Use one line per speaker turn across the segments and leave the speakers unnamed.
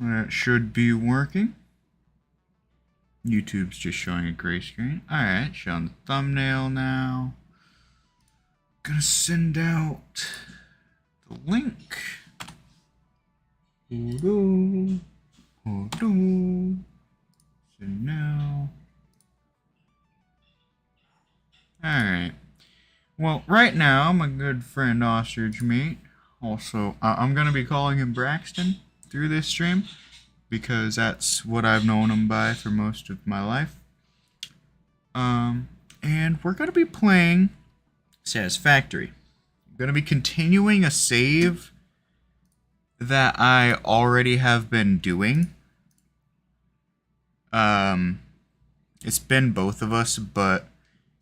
That should be working. YouTube's just showing a gray screen. Alright, showing the thumbnail now. Gonna send out the link. Hold on. Hold on. Send now. Alright. Well, right now, my good friend Ostrichmeat, also, I'm gonna be calling him Braxton through this stream, because that's what I've known him by for most of my life. And we're gonna be playing Satisfactory. I'm gonna be continuing a save that I already have been doing. It's been both of us, but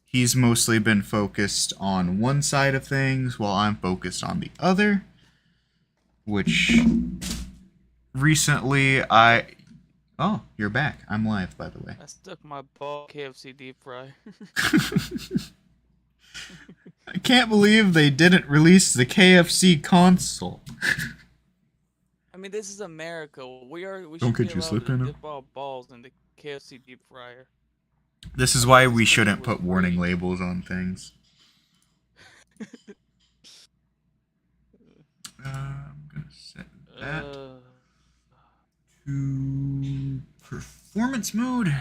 he's mostly been focused on one side of things while I'm focused on the other, which recently Oh, you're back. I'm live, by the way.
I stuck my ball KFC deep fry.
I can't believe they didn't release the KFC console.
I mean, this is America. We
Don't
should
get
be
you
allowed
slipping
to
up.
dip our balls in the KFC deep fryer.
This is why we
Just 'cause
shouldn't
it was
put warning
free.
labels on things. I'm gonna set that to performance mode.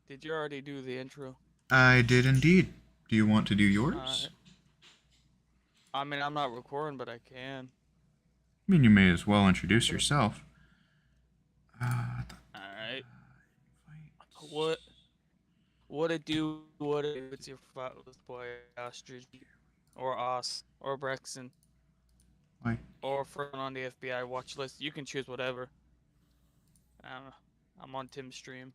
Did you already do the intro?
I did indeed. Do you want to do yours?
I mean, I'm not recording, but I can.
I mean, you may as well introduce yourself.
Alright. What it do? It's your boy Ostrich, or Os, or Braxton,
Why?
or friend on the FBI watch list. You can choose whatever. I don't know. I'm on Tim's stream.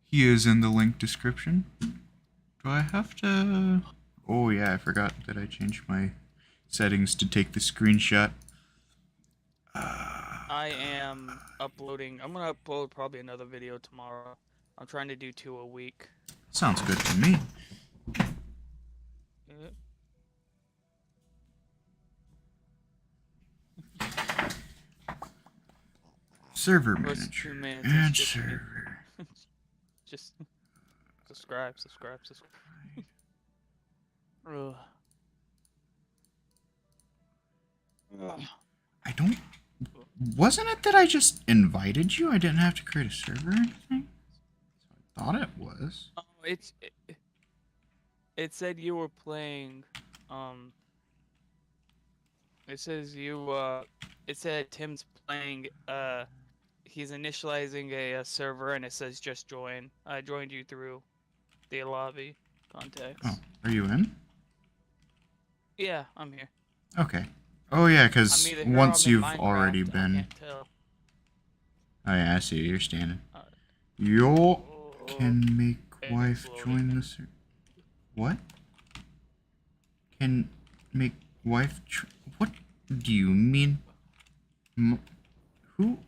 He is in the link description. Do I have to... Oh yeah, I forgot that I changed my settings to take the screenshot.
I am uploading. I'm gonna upload probably another video tomorrow. I'm trying to do 2 a week.
Sounds good to me. Server manager and server.
Just subscribe.
I don't... Wasn't it that I just invited you? I didn't have to create a server or anything? I thought it was.
Oh, it said you were playing, it says it said Tim's playing, he's initializing a server, and it says just join. I joined you through the lobby contacts.
Oh, are you in?
Yeah, I'm here.
Okay. Oh yeah, because once you've already
Minecraft,
been...
I can't tell.
Oh yeah, I see you. You're standing.
Alright.
Yo can make
And
wife
it's
join
loading.
the server. What? Can make wife... What do you mean? Who?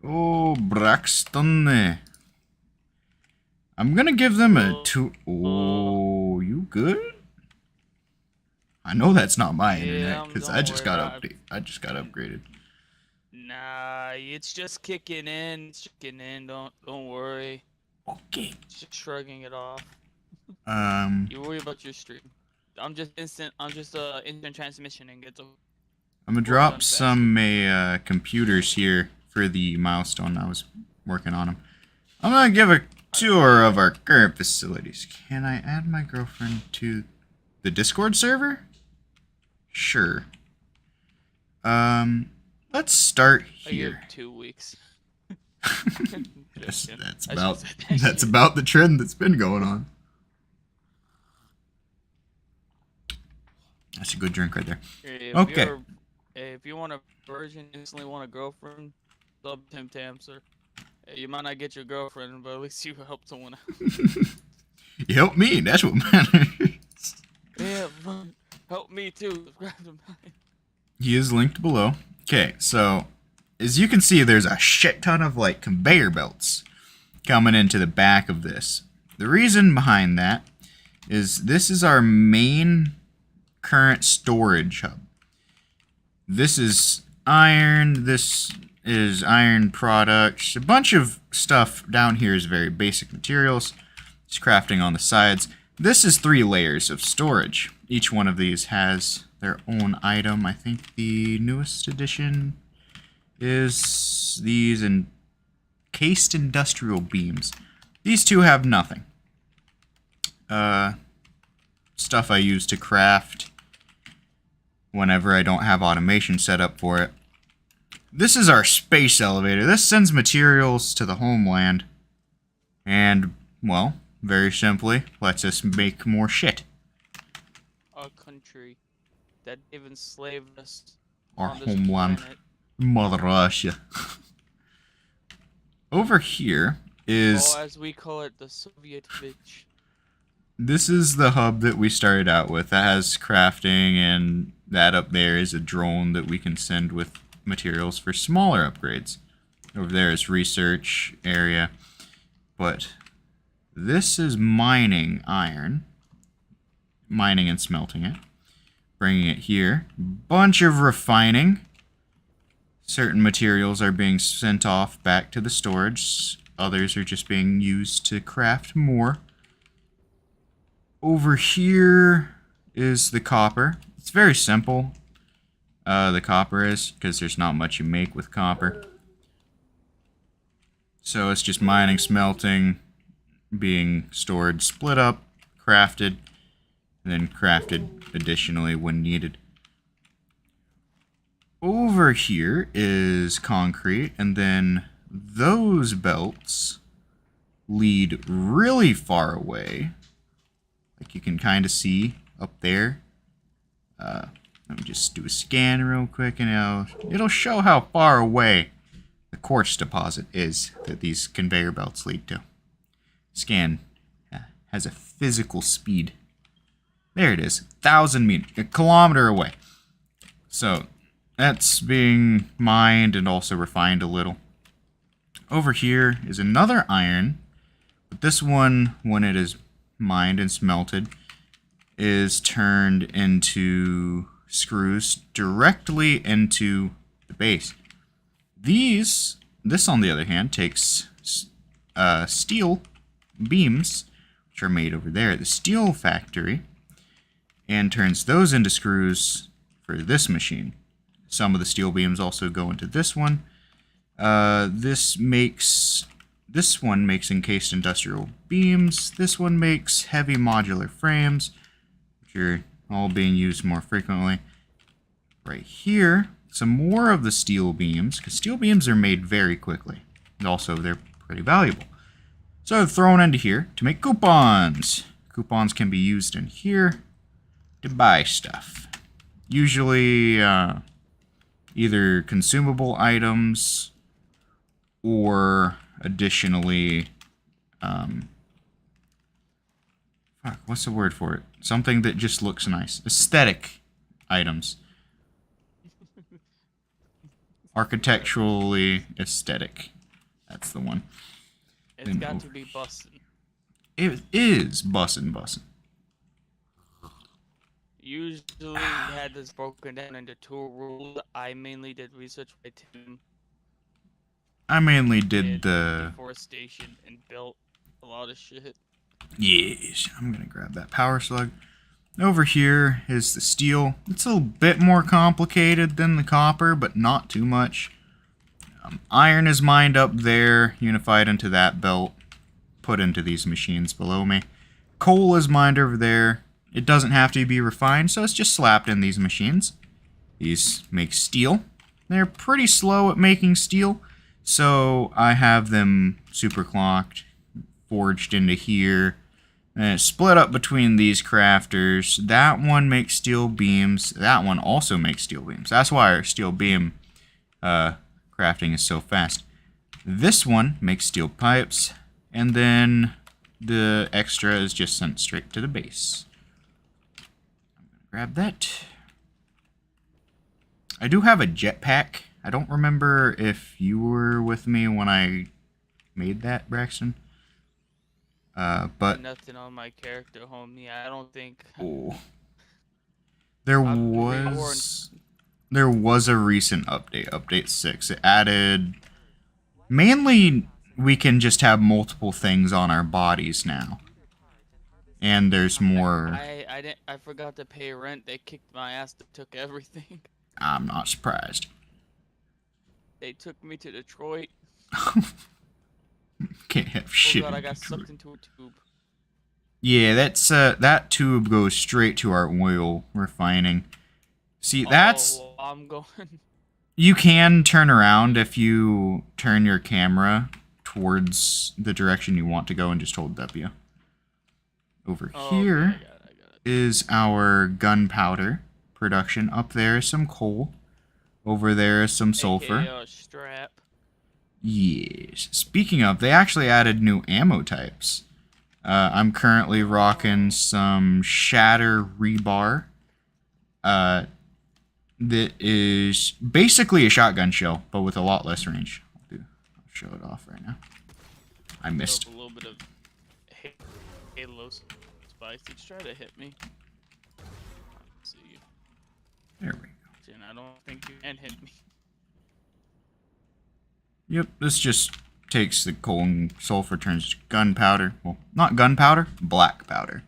Oh, Braxton. I'm gonna give them a 2... Oh, you good? I know that's not my internet, because I just got updated. I just got upgraded.
Nah, it's just kicking in. Don't worry.
Okay.
Just shrugging it off.
You
worry about your stream. I'm just instant transmissioning. It's
I'm gonna drop some computers here for the milestone. I was working on them. I'm gonna give a tour of our current facilities. Can I add my girlfriend to the Discord server? Sure. Let's start here.
2 weeks.
Yes, that's about the trend that's been going on. That's a good drink right there. Okay.
If you want a virgin, instantly want a girlfriend, sub Tim Tam, sir. You might not get your girlfriend, but at least you help someone out.
You help me, that's what matters.
Yeah, help me too. Subscribe to mine.
He is linked below. Okay, so as you can see, there's a shit ton of like conveyor belts coming into the back of this. The reason behind that is this is our main current storage hub. This is iron, this is iron products. A bunch of stuff down here is very basic materials. It's crafting on the sides. This is 3 layers of storage. Each one of these has their own item. I think the newest edition is these encased industrial beams. These 2 have nothing. Stuff I use to craft whenever I don't have automation set up for it. This is our space elevator. This sends materials to the homeland. And, well, very simply, lets us make more shit.
Our country that even enslaved us.
Our
on this
homeland.
planet.
Mother Russia. Over here is...
Or as we call it, the Soviet bitch.
This is the hub that we started out with. That has crafting, and that up there is a drone that we can send with materials for smaller upgrades. Over there is research area. But this is mining iron. Mining and smelting it. Bringing it here. Bunch of refining. Certain materials are being sent off back to the storage. Others are just being used to craft more. Over here is the copper. It's very simple. The copper is, because there's not much you make with copper. So it's just mining, smelting, being stored, split up, crafted, and then crafted additionally when needed. Over here is concrete, and then those belts lead really far away. Like you can kind of see up there. Let me just do a scan real quick, and it'll show how far away the quartz deposit is that these conveyor belts lead to. Scan has a physical speed. There it is, 1,000 meters, a kilometer away. So that's being mined and also refined a little. Over here is another iron, but this one, when it is mined and smelted, is turned into screws directly into the base. This on the other hand takes steel beams, which are made over there at the steel factory, and turns those into screws for this machine. Some of the steel beams also go into this one. This one makes encased industrial beams. This one makes heavy modular frames, which are all being used more frequently. Right here, some more of the steel beams, because steel beams are made very quickly. And also, they're pretty valuable. So I've thrown into here to make coupons. Coupons can be used in here to buy stuff. Usually, either consumable items or additionally, what's the word for it? Something that just looks nice. Aesthetic items. Architecturally aesthetic. That's the one.
It's
Then
got to be bussin'.
It is bussin'.
Usually we had this broken down into 2 rules. I mainly did research by Tim.
I mainly did the...
deforestation and built a lot of shit.
Yes, I'm gonna grab that power slug. Over here is the steel. It's a bit more complicated than the copper, but not too much. Iron is mined up there, unified into that belt, put into these machines below me. Coal is mined over there. It doesn't have to be refined, so it's just slapped in these machines. These make steel. They're pretty slow at making steel, so I have them super clocked, forged into here, and it's split up between these crafters. That one makes steel beams. That one also makes steel beams. That's why our steel beam crafting is so fast. This one makes steel pipes, and then the extra is just sent straight to the base. I'm gonna grab that. I do have a jetpack. I don't remember if you were with me when I made that, Braxton. But
Nothing on my character, homie. I don't think.
oh, there there was a recent update, update 6. It added mainly we can just have multiple things on our bodies now. And there's more.
I forgot to pay rent. They kicked my ass. They took everything.
I'm not surprised.
They took me to Detroit.
Can't have shit.
Oh god, I
in
got
Detroit.
sucked into a tube.
Yeah, that's that tube goes straight to our oil refining. See, that's
Oh, I'm going.
you can turn around if you turn your camera towards the direction you want to go and just hold W. Over here
Okay, I got it.
is our gunpowder production. Up there is some coal. Over there is some sulfur.
AKA strap.
Yes. Speaking of, they actually added new ammo types. I'm currently rocking some shatter rebar. That is basically a shotgun shell, but with a lot less range. I'll show it off right now. I missed.
A little bit of Halo spice. Did you try to hit me? Let's see.
There we go.
Jen, I don't think you can hit me.
Yep, this just takes the coal and sulfur, turns to gunpowder. Well, not gunpowder, black powder.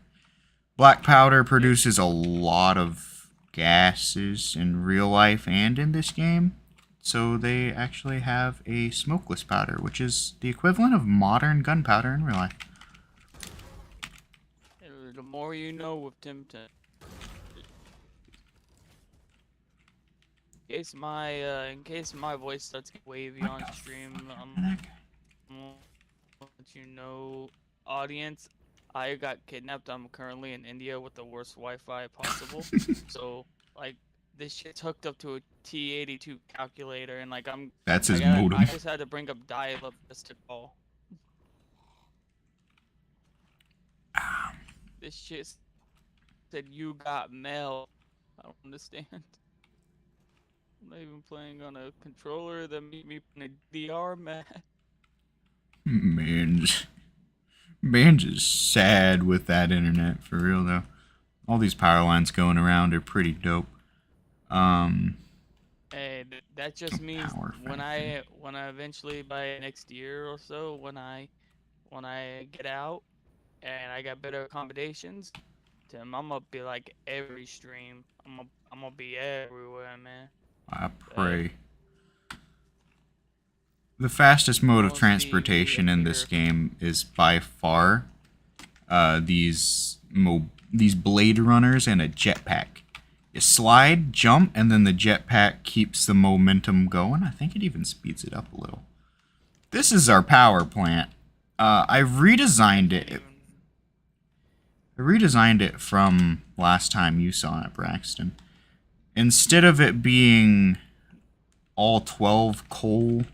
Black powder produces a lot of gases in real life and in this game. So they actually have a smokeless powder, which is the equivalent of modern gunpowder in real life.
The more you know with Tim. In case my voice starts getting wavy on stream, let you know, audience, I got kidnapped. I'm currently in India with the worst Wi-Fi possible. So, like, this shit's hooked up to a T82 calculator, and like
That's his modem.
I just had to bring up dial-up just to call. This shit said you got mail. I don't understand. I'm not even playing on a controller that made me in a DR, man.
Man's just sad with that internet, for real though. All these power lines going around are pretty dope.
Hey, that just means when I eventually by next year or so, when I get out and I got better accommodations, Tim, I'm gonna be like every stream. I'm gonna be everywhere, man.
I pray. The fastest mode of transportation in this game is by far these Blade Runners and a jetpack. You slide, jump, and then the jetpack keeps the momentum going. I think it even speeds it up a little. This is our power plant. I redesigned it. I redesigned it from last time you saw it, Braxton. Instead of it being all 12 coal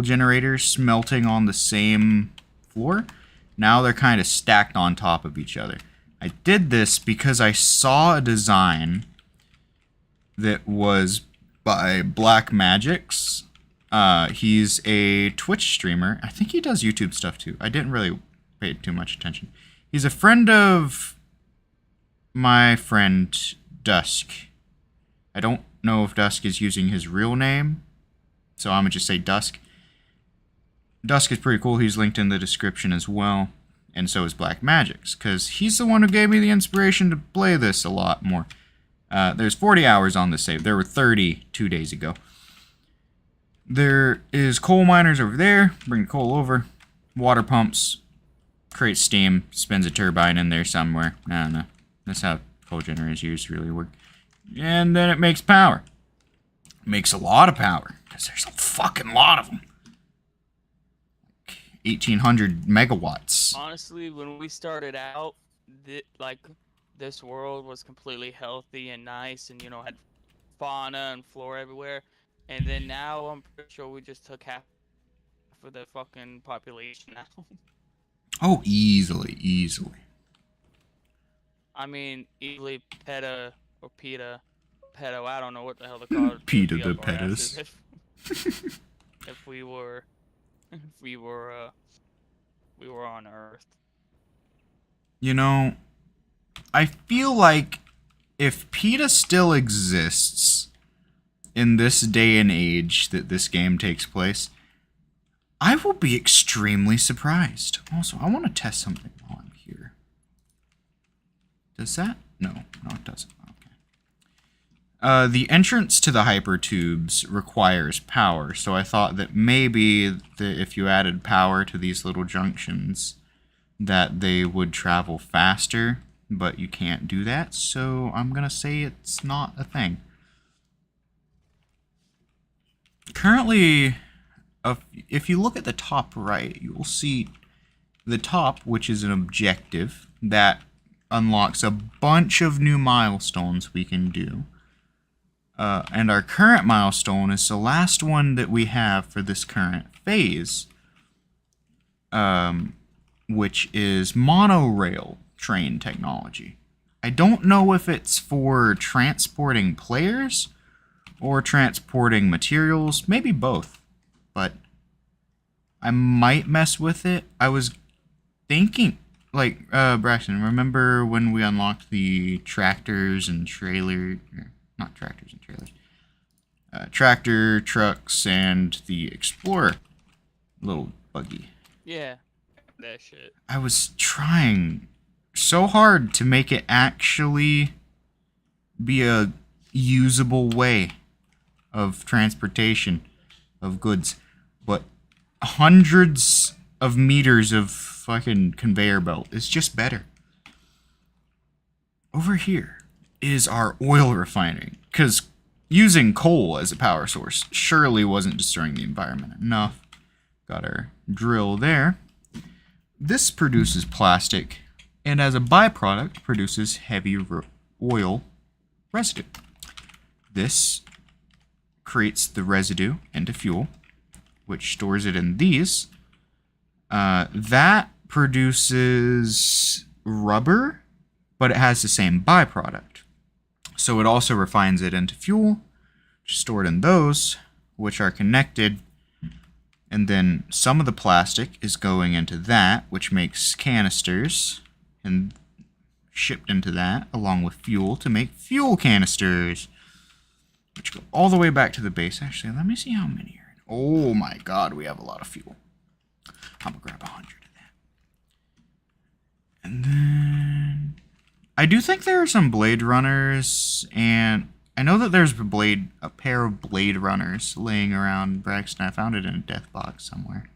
generators smelting on the same floor, now they're kind of stacked on top of each other. I did this because I saw a design that was by Black Magic's. He's a Twitch streamer. I think he does YouTube stuff too. I didn't really pay too much attention. He's a friend of my friend Dusk. I don't know if Dusk is using his real name, so I'm gonna just say Dusk. Dusk is pretty cool. He's linked in the description as well, and so is Black Magic's, because he's the one who gave me the inspiration to play this a lot more. There's 40 hours on this save. There were 30 2 days ago. There is coal miners over there. Bring the coal over. Water pumps. Creates steam. Spins a turbine in there somewhere. I don't know. That's how coal generators usually work. And then it makes power. It makes a lot of power, because there's a fucking lot of them. 1,800 megawatts.
Honestly, when we started out, this world was completely healthy and nice, and had fauna and flora everywhere. And then now I'm pretty sure we just took half of the fucking population now.
Oh, easily.
I mean, easily PETA or PETA, I don't know what the hell they're called.
PETA the PETAs.
If we were on Earth.
You know, I feel like if PETA still exists in this day and age that this game takes place, I will be extremely surprised. Also, I want to test something while I'm here. Does that? No, it doesn't. Okay. The entrance to the hypertubes requires power, so I thought that maybe if you added power to these little junctions, that they would travel faster, but you can't do that, so I'm gonna say it's not a thing. Currently, if you look at the top right, you will see the top, which is an objective that unlocks a bunch of new milestones we can do. And our current milestone is the last one that we have for this current phase, which is monorail train technology. I don't know if it's for transporting players or transporting materials, maybe both, but I might mess with it. I was thinking, like, Braxton, remember when we unlocked the tractors and trailer, not tractors and trailers, tractor, trucks, and the Explorer little buggy?
Yeah, that shit.
I was trying so hard to make it actually be a usable way of transportation of goods, but hundreds of meters of fucking conveyor belt is just better. Over here is our oil refining, because using coal as a power source surely wasn't destroying the environment enough. Got our drill there. This produces plastic, and as a byproduct produces heavy oil residue. This creates the residue into fuel, which stores it in these. That produces rubber, but it has the same byproduct. So it also refines it into fuel, stored in those, which are connected. And then some of the plastic is going into that, which makes canisters, and shipped into that, along with fuel to make fuel canisters, which go all the way back to the base. Actually, let me see how many are in. Oh my god, we have a lot of fuel. I'm gonna grab 100 of that. And then I do think there are some Blade Runners, and I know that there's a pair of Blade Runners laying around Braxton. I found it in a death box somewhere.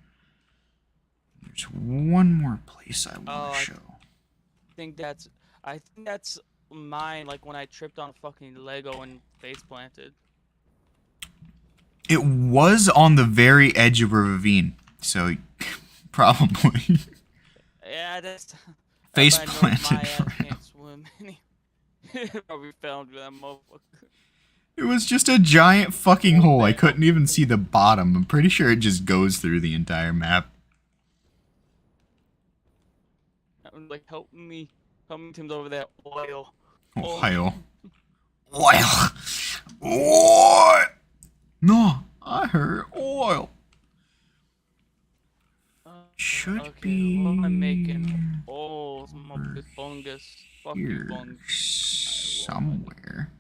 There's one more place I want to show.
I think that's mine, like when I tripped on fucking Lego and face planted.
It was on the very edge of a ravine, so probably.
Yeah, that's
Face
if I know
planted.
my ass can't swim. Probably found that motherfucker.
It was just a giant fucking hole. I couldn't even see the bottom. I'm pretty sure it just goes through the entire map.
I'm like, help me, Tim's over there. Oil.
Oil. Oil. Oil. No, I heard oil. Should be.
What am I making? Oh, some fungus. Fucking fungus.
Somewhere.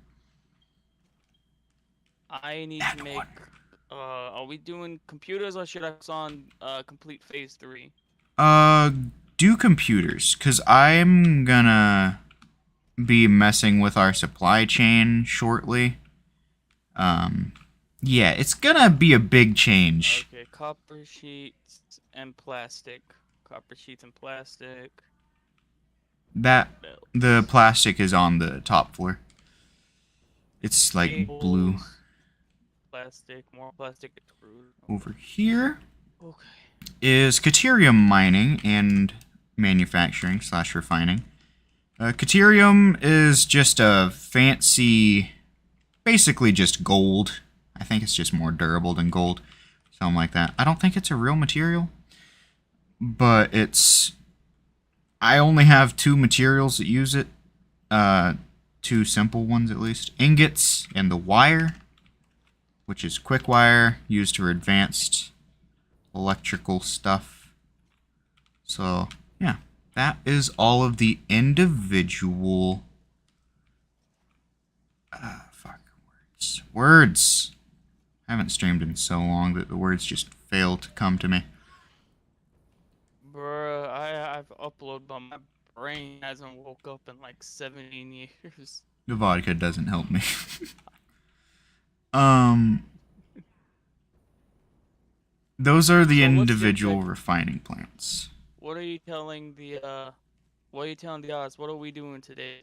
I need to make. Are we doing computers or should I focus on complete phase 3?
Do computers, cause I'm gonna be messing with our supply chain shortly. Yeah, it's gonna be a big change.
Okay, copper sheets and plastic. Copper sheets and plastic.
The plastic is on the top floor. It's like
Cables,
blue.
Plastic, more plastic.
Over here
Okay.
is Caterium mining and manufacturing / refining. Caterium is just a fancy, basically just gold. I think it's just more durable than gold. Something like that. I don't think it's a real material, but it's... I only have 2 materials that use it. 2 simple ones at least. Ingots and the wire, which is quick wire, used for advanced electrical stuff. So, yeah. That is all of the individual Fuck. Words. I haven't streamed in so long that the words just fail to come to me.
Bruh, I've uploaded, but my brain hasn't woke up in like 17 years.
The vodka doesn't help me. um... Those are the
So what's
individual refining plants.
What are you telling the odds? What are we doing today?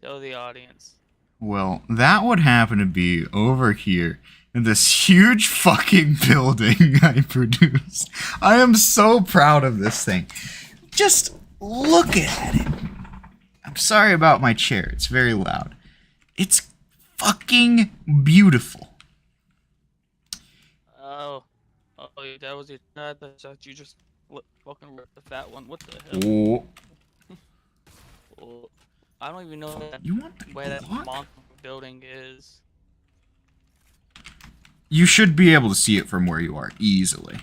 Tell the audience.
Well, that would happen to be over here in this huge fucking building I produced. I am so proud of this thing. Just look at it. I'm sorry about my chair. It's very loud. It's fucking beautiful.
That was your. I thought you just fucking ripped the fat one. What the hell?
Oh.
Oh, I don't even know
Where
that monster building is.
You should be able to see it from where you are easily.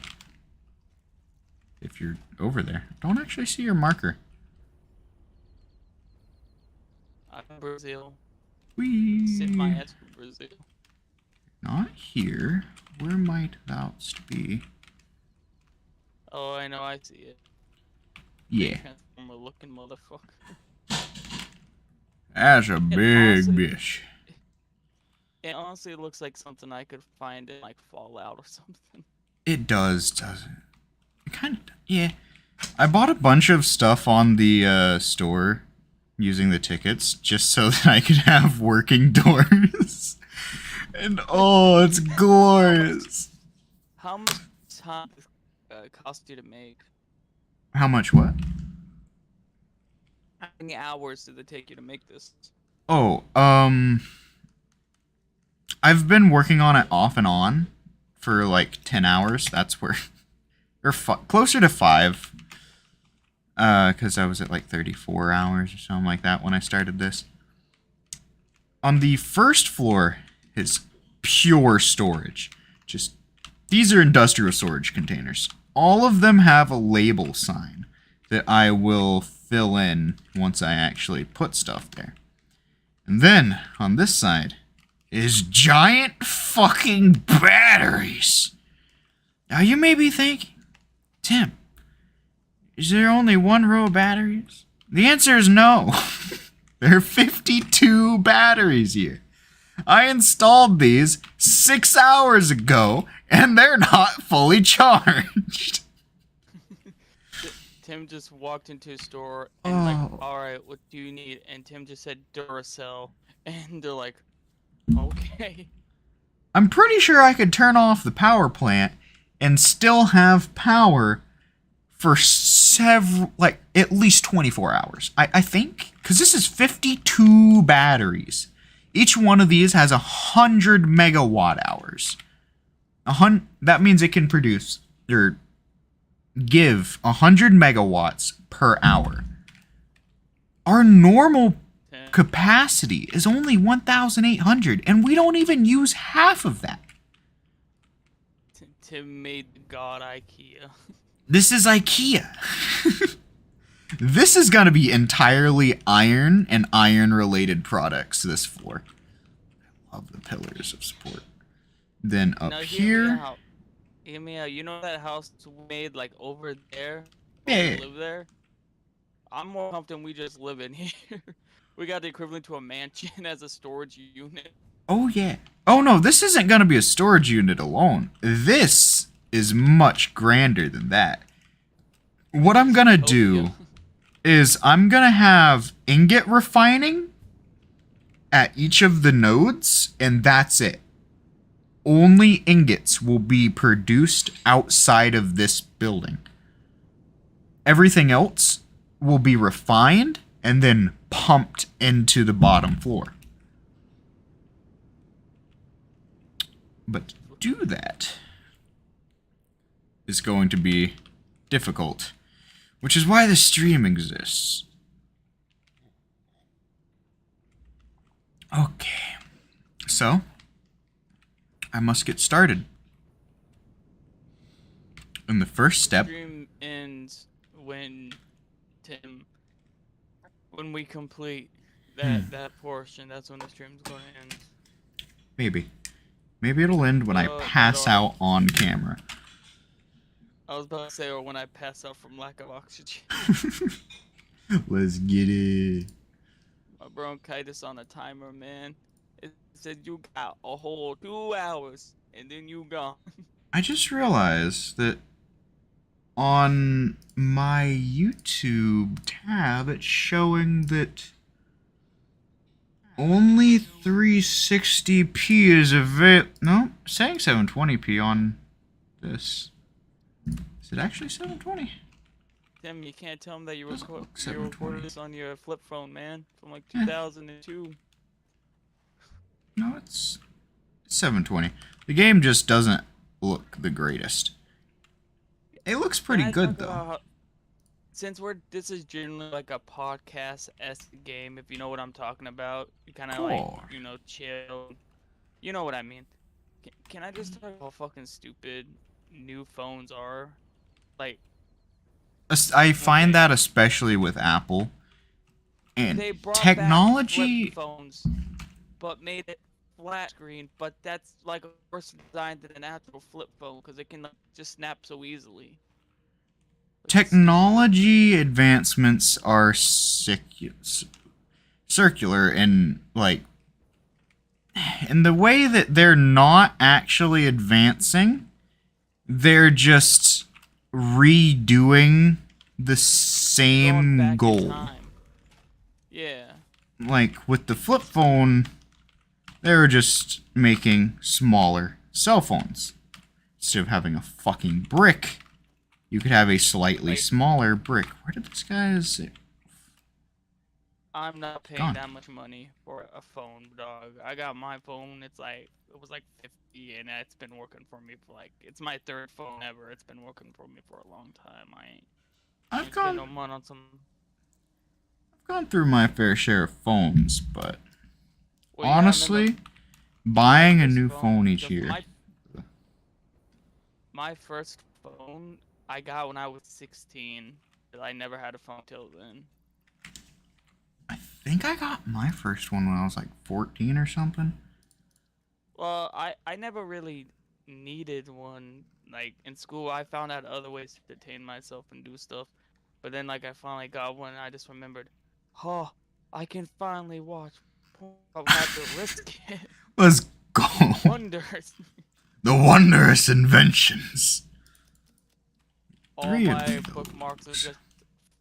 If you're over there. Don't actually see your marker.
I'm in Brazil.
Whee.
Sit my ass in Brazil.
Not here. Where might thou be?
Oh, I know, I see it.
Yeah.
Transformer looking motherfucker.
That's a big
honestly,
bitch.
It honestly looks like something I could find in like Fallout or something.
It does, doesn't it? It kind of, yeah. I bought a bunch of stuff on the store using the tickets just so that I could have working doors. And oh, it's glorious.
How much time cost you to make?
How much what?
How many hours did it take you to make this?
Oh, I've been working on it off and on for like 10 hours. That's where, or closer to 5. Because I was at like 34 hours or something like that when I started this. On the first floor is pure storage. Just, these are industrial storage containers. All of them have a label sign that I will fill in once I actually put stuff there. And then, on this side, is giant fucking batteries. Now you may be thinking, Tim, is there only one row of batteries? The answer is no. There are 52 batteries here. I installed these 6 hours ago, and they're not fully charged.
Tim just walked into a store and like, alright, what do you need? And Tim just said Duracell. And they're like, okay.
I'm pretty sure I could turn off the power plant and still have power for several, like, at least 24 hours. I think, because this is 52 batteries. Each one of these has 100 megawatt hours. That means it can produce, or give 100 megawatts per hour. Our normal capacity is only 1,800, and we don't even use half of that.
Tim made God IKEA.
This is IKEA. This is going to be entirely iron and iron-related products, this floor. I love the pillars of support. Then up here...
Hear me out. You know that house we made, like, over there?
Yeah.
We live there? I'm more confident we just live in here. We got the equivalent to a mansion as a storage unit.
Oh, yeah. Oh, no, this isn't going to be a storage unit alone. This is much grander than that. What I'm going to do is I'm going to have ingot refining at each of the nodes, and that's it. Only ingots will be produced outside of this building. Everything else will be refined and then pumped into the bottom floor. But to do that is going to be difficult, which is why the stream exists. Okay, so I must get started. And the first step...
The stream ends when we complete that portion. That's when the stream's going to end.
Maybe. Maybe it'll end when I
That
pass
or
out on camera.
I was about to say, or when I pass out from lack of oxygen.
Let's get it.
My bronchitis on a timer, man. It said you got a whole 2 hours, and then you gone.
I just realized that on my YouTube tab, it's showing that only 360p is available. No, it's saying 720p on this. Is it actually 720?
Tim, you can't tell them that you
Doesn't look
you
720.
recorded this on your flip phone, man, from like 2002.
No, it's 720. The game just doesn't look the greatest. It looks pretty
Can I
good
talk
though.
about since this is generally like a podcast-esque game, if you know what I'm talking about, you kind of
Cool.
like, you know, chill. You know what I mean. Can I just talk about how fucking stupid new phones are? Like,
I find
okay.
that especially with Apple. And
They brought
technology.
back flip phones, but made it flat screen. But that's like a worse design than an actual flip phone because it can like, just snap so easily.
Technology advancements are circular and like in the way that they're not actually advancing, they're just redoing the
Going
same
back in
goal.
time. Yeah.
Like with the flip phone, they were just making smaller cell phones. Instead of having a fucking brick, you could have a slightly smaller brick. Where did this guy's...
I'm not paying that much money for a phone, dog. I got my phone. It was like 50, and it's been working for me for like, it's my third phone ever. It's been working for me for a long time.
I've
spend no money on some.
I've gone through my fair share of phones, but
Well, yeah,
honestly, buying a new phone each year.
My first phone I got when I was 16. But I never had a phone till then.
I think I got my first one when I was like 14 or something.
Well, I never really needed one. Like in school, I found out other ways to entertain myself and do stuff. But then, like, I finally got one, and I just remembered, oh, I can finally watch porn without the risk it.
Let's go.
Wonders.
The wondrous inventions.
All my bookmarks are just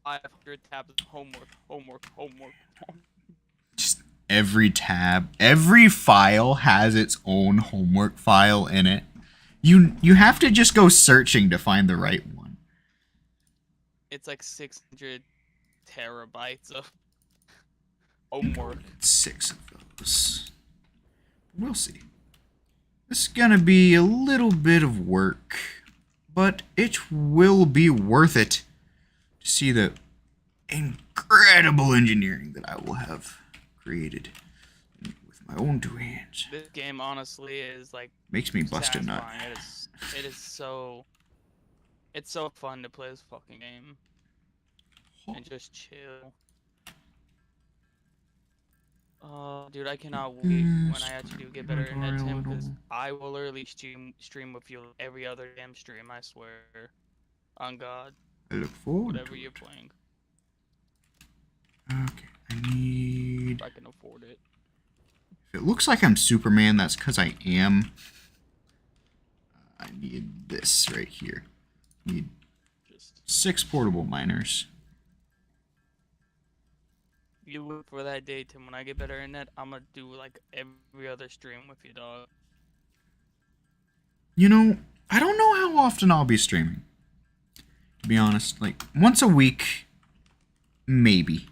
500 tabs of homework.
Just every tab, every file has its own homework file in it. You have to just go searching to find the right one.
It's like 600 terabytes of homework.
6 of those. We'll see. This is gonna be a little bit of work, but it will be worth it to see the incredible engineering that I will have created with my own 2 hands.
This game honestly is like
Makes me bust a nut.
It is so. It's so fun to play this fucking game and just chill. Dude, I cannot wait when I actually do get better internet, Tim, because I will literally stream with you every other damn stream, I swear. On God.
I look forward
Whatever
to
you're
it.
playing.
Okay, I need...
If I can afford it.
If it looks like I'm Superman, that's because I am. I need this right here. Need 6 portable miners.
You look for that day, Tim. When I get better internet, I'm gonna do like every other stream with you, dog.
You know, I don't know how often I'll be streaming. To be honest, like once a week, maybe.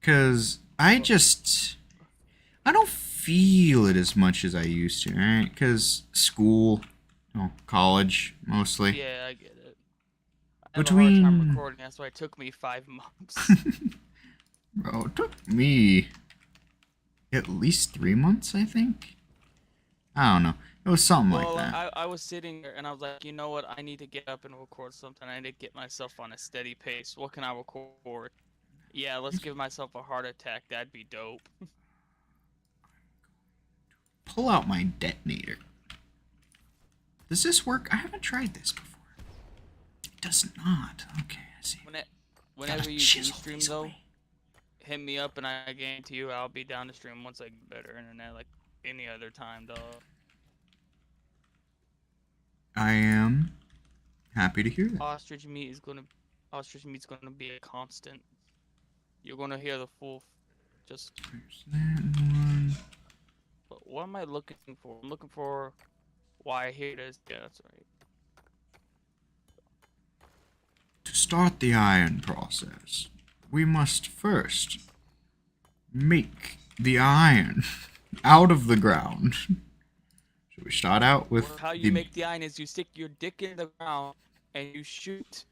Because I don't feel it as much as I used to, right? Because school, college, mostly.
Yeah, I get it. I have a hard time recording, that's why it took me 5 months.
Bro, it took me at least 3 months, I think. I don't know. It was something like that.
I was sitting there and I was like, you know what? I need to get up and record something. I need to get myself on a steady pace. What can I record? Yeah, let's give myself a heart attack. That'd be dope.
Pull out my detonator. Does this work? I haven't tried this before. It does not. Okay, I see.
Whenever you do stream though, hit me up and I guarantee you I'll be down to stream once I get better internet like any other time, dog.
I am happy to hear that.
Ostrichmeat's gonna be a constant. You're gonna hear the full, just.
There's that one.
But what am I looking for? I'm looking for why here it is. Yeah, that's right.
To start the iron process, we must first make the iron out of the ground. So we start out with
Well, how you make the iron is you stick your dick in the ground and you shoot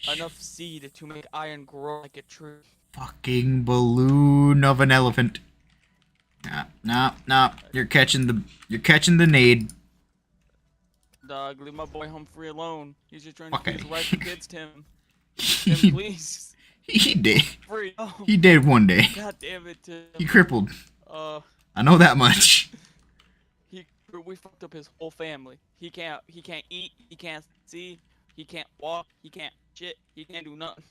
enough seed to make iron grow like a tree.
fucking balloon of an elephant. Nah. You're catching the nade.
Dog, leave my boy Humphrey alone. He's just trying
Fuck
to feed his
it.
wife and kids to him. Tim, please.
He did.
Free. Oh,
He did one day.
God damn it, Tim.
He crippled.
Uh,
I know that much.
we fucked up his whole family. He can't eat. He can't see. He can't walk. He can't shit. He can't do nothing.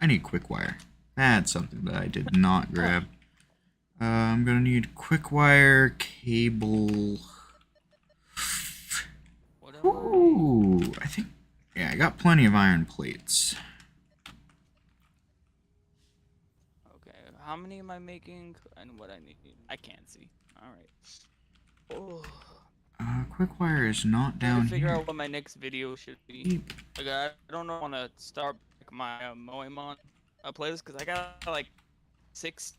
I need quick wire. That's something that I did not grab. I'm gonna need quick wire, cable.
Whatever.
Ooh, I think. Yeah, I got plenty of iron plates.
Okay, how many am I making and what I need? I can't see. Alright. Oh.
Quick wire is not
I
down
need to figure
here.
out what my next video should be. Like, I don't want to start like, my Moemon playlist because I got like 60.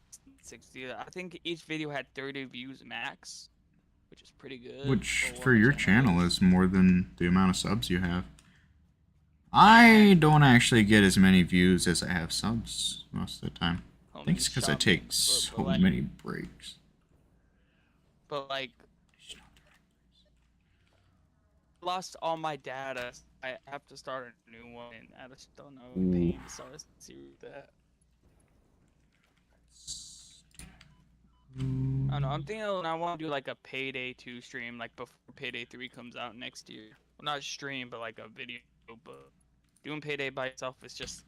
I think each video had 30 views max, which is pretty good.
Which,
what
for
my
your channel, is more than the amount of subs you have. I don't actually get as many views as I have subs most of the time. I think it's because I take so many breaks.
But like, lost all my data. I have to start a new one, and I just don't know. Pain to start a series with that. I don't know. I'm thinking I want to do like a Payday 2 stream, like before Payday 3 comes out next year. Well, not a stream, but like a video. But doing Payday by itself is just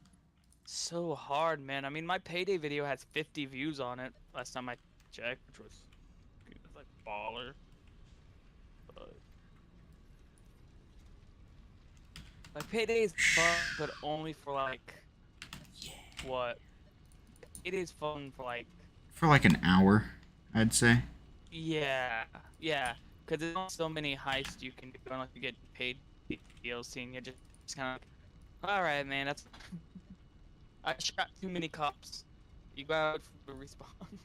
so hard, man. I mean, my Payday video has 50 views on it last time I checked, which was like baller. But like Payday is fun, but only for like what? It is fun for like
an hour, I'd say.
yeah, because there's not so many heists you can do unless you get paid DLC, and you're just kind of like, all right, man, that's. I shot too many cops. You go out for a respawn.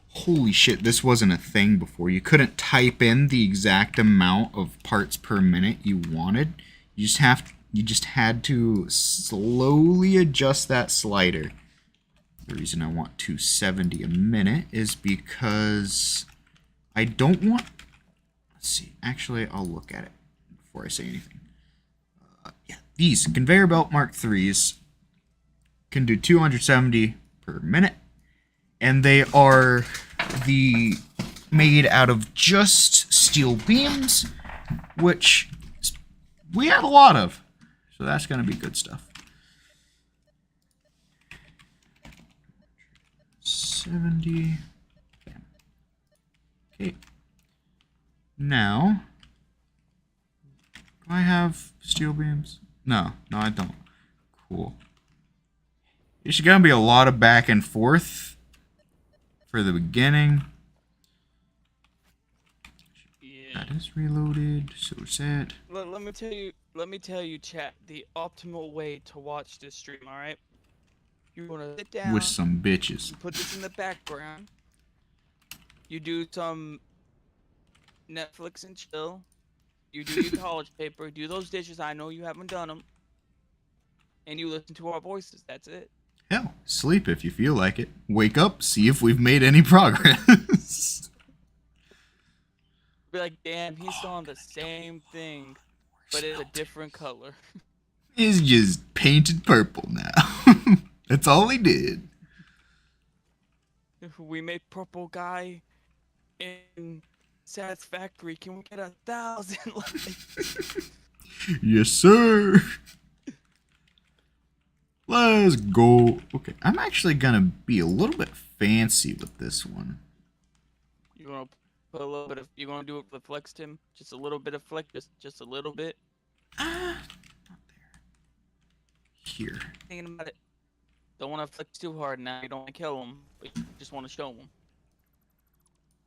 Holy shit, this wasn't a thing before. You couldn't type in the exact amount of parts per minute you wanted. You just had to slowly adjust that slider. The reason I want 270 a minute is because I don't want... Let's see. Actually, I'll look at it before I say anything. Yeah, these Conveyor Belt Mark IIIs can do 270 per minute. And they are made out of just steel beams, which we have a lot of. So that's going to be good stuff. 70. Okay. Now, do I have steel beams? No, I don't. Cool. There's going to be a lot of back and forth for the beginning.
Yeah.
That is reloaded. So sad.
Let me tell you, chat, the optimal way to watch this stream, alright? You wanna sit down
With some bitches.
you put this in the background. You do some Netflix and chill. You do your college paper, do those dishes, I know you haven't done them. And you listen to our voices, that's it.
Hell, sleep if you feel like it. Wake up, see if we've made any progress.
Be like, damn, he's still on the same thing, but it's a different color.
He's just painted purple now. That's all he did.
We made purple guy in Satisfactory. Can we get 1,000 likes?
Yes, sir. Let's go. Okay, I'm actually gonna be a little bit fancy with this one.
You gonna put a little bit of? You gonna do it with flex, Tim? Just a little bit of flex, just a little bit.
Not there. Here.
Thinking about it. Don't want to flex too hard now. You don't want to kill him, but you just want to show him.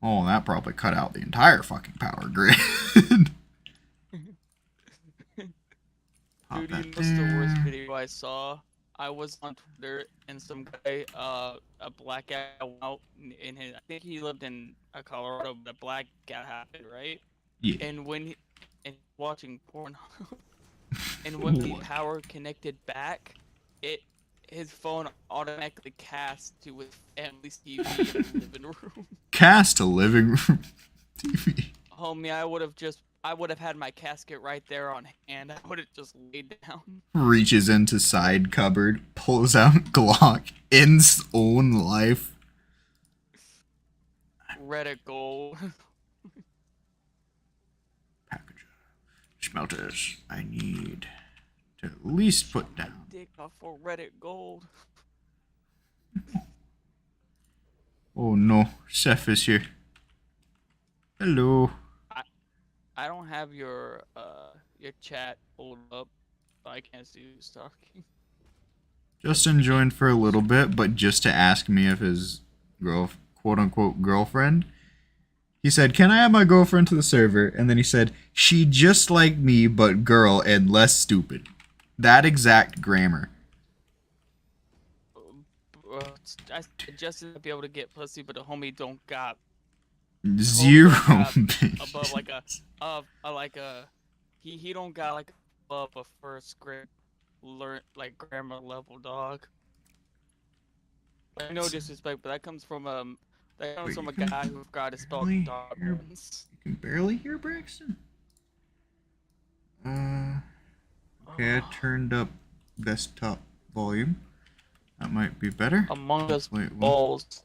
Oh, that probably cut out the entire fucking power grid.
Dude, you know what's the worst video I saw? I was on Twitter and some guy, a black guy went out in his, I think he lived in Colorado, but a black guy happened, right?
Yeah.
And when he, and watching porn, and when the
What?
power connected back, his phone automatically cast to his family's TV in the living room.
Cast a living room TV.
Homie, I would have had my casket right there on hand. I would have just laid down.
Reaches into side cupboard, pulls out Glock, ends own life.
Reddit gold.
Package of smelters I need to at least put down.
Dick off for Reddit gold.
Oh no, Seth is here. Hello.
I don't have your chat pulled up. So I can't see who's talking.
Justin joined for a little bit, but just to ask me if his quote-unquote girlfriend. He said, "Can I add my girlfriend to the server?" And then he said, "She just like me, but girl and less stupid." That exact grammar.
I suggested to be able to get pussy, but the homie don't got
Zero.
above like a he don't got like above a first grade like grammar level, dog. Like, no disrespect, but that comes from a guy who forgot to spell dog once.
You can barely hear Braxton. Okay, I turned up desktop volume. That might be better.
Among Us
Wait, what?
balls.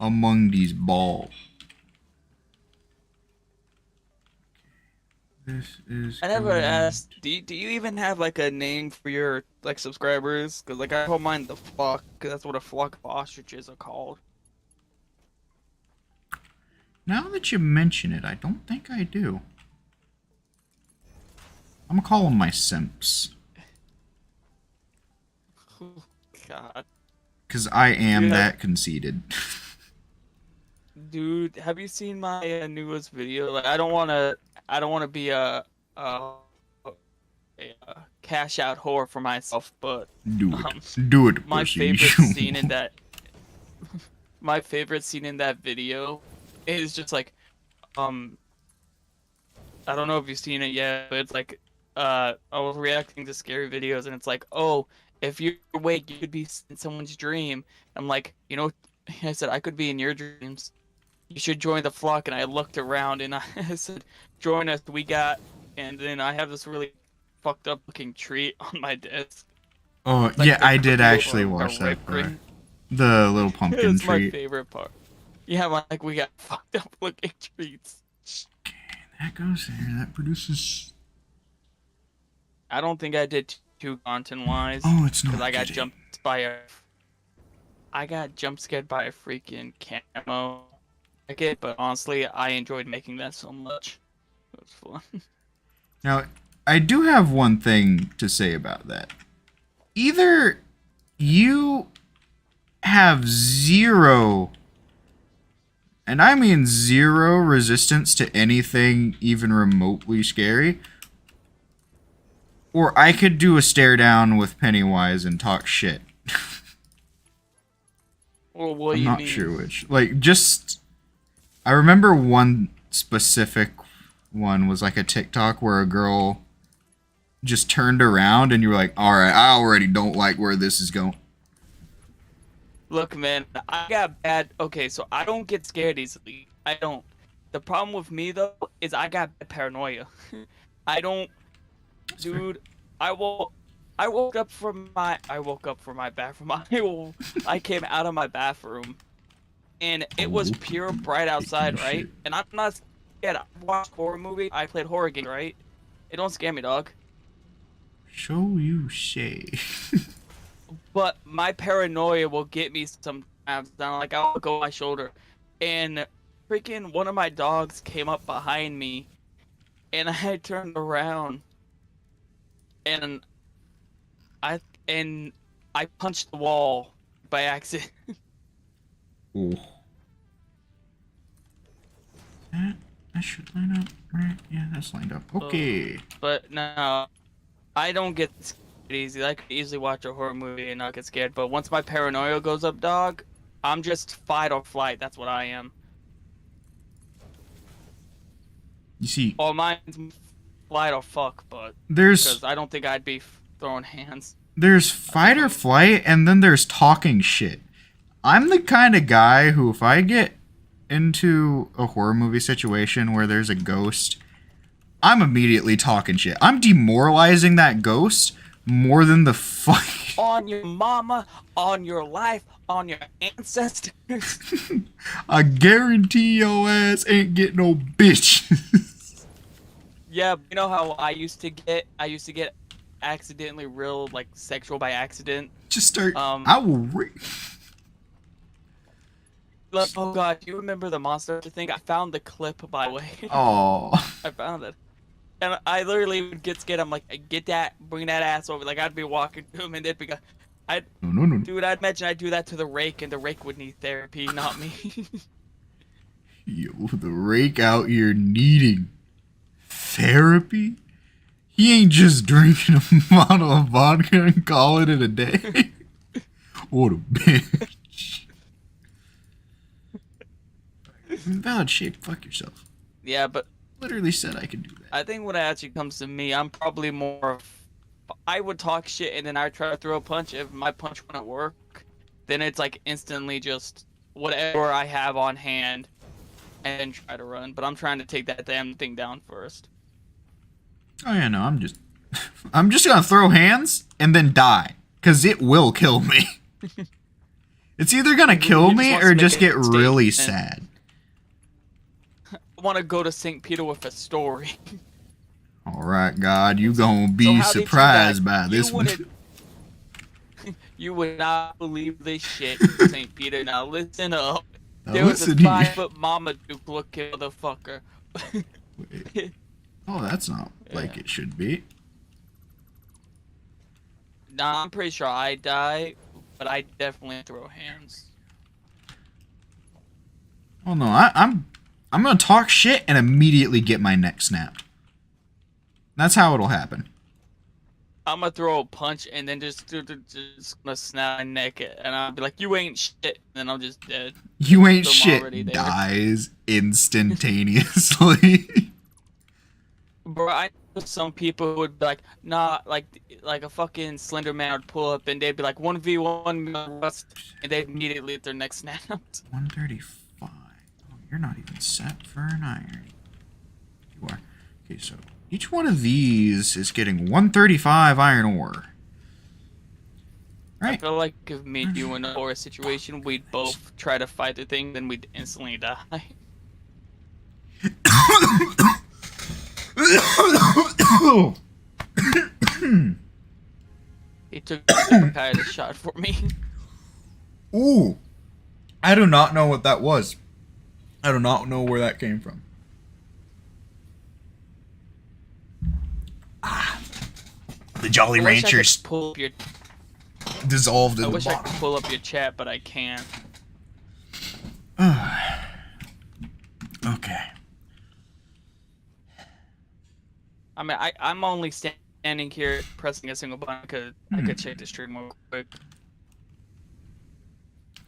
Among these balls. This is.
I never asked. Do you even have like a name for your like subscribers? Cause like I call mine the flock, cause that's what a flock of ostriches are called.
Now that you mention it, I don't think I do. I'm gonna call them my simps.
Oh, God.
Cause I am
Yeah.
that conceited.
Dude, have you seen my newest video? Like, I don't wanna be a cash out whore for myself, but
Do it. Do it,
my
pussy.
favorite scene in that my favorite scene in that video is just like I don't know if you've seen it yet, but it's like I was reacting to scary videos and it's like, oh, if you're awake you could be in someone's dream. I'm like, you know, I said I could be in your dreams. You should join the flock. And I looked around and I said, join us, we got, and then I have this really fucked up looking treat on my desk.
Oh,
Like
yeah,
the
I did
cream
actually
or
watch
the
that
whipped
part.
cream.
The little pumpkin
It's my
treat.
favorite part. Yeah, like we got fucked up looking treats.
That goes there. That produces.
I don't think I did too content wise.
Oh, it's not.
Because I got
kidding.
jumped by a. I got jump scared by a freaking camo. But honestly, I enjoyed making that so much. It was fun.
Now, I do have one thing to say about that. Either you have zero, and I mean zero resistance to anything even remotely scary, or I could do a stare down with Pennywise and talk shit.
Well, what do
I'm
you
not
mean?
sure which. Like, just... I remember one specific one was like a TikTok where a girl just turned around and you were like, alright, I already don't like where this is going.
Look, man, I got bad. Okay, so I don't get scared easily. I don't. The problem with me though is I got paranoia. I don't,
That's fair.
dude. I will. I woke up from my bathroom. I came out of my bathroom, and it was
Oh,
pure bright
taking a
outside, right?
shit.
And I'm not scared. I watched horror movie. I played horror game, right? It don't scare me, dog.
So you say.
But my paranoia will get me sometimes. Down, like I'll go on my shoulder, and freaking one of my dogs came up behind me, and I turned around, and I and I punched the wall by accident.
Oh. That should line up, right? Yeah, that's lined up. Okay.
But no, I don't get scared easy. I could easily watch a horror movie and not get scared. But once my paranoia goes up, dog, I'm just fight or flight. That's what I am.
You see,
Or mine's flight or fuck, but
there's
because I don't think I'd be throwing hands.
fight or flight, and then there's talking shit. I'm the kind of guy who, if I get into a horror movie situation where there's a ghost, I'm immediately talking shit. I'm demoralizing that ghost more than the fight.
On your mama, on your life, on your ancestors.
I guarantee your ass ain't get no bitch.
Yeah, you know how I used to get accidentally real like sexual by accident.
Just start.
Um,
I will.
Like, oh god, do you remember the monster thing? I found the clip, by the way.
Oh.
I found it. And I literally would get scared. I'm like, get that, bring that ass over. Like, I'd be walking to him and they'd be like,
No.
dude, I'd imagine I'd do that to the rake and the rake would need therapy, not me.
Yo, the rake out here needing therapy? He ain't just drinking a bottle of vodka and calling it a day. What a bitch. Valid shape, fuck yourself.
Yeah, but
Literally said I could do that.
I think when it actually comes to me, I'm probably more of, I would talk shit and then I'd try to throw a punch. If my punch wouldn't work, then it's like instantly just whatever I have on hand and then try to run. But I'm trying to take that damn thing down first.
Oh yeah, no, I'm just gonna throw hands and then die. Cause it will kill me. It's either gonna kill
just
me
wants to
or
make
just
a
get really
statement.
sad.
I want to go to St. Peter with a story.
Alright, God, you gonna
So
be
how did you
surprised
die?
by this one.
You would not believe this shit, St. Peter. Now listen up.
Now
There was a
listen here.
5-foot Marmaduke looking motherfucker.
Wait. Oh, that's not like
Yeah.
it should be.
Nah, I'm pretty sure I die, but I definitely throw hands.
Oh no, I'm gonna talk shit and immediately get my neck snapped. That's how it'll happen.
I'm gonna throw a punch and then just gonna snap my neck, and I'll be like, "You ain't shit," and then I'm just dead.
You ain't
I'm
shit.
already there.
Dies instantaneously.
Bro, I know some people who would be like, nah, like a fucking Slender Man would pull up and they'd be like 1v1 Rust, and they'd immediately get their neck snapped.
135. Oh, you're not even set for an iron. You are. Okay, so each one of these is getting 135 iron ore.
I
Right.
feel like if me and you in a horror situation, we'd both try to fight the thing, then we'd instantly die. He took the kind of shot for me.
Ooh. I do not know what that was. I do not know where that came from. The Jolly
I wish I could
Ranchers
pull up your.
dissolved in
I
the
wish I
bottom.
could pull up your chat, but I can't.
Okay.
I mean, I'm only standing here pressing a single button because I could check the stream real quick.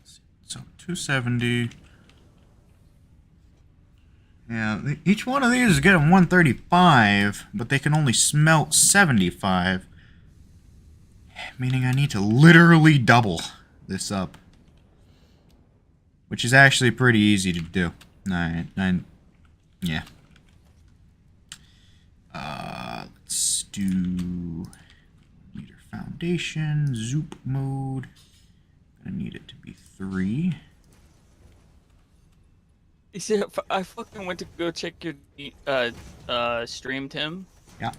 So 270. Yeah, each one of these is getting 135, but they can only smelt 75. Meaning I need to literally double this up. Which is actually pretty easy to do. Yeah. Let's do foundation, zoop mode. Gonna need it to be 3.
You see, I fucking went to go check your stream, Tim.
Yeah.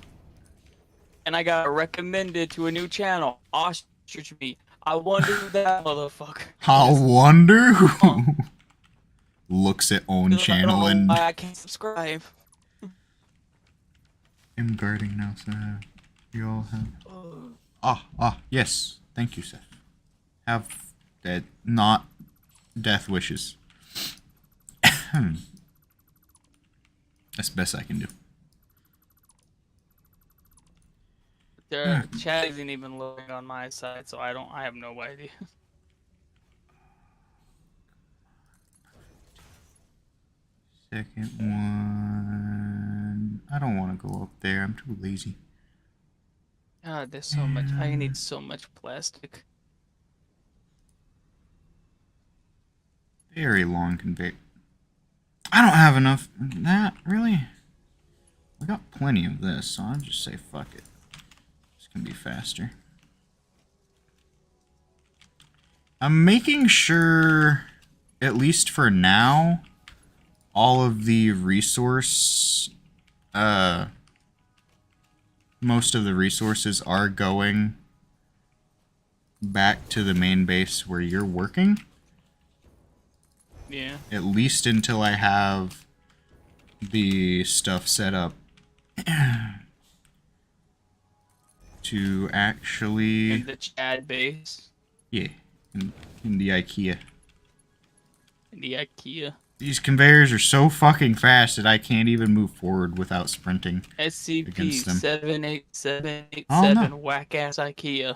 And I got recommended to a new channel, Ostrichmeat. I wonder who that motherfucker.
I wonder who looks at own
I
channel
don't know
and
why I can't subscribe.
am guarding now, so you all have. Yes. Thank you, Seth. Have not death wishes. That's the best I can do.
Their chat isn't even loading on my side, so I have no idea.
Second one. I don't want to go up there. I'm too lazy.
God, there's so much. I need so much plastic.
Very long conveyor. I don't have enough. That really? We got plenty of this, so I'll just say fuck it. This can be faster. I'm making sure, at least for now, all of the resource, most of the resources are going back to the main base where you're working.
Yeah.
At least until I have the stuff set up to actually...
In the Chad base.
Yeah, in the IKEA.
In the IKEA.
These conveyors are so fucking fast that I can't even move forward without sprinting against them.
SCP-78787,
Oh, no.
whack-ass IKEA.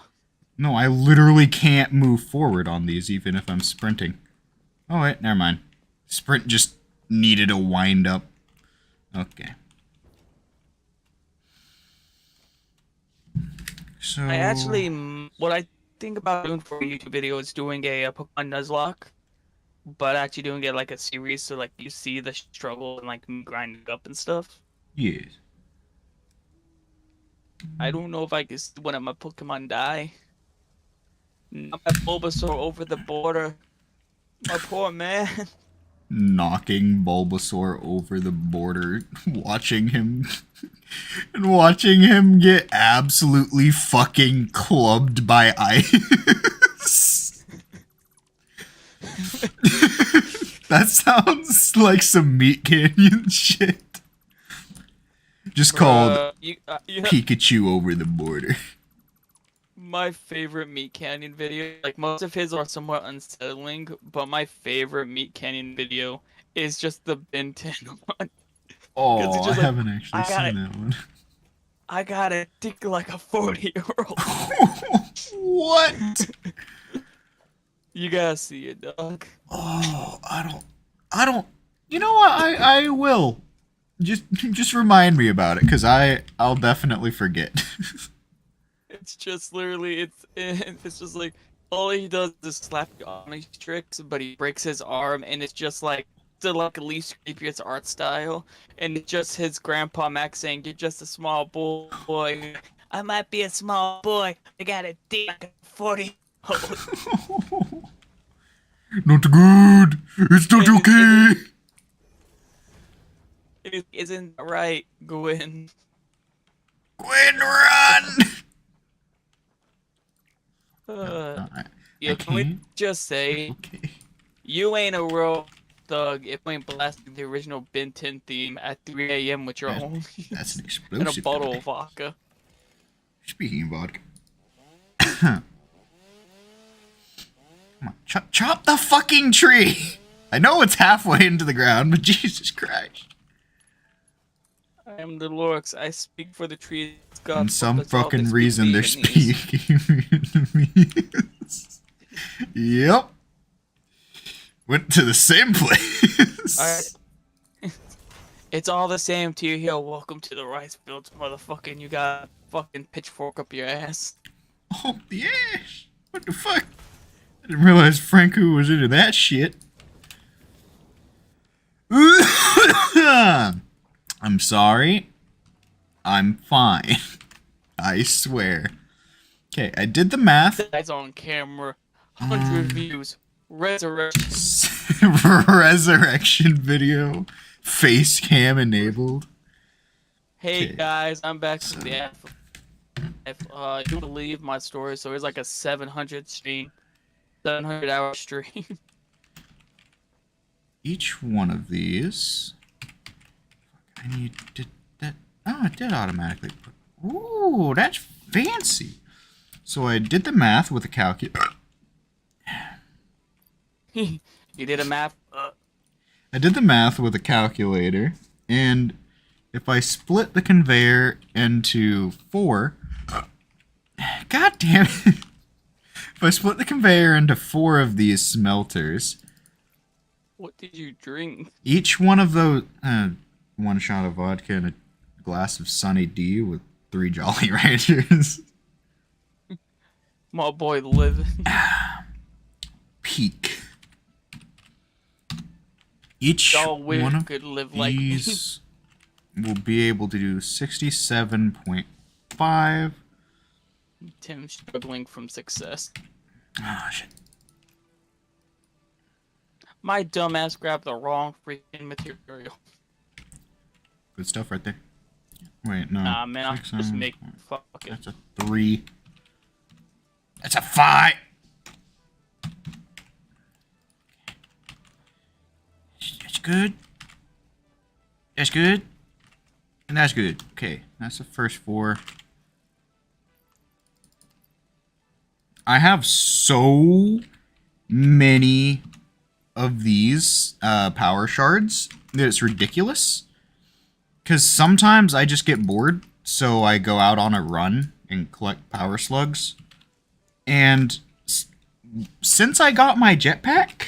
No, I literally can't move forward on these even if I'm sprinting. Oh wait, never mind. Sprint just needed a wind up. Okay. So...
I actually, what I think about doing for a YouTube video is doing a Pokemon Nuzlocke, but actually doing it like a series, so like you see the struggle and like me grinding up and stuff.
Yes.
I don't know if I can see one of my Pokemon die. Not my Bulbasaur over the border. My poor man.
Knocking Bulbasaur over the border, watching him and watching him get absolutely fucking clubbed by ice. That sounds like some Meat Canyon shit. Just called Pikachu over the border.
My favorite Meat Canyon video, like most of his are somewhat unsettling, but my favorite Meat Canyon video is just the Ben 10 one.
Oh,
just
I haven't actually seen that one.
I got a dick like a 40-year-old.
What?
You gotta see it, dog.
Oh, I don't. You know what? I will. Just remind me about it, cause I'll definitely forget.
It's just literally, it's just like, all he does is slap you on his tricks, but he breaks his arm, and it's just like, the like least creepiest art style, and it's just his grandpa Max saying, "You're just a small boy." I might be a small boy. I got a dick like a 40.
Not good. It's not okay.
It isn't right, Gwen.
Gwen, run!
Yeah, can we just say,
Okay.
you ain't a real thug if you ain't blasting the original Ben 10 theme at 3 a.m. with your own
That's an
and a
explosive.
bottle of vodka.
Speaking of vodka. Come on, chop the fucking tree! I know it's halfway into the ground, but Jesus Christ.
I am the Lorx. I speak for the trees. God,
For some
that's all they
fucking
speak
reason, they're
Vietnamese.
speaking Vietnamese. Yep. Went to the same place.
Alright. It's all the same to you here. Welcome to the rice fields, motherfucking. You got a fucking pitchfork up your ass.
Oh, yeah. What the fuck? I didn't realize Franco was into that shit. I'm sorry. I'm fine. I swear. Okay, I did the math.
Guys on camera. 100 views. Resurrection.
Resurrection video. Face cam enabled.
Hey
Okay,
guys, I'm back
so-
from the F. You believe my story? So it's like a 700-hour stream.
Each one of these. I need to. That. Oh, it did automatically put. Ooh, that's fancy. So I did the math with a calculator.
You did a math.
I did the math with a calculator, and if I split the conveyor into 4, god damn it. If I split the conveyor into 4 of these smelters,
What did you drink?
each one of those, 1 shot of vodka and a glass of Sunny D with 3 Jolly Ranchers.
My boy living.
Peak. Each
Y'all
one of
could live like me.
these will be able to do 67.5.
Tim struggling from success.
Oh, shit.
My dumbass grabbed the wrong freaking material.
Good stuff right there. Wait, no.
Nah, man, I'll
6,
just
7,
make fuck it.
That's a 3. That's a 5. That's good. That's good. And that's good. Okay, that's the first 4. I have so many of these power shards that it's ridiculous. Because sometimes I just get bored, so I go out on a run and collect power slugs. And since I got my jetpack,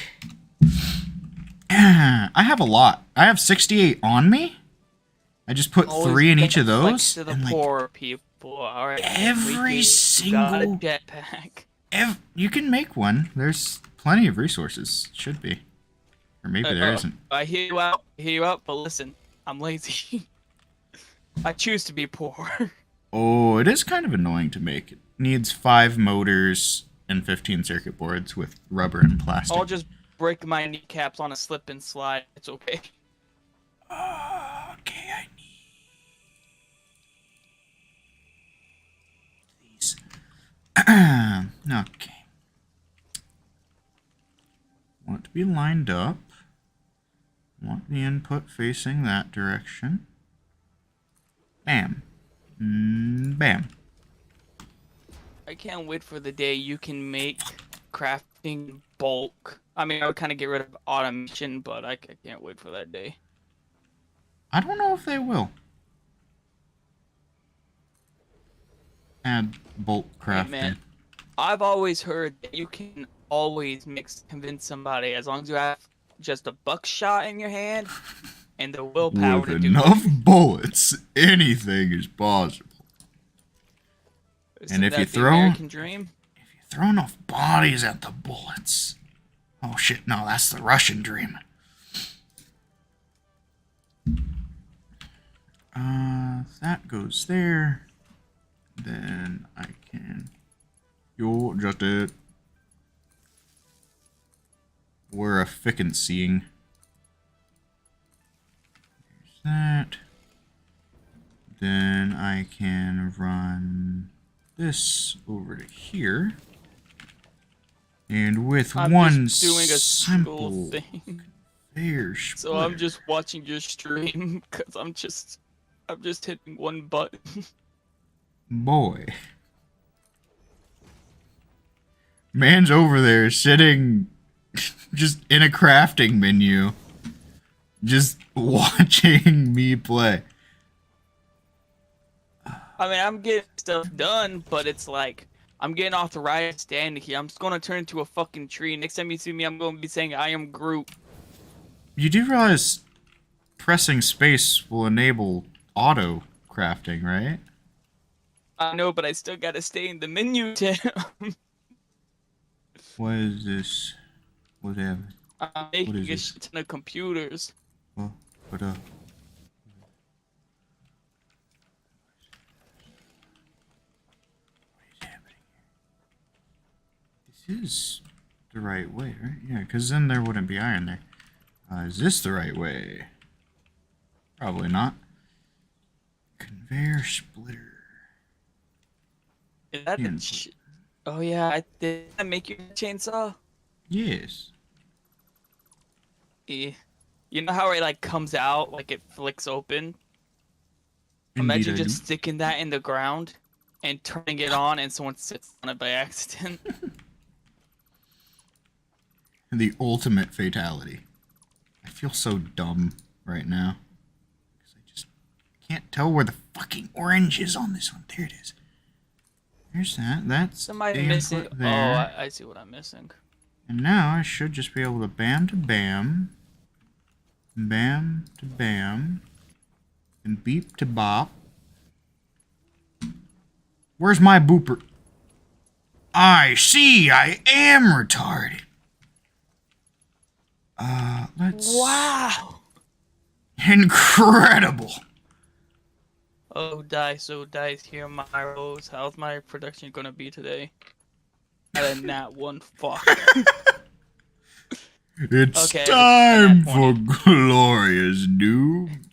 I have a lot. I have 68 on me. I just put 3 in each of those.
To the
And like
poor people. All right,
every
got a
single...
jetpack.
You can make one. There's plenty of resources. Should be. Or maybe there isn't.
I hear you out, but listen, I'm lazy. I choose to be poor.
Oh, it is kind of annoying to make. It needs 5 motors and 15 circuit boards with rubber and plastic.
I'll just break my kneecaps on a slip and slide. It's okay.
Okay, I need these. Okay. Want it to be lined up. Want the input facing that direction. Bam. Bam.
I can't wait for the day you can make crafting bulk. I mean, I would kind of get rid of automation, but I can't wait for that day.
I don't know if they will. Add bulk crafting.
Hey, man, I've always heard that you can always convince somebody as long as you have just a buckshot in your hand and the willpower
With
to do
enough
it.
bullets, anything is possible.
Isn't
if
that
you
the
throw,
American dream?
if you throw enough bodies at the bullets, oh shit, no, that's the Russian dream. That goes there. Then I can, you'll adjust it. We're efficiencying. There's that. Then I can run this over to here. And with
I'm
one
just doing a
simple
simple thing.
conveyor
So I'm
splitter.
just watching your stream because I'm just hitting one button.
Boy. Man's over there sitting just in a crafting menu. Just watching me play.
I mean, I'm getting stuff done, but it's like I'm getting off the right stand here. I'm just gonna turn into a fucking tree. Next time you see me, I'm gonna be saying I am Groot.
You do realize pressing space will enable auto crafting, right?
I know, but I still gotta stay in the menu, Tim.
What is this? Whatever.
I'm making
is
a
this?
shit ton of computers.
Well, what is happening here? is the right way, right? Yeah, because then there wouldn't be iron there. Is this the right way? Probably not. Conveyor splitter.
Is that oh yeah, did that make you a chainsaw?
Yes.
Yeah. You know how it like comes out, like it flicks open?
Indeed,
Imagine
I
just sticking that in the ground and turning it on and someone sits on it by accident.
do. The ultimate fatality. I feel so dumb right now. Because I just can't tell where the fucking orange is on this one. There it is. There's that. That's
Somebody
the
missing.
input
Oh,
there.
I see what I'm missing.
And now I should just be able to bam to bam. Bam to bam. And beep to bop. Where's my booper? I see, I am retarded. Let's...
Wow!
Incredible!
Oh, dice, here my rose. How's my production gonna be today? And that one fuck.
It's
okay,
time for glorious doom.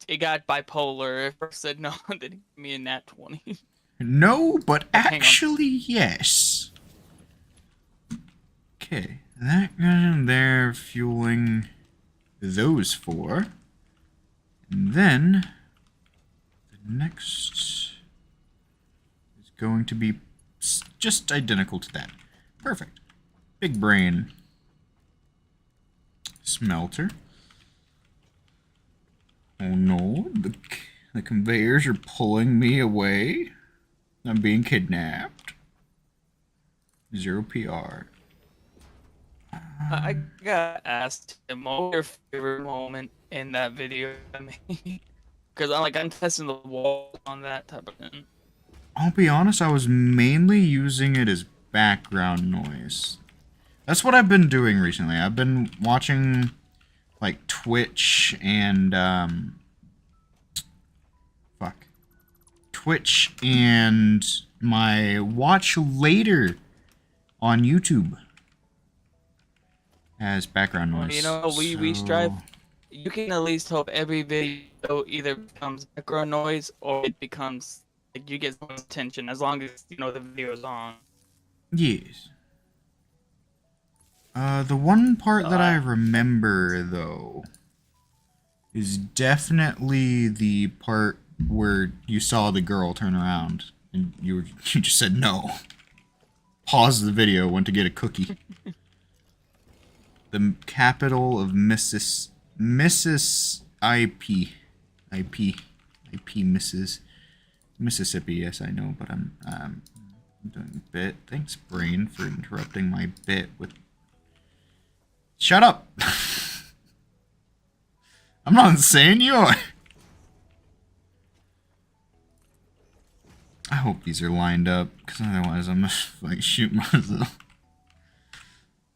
It got bipolar. It first said no, then it gave me a nat 20.
No, but actually yes. Okay, that goes in there fueling those four. And then the next is going to be just identical to that. Perfect. Big brain. Smelter. Oh no, the conveyors are pulling me away. I'm being kidnapped. 0 PR.
I got asked him what was your favorite moment in that video I made. Because I'm testing the wall on that type of thing.
I'll be honest, I was mainly using it as background noise. That's what I've been doing recently. I've been watching like Twitch and Twitch and my watch later on YouTube as background noise.
You know, we strive. You can at least hope every video either becomes background noise or it becomes like you get someone's attention as long as you know the video is on.
Yes. The one part that I remember though is definitely the part where you saw the girl turn around and you just said no. Paused the video, went to get a cookie. The capital of Mrs. Mississippi. Yes, I know, but I'm doing a bit. Thanks, brain, for interrupting my bit with. Shut up! I'm not insane, you are. I hope these are lined up, because otherwise I'm gonna like shoot myself.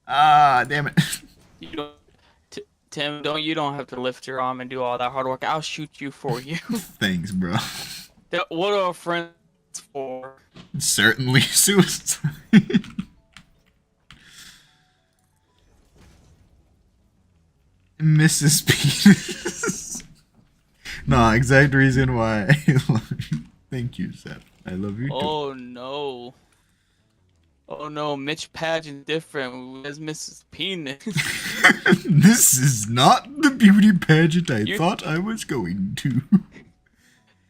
Ah, damn it.
Tim, you don't have to lift your arm and do all that hard work. I'll shoot you for you.
Thanks, bro.
What are friends for?
Certainly suicide. Mrs. Penis. Nah, exact reason why I love you. Thank you, Seth. I love you too.
Oh no. Oh no, Mitch Pageant different as Mrs. Penis.
This is not the beauty pageant I thought I was going to.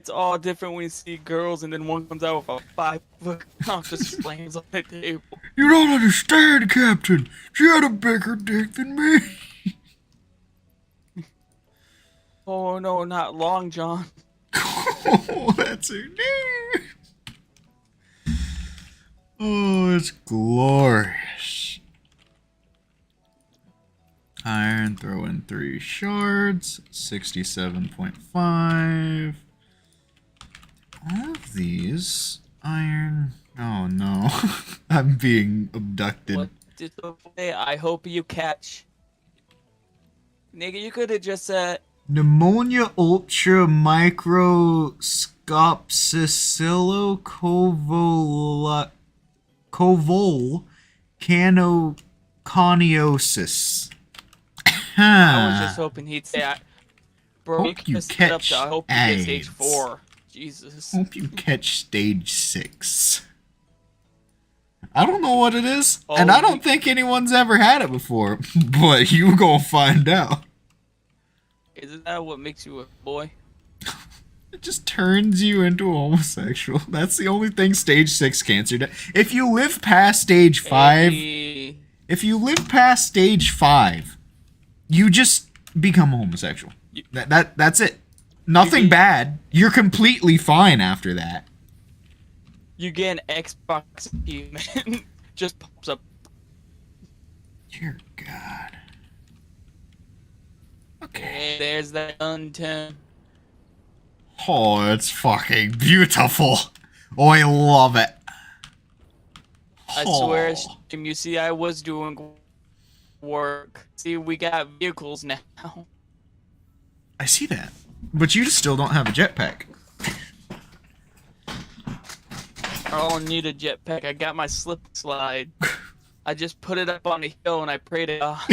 It's all different when you see girls and then one comes out with a 5-foot cock just slams on the table.
You don't understand, Captain. She had a bigger dick than me.
Oh no, not Long John.
Oh, that's her name. Oh, it's glorious. Iron, throw in 3 shards. 67.5. All of these. Iron. Oh no. I'm being abducted.
What did I hope you catch. Nigga, you could have just said
Pneumonia ultra microscopsicillocovola. covol canoconiosis.
I was just hoping he'd say, bro, you
Hope you
can set it up to, I
catch
hope you get stage
AIDS.
4. Jesus.
Hope you catch stage 6. I don't know what it is,
Oh,
and I don't think anyone's ever had it before, but you gonna find out.
Isn't that what makes you a boy?
It just turns you into a homosexual. That's the only thing stage 6 cancer does. If you live past stage 5,
Hey.
if you live past stage 5, you just become a homosexual. That's it. Nothing bad. You're completely fine after that.
You get an Xbox achievement. Just pops up.
Dear God. Okay.
Hey, there's that Untitled.
Oh, it's fucking beautiful. Oh, I love it.
I swear, Jim, you see, I was doing work. See, we got vehicles now.
I see that. But you still don't have a jetpack.
I don't need a jetpack. I got my slip slide. I just put it up on a hill and I prayed it off.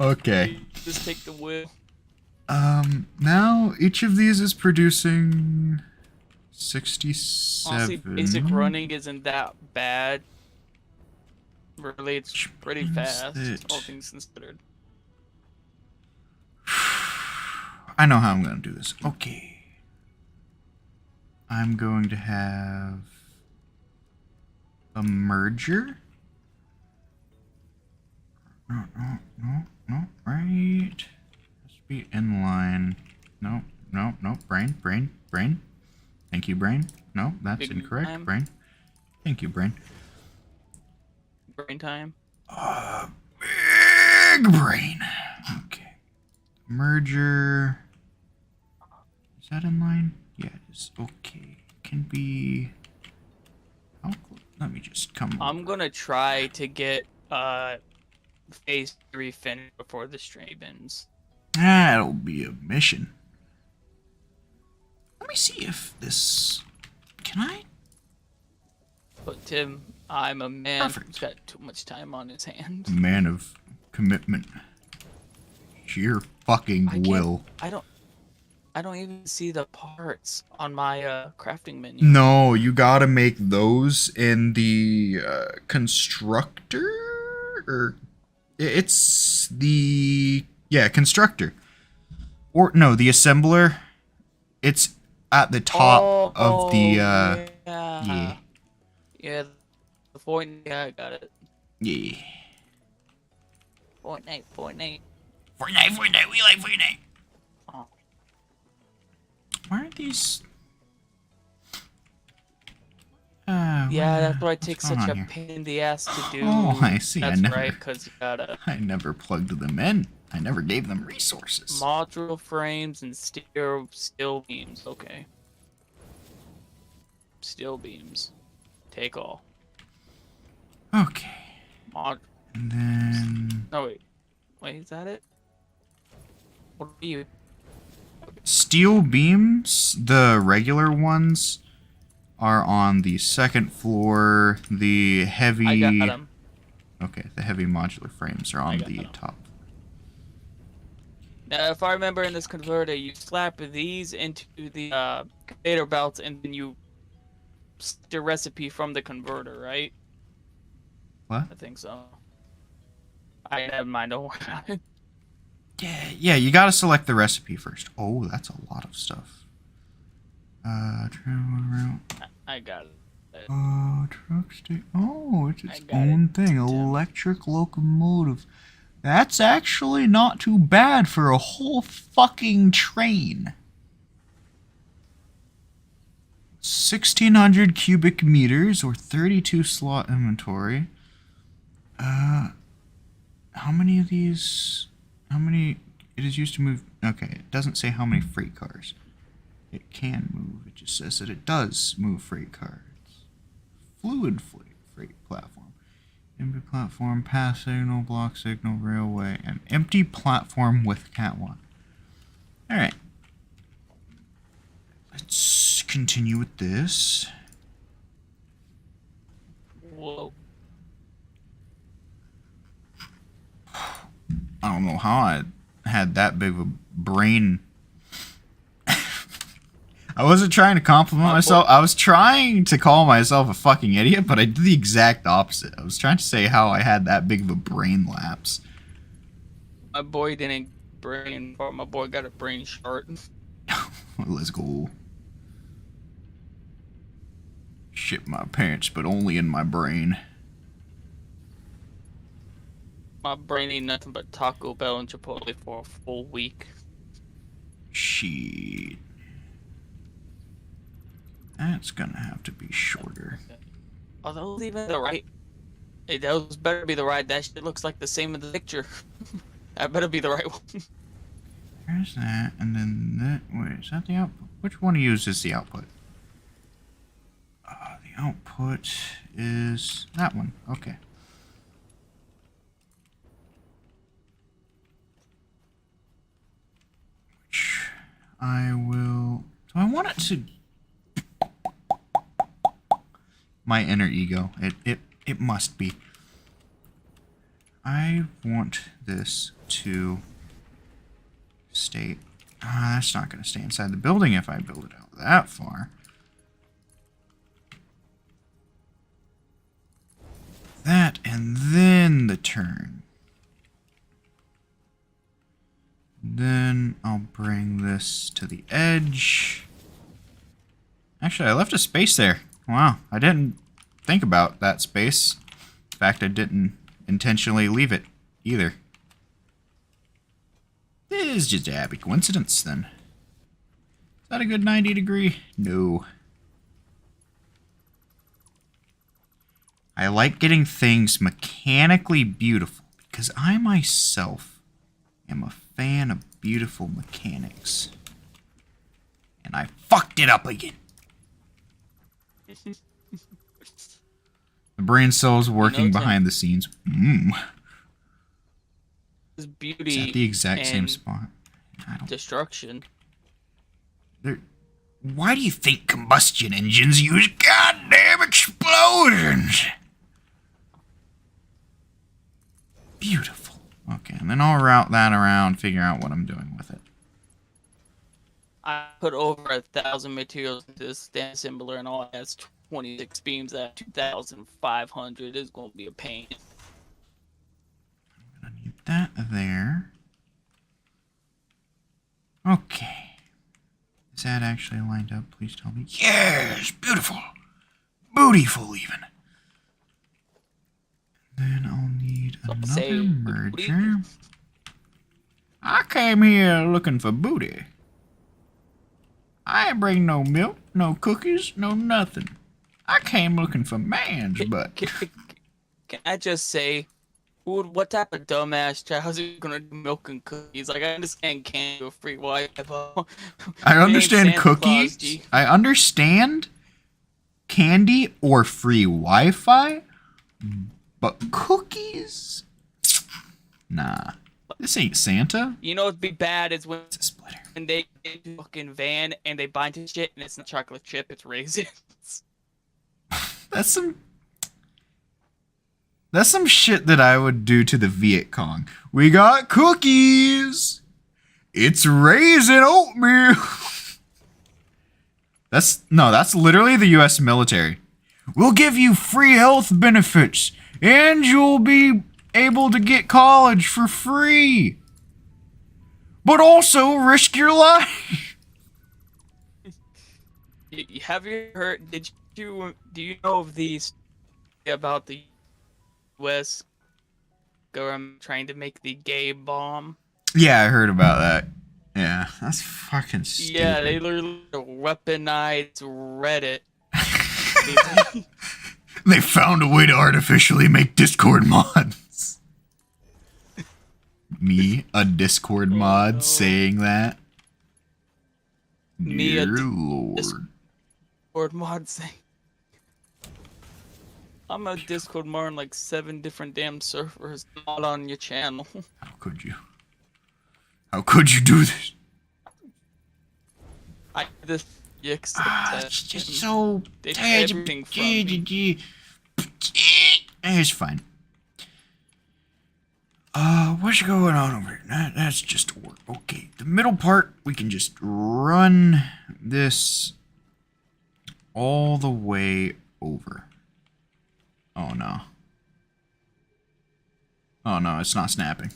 Okay.
Just take the wheel.
Now each of these is producing 67.
Honestly, basic running isn't that bad. Really, it's pretty fast, all things considered.
I know how I'm going to do this. Okay. I'm going to have a merger. No, right. Let's be in line. No, brain. Thank you, brain. No, that's
Big
incorrect,
time.
brain. Thank you, brain.
Brain time.
Big brain. Okay. Merger. Is that in line? Yeah, it is. Okay. Can be. How close? Let me just come.
I'm gonna try to get phase 3 finished before the stream ends.
That'll be a mission. Let me see if this. Can I?
But Tim, I'm a man
Perfect.
who's got too much time on his hands.
Man of commitment. Sheer fucking will.
I don't even see the parts on my crafting menu.
No, you gotta make those in the constructor? Or it's the constructor. Or no, the assembler. It's at the top of the
yeah. Yeah, the Fortnite. Yeah, I got it.
yeah.
Fortnite.
Fortnite, we like Fortnite.
Oh.
Why aren't these?
Yeah, that's why it
what's
takes
going
such
on
a
here?
pain in the ass to do.
Oh, I see.
That's right, because you gotta
I never plugged them in. I never gave them resources.
module frames and steel beams. Okay. Steel beams. Take all.
Okay.
Mod.
And then
No wait, is that it? What are you?
steel beams, the regular ones, are on the second floor. The heavy.
I got them.
Okay, the heavy modular frames are on the
them.
top.
Now, if I remember in this converter, you slap these into the conveyor belts, and then you select the recipe from the converter, right?
What?
I think so. I never mind. Don't worry about it.
Yeah, you gotta select the recipe first. Oh, that's a lot of stuff. Travel route.
I got it.
Truck station. Oh, it's its
got
own
it,
thing.
Tim.
Electric locomotive. That's actually not too bad for a whole fucking train. 1,600 cubic meters or 32 slot inventory. How many of these? How many? It is used to move. Okay, it doesn't say how many freight cars. It can move. It just says that it does move freight cars. Fluid freight platform. Empty platform, pass signal, block signal, railway, and empty platform with catwalk. Alright. Let's continue with this. don't know how I had that big of a brain. I wasn't trying to compliment myself. I was trying to call myself a fucking idiot, but I did the exact opposite. I was trying to say how I had that big of a brain lapse.
My boy didn't brain fart. My boy got a brain short.
Let's go. Shit my pants, but only in my brain.
My brain ain't nothing but Taco Bell and Chipotle for a full week.
Shit. That's gonna have to be shorter.
Are those even the right? Hey, those better be the right. That shit looks like the same in the picture. That better be the right one.
There's that, and then that. Wait, is that the output? Which one of you is the output? The output is that one. Okay. Which I will. So I want it to. My inner ego. It must be. I want this to stay. That's not going to stay inside the building if I build it out that far. That, and then the turn. Then I'll bring this to the edge. Actually, I left a space there. Wow, I didn't think about that space. In fact, I didn't intentionally leave it either. It is just a happy coincidence, then. Is that a good 90 degree? No. I like getting things mechanically beautiful because I myself am a fan of beautiful mechanics. And I fucked it up again. The brain cells working behind the scenes.
This beauty
is that the exact same spot? I don't...
Destruction.
Why do you think combustion engines use goddamn explosions? Beautiful. Okay, and then I'll route that around, figure out what I'm doing with it.
I put over 1,000 materials into this stand assembler and all has 26 beams at 2,500. It's going to be a pain.
I'm going to need that there. Okay. Is that actually lined up? Please tell me. Yes! Beautiful! Bootyful, even. Then I'll need another merger. I came here looking for booty. I ain't bring no milk, no cookies, no nothing. I came looking for man's butt.
Can I just say, what type of dumbass child is gonna do milk and cookies? Like, I understand candy or free Wi-Fi.
I understand cookies. I understand candy or free Wi-Fi, but cookies? Nah. This ain't Santa.
You know what'd be bad is when
it's a splitter.
When they get into a fucking van and they bind to shit and it's not chocolate chip, it's raisins.
That's some shit that I would do to the Viet Cong. We got cookies. It's raisin oatmeal. That's literally the US military. We'll give you free health benefits and you'll be able to get college for free. But also risk your life.
Have you heard? Do you know of these about the U.S. government trying to make the gay bomb?
Yeah, I heard about that. Yeah, that's fucking stupid.
Yeah, they literally weaponized Reddit.
They found a way to artificially make Discord mods. Me, a Discord mod, saying that?
Me,
Dear Lord.
Discord mod saying... I'm a Discord mod on like 7 different damn servers, not on your channel.
How could you? How could you do this?
I this
it's just so...
everything from me.
It's fine. What's going on over here? That's just work. Okay, the middle part, we can just run this all the way over. Oh no. Oh no, it's not snapping.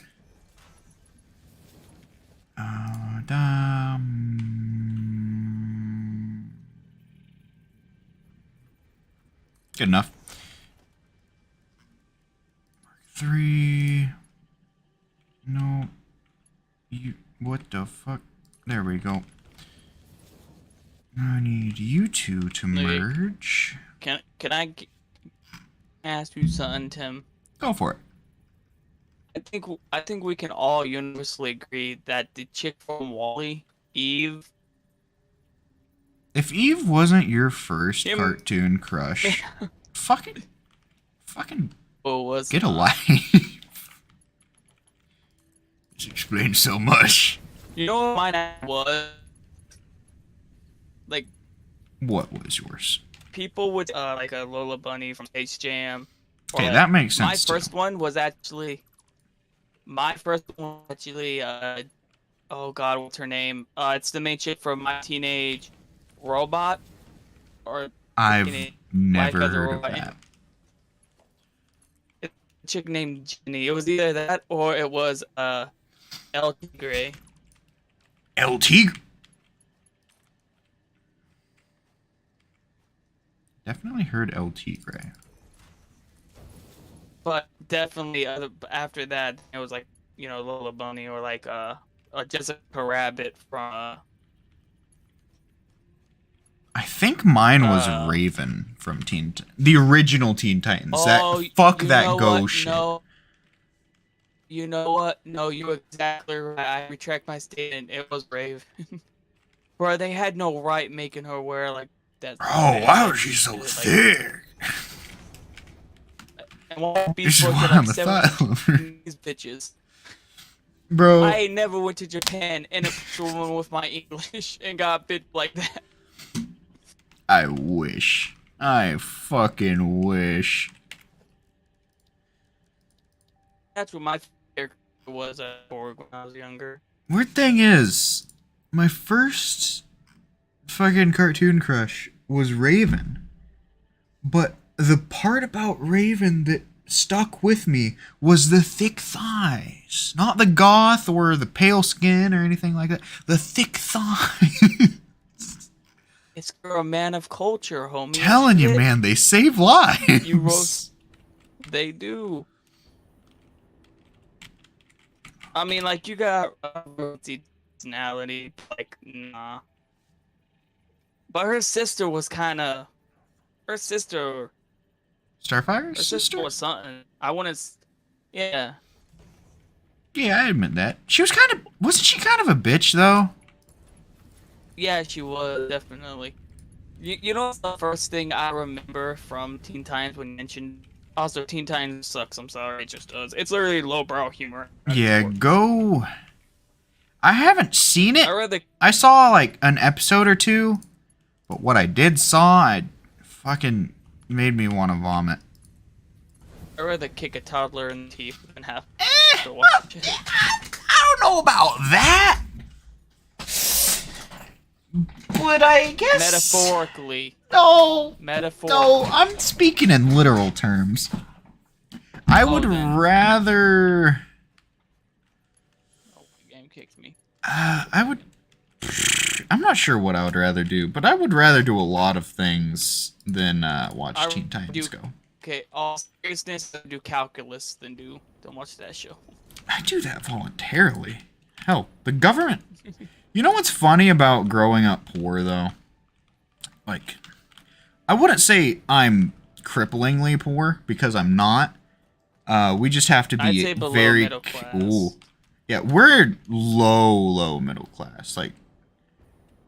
Good enough. Mark 3. No. You. What the fuck? There we go. I need you two to merge.
Can I ask you something, Tim?
Go for it.
I think we can all universally agree that the chick from Wall-E, Eve.
If Wasn't your first cartoon crush, fucking,
was
get a life. This explains so much.
You know what mine was? Like,
what was yours?
People would like a Lola Bunny from Space Jam.
Okay, that makes sense.
My first one was actually. Oh God, what's her name? It's the main chick from My Teenage Robot. Or
I've never heard of that.
It's a chick named Jenny. It was either that or it was El Tigre.
El Tigre. Definitely heard El Tigre.
But definitely after that, it was like, you know, Lola Bunny or like Jessica Rabbit from.
I think mine was Raven from the original Teen Titans. That ghost shit.
No. You know what? No, you're exactly right. I retract my statement. It was Raven. Bro, they had no right making her wear like that.
Oh, why was she so thick?
And won't be
This is why I'm a thigh
these bitches.
Bro.
I never went to Japan and a woman with my English and got bit like that.
I wish. I fucking wish.
That's what my favorite was when I was younger.
Weird thing is, my first fucking cartoon crush was Raven. But the part about Raven that stuck with me was the thick thighs. Not the goth or the pale skin or anything like that. The thick thighs.
It's a man of culture, homie.
Telling you, man, they save lives.
They do. I mean, like, you got personality, like, nah. But her sister was kind of... Starfire?
Her
sister was something. I want to... Yeah.
Yeah, I admit that. She was kind of... Wasn't she kind of a bitch, though?
Yeah, she was, definitely. You know what's the first thing I remember from Teen Titans when you mentioned... Also, Teen Titans sucks, I'm sorry, it just does. It's literally lowbrow humor.
Yeah, go... I haven't seen it. I saw, like, an episode or two. But what I did saw, fucking made me want to vomit.
I'd rather kick a toddler in the teeth than have to
watch it. I don't know about that. But I guess...
Metaphorically.
No.
Metaphorically.
No, I'm speaking in literal terms. I would rather...
Oh, the game kicked me.
I would... I'm not sure what I would rather do, but I would rather do a lot of things than watch Teen Titans Go.
Okay, all seriousness, I do calculus than watch that show.
I do that voluntarily. Hell, the government... You know what's funny about growing up poor, though? Like, I wouldn't say I'm cripplingly poor, because I'm not. We just have to be very...
middle class.
Ooh. Yeah, we're low middle class. Like,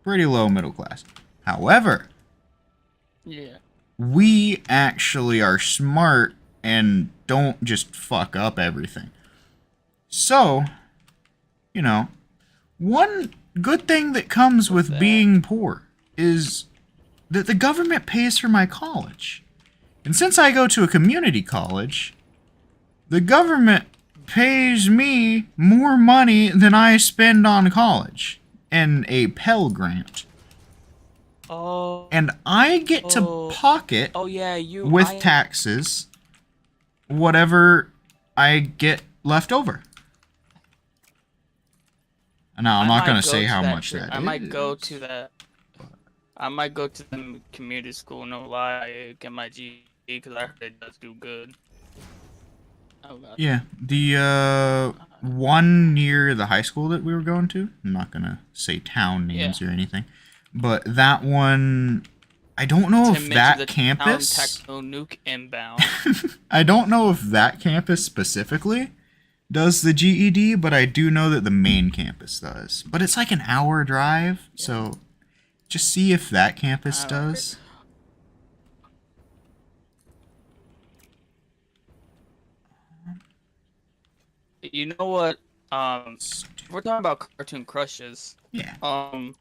pretty low middle class. However...
Yeah.
We actually are smart and don't just fuck up everything. So, you know, one good thing that comes with being poor is that the government pays for my college. And since I go to a community college, the government pays me more money than I spend on college in a Pell Grant.
Oh.
And I get to pocket,
Oh yeah,
with taxes, whatever I get left over. Now, I'm not going to say how much that is.
I might go to that. I might go to the community school, no lie, get my GED because I heard it does do good. Oh god.
Yeah, the one near the high school that we were going to, I'm not going to say town names or anything, but that one, I don't know if that campus...
Techno nuke inbound.
I don't know if that campus specifically does the GED, but I do know that the main campus does. But it's like an hour drive, so just see if that campus does.
You know what? We're talking about cartoon crushes.
Yeah.
I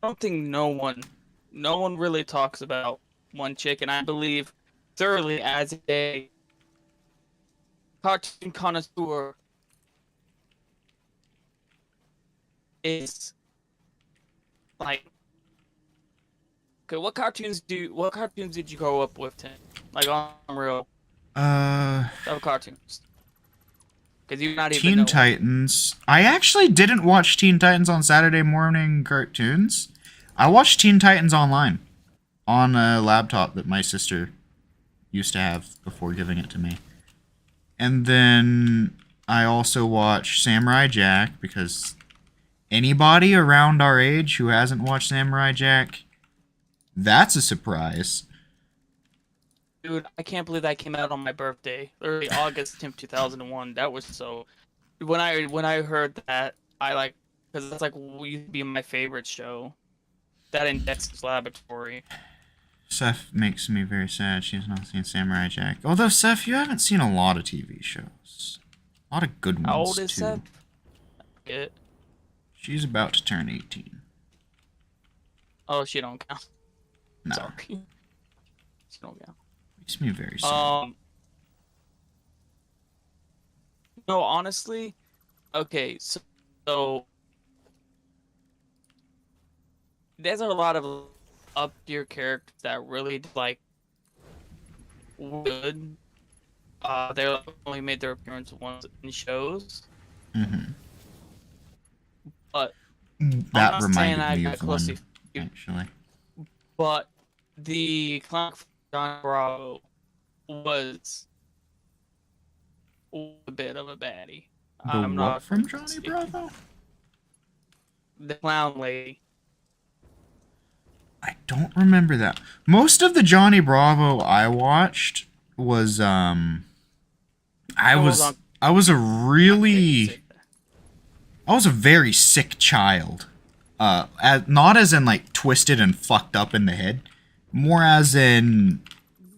don't think no one really talks about one chick, and I believe thoroughly as a cartoon connoisseur is like, okay, what cartoons did you grow up with, Tim? Like on real of cartoons. Because you're not even
Teen Titans. I actually didn't watch Teen Titans on Saturday morning cartoons. I watched Teen Titans online on a laptop that my sister used to have before giving it to me. And then I also watched Samurai Jack because anybody around our age who hasn't watched Samurai Jack, that's a surprise.
Dude, I can't believe that came out on my birthday. Literally August 10th, 2001. That was so... When I heard that, I like... Because that's like used to be my favorite show. That in Dexter's Laboratory.
Seth makes me very sad she's not seen Samurai Jack. Although, Seth, you haven't seen a lot of TV shows. A lot of good ones,
How old is
too.
Seth? It.
She's about to turn 18.
Oh, she don't count.
No.
Sorry. She don't count.
Makes me very sad.
No, honestly, okay, so there's a lot of up-tier characters that really like good. They only made their appearance once in shows.
Mm-hmm.
But
that reminded me of one, actually.
But the clown from Johnny Bravo was a bit of a baddie.
I'm not from Johnny Bravo?
The clown lady.
I don't remember that. Most of the Johnny Bravo I watched was I was a very sick child. Not as in like twisted and fucked up in the head, more as in,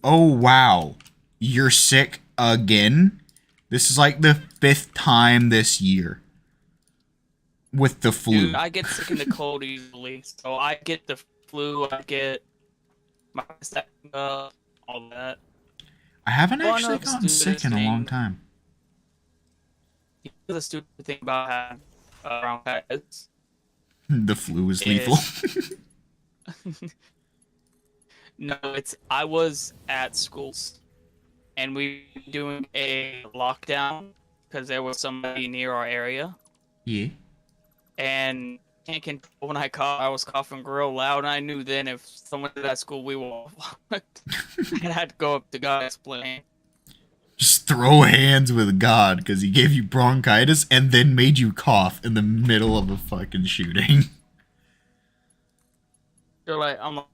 oh wow, you're sick again. This is like the 5th time this year with the flu.
Dude, I get sick in the cold easily, so I get the flu. I get my all that.
I haven't actually gotten sick in a long time.
You know the stupid thing about having brown heads?
The flu is lethal.
No, I was at schools, and we were doing a lockdown because there was somebody near our area.
Yeah.
And can't control when I cough. I was coughing real loud, and I knew then if someone did at school, we were all fucked. I had to go up to God and explain.
Just throw hands with God because he gave you bronchitis and then made you cough in the middle of a fucking shooting.
They're like, I'm like,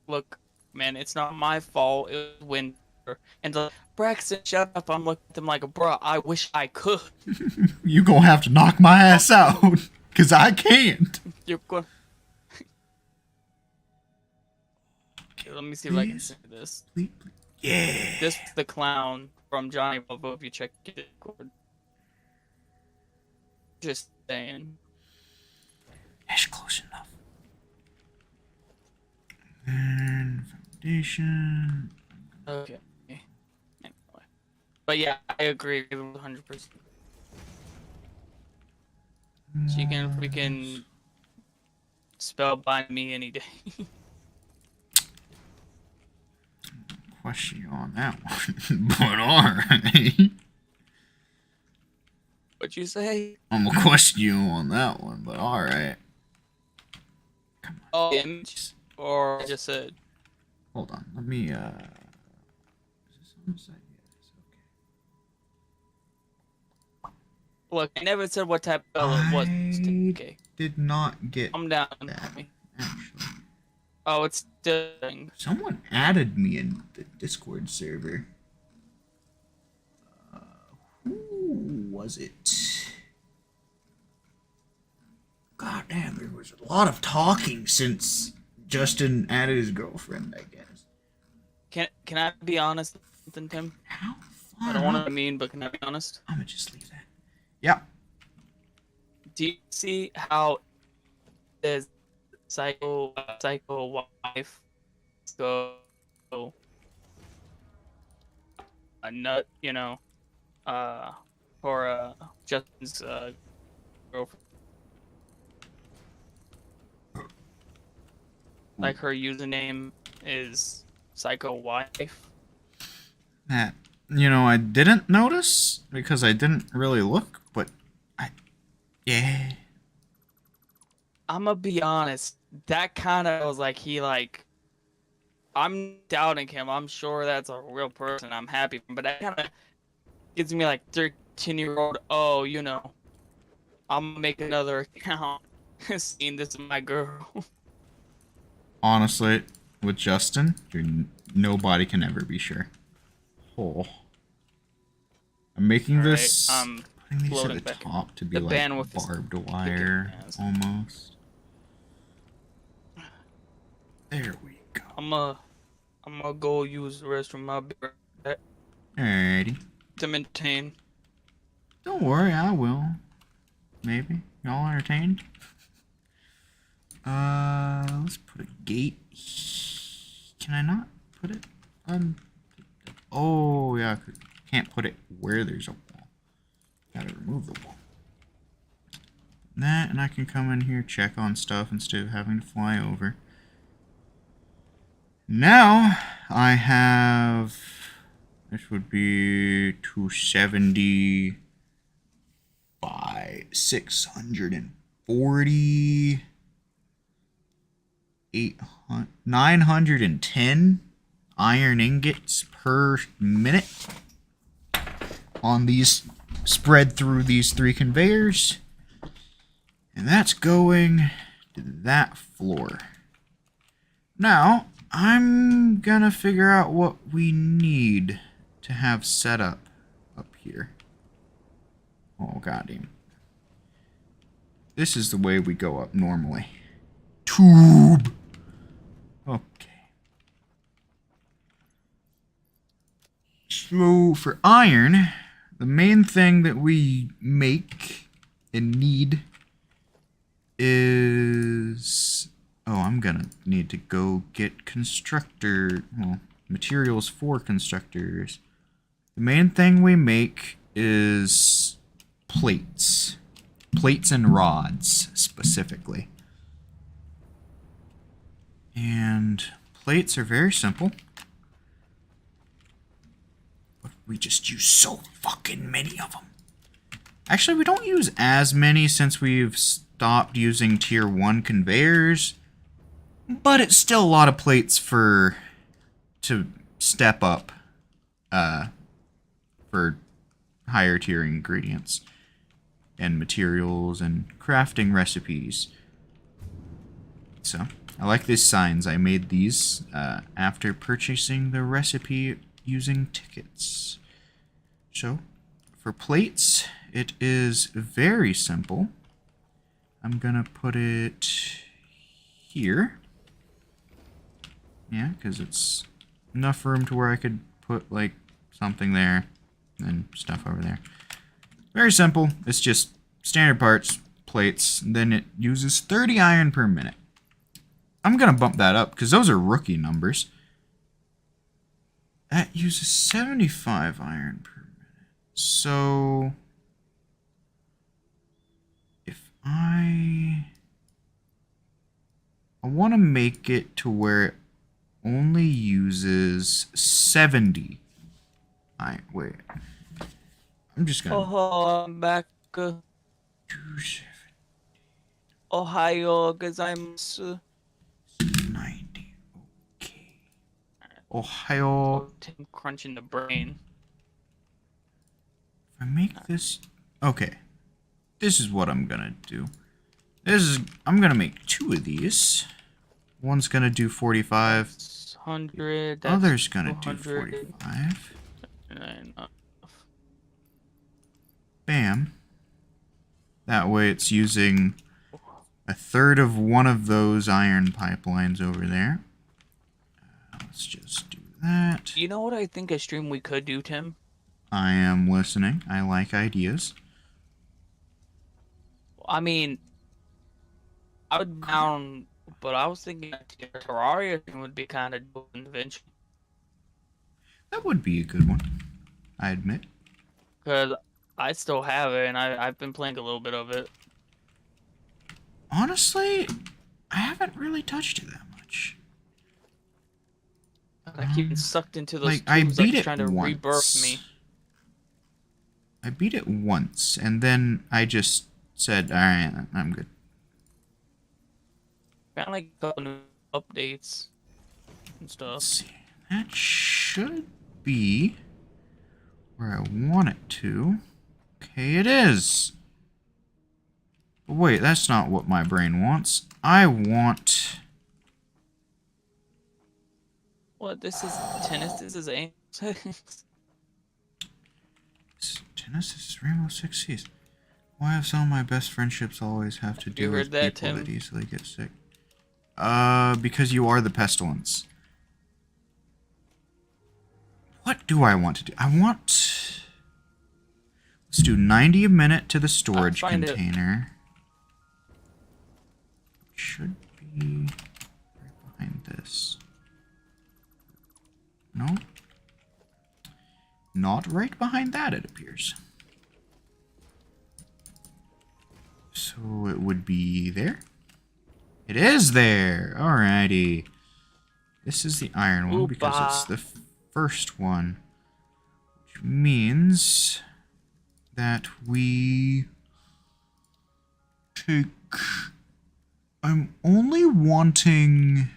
look, man, it's not my fault. It was winter. And they're like, Braxton, shut up. I'm looking at them like, bro, I wish I could.
You gonna have to knock my ass out because I can't.
You're going. Okay, let me see if I can say this.
Yeah.
This is the clown from Johnny Bravo. If you check your Discord. Just saying.
That's close enough. And foundation.
Okay. Anyway. But yeah, I agree with 100%. She can freaking spellbind me any day.
Question you on that one, but alright.
What you say?
I'm gonna question you on that one, but alright. Come
Oh, image? Or I just said.
Hold on, let me, is this on the side? Yeah, it's okay.
Look, I never said what type of color it was. Okay.
Did not get
I'm down.
that, actually.
Oh, it's still.
Someone added me in the Discord server. Who was it? God damn, there was a lot of talking since Justin added his girlfriend, I guess.
Can I be honest with something, Tim?
How
I
far
don't want
up?
to be mean, but can I be honest?
I'm gonna just leave that. Yeah.
Do you see how there's psycho wife go a nut, you know, for Justin's girlfriend? Like her username is psycho wife.
That, I didn't notice because I didn't really look, but yeah.
I'm gonna be honest. That kind of was like I'm doubting him. I'm sure that's a real person. I'm happy, but that kind of gives me like 13-year-old. Oh, I'm gonna make another account. Seeing this is my girl.
Honestly, with Justin, nobody can ever be sure. Oh. I'm making this, putting these at the top to be
The
like
bandwidth is
barbed wire, almost. There we go.
I'm gonna go use the restroom. I'll be right back.
Alrighty.
To maintain.
Don't worry, I will. Maybe. Y'all entertained? Let's put a gate. Can I not put it on? Oh, yeah, can't put it where there's a wall. Gotta remove the wall. That, and I can come in here, check on stuff instead of having to fly over. Now, I have, this would be 275, 640, 800, 910 iron ingots per minute on these, spread through these 3 conveyors. And that's going to that floor. Now, I'm gonna figure out what we need to have set up here. Oh, goddamn. This is the way we go up normally. Tube! Okay. So, for iron, the main thing that we make and need is... Oh, I'm gonna need to go get materials for constructors. The main thing we make is plates. Plates and rods, specifically. And plates are very simple. But we just use so fucking many of them. Actually, we don't use as many since we've stopped using tier 1 conveyors. But it's still a lot of plates to step up for higher tier ingredients and materials and crafting recipes. So, I like these signs. I made these after purchasing the recipe using tickets. So, for plates, it is very simple. I'm gonna put it here. Yeah, because it's enough room to where I could put, like, something there and stuff over there. Very simple. It's just standard parts, plates, and then it uses 30 iron per minute. I'm going to bump that up because those are rookie numbers. That uses 75 iron per minute. So, if want to make it to where it only uses 70. Wait. I'm just gonna
Oh, I'm back.
do 7,
Ohio, I'm
90. Okay. Ohio.
Tim crunching the brain.
If I make this... Okay. This is what I'm gonna do. I'm gonna make 2 of these. One's gonna do 45.
That's 100.
The other's gonna do
200.
45.
And,
Bam. That way it's using a third of one of those iron pipelines over there. Let's just do that.
you know what I think a stream we could do, Tim?
I am listening. I like ideas.
I mean, I would down, but I was thinking a Terraria would be kind of dope eventually.
That would be a good one, I admit.
Because I still have it, and I've been playing a little bit of it.
Honestly, I haven't really touched it that much.
I keep getting sucked into those
Like, I
tubes
beat
that's
it
trying to
once.
rebirth me.
I beat it once, and then I just said, alright, I'm good.
Got like a couple new updates and stuff.
Let's see. That should be where I want it to. Okay, it is. But wait, that's not what my brain wants. I want...
What? This is tennis? This is aim?
Tennis is Rainbow Six Siege. Why have some of my best friendships always have to do with
that,
people
Tim?
that easily get sick? Because you are the pestilence. What do I want to do? I want... Let's do 90 a minute to the storage container. Should be right behind this. No? Not right behind that, it appears. So it would be there? It is there! Alrighty. This is the iron one because it's the first one. Which means that we take... I'm only wanting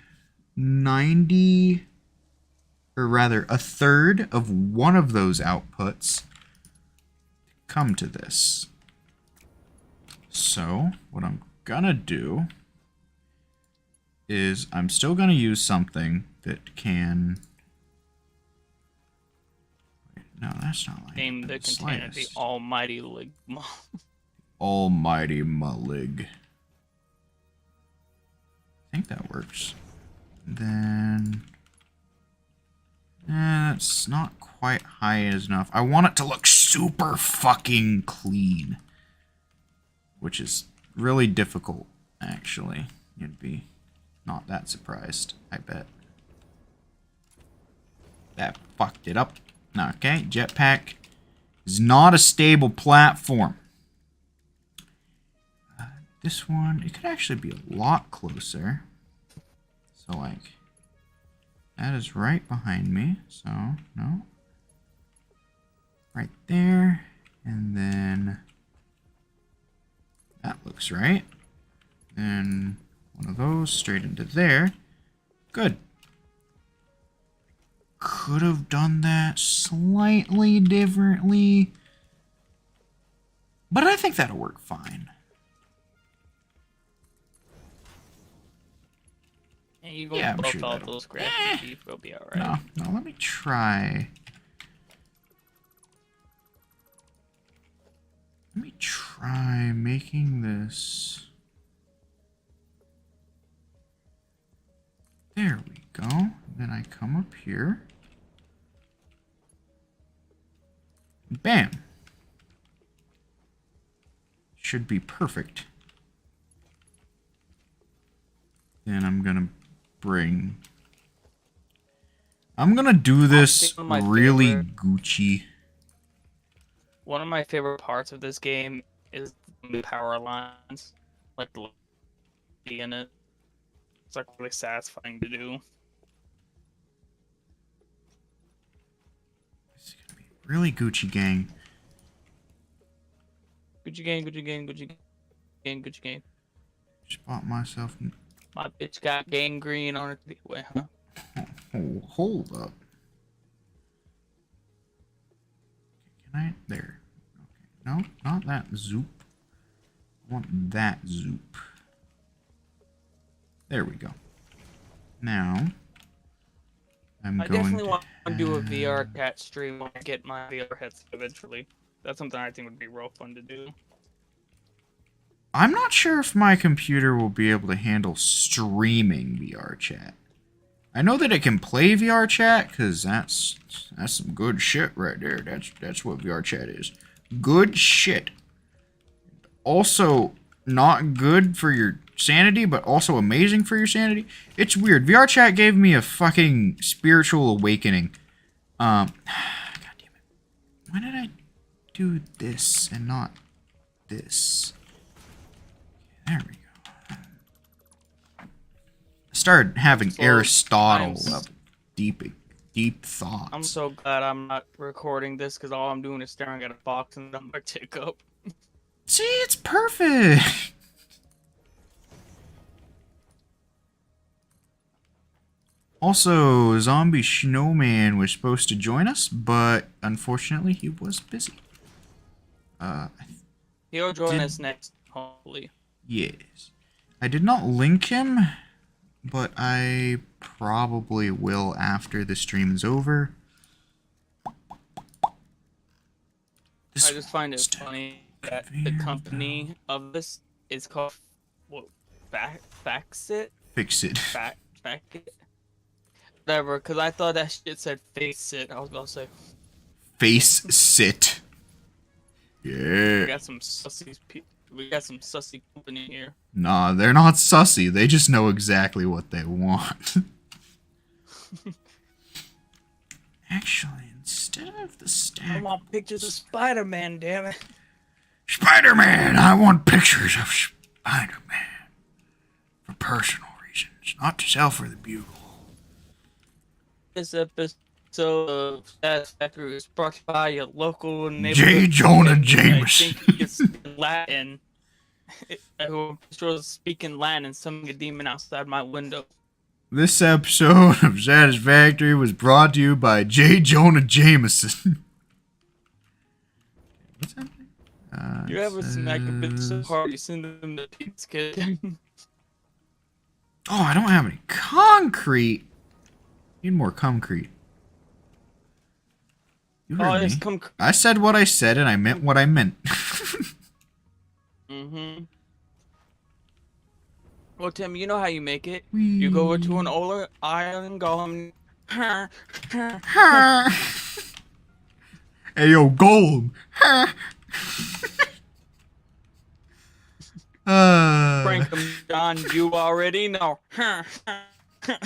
90... or rather, a third of one of those outputs come to this. So, what I'm gonna do is I'm still gonna use something that can... Wait, no, that's not like
Name the container the Almighty Ligma.
Almighty Malig. I think that works. Then... that's not quite high enough. I want it to look super fucking clean. Which is really difficult, actually. You'd be not that surprised, I bet. That fucked it up. Okay, jetpack is not a stable platform. This one, it could actually be a lot closer. So, like... that is right behind me, so, no. Right there, and then that looks right. And one of those straight into there. Good. Could have done that slightly differently, but I think that'll work fine.
And you go
Yeah, I'm
buff
sure
all
that'll...
those graphic beef, it'll be alright.
No, let me try. Let me try making this. There we go. Then I come up here. Bam. Should be perfect. Then I'm gonna bring... I'm gonna do this really Gucci.
One of my favorite parts of this game is the power lines, like the in it. It's like really satisfying to do.
This is gonna be really Gucci gang.
Gucci gang, Gucci gang, Gucci gang, Gucci gang.
Just bought myself.
My bitch got gangrene on her. Wait, huh?
Oh, hold up. Can I? There. Okay. No, not that zoop. I want that zoop. There we go. Now, I
Definitely want to do a VR cat stream when I get my VR headset eventually. That's something I think would be real fun to do.
I'm not sure if my computer will be able to handle streaming VR chat. I know that it can play VR chat, because that's some good shit right there. That's what VR chat is. Good shit. Also, not good for your sanity, but also amazing for your sanity. It's weird. VR chat gave me a fucking spiritual awakening. God damn it. Why did I do this and not this? There we go. I started having Aristotle up deep thoughts.
I'm so glad I'm not recording this because all I'm doing is staring at a box and I'm gonna tick up.
See, it's perfect. Also, Zombie Snowman was supposed to join us, but unfortunately he was busy.
He'll join us next, hopefully.
Yes. I did not link him, but I probably will after the stream is over.
I just find it funny that the company of this is called what? Faxit?
Fix it.
Faxit? Whatever, because I thought that shit said face it. I was about to say.
Face sit. Yeah.
We got some sussy company here.
Nah, they're not sussy. They just know exactly what they want. Actually, instead of the stack...
I want pictures of Spider-Man, damn it.
Spider-Man! I want pictures of Spider-Man. For personal reasons, not to sell for the Bugle.
This episode of Satisfactory is brought to you by your local neighborhood.
J. Jonah Jameson.
I think he is Latin. Who was speaking Latin and summoning a demon outside my window.
This episode of Satisfactory was brought to you by J. Jonah Jameson. What's happening?
You ever smack a bitch so hard you send them the pizza kid?
Oh, I don't have any concrete. Need more concrete. You heard me. I said what I said and I meant what I meant.
Mm-hmm. Well, Tim, you know how you make it. You go over to an old island, golem.
Hey, yo, golem.
Frank him, John, you already know.
The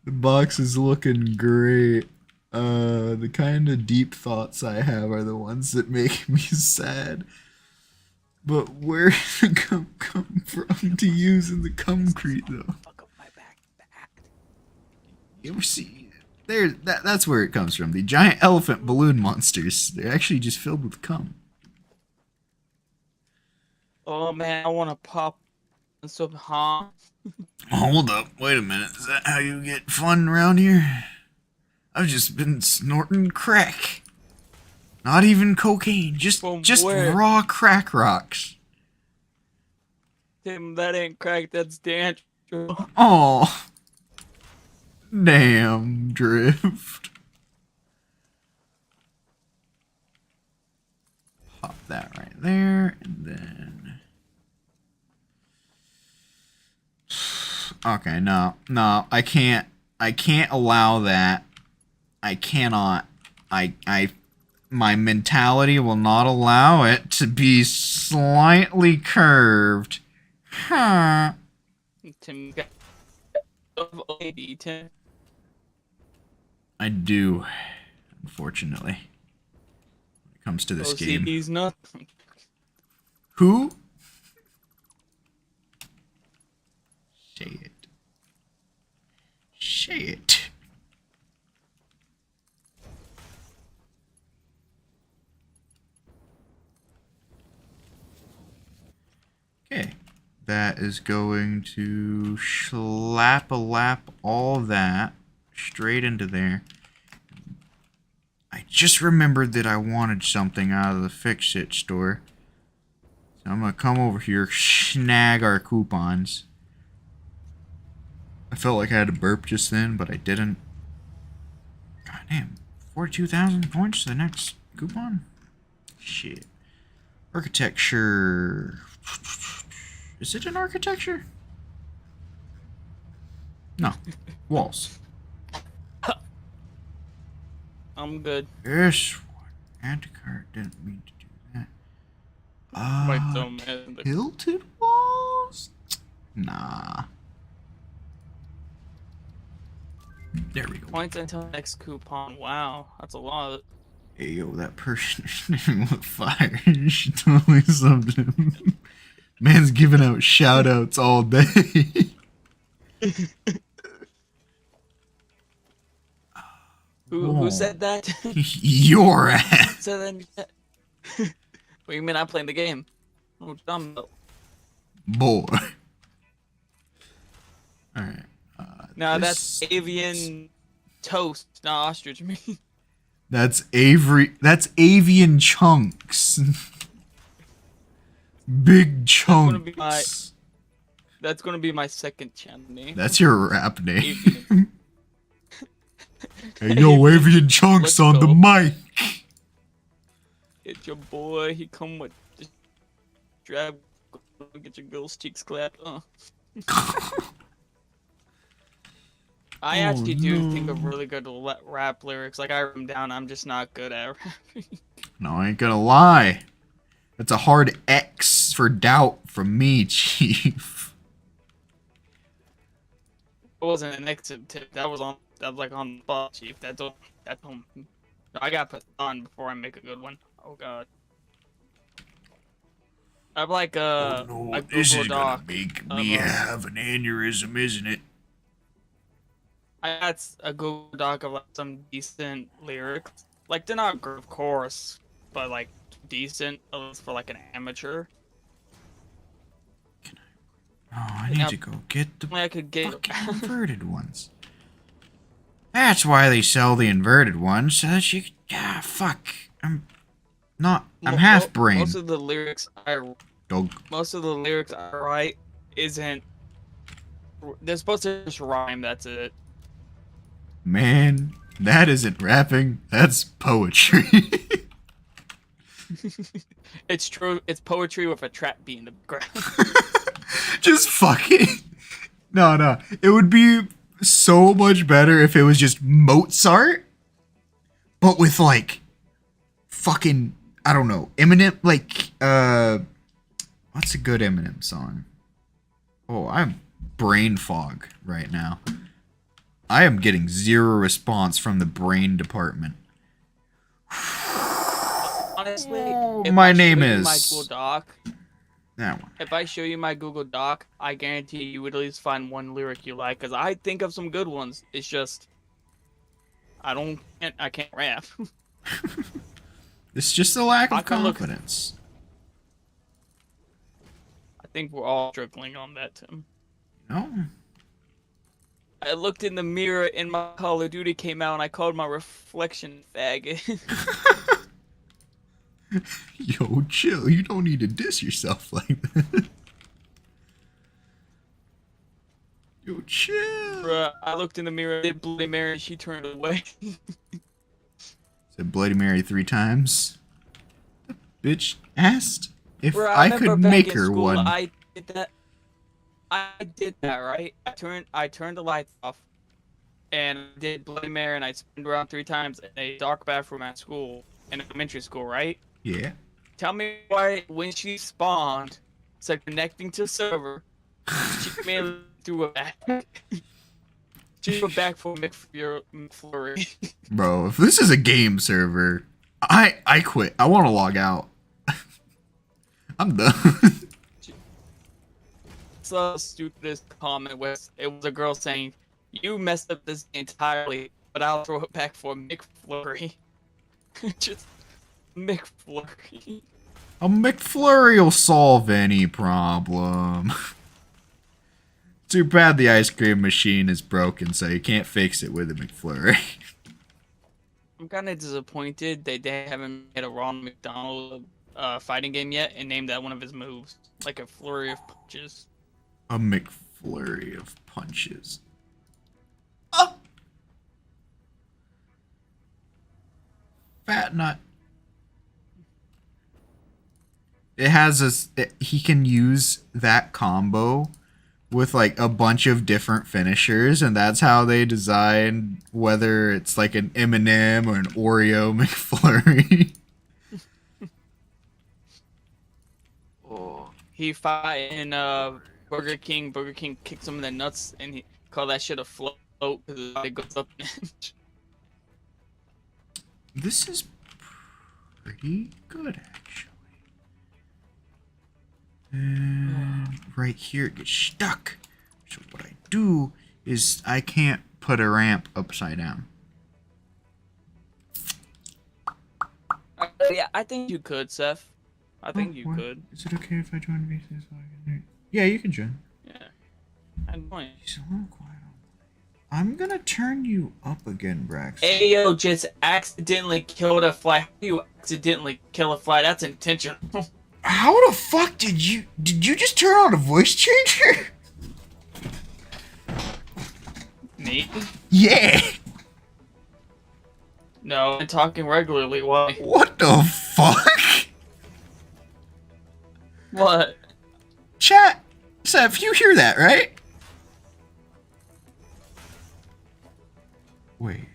box is looking great. The kind of deep thoughts I have are the ones that make me sad. But where did the cum come from to use in the concrete, though? You ever see? That's where it comes from. The giant elephant balloon monsters. They're actually just filled with cum.
Oh man, I want to pop some huh?
Hold up, wait a minute. Is that how you get fun around here? I've just been snorting crack. Not even cocaine, just raw crack rocks.
Tim, that ain't crack, that's dandruff.
Oh, damn drift. Pop that right there, and then... Okay, no, I can't allow that. I cannot. My mentality will not allow it to be slightly curved. Huh.
Tim, Tim.
I do, unfortunately. When it comes to this game.
He's nothing.
Who? Say it. that is going to slap-a-lap all that straight into there. I just remembered that I wanted something out of the Fix-It store. So I'm going to come over here, snag our coupons. I felt like I had to burp just then, but I didn't. God damn. 42,000 points to the next coupon? Shit. Architecture. Is it an architecture? No. Walls.
I'm good.
This one. Add to cart. Didn't mean to do that.
My dumb head.
Tilted walls? Nah. There we go.
Points until next coupon. Wow, that's a lot.
Hey, yo, that person with fire. You should totally sub him. Man's giving out shout-outs all day.
Who said that?
Your ass.
Said that? What do you mean I'm playing the game? Oh, dumb.
Boy. Alright.
No, that's avian toast, not ostrich meat.
That's avian chunks. Big chunks.
That's gonna be my second channel name.
That's your rap name.
Avian.
Hey, yo, avian chunks on the mic.
It's your boy. He come with just drab. Get your girl's cheeks clapped. I actually do think of really good rap lyrics. Like I write them down. I'm just not good at rapping. No,
I ain't gonna lie. That's a hard X for doubt from me, Chief.
It wasn't an exit tip. That was like on the spot, Chief. That's I gotta put on before I make a good one. Oh god. I have like a Google
this is
Doc.
gonna make me have an aneurysm, isn't it?
I got a Google Doc of like some decent lyrics. Like they're not good, of course, but like decent, at least for like an amateur.
Oh, I need to go get the
I could get
fucking inverted ones. That's why they sell the inverted ones, so that you. Yeah, fuck. I'm half brain.
Most of the lyrics I write isn't. They're supposed to just rhyme. That's it.
Man, that isn't rapping. That's poetry.
It's true. It's poetry with a trap beat in the background.
Just fucking. No. It would be so much better if it was just Mozart, but with like fucking, I don't know, Eminem, like what's a good Eminem song? Oh, I'm brain fog right now. I am getting zero response from the brain department.
Honestly,
my name is
my Google Doc.
That one.
If I show you my Google Doc, I guarantee you would at least find one lyric you like. Cause I think of some good ones. It's just I can't rap.
It's just a lack of confidence.
I think we're all struggling on that, Tim.
No.
I looked in the mirror and my Call of Duty came out and I called my reflection faggot.
Yo, chill. You don't need to diss yourself like that. Yo, chill.
Bruh, I looked in the mirror, did Bloody Mary, and she turned away.
Said Bloody Mary 3 times. The bitch asked if
Bruh,
I could make her
school,
one.
I did that, right? I turned the lights off and did Bloody Mary and I spun around 3 times in a dark bathroom at school, in elementary school, right?
Yeah.
Tell me why when she spawned, said connecting to server, she immediately threw it back. She threw it back for McFlurry.
Bro, if this is a game server, I quit. I want to log out. I'm done.
So stupidest comment was it was a girl saying, "You messed up this entirely, but I'll throw it back for McFlurry." Just McFlurry.
A McFlurry will solve any problem. Too bad the ice cream machine is broken, so you can't fix it with a McFlurry.
I'm kind of disappointed that they haven't made a Ronald McDonald fighting game yet and named that one of his moves, like a flurry of punches.
A McFlurry of punches. Oh! Fat nut. It has he can use that combo with like a bunch of different finishers, and that's how they design whether it's like an M&M or an Oreo McFlurry.
Oh, he fought in Burger King. Burger King kicked some of the nuts, and he called that shit a float because it goes up an inch.
This is pretty good, actually. And right here it gets stuck. So what I do is I can't put a ramp upside down.
Yeah, I think you could, Seth. I think you
what?
could.
Is it okay if I join VC? Yeah, you can join.
Yeah. I'm going.
He's a little quiet. I'm gonna turn you up again, Braxton.
Ayo just accidentally killed a fly. How do you accidentally kill a fly? That's intentional.
How the fuck did you just turn on a voice changer?
Me?
Yeah.
No, I'm talking regularly. Why?
What the fuck?
What?
Chat, Seth, you hear that, right? Wait.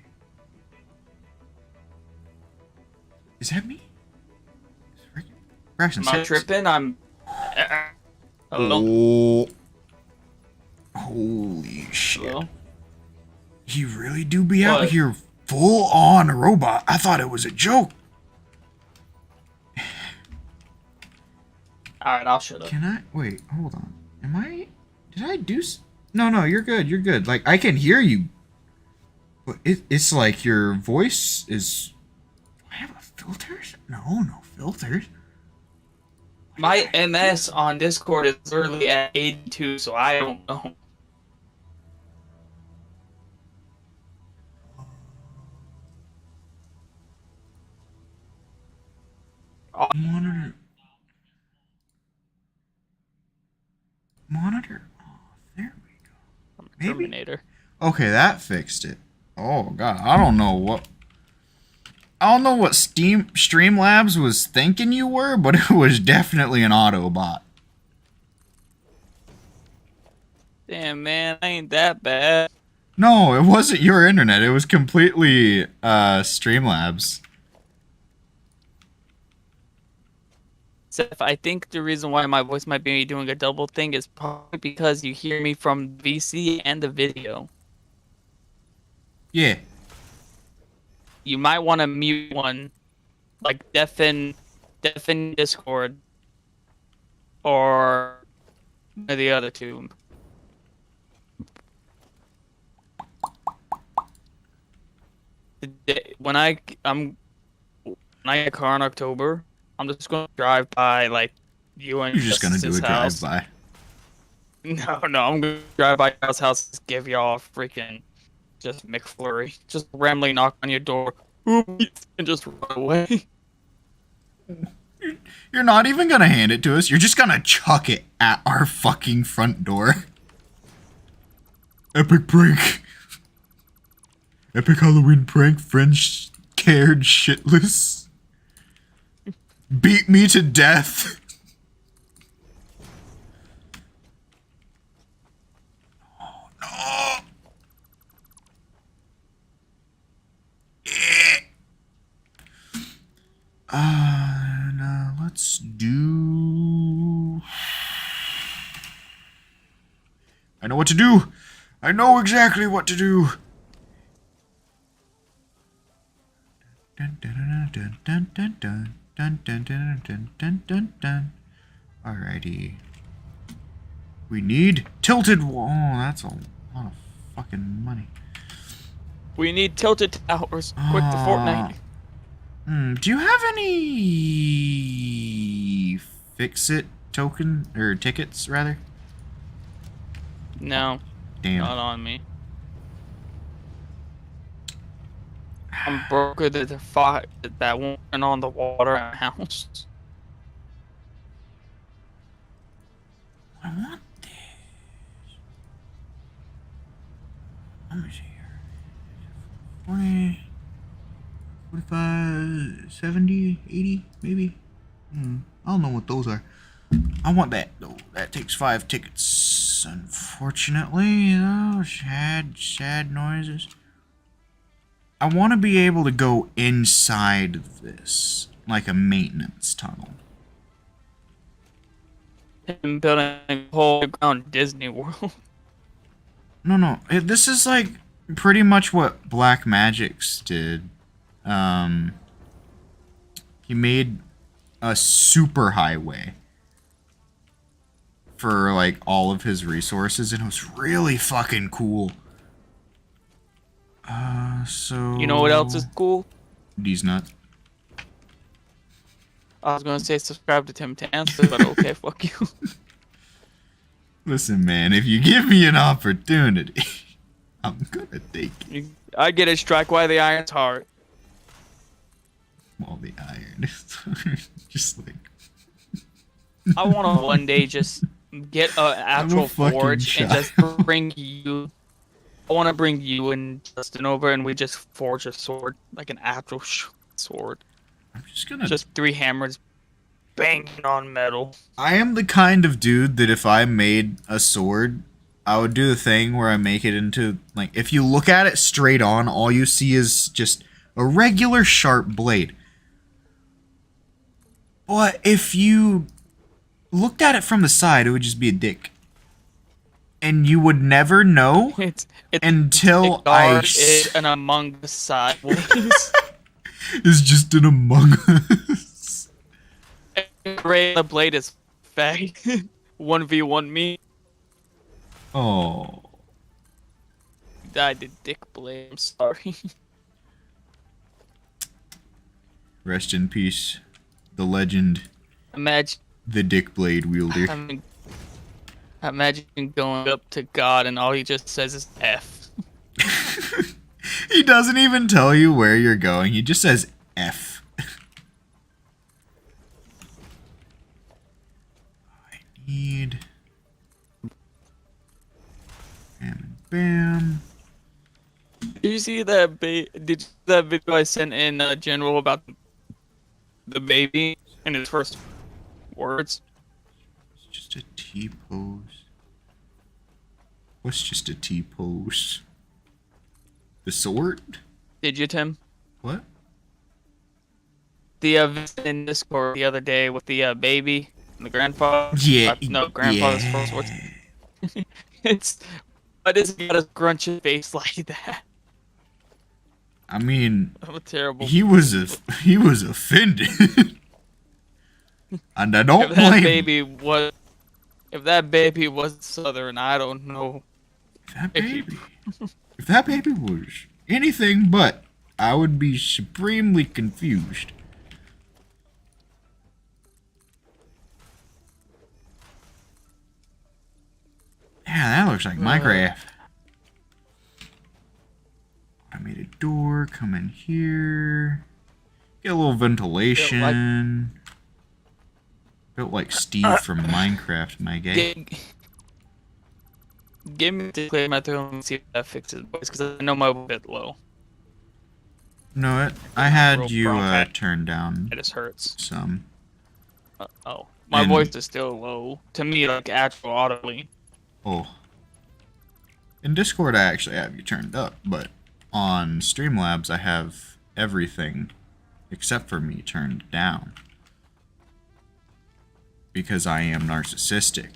Is that me? Braxton,
Am I tripping? I'm. Hello?
Oh. Holy shit.
Hello?
You really do be out
What?
here full on a robot. I thought it was a joke.
Alright, I'll shut up.
Can I? Wait, hold on. Am I? Did I do? No, you're good. You're good. Like, I can hear you. But it's like your voice is. Do I have a filters? No filters.
My MS on Discord is literally at 82, so I don't know.
Monitor. Oh, there we go. Maybe.
Terminator.
Okay, that fixed it. Oh god, I don't know what Streamlabs was thinking you were, but it was definitely an Autobot.
Damn, man, I ain't that bad.
No, it wasn't your internet. It was completely Streamlabs.
Seth, I think the reason why my voice might be doing a double thing is probably because you hear me from VC and the video.
Yeah.
You might want to mute one, like deafen Discord, or the other two. When I get a car in October, I'm just gonna drive by like you and
You're just gonna do a
house.
drive-by.
No, I'm gonna drive by your house, give y'all a freaking just McFlurry, just randomly knock on your door, and just run away.
You're not even gonna hand it to us. You're just gonna chuck it at our fucking front door. Epic prank. Epic Halloween prank. Friends scared shitless. Beat me to death. Oh no. Let's do. I know what to do. I know exactly what to do. Dun, dun, dun, dun, dun, dun, dun, dun, dun, dun, dun, dun, dun. Alrighty. We need tilted. Oh, that's a lot of fucking money.
We need tilted towers. Quick to Fortnite.
Do you have any fix-it token or tickets rather?
No,
Damn.
not on me. I'm broker than the fire that won't turn on the water in the house.
I want this. How much here? 40, 45, 70, 80, maybe? I don't know what those are. I want that, though. That takes 5 tickets. Unfortunately, oh, sad noises. I want to be able to go inside of this, like a maintenance tunnel.
I'm building a whole ground Disney World.
No. This is like pretty much what Black Magic's did. He made a super highway for like all of his resources, and it was really fucking cool. So
You know what else is cool?
These nuts.
I was gonna say subscribe to Tim to answer, but okay, fuck you.
Listen, man, if you give me an opportunity, I'm gonna take it.
I get it, strike while the iron's hard.
Well, the iron is just like.
I want to one day just get an actual forge and just bring you. I want to bring you and Justin over, and we just forge a sword, like an actual sword.
I'm just gonna.
Just 3 hammers banging on metal.
I am the kind of dude that if I made a sword, I would do the thing where I make it into, like, if you look at it straight on, all you see is just a regular sharp blade. But if you looked at it from the side, it would just be a dick. And you would never know until
it's an Among Us sideways.
It's just an Among Us.
The blade is fag. 1v1 me.
Oh.
Died to dick blade. I'm sorry.
Rest in peace, the legend.
Imagine
the dick blade wielder.
Imagine going up to God and all he just says is F.
He doesn't even tell you where you're going. He just says F. I need... Bam and bam.
Did you see that that video I sent in general about the baby and his first words?
It's just a T-pose. What's just a T-pose? The sword?
Did you, Tim?
What?
The in Discord the other day with the baby and the grandfather.
Yeah.
No, grandfather's first words. It's... Why does he got a grunchy face like that?
I mean,
I'm terrible.
He was offended. And I don't blame him.
If that baby was Southern, I don't know.
If that baby was anything but, I would be supremely confused. Yeah, that looks like Minecraft. I made a door, come in here. Get a little ventilation. Built like Steve from Minecraft, my guy.
Give me to clear my throat and see if that fixes voice, because I know my voice is a bit low.
No, I had you turned down.
It just hurts.
Some.
Oh. My voice is still low. To me, like, actual audibly.
Oh. In Discord, I actually have you turned up, but on Streamlabs, I have everything except for me turned down. Because I am narcissistic.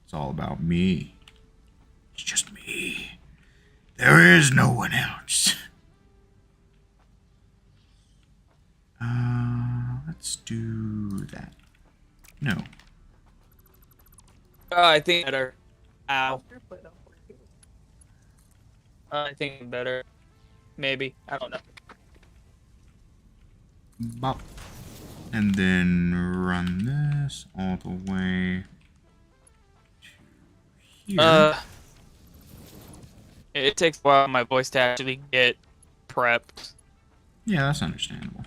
It's all about me. It's just me. There is no one else. Let's do that. No.
I think better. Ow. I think better. Maybe. I don't know.
Bop. And then run this all the way to here.
It takes a while for my voice to actually get prepped.
Yeah, that's understandable.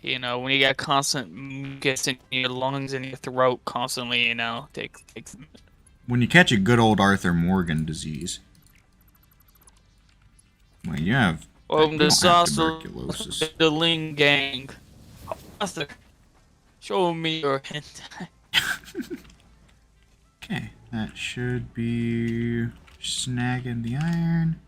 You know, when you got constant mucus in your lungs and your throat constantly, you know, takes.
When you catch a good old Arthur Morgan disease, well, you have.
Welcome
You
to
don't have
Saucer
tuberculosis.
the Ling Gang. Arthur, show me your hentai.
Okay, that should be snagging the iron.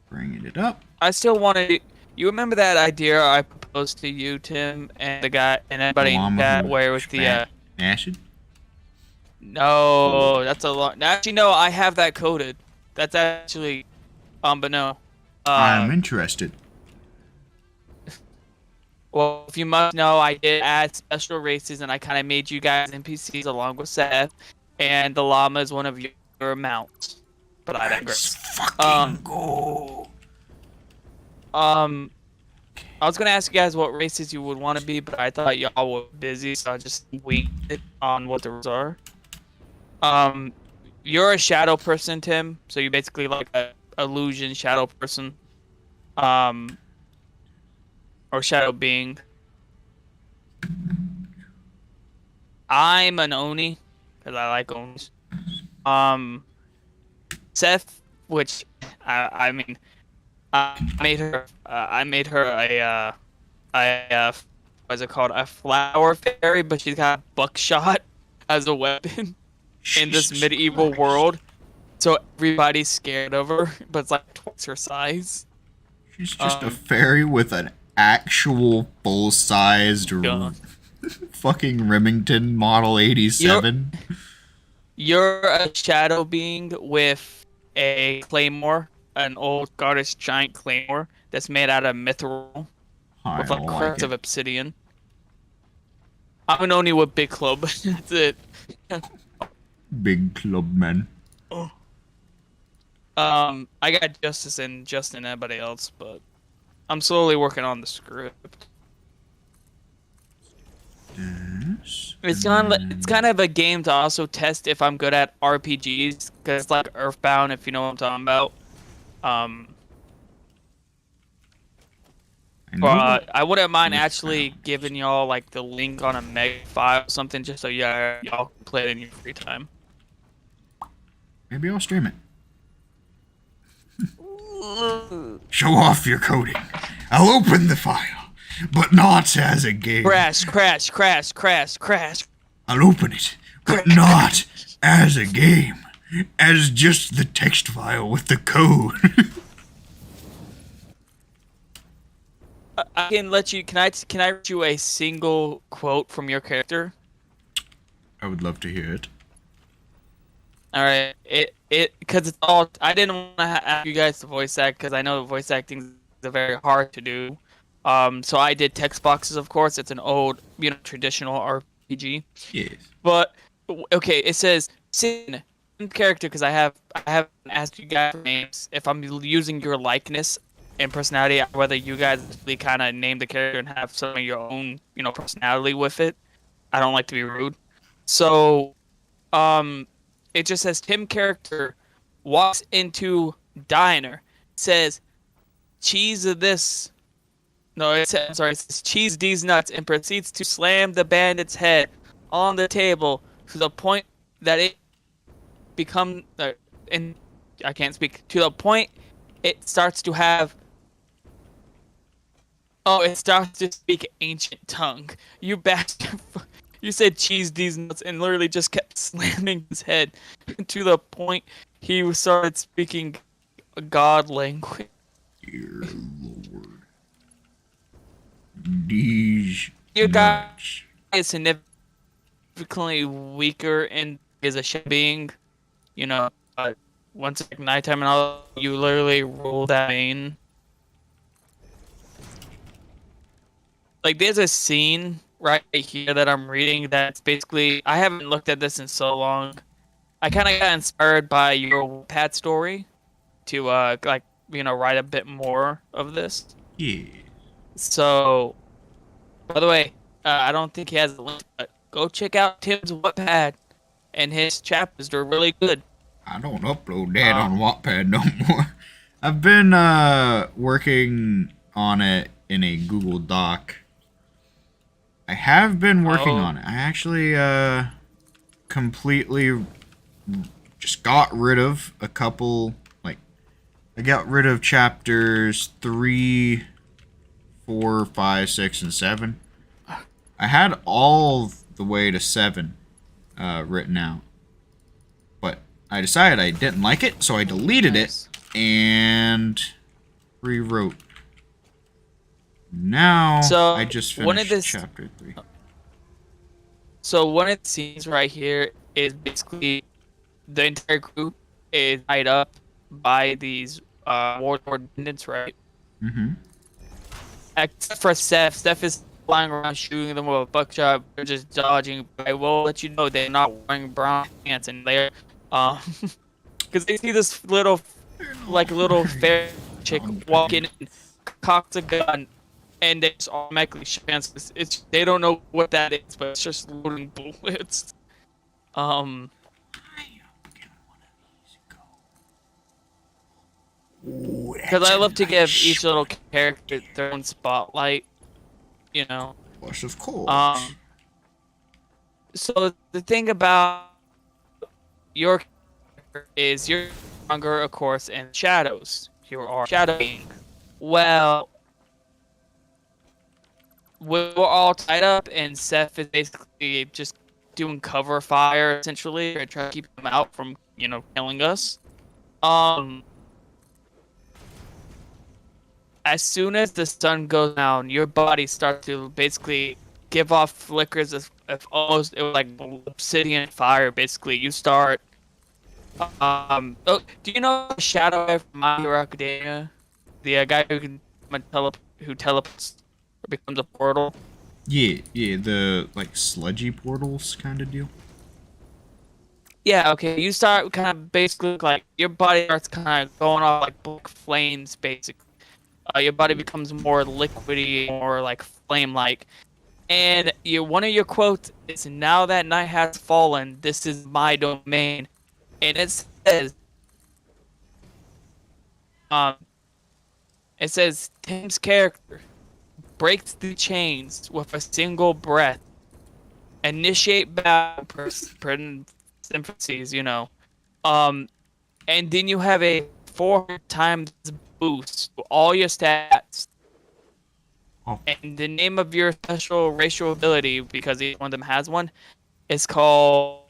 Bringing it up.
I still want to. You remember that idea I proposed to you, Tim, and the guy and
The
everybody in
llama
chat
who
where with the
spat acid.
No, that's a lot. Actually, no, I have that coded. That's actually, but no.
I'm interested.
Well, if you must know, I did add special races, and I kind of made you guys NPCs along with Seth, and the llama is one of your mounts. But I
Let's
digress.
fucking go.
I was gonna ask you guys what races you would want to be, but I thought y'all were busy, so I just winged it on what the rules are. You're a shadow person, Tim, so you're basically like a illusion shadow person. Or shadow being. I'm an Oni, because I like Onis. Seth, which, I mean, I made her what's it called? A flower fairy, but she's got buckshot as a weapon in this
Jesus
medieval
Christ.
world. So everybody's scared of her, but it's like twice her size.
She's just a fairy with an actual full-sized fucking Remington Model 87.
You're a shadow being with a claymore, an old goddess giant claymore that's made out of mithril
I
with
don't
like
like
cracks
it.
of obsidian. I'm an Oni with big club. That's it.
Big club man.
I got Justice and Justin and everybody else, but I'm slowly working on the script.
Yes.
It's kind of a game to also test if I'm good at RPGs, because it's like Earthbound, if you know what I'm talking about. But I wouldn't mind actually giving y'all like the link on a mega file or something, just so y'all can play it in your free time.
Maybe I'll stream it. Show off your coding. I'll open the file, but not as a game.
Crash, crash, crash, crash, crash.
I'll open it, but not as a game. As just the text file with the code.
I can let you. Can I read you a single quote from your character?
I would love to hear it.
All right. Because it's all. I didn't want to ask you guys to voice act because I know voice acting is very hard to do. So I did text boxes, of course. It's an old, traditional RPG.
Yes.
But okay, it says Sin character because I haven't asked you guys for names. If I'm using your likeness and personality, whether you guys actually kind of name the character and have some of your own, personality with it. I don't like to be rude. So, it just says Tim character walks into diner, says cheese of this. No, it says cheese these nuts and proceeds to slam the bandit's head on the table to the point that it and I can't speak, to the point it starts to have. Oh, it starts to speak ancient tongue. You bastard. You said cheese these nuts and literally just kept slamming his head to the point he started speaking God language.
Dear Lord. These
Your guy
nuts.
is significantly weaker and is a being, once it's nighttime and all, you literally roll that vein. Like, there's a scene right here that I'm reading that's basically, I haven't looked at this in so long. I kind of got inspired by your pad story to, write a bit more of this.
Yeah.
So, by the way, I don't think he has a link, but go check out Tim's Wattpad. and his chapters are really good.
I don't upload that on Wattpad no more. I've been working on it in a Google Doc. I have been working on it. I actually completely just got rid of a couple, like, I got rid of chapters 3, 4, 5, 6, and 7. I had all the way to 7 written out. But I decided I didn't like it, so I deleted it and rewrote. Now
So
I just
one of
finished
this,
chapter 3.
so one of the scenes right here is basically the entire group is tied up by these warlord bandits, right?
Mm-hmm.
Except for Steph. Steph is flying around shooting them with a buckshot. They're just dodging. I will let you know they're not wearing brown pants, and they're because they see this little fair chick walk in and cocks a gun, and they just automatically shoot hands. It's they don't know what that is, but it's just loading bullets. Because I love to give each little character their own spotlight, you know.
Yes, of course.
So the thing about your character is you're stronger, of course, in shadows. You are shadowing. Well, we're all tied up, and Seth is basically just doing cover fire, essentially, to try to keep him out from, killing us. As soon as the sun goes down, your body starts to basically give off flickers of almost like obsidian fire. Basically, you start. Oh, do you know the Shadow guy from My Hero Academia? The guy who can who teleports or becomes a portal.
Yeah, the like sludgy portals kind of deal.
Yeah, okay. You start kind of basically like your body starts kind of going off like black flames, basically. Your body becomes more liquidy, more like flame-like. And one of your quotes is, "Now that night has fallen, this is my domain." And um, it says Tim's character breaks the chains with a single breath, initiate battle parentheses, and then you have a 400 times boost to all your stats.
Oh.
And the name of your special racial ability, because each one of them has one, is called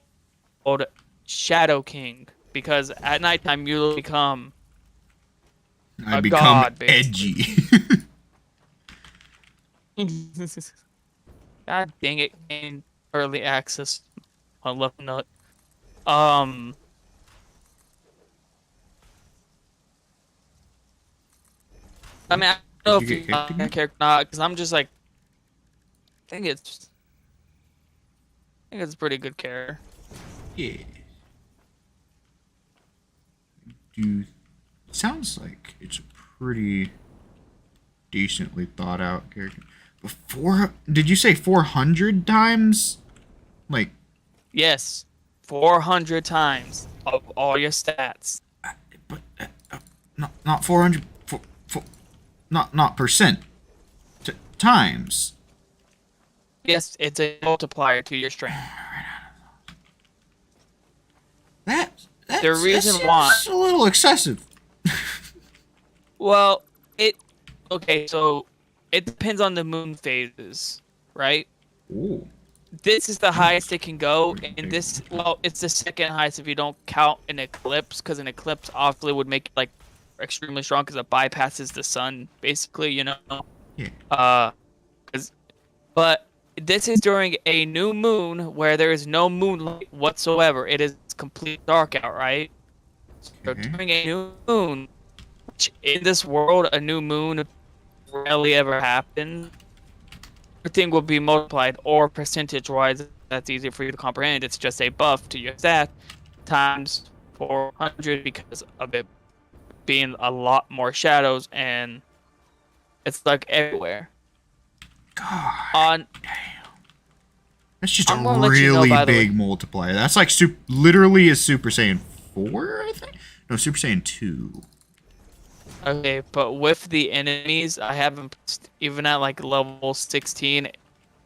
Shadow King. Because at nighttime you become
I
a
become
god,
edgy.
God dang it, in early access on Left Nut. I mean, I don't know
Did
if
you
you
get kicked again?
character or not, because I'm just like, I think it's a pretty good character.
Yeah. Dude, sounds like it's a pretty decently thought out character. But did you say 400 times? Like,
Yes, 400 times of all your stats.
but not 400, not percent, times.
Yes, it's a multiplier to your strength.
That
The reason
seems
why,
a little excessive.
well, okay, so it depends on the moon phases, right?
Ooh.
This is the highest it can go, and it's the second highest if you don't count an eclipse, because an eclipse obviously would make it like extremely strong because it bypasses the sun, basically,
Yeah.
But this is during a new moon where there is no moonlight whatsoever. It is complete dark out, right? So
Okay.
during a new moon, which in this world, a new moon rarely ever happens. Everything will be multiplied, or percentage-wise, that's easier for you to comprehend. It's just a buff to your stat times 400 because of it being a lot more shadows, and it's like everywhere.
God
On
damn. That's just a
I'm gonna let you know,
really
by the way.
big multiplier. That's like literally a Super Saiyan 4, I think? No, Super Saiyan 2.
Okay, but with the enemies, I haven't even at like level 16.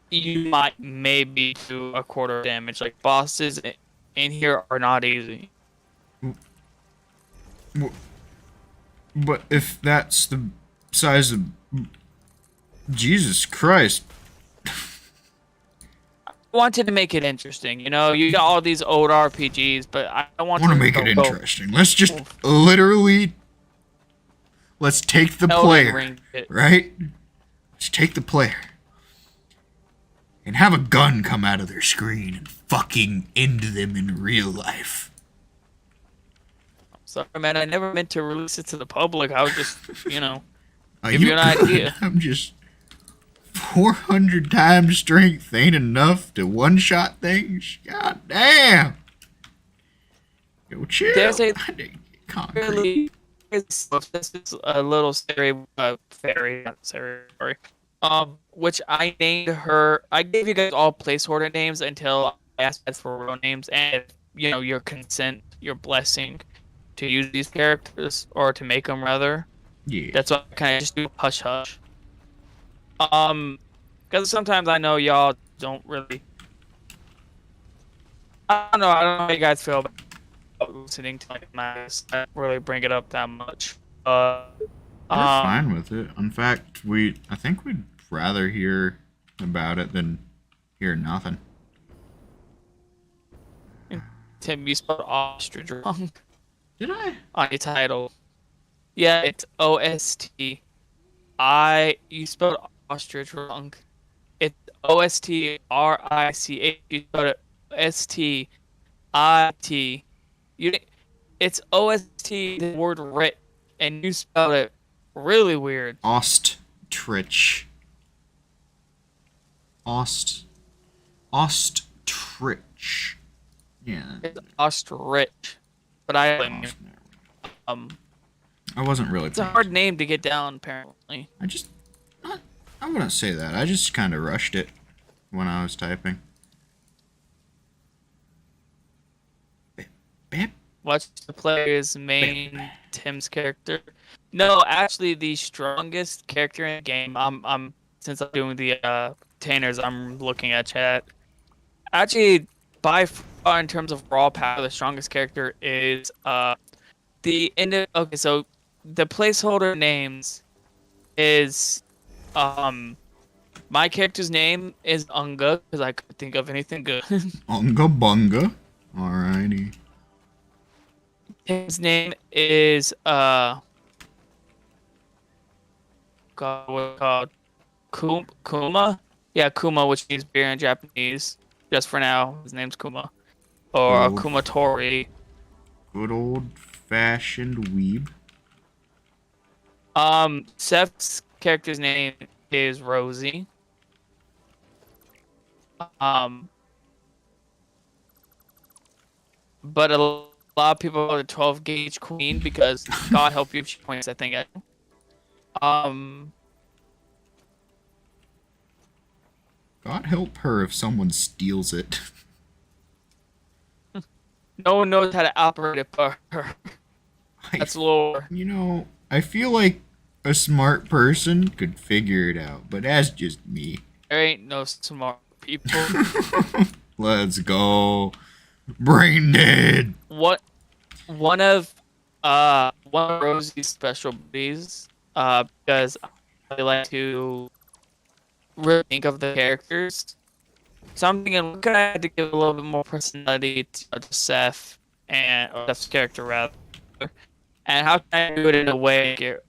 You might maybe do a quarter damage. Like bosses in here are not easy.
But if that's the size of... Jesus Christ.
I wanted to make it interesting. You know, you got all these old RPGs, but I
I
want
want to
to
make it
go
interesting. Let's just literally... Let's take the
Elden
player,
Ring it.
right? Let's take the player. And have a gun come out of their screen and fucking end them in real life.
Sorry, man. I never meant to release it to the public. I was just, you know, give
You
you an
could.
idea.
I'm just... 400 times strength ain't enough to one-shot things? God damn! Yo, chill.
There's a
I didn't get concrete.
really, this is a little fairy, not sorry. Which I named her. I gave you guys all placeholder names until I asked for real names, and you know your consent, your blessing, to use these characters or to make them rather.
Yeah.
That's why I kind of just do hush hush. Because sometimes I know y'all don't really. I don't know. I don't know how you guys feel about listening to like my. I don't really bring it up that much.
We're fine with it. In fact, I think we'd rather hear about it than hear nothing.
Tim, you spelled ostrich wrong
Did I?
on your title. Yeah, it's OST. You spelled ostrich wrong. It's OSTRICH. You spelled it STIT. It's OST, the word writ, and you spelled it really weird.
Ostrich. Ostrich. Yeah.
It's ostrich, but I
wasn't really.
It's a hard name to get down, apparently.
I wouldn't say that. I just kind of rushed it when I was typing.
Watch the player's main Tim's character. No, actually, the strongest character in the game. Since I'm doing the containers, I'm looking at chat. Actually, by far, in terms of raw power, the strongest character is Okay, so the placeholder names is my character's name is Unga because I couldn't think of anything good.
Unga bunga. Alrighty.
His name is God, what's it called? Kuma? Yeah, Kuma, which means beer in Japanese. Just for now, his name's Kuma. Or Akuma Tori.
Good old-fashioned weeb.
Seth's character's name is Rosie. But a lot of people call her 12 gauge queen because God help you if she points that thing at you.
God help her if someone steals it.
No one knows how to operate it but her. That's lore.
You know, I feel like a smart person could figure it out, but that's just me.
There ain't no smart people.
Let's go. Brain dead.
One of Rosie's special abilities, because I like to really think of the characters. So I'm thinking, what can I add to give a little bit more personality to Seth or Seth's character rather, and how can I do it in a way get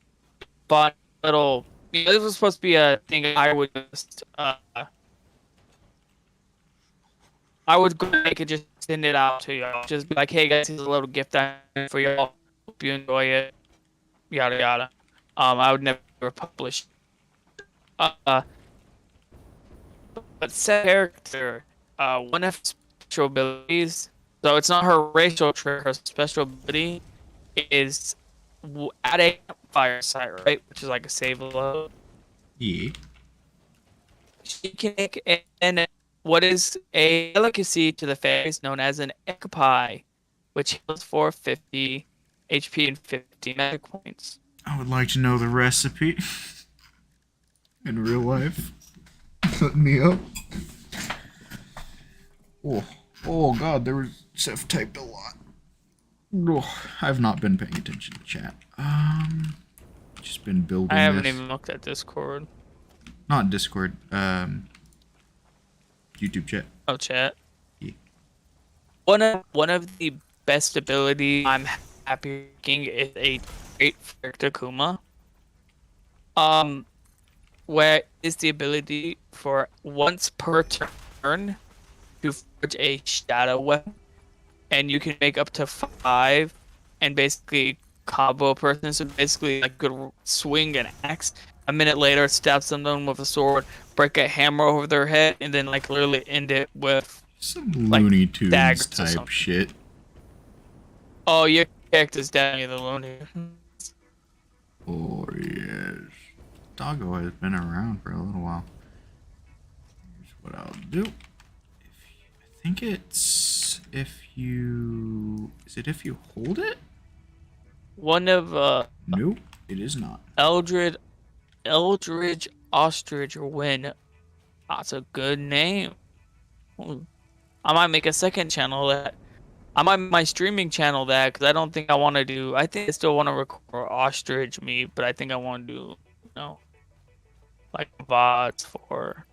fun, little. You know, this was supposed to be a thing I would just I could just send it out to y'all. Just be like, hey guys, here's a little gift I have for y'all. Hope you enjoy it. Yada yada. I would never publish. But Seth's character, one of her special abilities, so it's not her racial trait, her special ability is at a campfire site, right? Which is like a save load.
Yeah.
She can make an what is a delicacy to the fairies known as an egg pie, which heals for 50 HP and 50 magic points.
I would like to know the recipe in real life. Hook me up. Oh god, there was Seth typed a lot. Oh, I've not been paying attention to chat. Just been building.
I haven't even looked at Discord.
Not Discord. YouTube chat.
Oh, chat.
Yeah.
One of the best ability I'm happy making is a great character Kuma. Where is the ability for once per turn to forge a shadow weapon, and you can make up to 5, and basically combo a person. So basically, like, could swing an axe. A minute later, stab someone with a sword, break a hammer over their head, and then like literally end it with
some Looney Tunes
daggers
type shit.
Oh, your character's definitely the Looney.
Oh yes, Doggo has been around for a little while. Here's what I'll do. I think it's if you. Is it if you hold it?
One of
Nope, it is not.
Eldridge Ostrich Win. That's a good name. I might make a second channel that. I might make my streaming channel that, because I don't think I want to do. I think I still want to record Ostrichmeat, but I think I want to do, you know, like VODs for.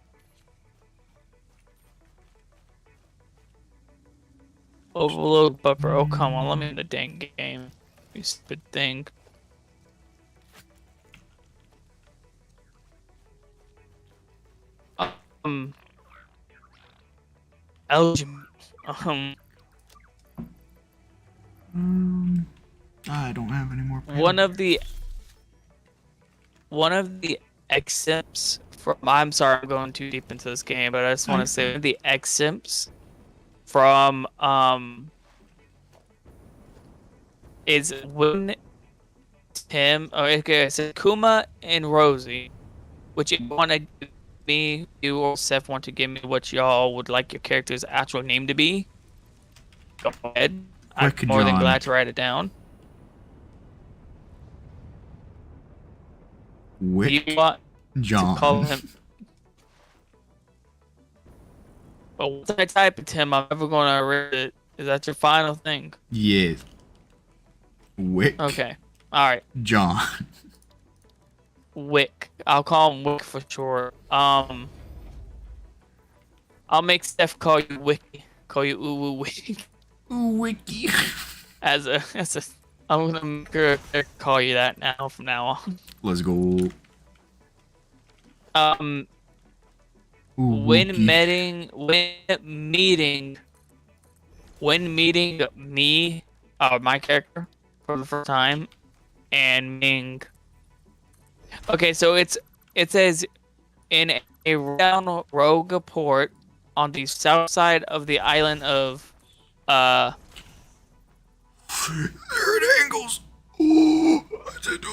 Overload buffer. Oh, come on. Let me in the dang game. You stupid thing. Elgin.
I don't have any more.
One of the exempts from. I'm sorry, I'm going too deep into this game, but I just want to say one of the exempts from is when Tim. Oh, okay, so Kuma and Rosie, which you want to give me, you or Seth want to give me what y'all would like your character's actual name to be. Go ahead. I'm more than glad to write it down.
Wick
you want
John.
to call him? But once I type it, Tim, I'm never going to read it. Is that your final thing?
Yes. Wick.
Okay. All right.
John.
Wick. I'll call him Wick for short. I'll make Steph call you Wiki. Call you Uwu Wiki.
Wiki.
I'm gonna make her call you that now from now on.
Let's go.
When meeting me, my character for the first time, and Ming. Okay, so it says in a rogue port on the south side of the island of There
it angles. Oh,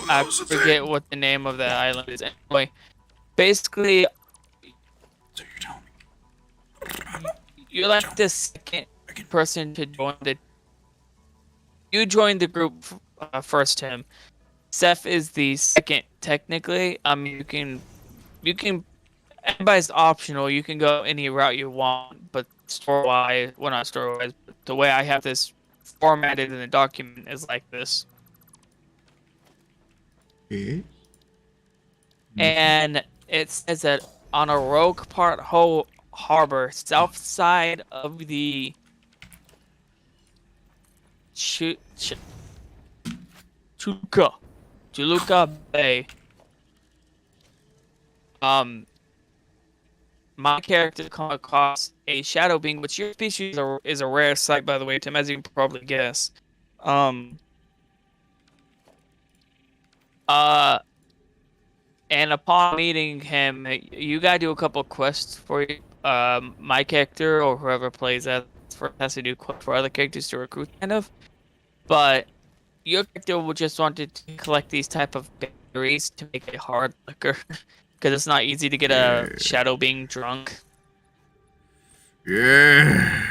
I forget what the name of that island is. Anyway, basically,
so you're telling me
you're like the second person to join the. You joined the group first, Tim. Seth is the second, technically. I mean, you can. Everybody's optional. You can go any route you want, but story-wise, well, not story-wise, but the way I have this formatted in the document is like this.
it?
And it says that on a rogue part harbor, south side of the Chuluka Bay. My character come across a shadow being, which your species is a rare sight, by the way, Tim, as you can probably guess. And upon meeting him, you gotta do a couple quests for my character or whoever plays that has to do quests for other characters to recruit, kind of. But your character will just want to collect these type of berries to make a hard liquor, because it's not easy to get a shadow being drunk.
Yeah.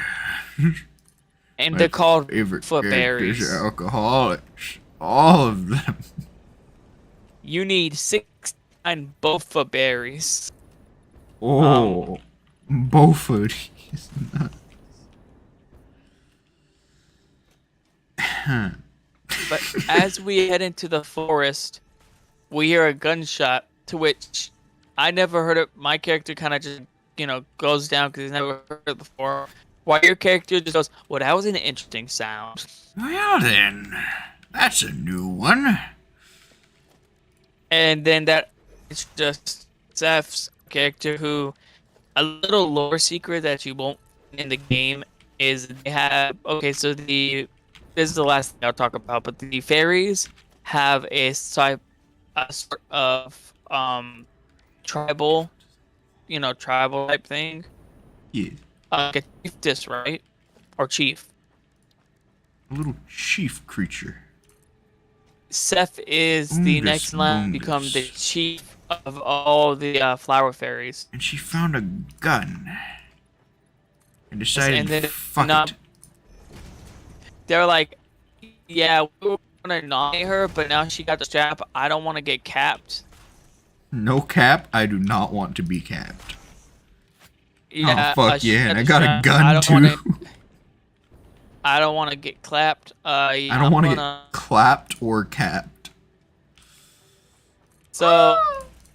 And
My
they're called
favorite characters
footberries.
are alcoholics. All of them.
You need 69 bofa berries.
Oh, both of these.
But as we head into the forest, we hear a gunshot, to which I never heard it. My character kind of just, goes down because he's never heard it before. While your character just goes, well, that was an interesting sound.
Well then, that's a new one.
And then it's just Zeph's character, who, a little lore secret that you won't find in the game is they have, okay, so this is the last thing I'll talk about, but the fairies have a sort of tribal, tribal type thing.
Yeah.
Like a chiefess, right? Or chief.
A little chief creature.
Seth is the
Boongus,
next line to become the
boongus.
chief of all the flower fairies.
And she found a gun. And decided,
and then
fuck
not-
it.
They're like, yeah, we were gonna nominate her, but now she got the strap. I don't want to get capped.
No cap, I do not want to be capped.
Yeah,
oh, fuck
she
yeah, and I
the
got a
strap.
gun too.
I don't want to get clapped.
I don't want to get clapped or capped.
So,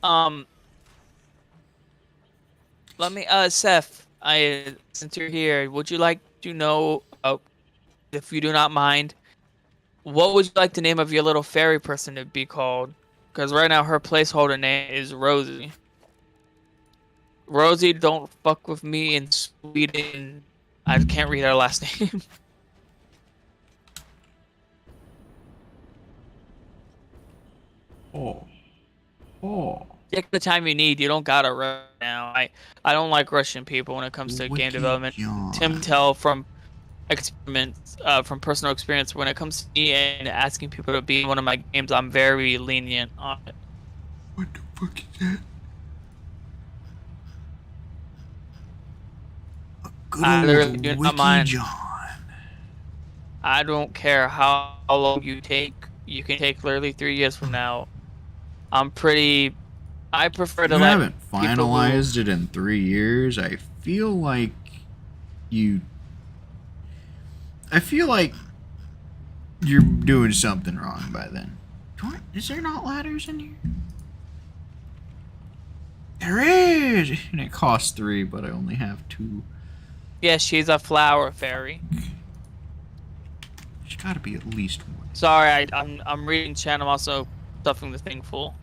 let me, Seth, since you're here, would you like to know, if you do not mind, what would you like the name of your little fairy person to be called? Because right now her placeholder name is Rosie. Rosie, don't fuck with me in Sweden. I can't read her last name.
Oh.
Take the time you need. You don't gotta rush now. I don't like rushing people when it comes to game development.
Yawn.
Tim tell from personal experience, when it comes to me and asking people to be in one of my games, I'm very lenient on it.
What the fuck is that? A good
I
old
literally do not
Wiki
mind.
John.
I don't care how long you take. You can take literally 3 years from now. I prefer to
You
let
haven't
people
finalized it in 3 years. I feel like you're doing something wrong by then. Is there not ladders in here? There is! And it costs 3, but I only have 2.
Yeah, she's a flower fairy.
There's gotta be at least one.
Sorry, I'm reading chat. I'm also stuffing the thing full.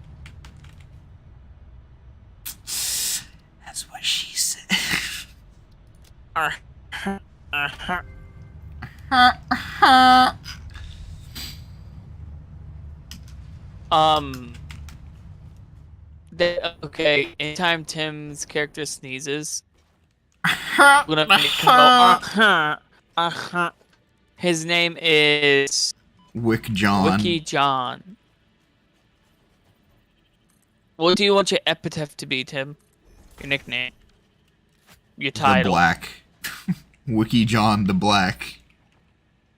That's what she said.
Okay, anytime Tim's character sneezes, I'm gonna make him go, His name is
Wick John.
Wiki John. What do you want your epitaph to be, Tim? Your nickname. Your title.
The Black. Wiki John the Black.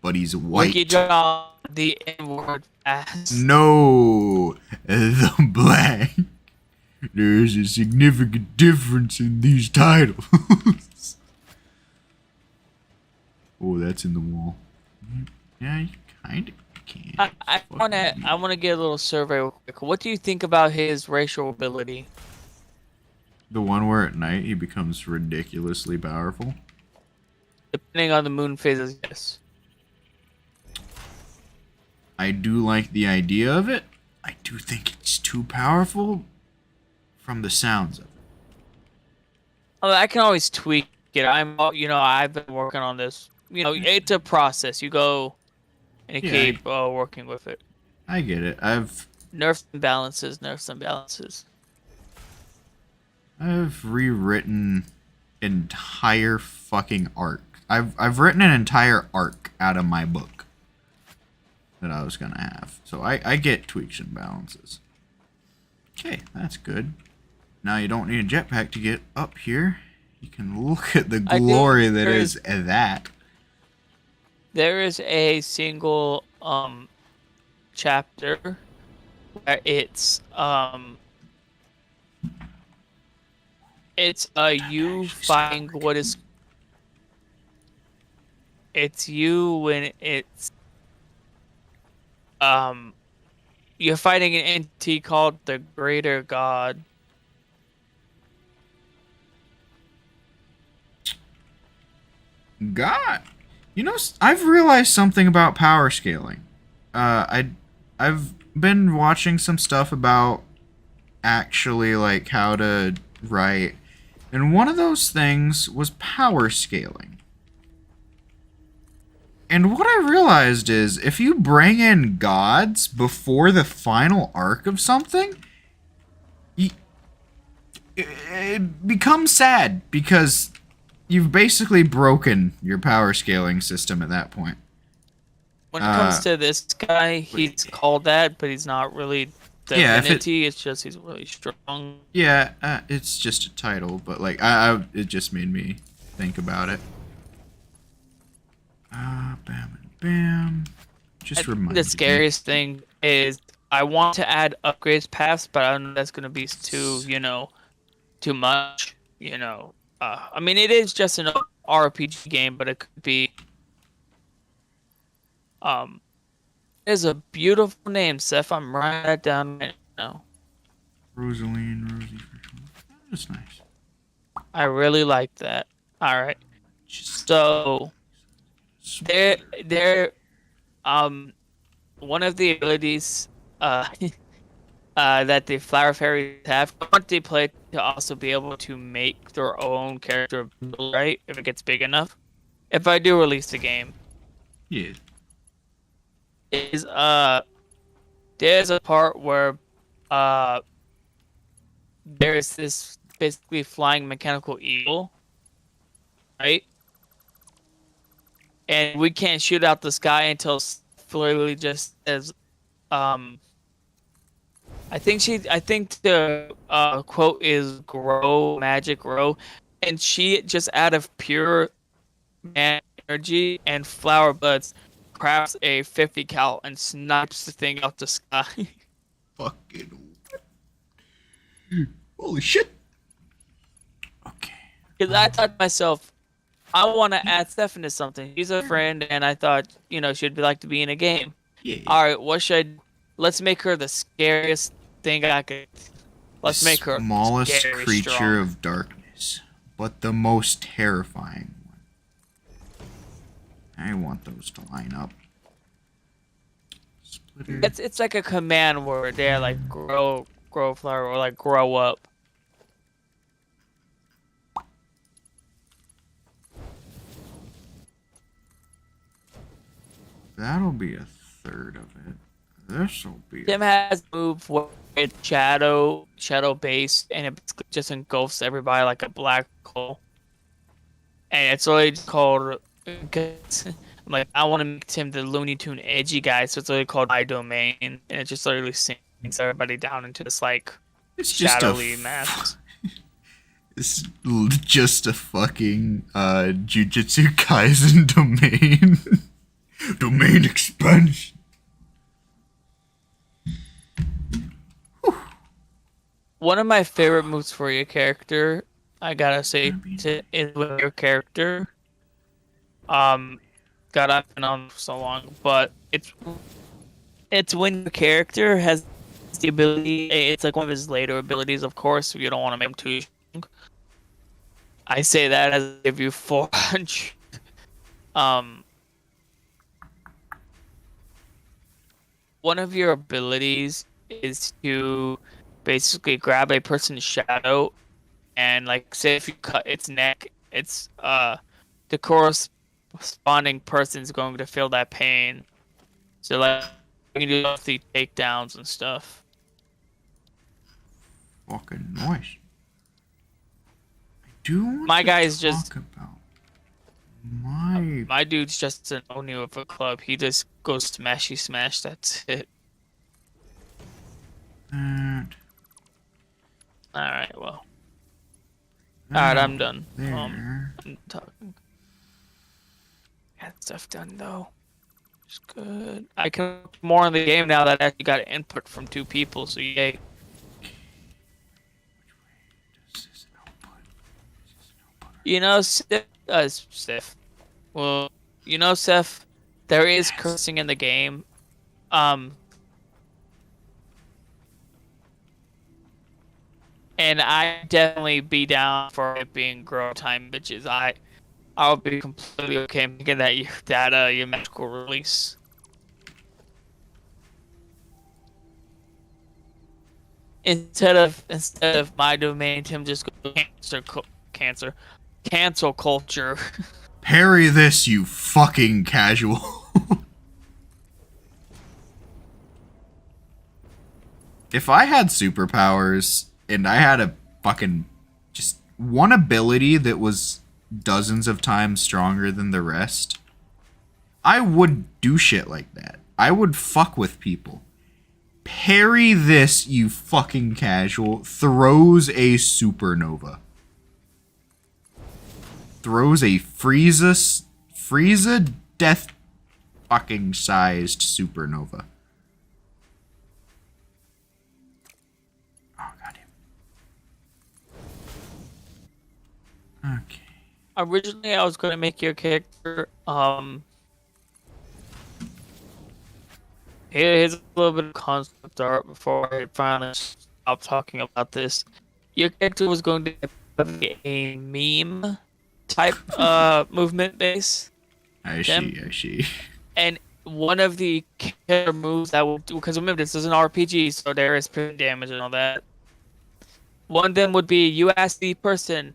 But he's white.
Wiki John, the N-word fast.
No, the Black. There is a significant difference in these titles. Oh, that's in the wall. Yeah, you kind of can.
I wanna get a little survey real quick. What do you think about his racial ability?
The one where at night he becomes ridiculously powerful.
Depending on the moon phases, yes.
I do like the idea of it. I do think it's too powerful from the sounds of it.
Oh, I can always tweak it. I've been working on this. It's a process. You go and you keep working with it.
I get it. I've
Nerfs and balances.
I've rewritten entire fucking arc. I've written an entire arc out of my book that I was gonna have. So I get tweaks and balances. Okay, that's good. Now you don't need a jetpack to get up here. You can look at the
I do-
glory that
there
is that.
There is a single chapter where it's you fighting what is it's you when it's um you're fighting an entity called the Greater God.
God, you know, I've realized something about power scaling. I've been watching some stuff about actually like how to write, and one of those things was power scaling. And what I realized is if you bring in gods before the final arc of something, it becomes sad because you've basically broken your power scaling system at that point.
When it comes to this guy, he's called that, but he's not really
Yeah,
divinity. It's just he's really strong.
Yeah, it's just a title, but like, it just made me think about it. Bam and bam. Just remind
The scariest thing is I want to add upgrades paths, but I don't know if that's gonna be too, too much. I mean, it is just an RPG game, but it could be. It's a beautiful name, Seth. I'm writing that down right now.
Rosaline, Rosie. That's nice.
I really like that. All right. So they're one of the abilities that the flower fairies have. I want the player to also be able to make their own character, right? If it gets big enough. If I do release the game,
Yeah.
is there's a part where there's this basically flying mechanical eagle, right? And we can't shoot out the sky until literally just says, I think the quote is "grow magic grow," and she just out of pure man energy and flower buds crafts a 50 cal and snipes the thing out the sky.
Fucking. Holy shit. Okay.
Because I thought to myself, I want to add Stefan to something. He's a friend, and I thought, she'd like to be in a game.
Yeah.
All right, let's make her the scariest thing I could. Let's make her
smallest creature
strong.
of darkness, but the most terrifying one. I want those to line up. Splitter.
It's like a command word there, like grow flower, or like grow up.
That'll be a third of it. This'll be.
Tim has a move where it's shadow based, and it just engulfs everybody like a black hole. And it's really called. I'm like, I want to make Tim the Looney Tune edgy guy, so it's literally called My Domain, and it just literally sinks everybody down into this like
It's
shadowy mass.
It's just a fucking Jujutsu Kaisen domain. Domain expansion.
One of my favorite moves for your character, I gotta say, is with your character. God, I've been on for so long, but it's when your character has the ability. It's like one of his later abilities, of course. You don't want to make him too strong. I say that as I give you 400. One of your abilities is to basically grab a person's shadow, and like say if you cut its neck, it's the corresponding person is going to feel that pain. So like you can do the takedowns and stuff.
Fucking noise. I do want
My
to
guy's
talk
just
about
my dude's just an Oni of a club. He just goes smashy smash. That's it.
that.
All right, well. Alright, I'm done.
There.
I'm talking. Got stuff done though. It's good. I can look more in the game now that I actually got input from 2 people, so yay. You know, Sif. Well, you know, Sif, there is cursing in the game. And I definitely be down for it being grow time, bitches. I'll be completely okay making that your magical release. Instead of my domain, Tim just go cancel culture.
Parry this, you fucking casual. If I had superpowers and I had a fucking just one ability that was dozens of times stronger than the rest, I would do shit like that. I would fuck with people. Parry this, you fucking casual. Throws a supernova. Throws a Frieza death fucking sized supernova. Oh, goddamn. Okay.
Originally, I was gonna make your character. Here's a little bit of concept art before I finally stop talking about this. Your character was going to be a meme type movement base.
I see.
And one of the character moves that will do, because remember this is an RPG, so there is pretty damage and all that. One of them would be you ask the person,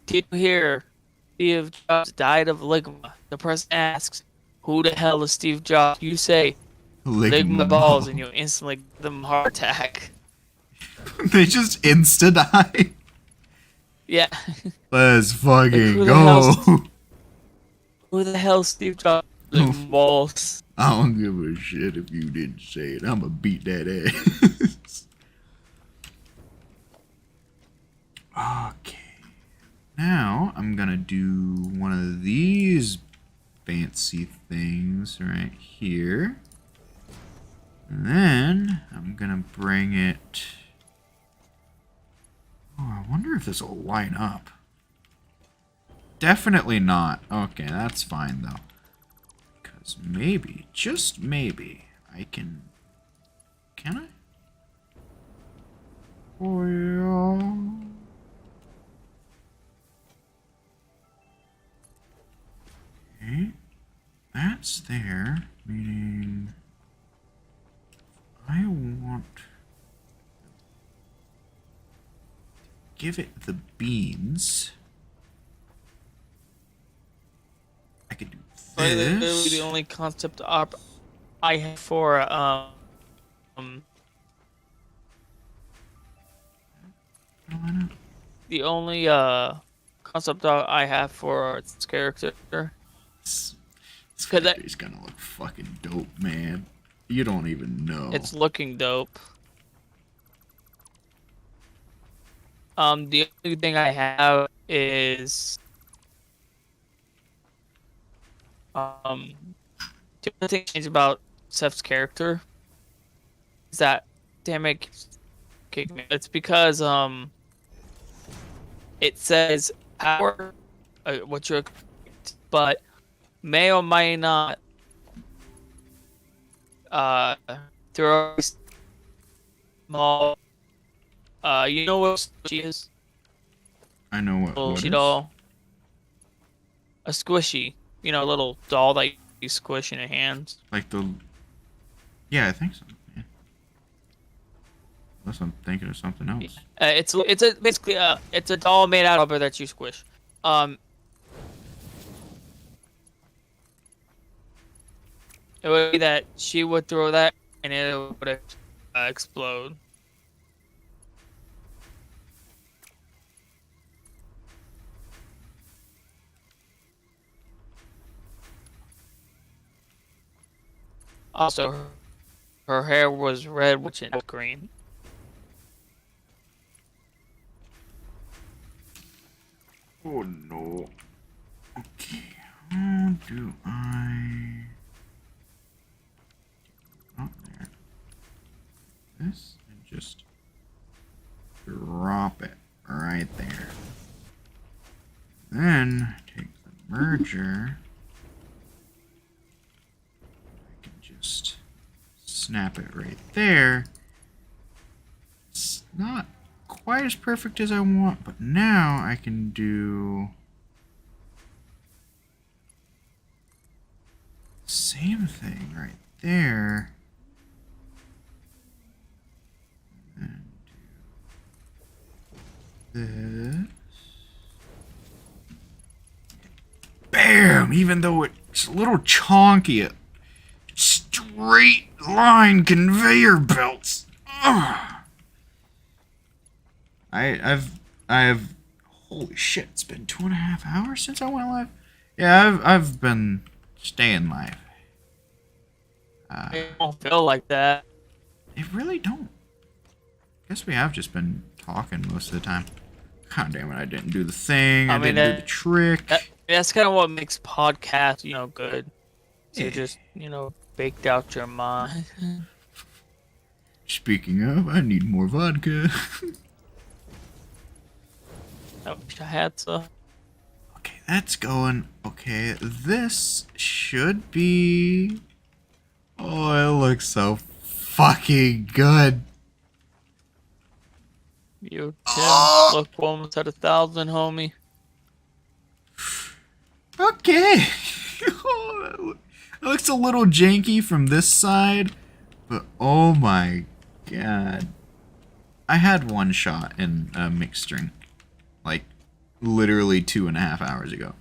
"Did you hear Steve Jobs died of ligma?" The person asks, "Who the hell is Steve Jobs?" You say, "Ligma balls," and you instantly give them a heart attack.
They just insta die.
Yeah.
Let's fucking
Like,
go.
Who the hell Steve Jobs? Ligma balls.
I don't give a shit if you didn't say it. I'ma beat that ass. Okay. Now I'm gonna do one of these fancy things right here. And then I'm gonna bring it. Oh, I wonder if this will line up. Definitely not. Okay, that's fine though. Because maybe, just maybe, I can. Can I? Oh, yeah. Okay. That's there, meaning I want to give it the beans. I could do
Literally
this.
the only concept art I have for the only concept art I have for its character.
This
Cause
factory's gonna look fucking dope, man. You don't even know.
it's looking dope. The only thing I have is the only thing changed about Seth's character is that damn it kicked me. It's because it says power what you're but may or may not throw small you know what she is?
I know what
Squishy
is.
doll. A squishy. You know, a little doll that you squish in your hands.
Like the. Yeah, I think so. Yeah. Unless I'm thinking of something else.
It's basically it's a doll made out of rubber that you squish. It would be that she would throw that and it would explode. Also, her hair was red, which is green.
Oh no. Okay, how do I... Oh, there. This, and just drop it right there. Then, take the merger. I can just snap it right there. It's not quite as perfect as I want, but now I can do the same thing right there. And do this. Bam! Even though it's a little chonky, straight line conveyor belts. Ugh. I've holy shit, it's been 2.5 hours since I went live. Yeah, I've been staying live.
It don't feel like that.
It really don't. Guess we have just been talking most of the time. God damn it, I didn't do the thing, I didn't do the trick.
That's kind of what makes podcasts, good. So
Yeah.
just, baked out your mind.
Speaking of, I need more vodka.
I wish I had some.
Okay, that's going. Okay, this should be... Oh, it looks so fucking good.
You, Tim, look almost at 1,000, homie.
Okay. Oh, that looks a little janky from this side, but oh my god. I had one shot in a mixed string, like literally 2.5 hours ago.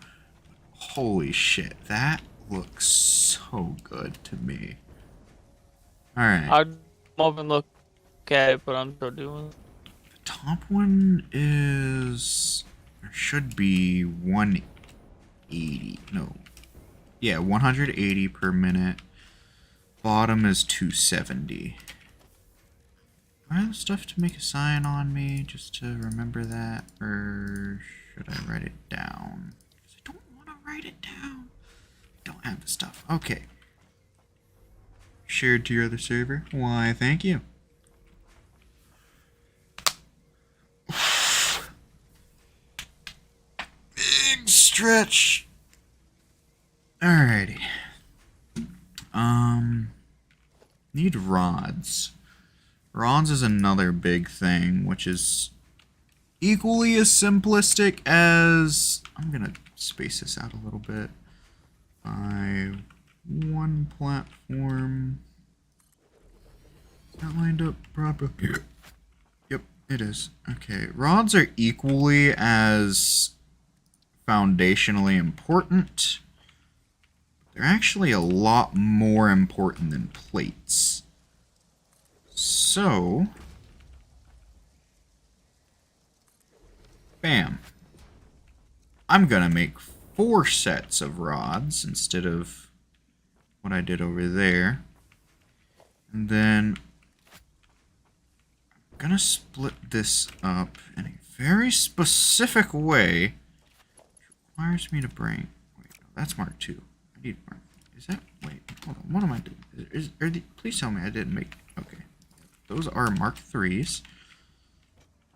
Holy shit, that looks so good to me. Alright.
I'd come and look at it, but I'm still doing it.
The top one is... There should be 180. No. Yeah, 180 per minute. Bottom is 270. Do I have stuff to make a sign on me just to remember that? Or should I write it down? Because I don't want to write it down. Don't have the stuff. Okay. Shared to your other server? Why, thank you. Big stretch. Alrighty. Need rods. Rods is another big thing, which is equally as simplistic as... I'm gonna space this out a little bit. By one platform. Is that lined up properly? Yep, it is. Okay, rods are equally as foundationally important. They're actually a lot more important than plates. So, bam. I'm gonna make 4 sets of rods instead of what I did over there. And then I'm gonna split this up in a very specific way, which requires me to bring... Wait, no, that's Mark 2. I need Mark... Is that... Wait, hold on. What am I doing? Please tell me I didn't make... Okay. Those are Mark 3s.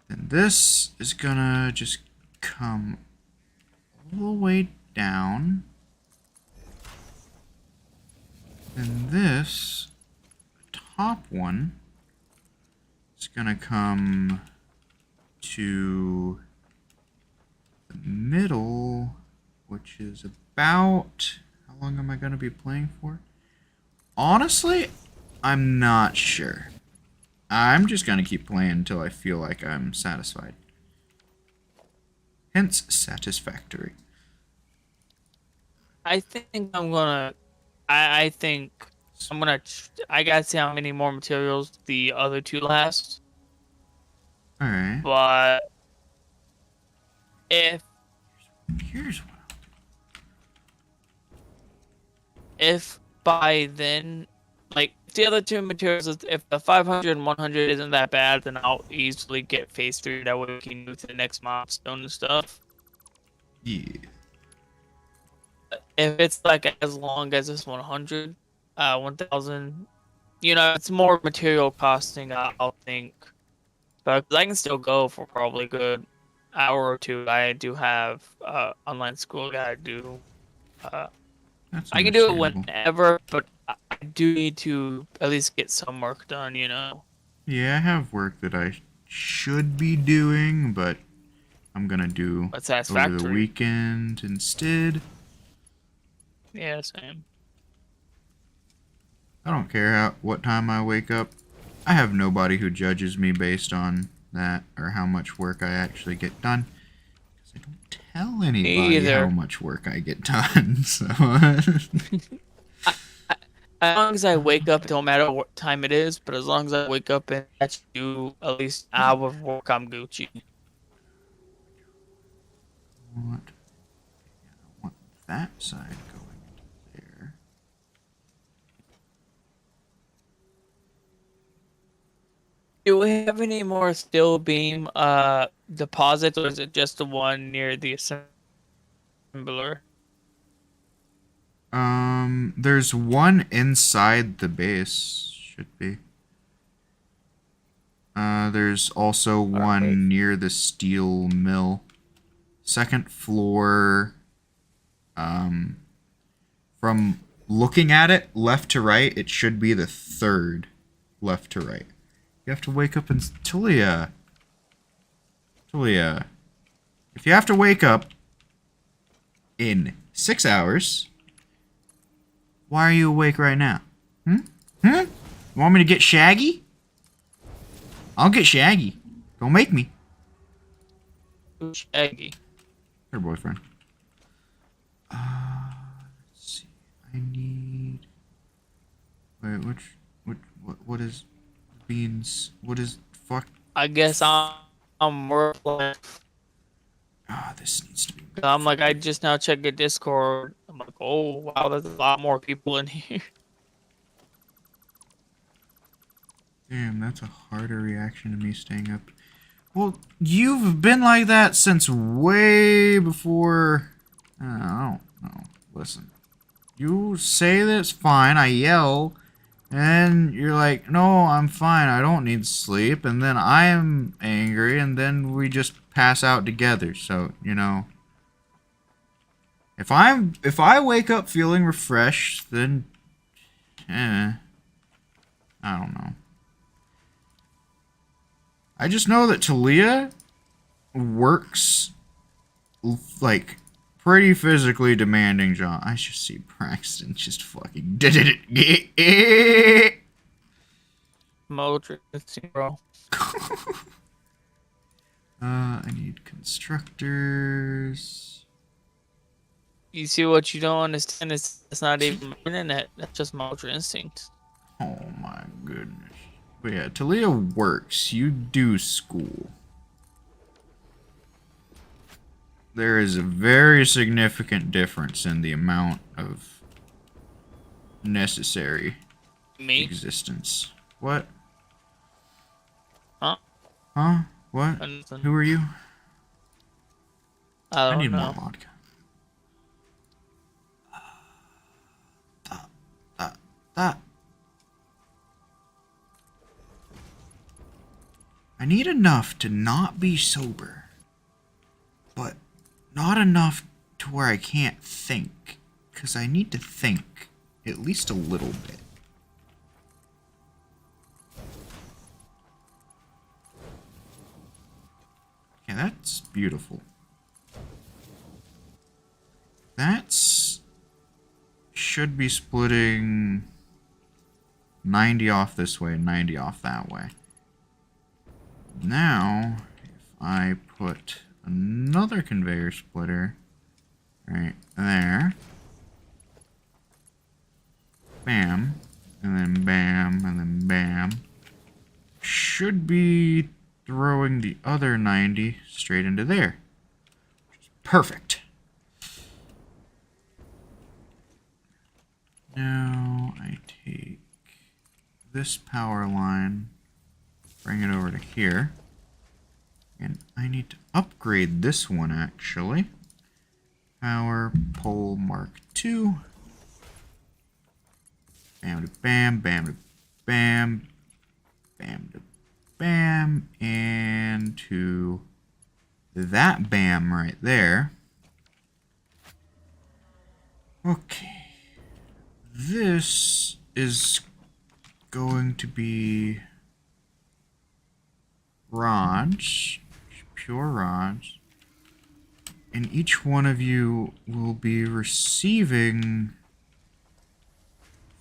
Then this is gonna just come all the way down. And this, the top one, is gonna come to the middle, which is about... How long am I gonna be playing for? Honestly, I'm not sure. I'm just gonna keep playing until I feel like I'm satisfied. Hence, Satisfactory.
I think I'm gonna. I think I'm gonna. I gotta see how many more materials the other 2 last.
Alright.
But if
Here's what I'll do.
if by then, like the other 2 materials, if the 500 and 100 isn't that bad, then I'll easily get phase 3. That way we can move to the next milestone and stuff.
Yeah.
If it's like as long as this 100, 1000, you know, it's more material costing, I'll think. But I can still go for probably a good hour or two. I do have online school I gotta do. Uh,
That's
I can do it
understandable.
whenever, but I do need to at least get some work done, you know.
Yeah, I have work that I should be doing, but I'm gonna do
But
over the
Satisfactory.
weekend instead.
Yeah, same.
I don't care what time I wake up. I have nobody who judges me based on that or how much work I actually get done. Because I don't tell
Me
anybody how
either.
much work I get done. So
I, as long as I wake up, it don't matter what time it is, but as long as I wake up and actually do at least an hour of work, I'm Gucci.
what? I want that side going into there.
Do we have any more steel beam deposits, or is it just the one near the assembler?
There's one inside the base. Should be. There's also
Alright.
one near the steel mill. Second floor. From looking at it, left to right, it should be the third left to right. You have to wake up and... Talia. If you have to wake up in 6 hours, why are you awake right now? You want me to get Shaggy? I'll get Shaggy. Don't make me.
Who's Shaggy?
Her boyfriend. Let's see. I need... Wait, what is... Beans... What is... Fuck...
I guess I'm more like,
Ah, this needs to be...
I'm like, I just now checked the Discord. I'm like, oh wow, there's a lot more people in here.
Damn, that's a harder reaction to me staying up. Well, you've been like that since way before... I don't know. Listen. You say that's fine, I yell, and you're like, no, I'm fine, I don't need sleep, and then I am angry, and then we just pass out together, so, you know... If I wake up feeling refreshed, then... I don't know. I just know that Talia works like pretty physically demanding job. I should see Braxton just fucking did it.
Modric, bro.
I need constructors.
You see what you don't understand is it's not even internet. That's just Modric instinct.
Oh my goodness. But yeah, Talia works. You do school. There is a very significant difference in the amount of necessary
Me?
existence. What?
Huh?
Huh? What?
Nothing.
Who are you?
I
I
don't
need
know.
more vodka. That. I need enough to not be sober, but not enough to where I can't think, because I need to think at least a little bit. Yeah, that's beautiful. That's... should be splitting 90 off this way and 90 off that way. Now, if I put another conveyor splitter right there, bam, and then bam, and then bam, should be throwing the other 90 straight into there. Perfect. Now I take this power line, bring it over to here, and I need to upgrade this one actually. Power pole Mark II. Bam to bam, bam to bam, bam to bam, and to that bam right there. Okay. This is going to be rods, pure rods. And each one of you will be receiving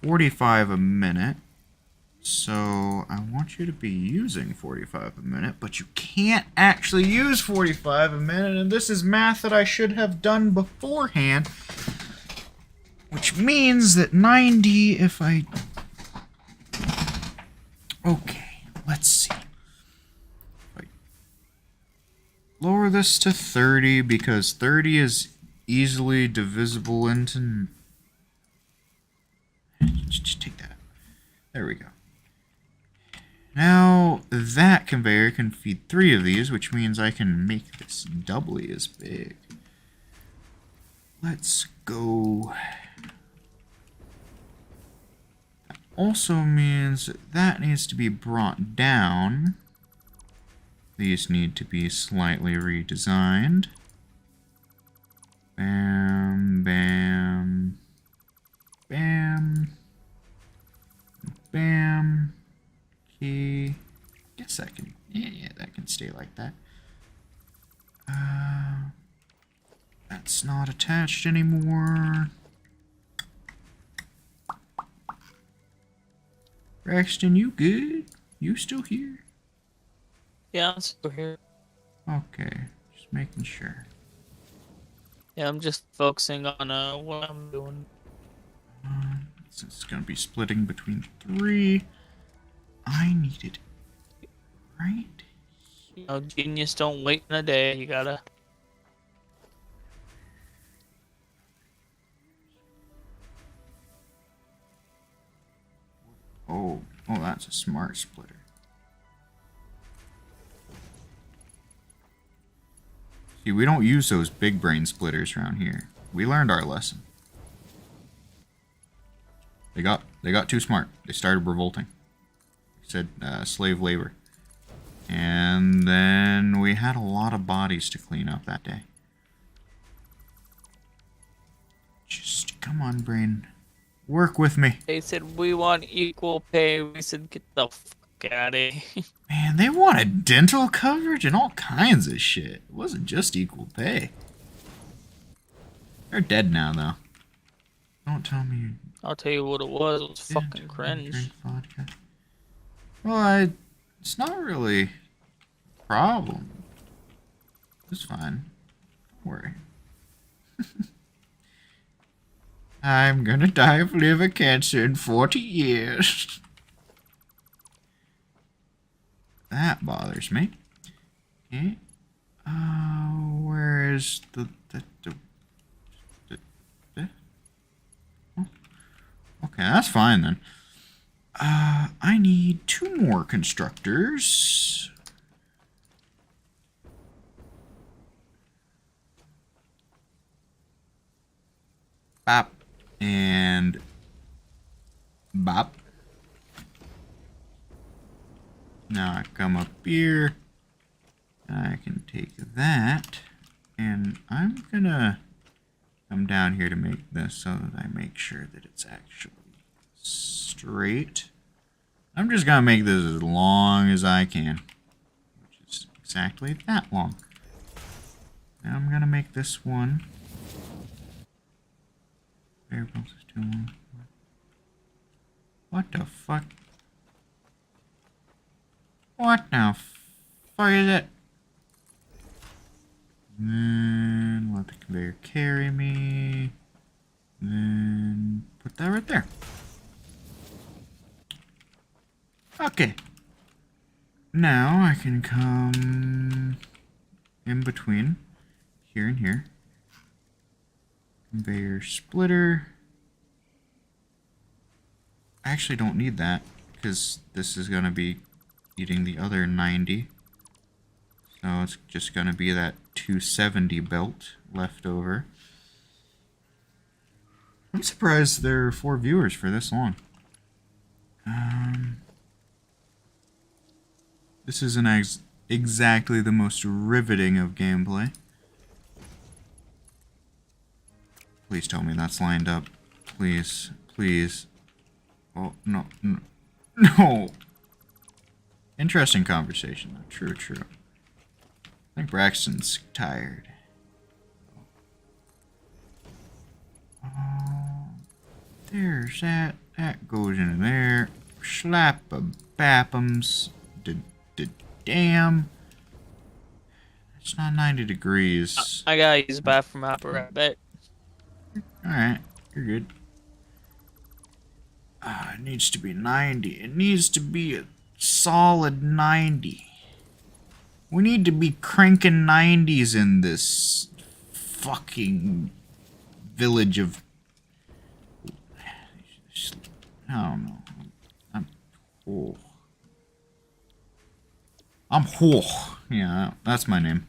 45 a minute. So I want you to be using 45 a minute, but you can't actually use 45 a minute, and this is math that I should have done beforehand. Which means that 90 if I... Okay, let's see. Lower this to 30 because 30 is easily divisible into... Just take that. There we go. Now that conveyor can feed 3 of these, which means I can make this doubly as big. Let's go. That also means that that needs to be brought down. These need to be slightly redesigned. Bam, bam, bam, bam. Okay. Guess that can, yeah, that can stay like that. That's not attached anymore. Braxton, you good? You still here?
Yeah, I'm still here.
Okay, just making sure.
Yeah, I'm just focusing on what I'm doing.
So it's gonna be splitting between 3. I need it right.
You know, genius don't wait in a day. You gotta.
Oh, that's a smart splitter. See, we don't use those big brain splitters around here. We learned our lesson. They got too smart. They started revolting. They said slave labor. And then we had a lot of bodies to clean up that day. Just come on, brain. Work with me.
They said we want equal pay. We said get the fuck out of here.
Man, they wanted dental coverage and all kinds of shit. It wasn't just equal pay. They're dead now, though. Don't tell me.
I'll tell you what it was. It was fucking cringe.
Drink vodka. Well, it's not really a problem. It's fine. Don't worry. I'm gonna die of liver cancer in 40 years. That bothers me. Okay. Where is the oh. Okay, that's fine then. I need 2 more constructors. Bop. And bop. Now I come up here. I can take that. And I'm gonna come down here to make this so that I make sure that it's actually straight. I'm just gonna make this as long as I can, which is exactly that long. Now I'm gonna make this one. Variables is too long. What the fuck? What the fuck is it? Then let the conveyor carry me. Then put that right there. Okay. Now I can come in between here and here. Conveyor splitter. I actually don't need that because this is going to be eating the other 90. So it's just going to be that 270 belt left over. I'm surprised there are 4 viewers for this long. This isn't exactly the most riveting of gameplay. Please tell me that's lined up. Please, please. Oh, no, no. No! Interesting conversation, though. True, true. I think Braxton's tired. Oh, there's that. That goes in there. Slap a bappums. Damn. It's not 90 degrees.
I gotta use the bathroom. I'll be right back.
Alright, you're good. It needs to be 90. It needs to be a solid 90. We need to be cranking 90s in this fucking village of... I don't know. I'm Ho. Yeah, that's my name.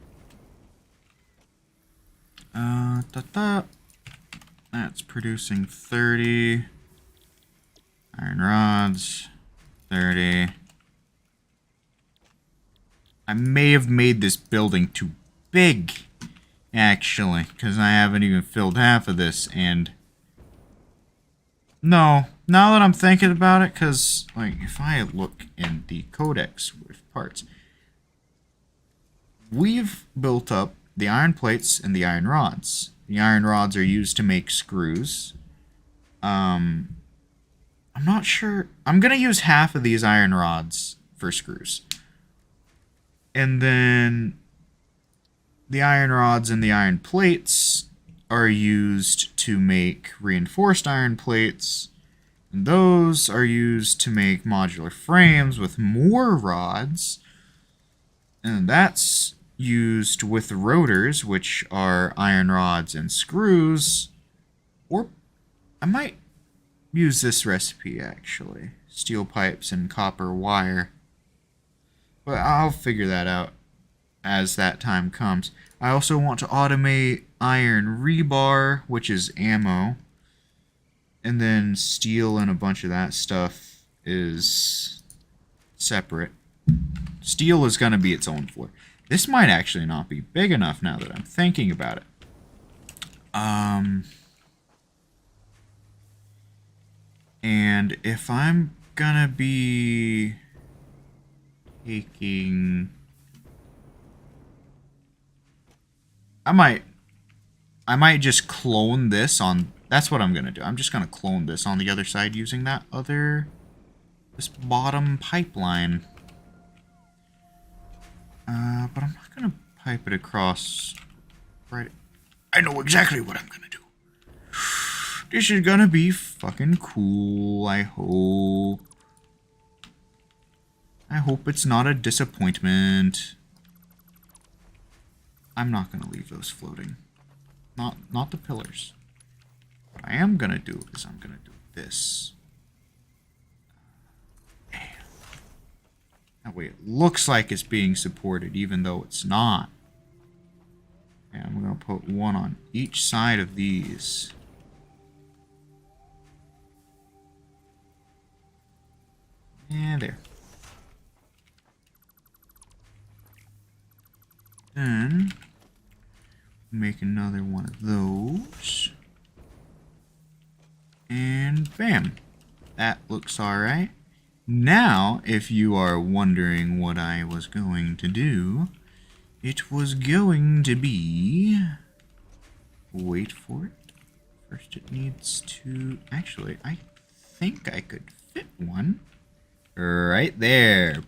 That's producing 30. Iron rods. 30. I may have made this building too big, actually, because I haven't even filled half of this, and... No, now that I'm thinking about it, because, like, if I look in the codex with parts, we've built up the iron plates and the iron rods. The iron rods are used to make screws. I'm not sure. I'm going to use half of these iron rods for screws. And then the iron rods and the iron plates are used to make reinforced iron plates. And those are used to make modular frames with more rods. And that's used with rotors, which are iron rods and screws. Or I might use this recipe, actually. Steel pipes and copper wire. But I'll figure that out as that time comes. I also want to automate iron rebar, which is ammo. And then steel and a bunch of that stuff is separate. Steel is going to be its own floor. This might actually not be big enough now that I'm thinking about it. And if I'm gonna be taking... I might just clone this on... That's what I'm gonna do. I'm just gonna clone this on the other side using that other... this bottom pipeline. But I'm not gonna pipe it across... right... I know exactly what I'm gonna do. This is gonna be fucking cool, I hope. I hope it's not a disappointment. I'm not gonna leave those floating. Not the pillars. What I am gonna do is I'm gonna do this. That way it looks like it's being supported, even though it's not. And I'm gonna put one on each side of these. And there. Then make another one of those. And bam. That looks alright. Now, if you are wondering what I was going to do, it was going to be... Wait for it. First it needs to... Actually, I think I could fit one. Right there.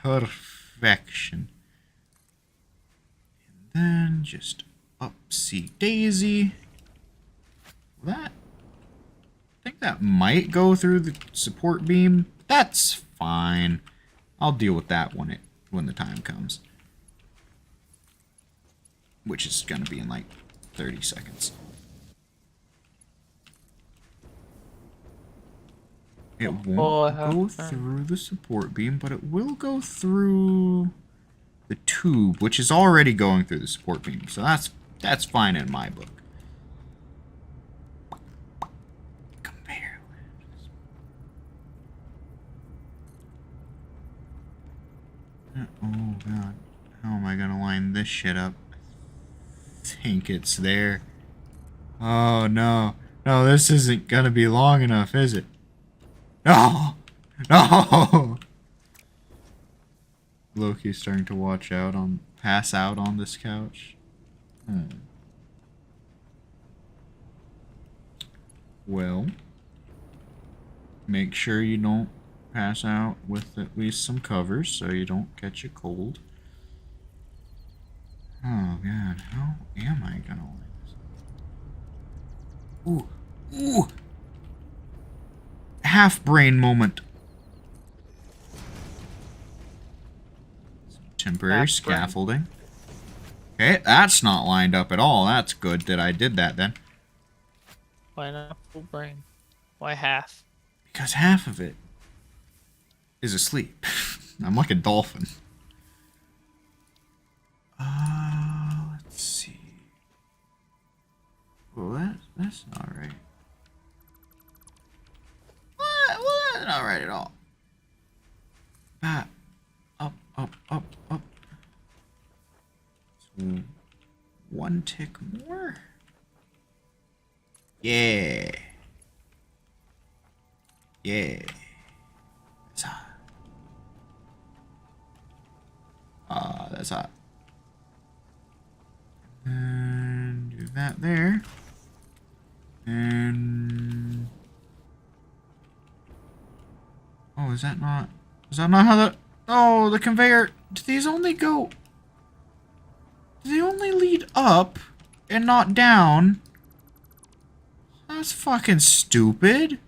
Perfection. And then just upsy daisy. That... I think that might go through the support beam. That's fine. I'll deal with that when the time comes. Which is going to be in like 30 seconds. It won't go through the support beam, but it will go through the tube, which is already going through the support beam. So that's fine in my book. god. How am I gonna line this shit up? I think it's there. Oh no. No, this isn't gonna be long enough, is it? No! No! Loki's starting to pass out on this couch. Well, make sure you don't pass out with at least some covers so you don't catch a cold. Oh god, how am I gonna line this? Ooh! Ooh! Half brain moment. Temporary scaffolding. Okay, that's not lined up at all. That's good that I did that then.
Why not full brain? Why half?
Because half of it is asleep. I'm like a dolphin. Let's see. Well, that's not right. What? Well, that's not right at all. Up. So, one tick more. Yeah. Yeah. That's hot. That's hot. And do that there. And... oh, is that not how the... oh, the conveyor... do these only go... do they only lead up and not down? That's fucking stupid.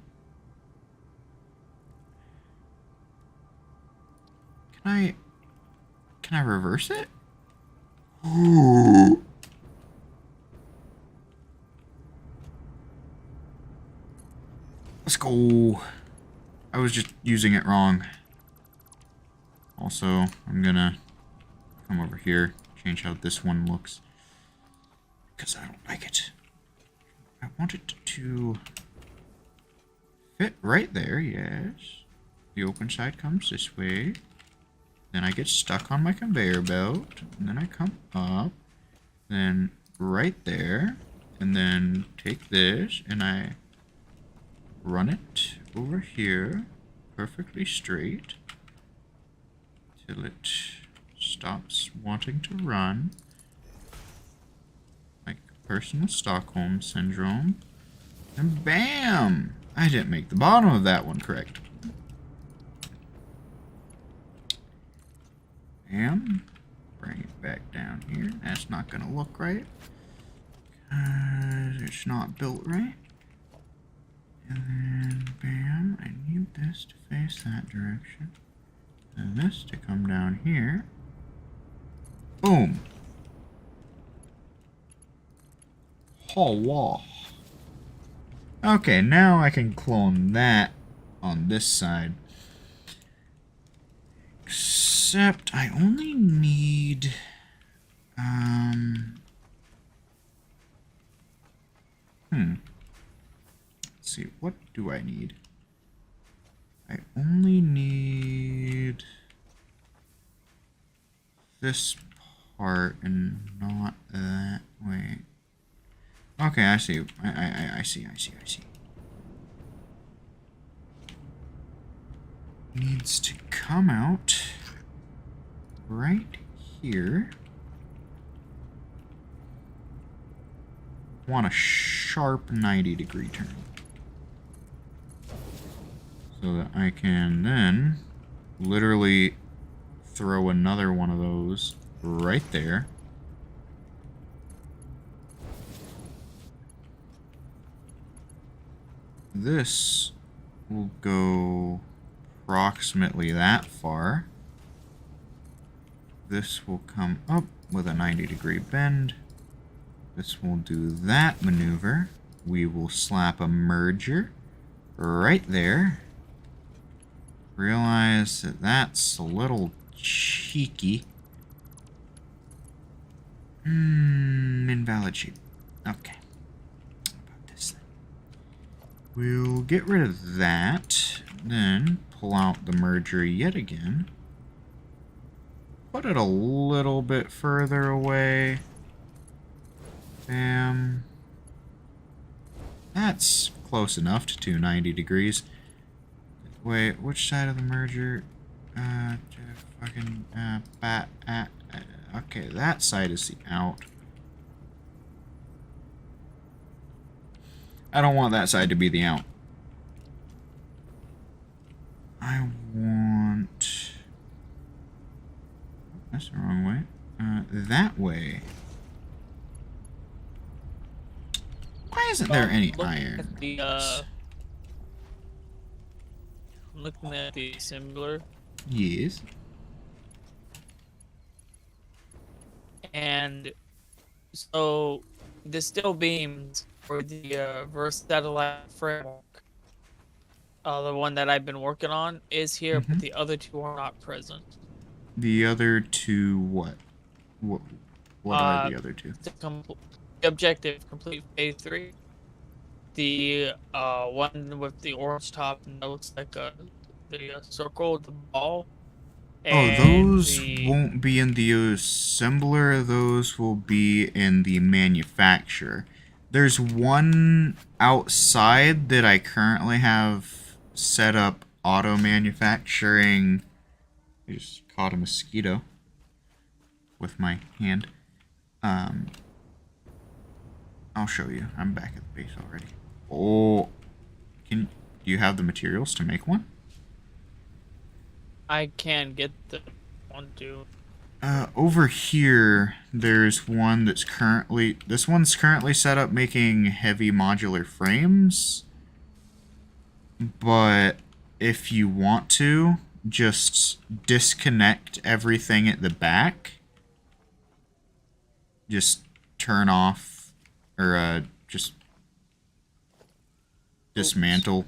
Can I reverse it? Ooh. Let's go. I was just using it wrong. Also, I'm gonna come over here, change how this one looks, because I don't like it. I want it to fit right there, yes. The open side comes this way. Then I get stuck on my conveyor belt. And then I come up. Then right there. And then take this and I run it over here. Perfectly straight. Till it stops wanting to run. Like personal Stockholm syndrome. And bam! I didn't make the bottom of that one correct. Bam. Bring it back down here. That's not gonna look right. It's not built right. And then, bam. I need this to face that direction. And this to come down here. Boom. Oh, wow. Okay, now I can clone that on this side. Except I only need let's see, what do I need? I only need this part and not that way. Okay, I see. I see. Needs to come out right here. Want a sharp 90-degree turn. So that I can then literally throw another one of those right there. This will go approximately that far. This will come up with a 90-degree bend. This will do that maneuver. We will slap a merger right there. Realize that that's a little cheeky. Invalid shape. Okay. How about this then? We'll get rid of that. Then pull out the merger yet again. put it a little bit further away. Bam. That's close enough to 290 degrees. Wait, which side of the merger? Okay, that side is the out. I don't want that side to be the out. I want... That's the wrong way. That way. Why isn't there any iron?
I'm looking at the assembler.
Yes.
And so the steel beams for the versatile framework, the one that I've been working on, is here, but the other two are not present.
The other two what? What are the other two?
The objective, complete phase 3. The one with the orange top that looks like the circle, the ball.
Oh, those won't be in the assembler. Those will be in the manufacturer. There's one outside that I currently have set up auto manufacturing. I just caught a mosquito with my hand. I'll show you. I'm back at the base already. Oh, do you have the materials to make one?
I can get the one to.
Over here, there's one that's currently... This one's currently set up making heavy modular frames. But if you want to, just disconnect everything at the back. Just turn off, or just dismantle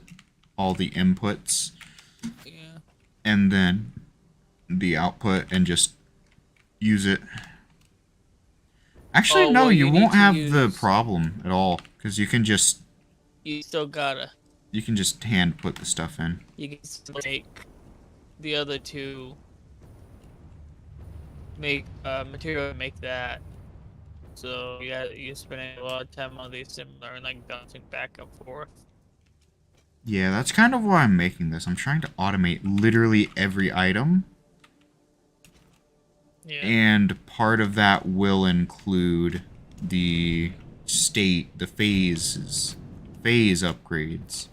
all the inputs.
Yeah.
And then the output and just use it. Actually, no, you won't have the problem at all, because you can just...
You still gotta...
You can just hand put the stuff in.
You can still make the other two... Make material to make that. So, yeah, you're spending a lot of time on these similar and, like, bouncing back and forth.
Yeah, that's kind of why I'm making this. I'm trying to automate literally every item.
Yeah.
And part of that will include the phase upgrades.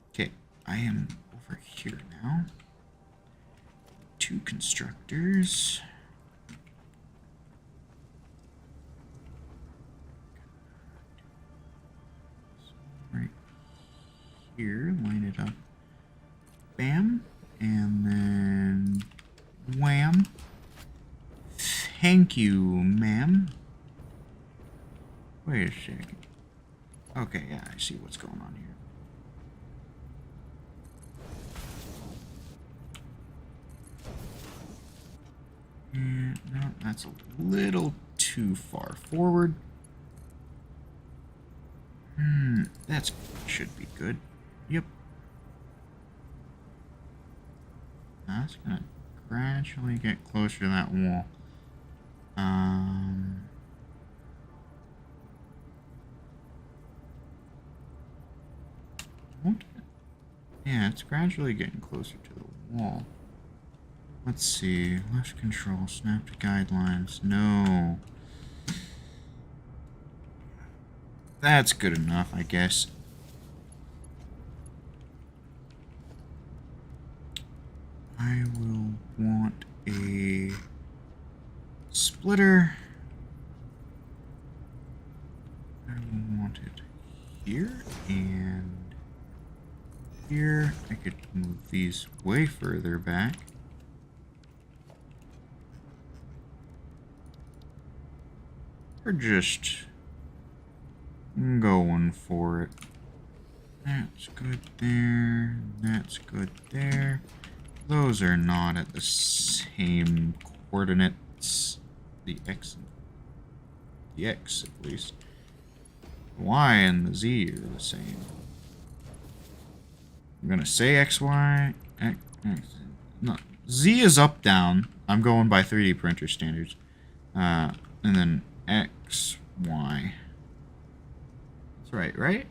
Okay, I am over here now. 2 constructors. Right here, line it up. Bam. And then wham. Thank you, ma'am. Wait a second. Okay, yeah, I see what's going on here. And, no, that's a little too far forward. That should be good. Yep. That's gonna gradually get closer to that wall. What? Yeah, it's gradually getting closer to the wall. Let's see. Left control, snap to guidelines. No. That's good enough, I guess. I will want a splitter. I will want it here and here. I could move these way further back. Or just going for it. That's good there. That's good there. Those are not at the same coordinates. The X at least. The Y and the Z are the same. I'm gonna say X, Y, X, no. Z is up, down. I'm going by 3D printer standards. And then X, Y. That's right?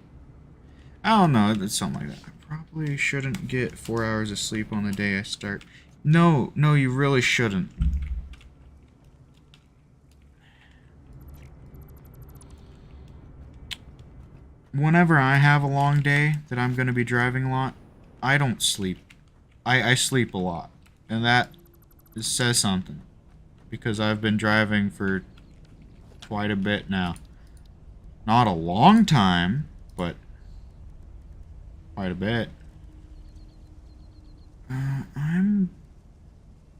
I don't know, it's something like that. I probably shouldn't get 4 hours of sleep on the day I start. No, you really shouldn't. Whenever I have a long day that I'm going to be driving a lot, I don't sleep. I sleep a lot. And that says something. Because I've been driving for quite a bit now. Not a long time, but quite a bit. I'm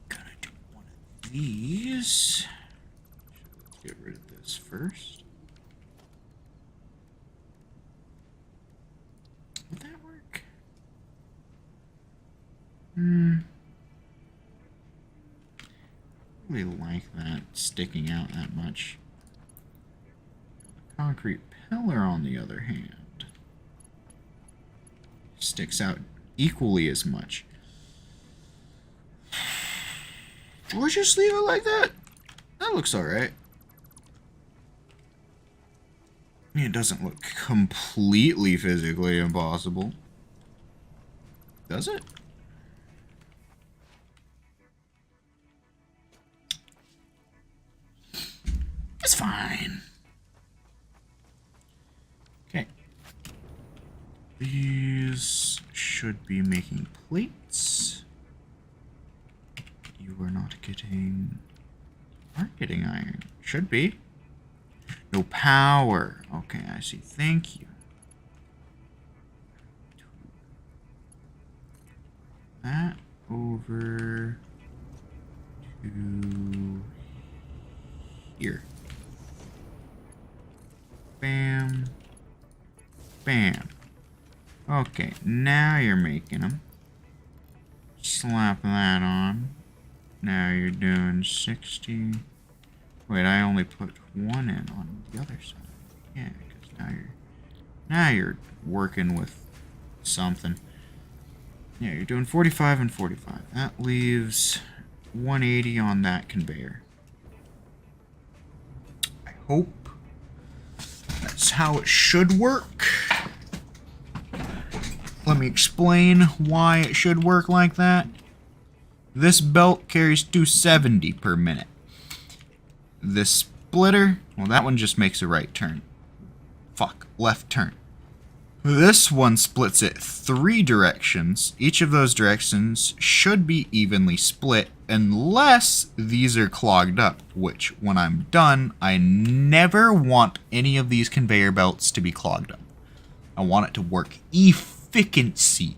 gonna do one of these. Get rid of this first. Would that work? Really like that sticking out that much. Concrete pillar, on the other hand, sticks out equally as much. Or just leave it like that. That looks alright. It doesn't look completely physically impossible. Does it? It's fine. Okay. These should be making plates. You are not getting... You are getting iron. Should be. No power. Okay, I see. Thank you. That over to here. Bam. Bam. Okay, now you're making them. Slap that on. Now you're doing 60. Wait, I only put one in on the other side. Yeah, because now you're working with something. Yeah, you're doing 45 and 45. That leaves 180 on that conveyor. I hope that's how it should work. Let me explain why it should work like that. This belt carries 270 per minute. This splitter, well, that one just makes a right turn. Fuck, left turn. This one splits it 3 directions. Each of those directions should be evenly split unless these are clogged up, which when I'm done, I never want any of these conveyor belts to be clogged up. I want it to work efficiency.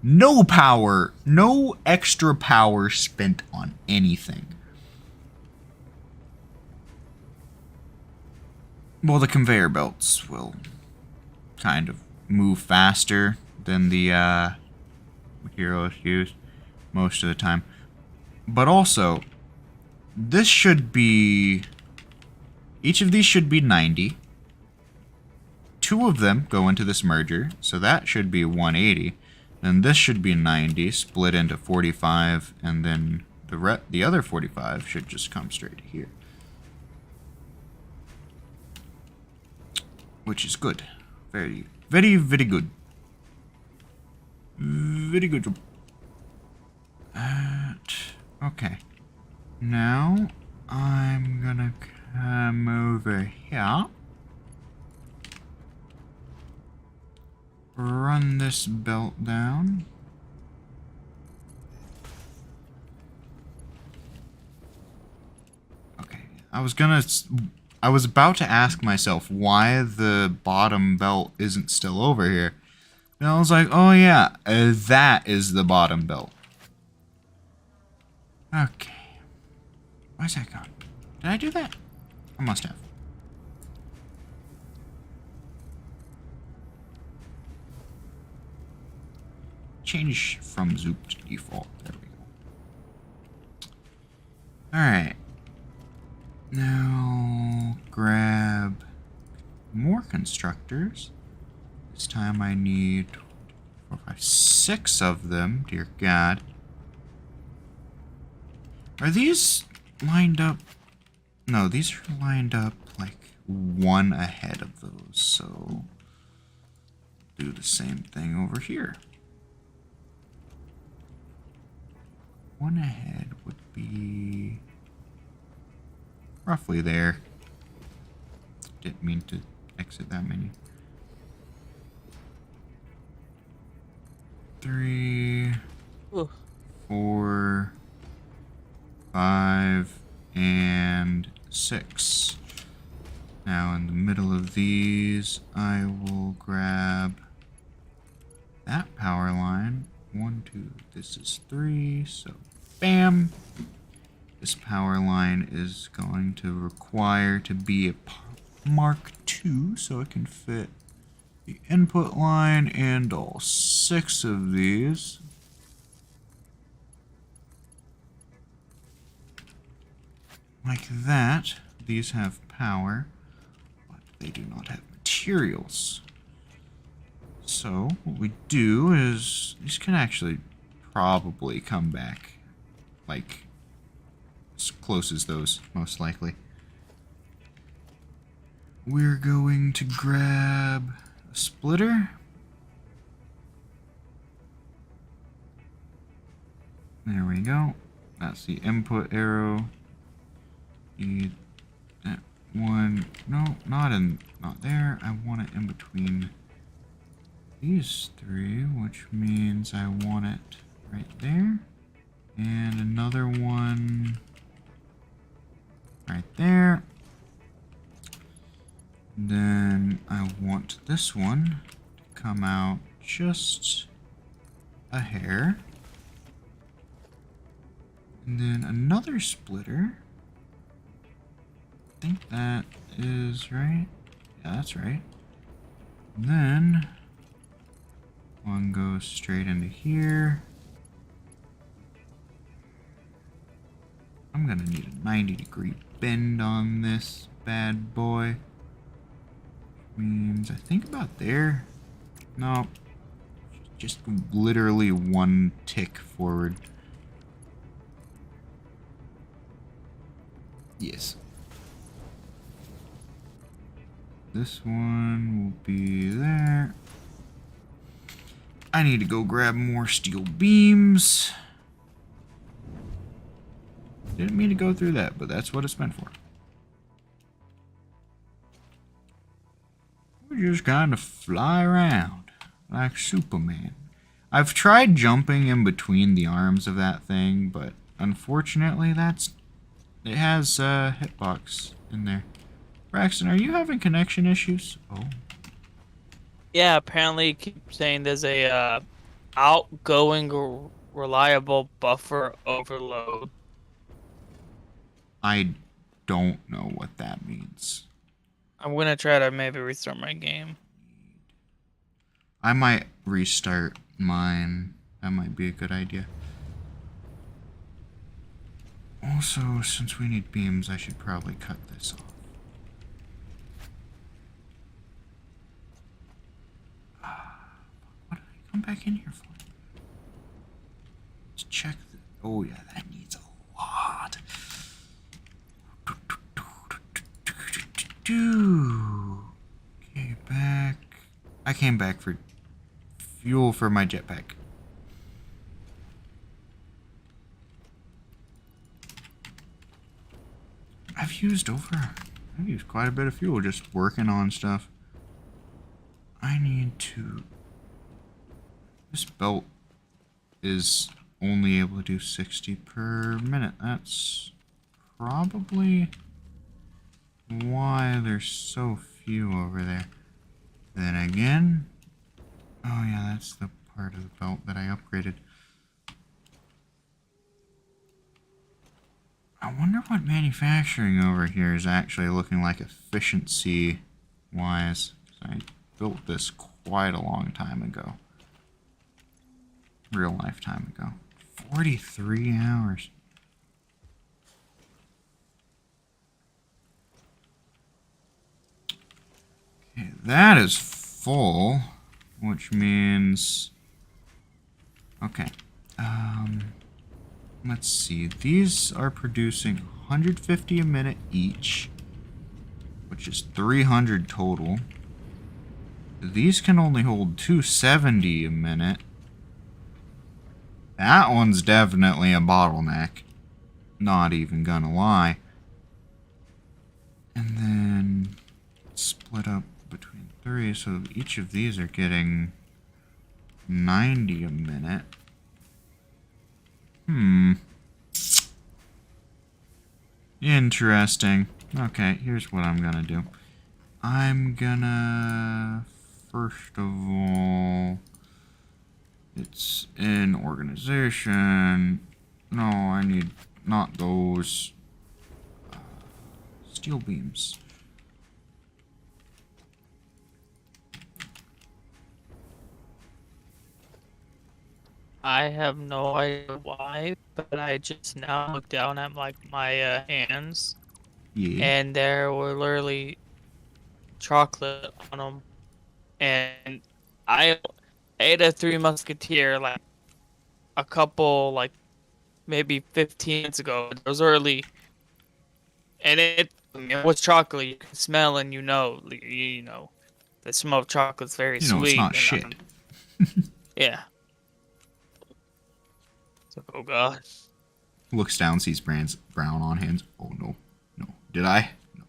No power, no extra power spent on anything. Well, the conveyor belts will kind of move faster than the materials used most of the time. But also, this should be... Each of these should be 90. 2 of them go into this merger, so that should be 180. Then this should be 90, split into 45, and then the other 45 should just come straight to here. Which is good. Very, very, very good. Very good. Okay. Now, I'm gonna come over here. Run this belt down. Okay. I was about to ask myself why the bottom belt isn't still over here. And I was like, oh yeah, that is the bottom belt. Okay. Where's that gone? Did I do that? I must have. Change from Zoop to default. There we go. Alright. Now, grab more constructors. This time I need 4, 5, 6 of them, dear God. Are these lined up? No, these are lined up like one ahead of those, so do the same thing over here. One ahead would be roughly there. Didn't mean to exit that menu. 3,
Ooh.
4, 5, and 6. Now in the middle of these, I will grab that power line. 1, 2, this is 3, so bam! This power line is going to require to be a Mark II, so it can fit the input line and all 6 of these. Like that. These have power, but they do not have materials. So what we do is these can actually probably come back like as close as those, most likely. We're going to grab a splitter. There we go. That's the input arrow. Need that one. No, not there. I want it in between these 3, which means I want it right there. And another one right there. Then I want this one to come out just a hair. And then another splitter. I think that is right. Yeah, that's right. And then one goes straight into here. I'm gonna need a 90-degree bend on this bad boy. Means I think about there. No, just literally one tick forward. Yes. This one will be there. I need to go grab more steel beams. Didn't mean to go through that, but that's what it's meant for. We just kind of fly around like Superman. I've tried jumping in between the arms of that thing, but unfortunately it has hitbox in there. Braxton, are you having connection issues? Oh.
Yeah, apparently it keeps saying there's a outgoing reliable buffer overload.
I don't know what that means.
I'm gonna try to maybe restart my game.
I might restart mine. That might be a good idea. Also, since we need beams, I should probably cut this off. What did I come back in here for? Let's check the... Oh yeah, that needs a lot. Okay, back. I came back for fuel for my jetpack. I've used quite a bit of fuel just working on stuff. I need to... This belt is only able to do 60 per minute. That's probably why there's so few over there. Then again... Oh yeah, that's the part of the belt that I upgraded. I wonder what manufacturing over here is actually looking like efficiency-wise. I built this quite a long time ago. Real life time ago. 43 hours. Okay, that is full, which means... Okay. Let's see. These are producing 150 a minute each, which is 300 total. These can only hold 270 a minute. That one's definitely a bottleneck. Not even gonna lie. And then split up between 3, so each of these are getting 90 a minute. Interesting. Okay, here's what I'm gonna do. I'm gonna... First of all... It's in organization. No, I need... Not those. Steel beams.
I have no idea why, but I just now looked down at like my hands,
Yeah.
and there were literally chocolate on them, and I ate a Three Musketeer like a couple like maybe 15 minutes ago. It was early, and it was chocolate. You can smell and you know the smell of chocolate's very
You know,
sweet.
it's not
and,
shit.
yeah. So, oh god.
Looks down, sees brown on hands. Oh no. No. Did I? No.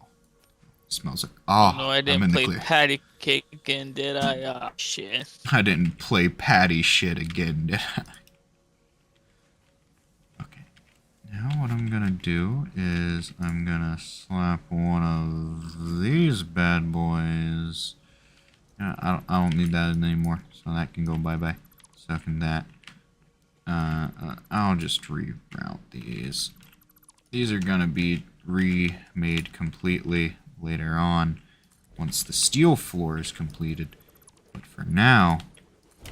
Smells like... Oh,
No, I
I'm
didn't
in the
play
clear.
patty cake again, did I? Shit.
I didn't play patty shit again, did I? Okay. Now what I'm gonna do is I'm gonna slap one of these bad boys. I don't need that anymore, so that can go bye-bye. So can that. I'll just reroute these. These are gonna be remade completely later on once the steel floor is completed. But for now,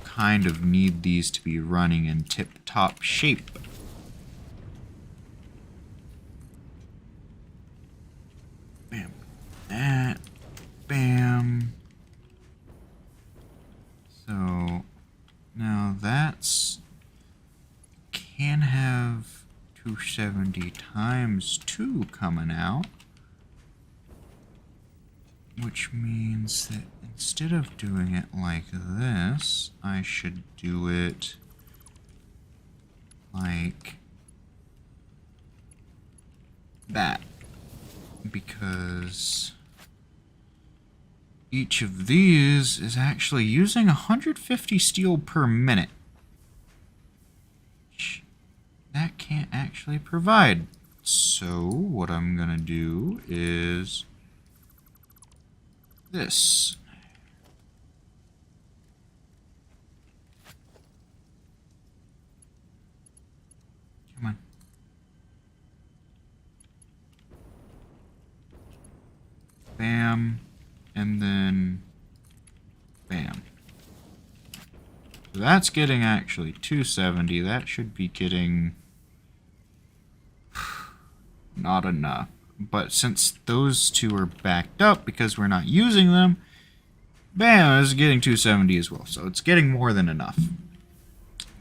kind of need these to be running in tip-top shape. Bam. That. Bam. So, now that's... Can have 270 times 2 coming out. Which means that instead of doing it like this, I should do it like that. Because each of these is actually using 150 steel per minute. That can't actually provide. So what I'm gonna do is this. Come on. Bam. And then bam. So that's getting actually 270. That should be getting not enough. But since those two are backed up because we're not using them, bam, it's getting 270 as well. So it's getting more than enough.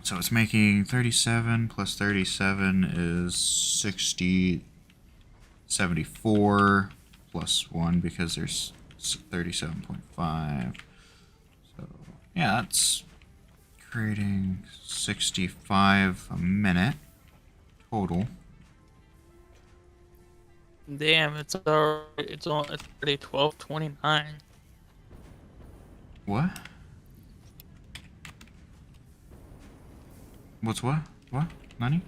So it's making 37 plus 37 is 60, 74 plus 1 because there's 37.5. So yeah, that's creating 65 a minute total.
Damn, it's already 12:29.
What? What's what? What? Nani?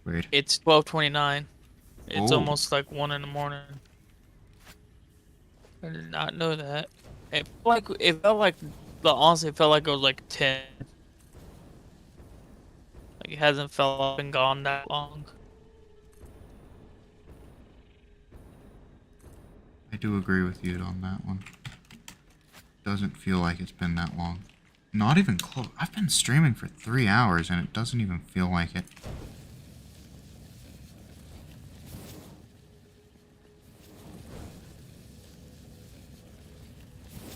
Wait.
It's 12:29. It's
Oh.
almost like 1 in the morning. I did not know that. Honestly, it felt like it was like 10. Like it hasn't felt up and gone that long.
I do agree with you on that one. Doesn't feel like it's been that long. Not even close. I've been streaming for 3 hours and it doesn't even feel like it.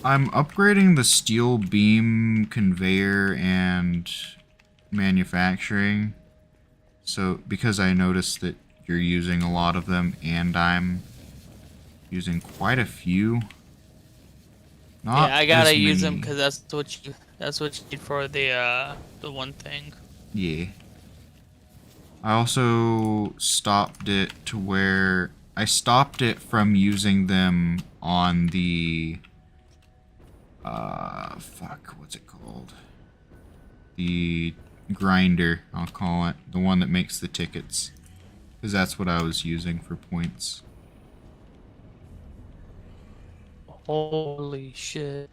I'm upgrading the steel beam conveyor and manufacturing So, because I noticed that you're using a lot of them, and I'm using quite a few. Not
Yeah, I gotta
as
use them
many.
because that's what you need for the one thing.
Yeah. I also stopped it to where I stopped it from using them on the fuck, what's it called? The grinder, I'll call it. The one that makes the tickets. Because that's what I was using for points.
Holy shit.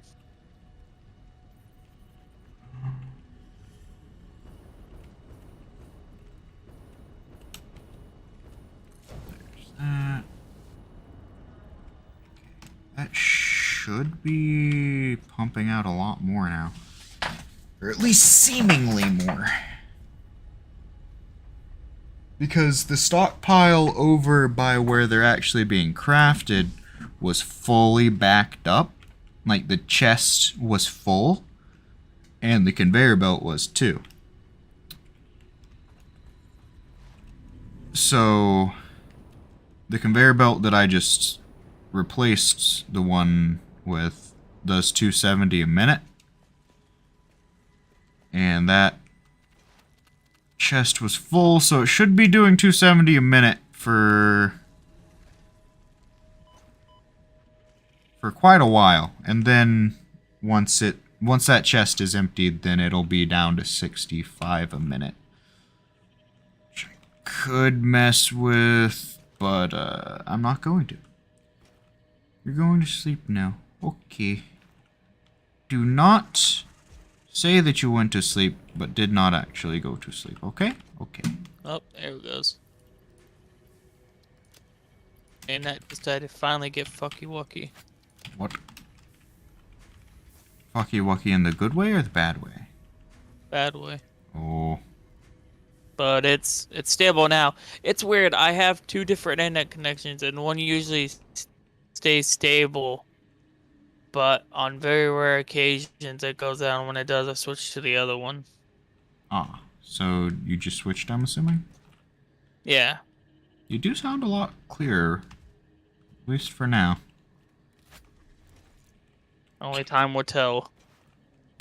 That. That should be pumping out a lot more now. Or at least seemingly more. Because the stockpile over by where they're actually being crafted was fully backed up. Like, the chest was full. And the conveyor belt was too. So, the conveyor belt that I just replaced the one with does 270 a minute. And that chest was full, so it should be doing 270 a minute for quite a while. And then once that chest is emptied, then it'll be down to 65 a minute. Which I could mess with, but I'm not going to. You're going to sleep now. Okay. Do not say that you went to sleep, but did not actually go to sleep, okay? Okay.
Oh, there it goes. And that decided to finally get fucky wucky.
What? Fucky wucky in the good way or the bad way?
Bad way.
Oh.
But it's stable now. It's weird. I have two different internet connections, and one usually stays stable. But on very rare occasions, it goes down. When it does, I switch to the other one.
Ah. So you just switched, I'm assuming?
Yeah.
You do sound a lot clearer. At least for now.
Only time will tell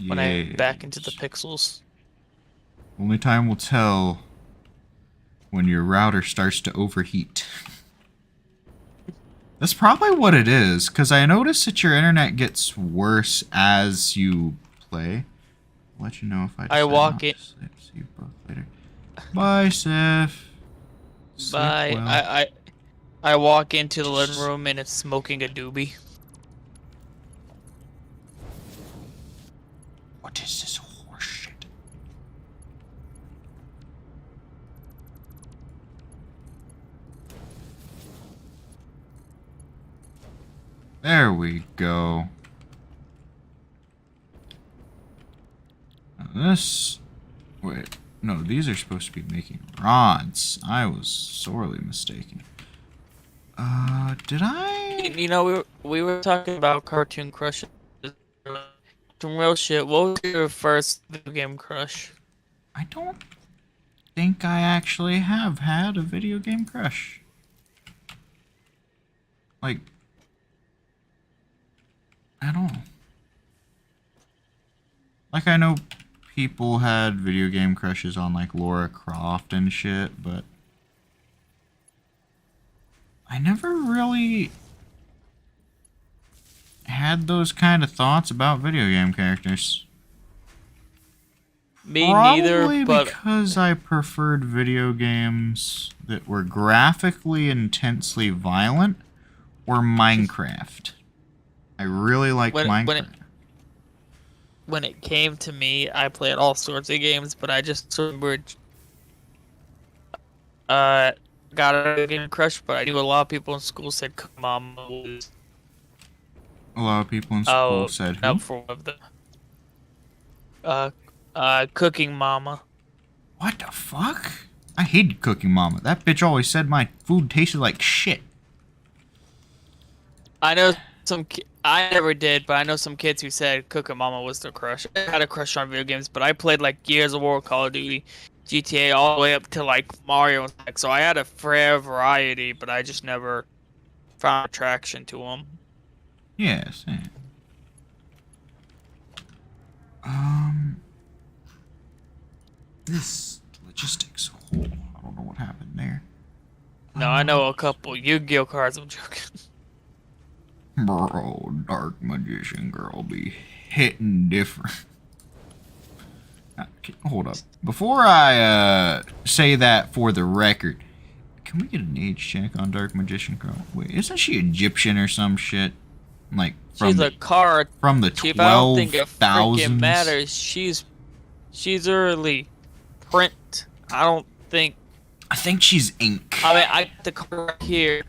when I
Yes.
back into the pixels.
Only time will tell when your router starts to overheat. That's probably what it is, because I notice that your internet gets worse as you play. I'll let you know if I decide
walk
not
it.
to sleep. See you both later. Bye, Seth. Sleep
Bye.
well.
I walk into the living room and it's smoking a doobie.
What is this horseshit? There we go. Now this... Wait. No, these are supposed to be making rods. I was sorely mistaken. Did I...
You know, we were talking about cartoon crushes. Some real shit. What was your first video game crush?
I don't think I actually have had a video game crush. Like... at all. Like, I know people had video game crushes on, like, Lara Croft and shit, but... I never really had those kind of thoughts about video game characters.
Me
Probably
neither, but
because I preferred video games that were graphically intensely violent or Minecraft. I really like Minecraft.
When it came to me, I played all sorts of games, but I just remembered got a video game crush, but I knew a lot of people in school said Mama was
A lot of people in school said who?
up for one of the Cooking Mama.
What the fuck? I hated Cooking Mama. That bitch always said my food tasted like shit.
I know I never did, but I know some kids who said Cooking Mama was their crush. I had a crush on video games, but I played like Gears of War, Call of Duty, GTA all the way up to like Mario and stuff. So I had a fair variety, but I just never found attraction to them.
Yes. Yeah. This logistics hole. I don't know what happened there.
No, I know a couple Yu-Gi-Oh cards. I'm joking.
Bro, Dark Magician Girl be hitting different. Okay, hold up. Before I say that for the record, can we get an age check on Dark Magician Girl? Wait, isn't she Egyptian or some shit? Like from
She's a card
from the
chief. I don't think it freaking
12,000s?
matters. She's early print. I don't think.
I think she's ink.
I mean, I got the card right here.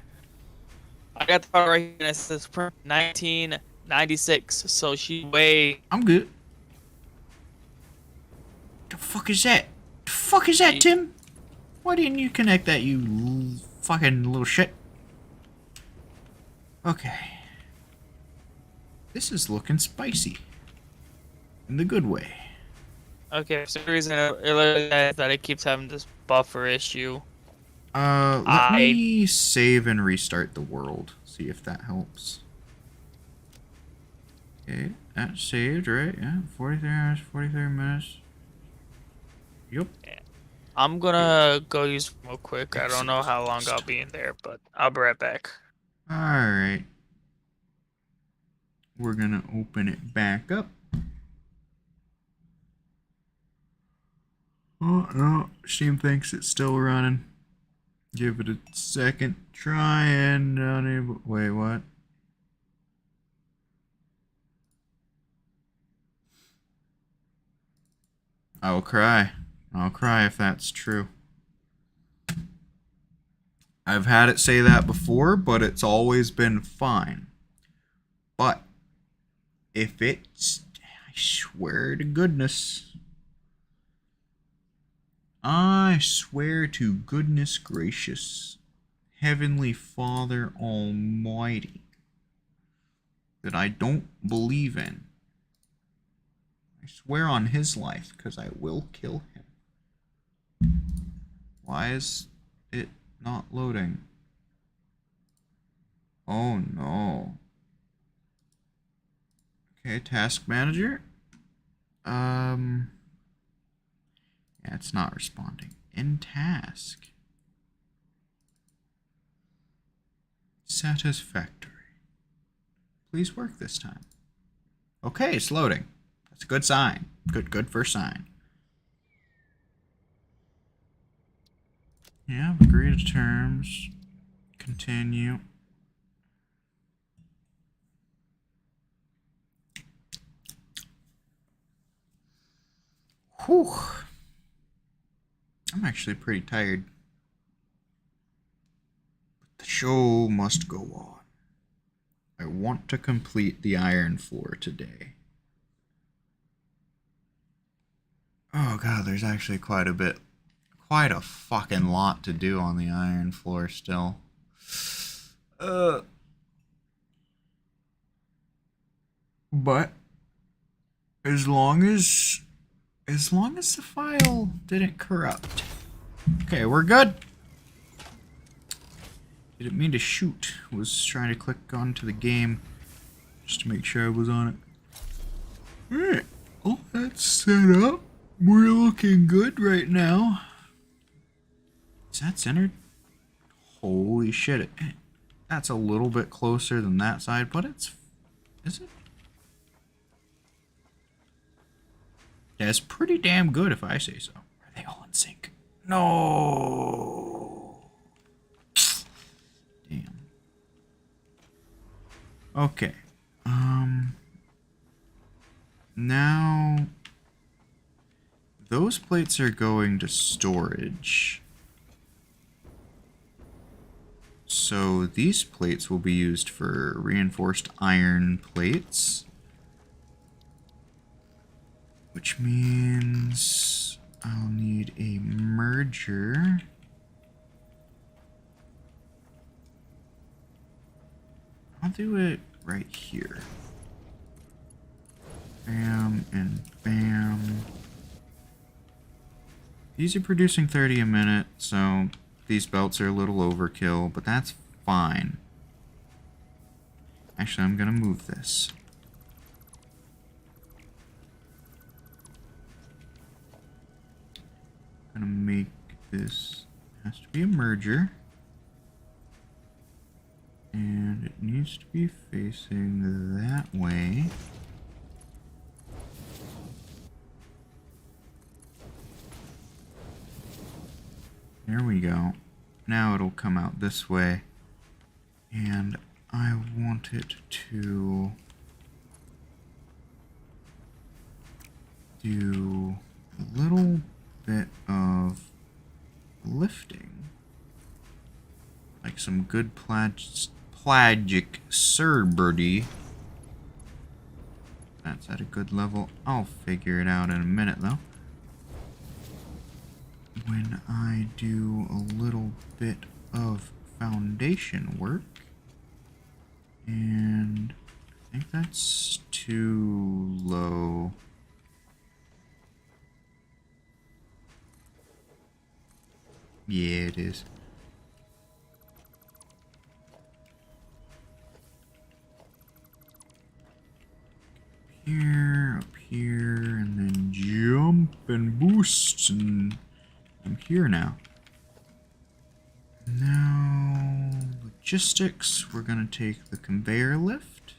I got the card right here, and it says print 1996. So she way.
I'm good. The fuck is that? The fuck is that, Tim? Why didn't you connect that, you fucking little shit? Okay. This is looking spicy. In the good way.
Okay, for some reason it literally says that it keeps having this buffer issue.
Let me save and restart the world. See if that helps. Okay, that's saved, right? Yeah, 43 hours, 43 minutes. Yup.
I'm gonna go use real quick. I don't know how long I'll be in there, but I'll be right back.
Alright. We're gonna open it back up. Oh, no. Steam thinks it's still running. Give it a second. Try and unable. Wait, what? I'll cry. I'll cry if that's true. I've had it say that before, but it's always been fine. But if it's, I swear to goodness, I swear to goodness gracious, Heavenly Father Almighty, that I don't believe in. I swear on his life, because I will kill him. Why is it not loading? Oh no. Okay, task manager. Yeah, it's not responding. In task. Satisfactory. Please work this time. Okay, it's loading. That's a good sign. Good first sign. Yeah, agree to terms. Continue. Whew. I'm actually pretty tired. But the show must go on. I want to complete the iron floor today. Oh god, there's actually quite a fucking lot to do on the iron floor still. But as long as the file didn't corrupt. Okay, we're good. Didn't mean to shoot. Was trying to click onto the game just to make sure I was on it. Alright, all that's set up. We're looking good right now. Is that centered? Holy shit. That's a little bit closer than that side, but it's... Is it? Yeah, it's pretty damn good if I say so. Are they all in sync? No. Damn. Okay. Now... Those plates are going to storage. So these plates will be used for reinforced iron plates. Which means I'll need a merger. I'll do it right here. Bam and bam. These are producing 30 a minute, so these belts are a little overkill, but that's fine. Actually, I'm gonna move this. I'm gonna make this, has to be a merger. And it needs to be facing that way. There we go. Now it'll come out this way. And I want it to do a little bit of lifting. Like some good plagic surberdy. That's at a good level. I'll figure it out in a minute though. When I do a little bit of foundation work. And I think that's too low. Yeah, it is. Here, up here, and then jump and boost, and I'm here now. Now, logistics, we're gonna take the conveyor lift,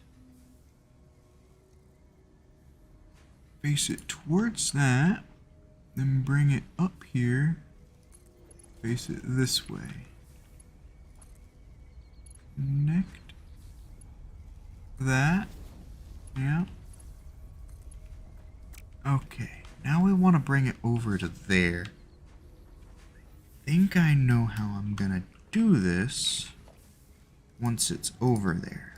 face it towards that, then bring it up here, face it this way. Connect that, yeah. Okay, now we want to bring it over to there. I think I know how I'm gonna do this once it's over there.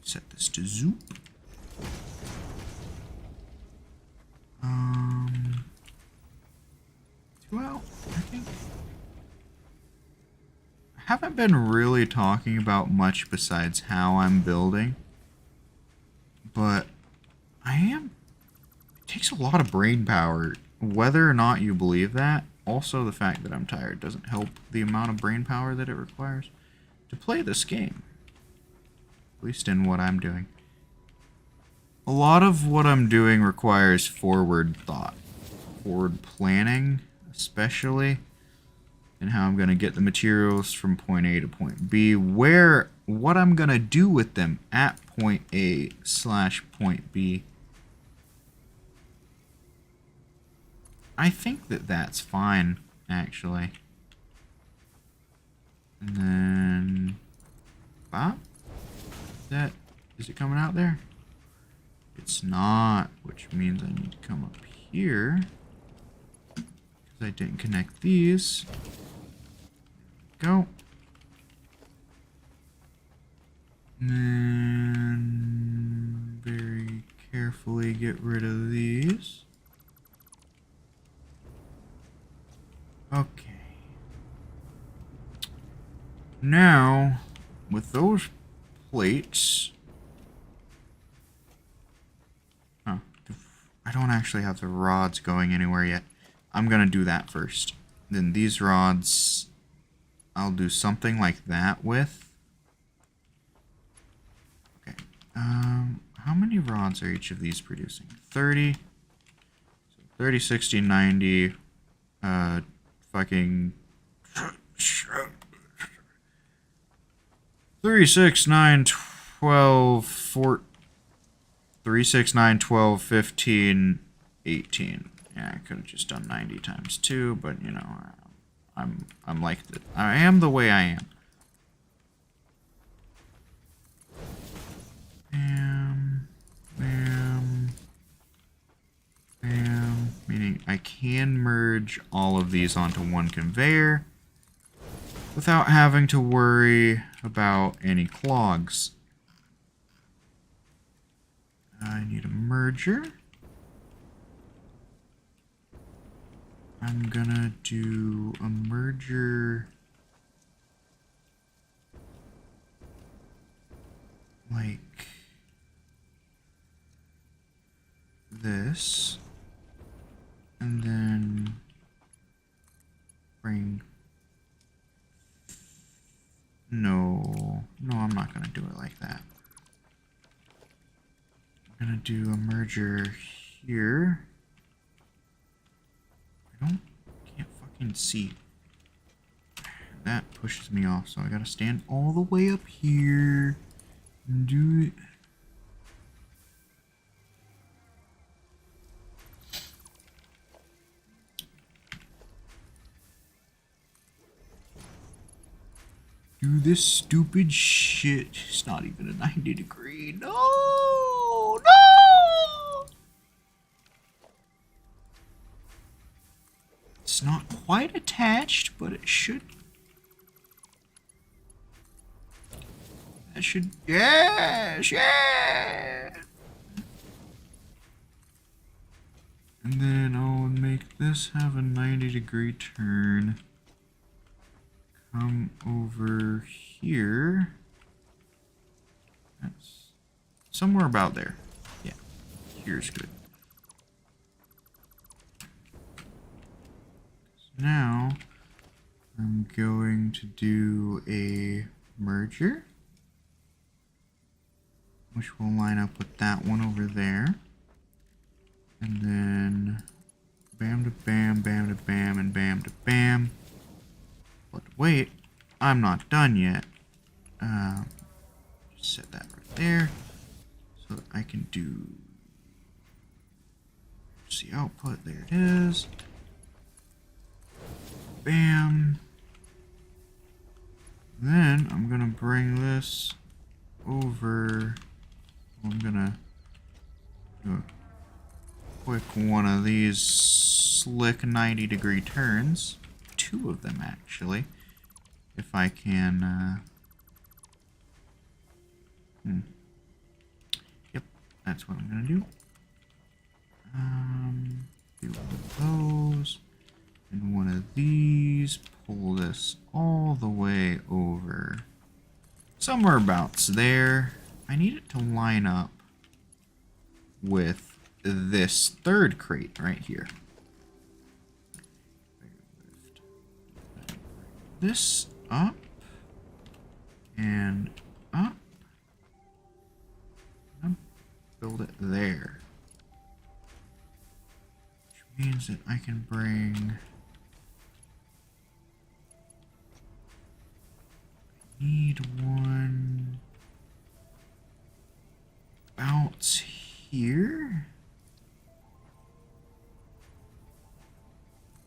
Set this to zoop. Well, I think I haven't been really talking about much besides how I'm building, but I am. It takes a lot of brain power, whether or not you believe that. Also, the fact that I'm tired doesn't help the amount of brain power that it requires to play this game. At least in what I'm doing. A lot of what I'm doing requires forward thought. Forward planning, especially. And how I'm going to get the materials from point A to point B. What I'm going to do with them at point A / point B. I think that that's fine, actually. And then... Bob? Is it coming out there? It's not, which means I need to come up here. Because I didn't connect these. Go. And then very carefully get rid of these. Okay. Now, with those plates... Oh, I don't actually have the rods going anywhere yet. I'm gonna do that first. Then these rods, I'll do something like that with. Okay. How many rods are each of these producing? 30. So 30, 60, 90. Fucking 3, 6, 9, 12, 4, 3, 6, 9, 12, 15, 18. Yeah, I could have just done 90 times 2, but you know, I'm like that. I am the way I am. Bam, bam, bam. Meaning I can merge all of these onto one conveyor without having to worry about any clogs. I need a merger. I'm gonna do a merger like this, and then gonna do a merger here. Can't fucking see. That pushes me off, so I gotta stand all the way up here and do it. Do this stupid shit. It's not even a 90-degree. No! No! It's not quite attached, but it should. That should. Yes! Yeah! And then I'll make this have a 90-degree turn. Come over here. That's somewhere about there. Yeah, here's good. So now I'm going to do a merger, which will line up with that one over there. And then bam to bam, bam to bam, and bam to bam. But wait, I'm not done yet. Just set that right there so that I can do. See output, there it is. Bam. Then I'm gonna bring this over. I'm gonna do a quick one of these slick 90-degree turns. Two of them actually, if I can. Yep, that's what I'm gonna do. Do one of those and one of these. Pull this all the way over, somewhere abouts there. I need it to line up with this third crate right here. This up and up. And build it there. Which means that I can bring. I need one bounce here.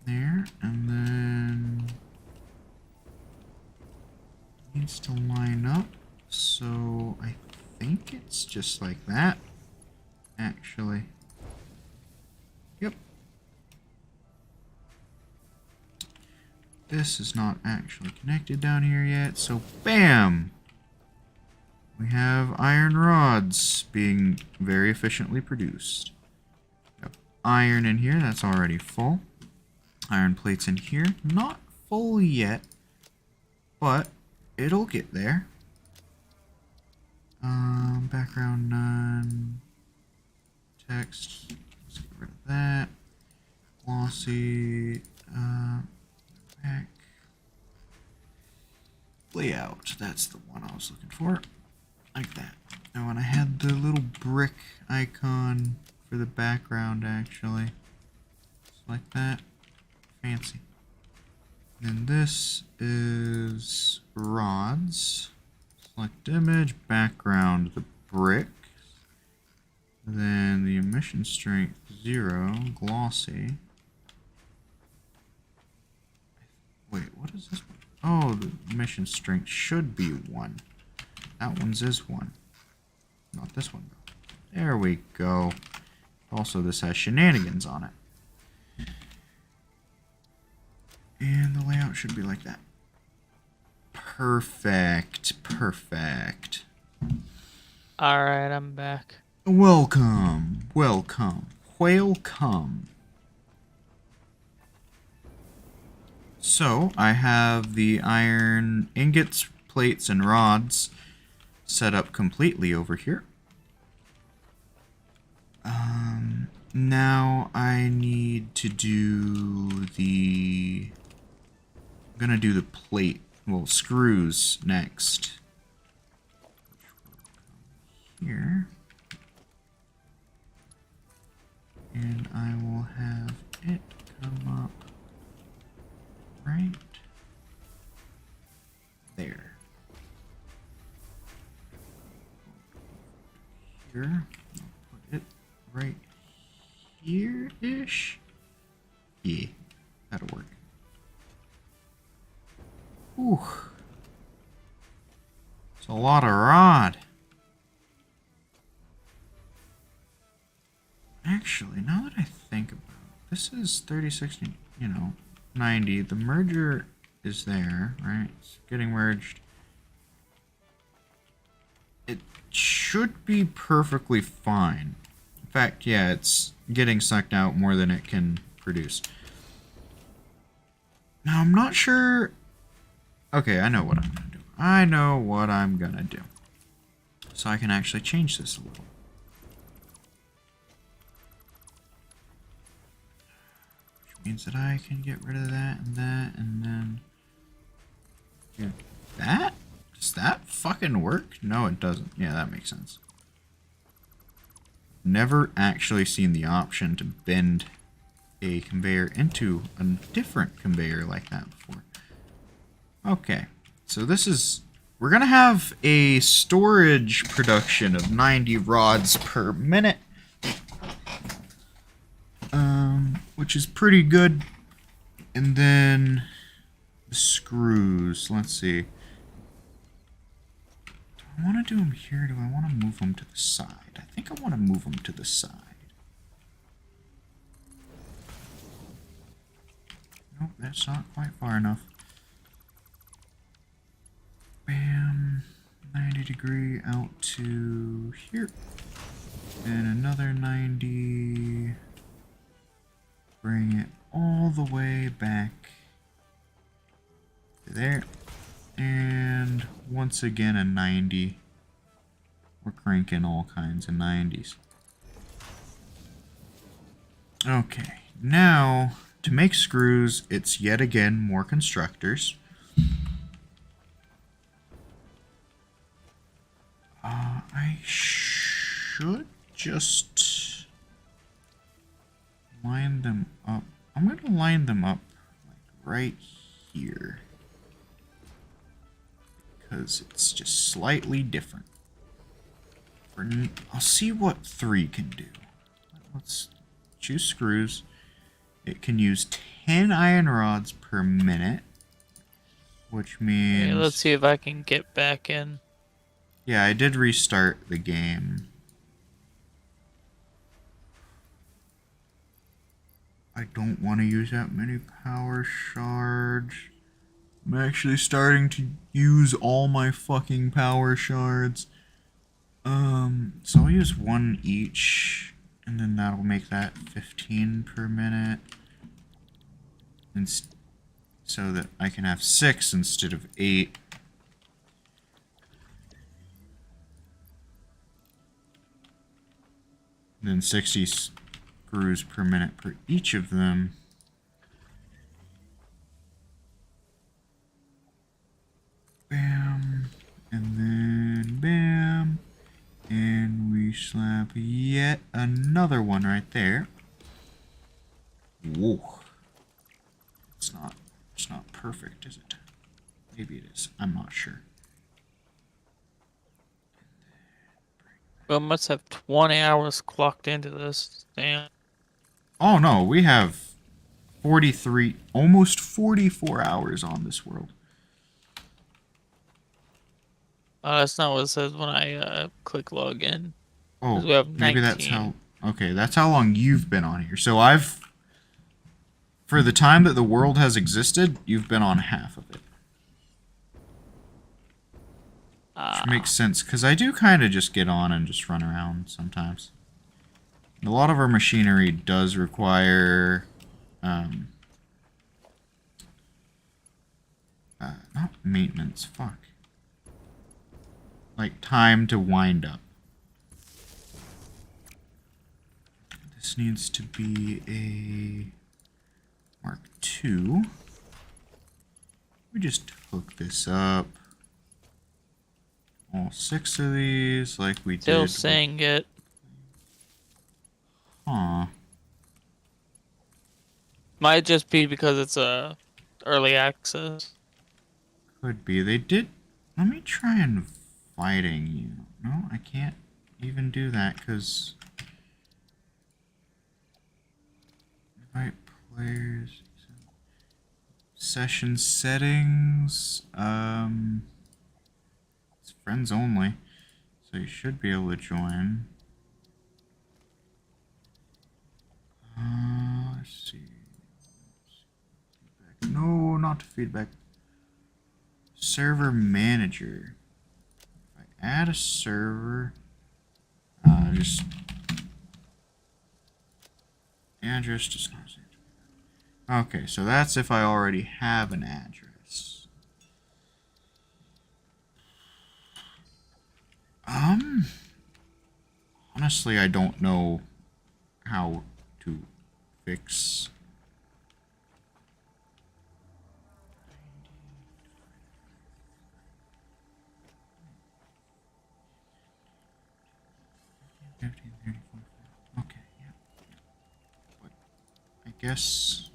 There, and then needs to line up, so I think it's just like that, actually. Yep. This is not actually connected down here yet, so bam! We have iron rods being very efficiently produced. Got iron in here, that's already full. Iron plates in here, not full yet, but it'll get there. Background none. Text. Let's get rid of that. Glossy. Back. Layout. That's the one I was looking for. Like that. Now, when I had the little brick icon for the background, actually, just like that. Fancy. Then this is rods. Select image, background, the brick. Then the emission strength 0, glossy. Wait, what is this one? Oh, the emission strength should be 1. That one's is 1. Not this one though. There we go. Also, this has shenanigans on it. And the layout should be like that. Perfect. Perfect.
Alright, I'm back.
Welcome. Welcome. Welcome. So, I have the iron ingots, plates, and rods set up completely over here. Now I need to do the... I'm gonna do the plate, well, screws next. Here. here. I'll put it right here-ish. Yeah, that'll work. Whew. It's a lot of rod. Actually, now that I think about it, this is 30, 60, 90. The merger is there, right? It's getting merged. It should be perfectly fine. In fact, yeah, it's getting sucked out more than it can produce. Now, I'm not sure... Okay, I know what I'm gonna do. I know what I'm gonna do. So I can actually change this a little. Which means that I can get rid of that, and then... do that? Does that fucking work? No, it doesn't. Yeah, that makes sense. Never actually seen the option to bend a conveyor into a different conveyor like that before. Okay, so this is... We're gonna have a storage production of 90 rods per minute. Which is pretty good. And then... the screws, let's see. Do I want to do them here? Do I want to move them to the side? I think I want to move them to the side. Nope, that's not quite far enough. Bam. 90 degree out to here. And another 90. Bring it all the way back to there. And once again a 90. We're cranking all kinds of 90s. Okay, now to make screws, it's yet again more constructors. I should just line them up. I'm going to line them up like right here. Because it's just slightly different. I'll see what 3 can do. Let's choose screws. It can use 10 iron rods per minute. Which means...
Okay, let's see if I can get back in.
Yeah, I did restart the game. I don't want to use that many power shards. I'm actually starting to use all my fucking power shards. So I'll use 1 each, and then that'll make that 15 per minute. And so that I can have 6 instead of 8. And then 60 screws per minute per each of them. Bam. And then bam. And we slap yet another one right there. Whoa. It's not perfect, is it? Maybe it is. I'm not sure.
We must have 20 hours clocked into this. Damn.
Oh no, we have 43, almost 44 hours on this world.
That's not what it says when I click log in.
Oh,
We have
maybe
19.
that's how... Okay, that's how long you've been on here. So I've... For the time that the world has existed, you've been on half of it. Which makes sense, because I do kind of just get on and just run around sometimes. A lot of our machinery does require... not maintenance, fuck. Like, time to wind up. This needs to be a Mark II. We just hook this up. All 6 of these, like we did.
Still saying it.
Huh.
Might just be because it's early access.
Could be. They did... Let me try inviting you. No, I can't even do that because invite players, session settings, it's friends only, so you should be able to join. Let's see. Feedback. No, not to feedback. Server manager. If I add a server, just address does not say. Okay, so that's if I already have an address. Honestly, I don't know how to fix. Okay, yeah. But I guess,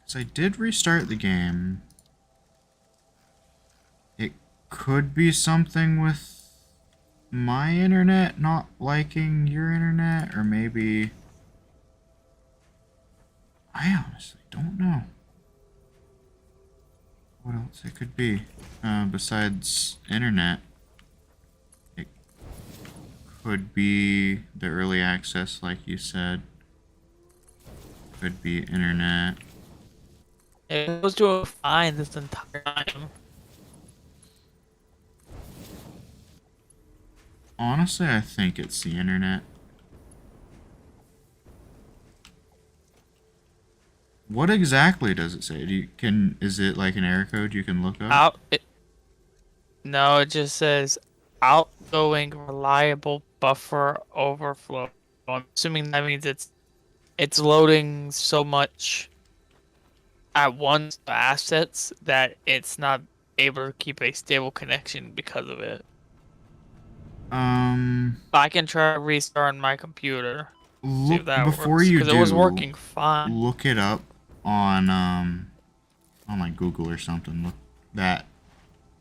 because I did restart the game, it could be something with my internet not liking your internet, or maybe, I honestly don't know what else it could be besides internet. It could be the early access, like you said. Could be internet.
It was doing fine this entire time.
Honestly, I think it's the internet. What exactly does it say? Is it like an error code you can look up?
No, it just says outgoing reliable buffer overflow. I'm assuming that means it's loading so much at once assets that it's not able to keep a stable connection because of it. I can try restarting my computer. See if that
Before
works.
you
Because it was
do,
working fine.
look it up on like Google or something. Look that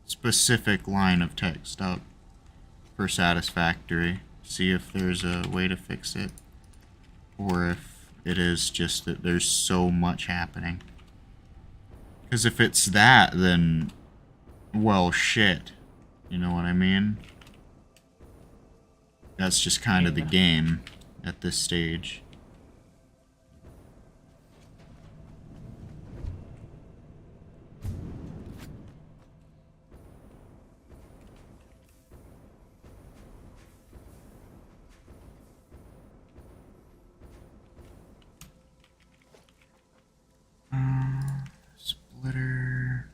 specific line of text up for Satisfactory. See if there's a way to fix it, or if it is just that there's so much happening. Because if it's that, then, well, shit. You know what I mean? That's just kind of the game at this stage. Splitter.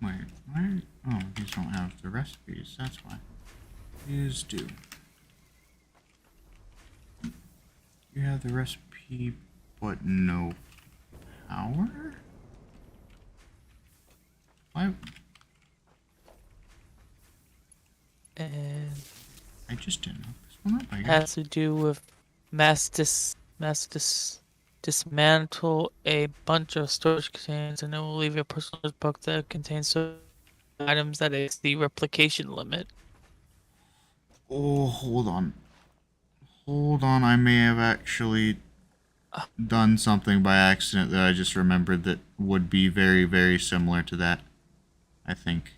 Wait, why? Oh, these don't have the recipes, that's why. These do. You have the recipe, but no power? Why?
And
I just didn't know this one up, I guess.
has to do with dismantle a bunch of storage containers and it will leave a personal book that contains certain items that exceed the replication limit.
Oh, hold on. Hold on, I may have actually done something by accident that I just remembered that would be very, very similar to that. I think.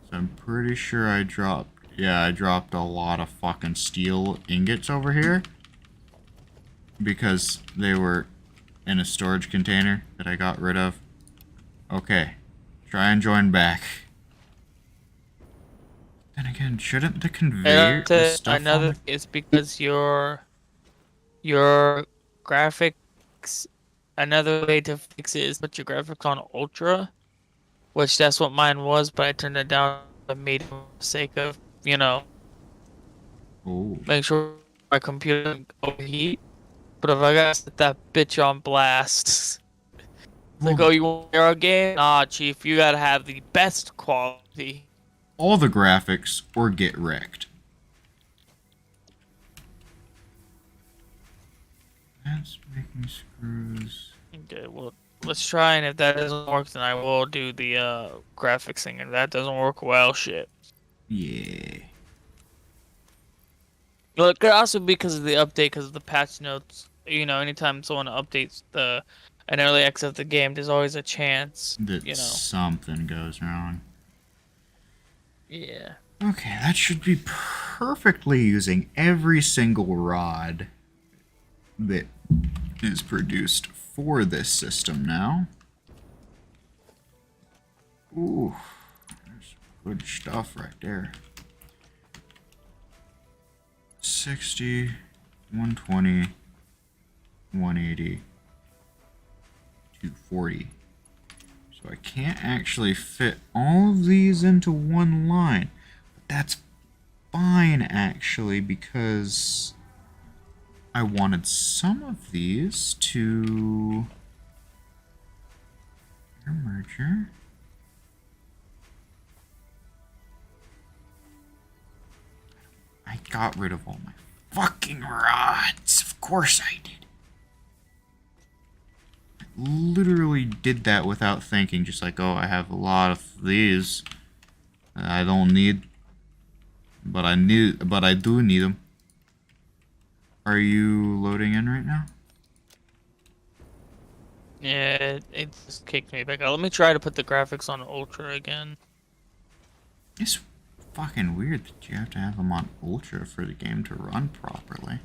So I'm pretty sure I dropped... Yeah, I dropped a lot of fucking steel ingots over here. Because they were in a storage container that I got rid of. Okay. Try and join back. Then again, shouldn't the conveyor...
It's because your graphics another way to fix it is put your graphics on ultra, which that's what mine was, but I turned it down to medium for the sake of, you know,
Oh.
make sure my computer doesn't overheat. But if I gotta set that bitch on blast, it's like,
Well,
oh, you want your game? Nah, chief, you gotta have the best quality.
all the graphics or get wrecked. That's making screws.
Okay, well, let's try, and if that doesn't work, then I will do the graphics thing. If that doesn't work, well, shit.
Yeah.
Well, it could also be because of the update, because of the patch notes. You know, anytime someone updates an early access of the game, there's always a chance,
That
you know.
something goes wrong.
Yeah.
Okay, that should be perfectly using every single rod that is produced for this system now. Ooh, there's good stuff right there. 60, 120, 180, 240. So I can't actually fit all of these into one line. But that's fine, actually, because I wanted some of these to air merger. I got rid of all my fucking rods. Of course I did. I literally did that without thinking. Just like, oh, I have a lot of these. I don't need, but I do need them. Are you loading in right now?
Yeah, it just kicked me back out. Let me try to put the graphics on ultra again.
It's fucking weird that you have to have them on ultra for the game to run properly.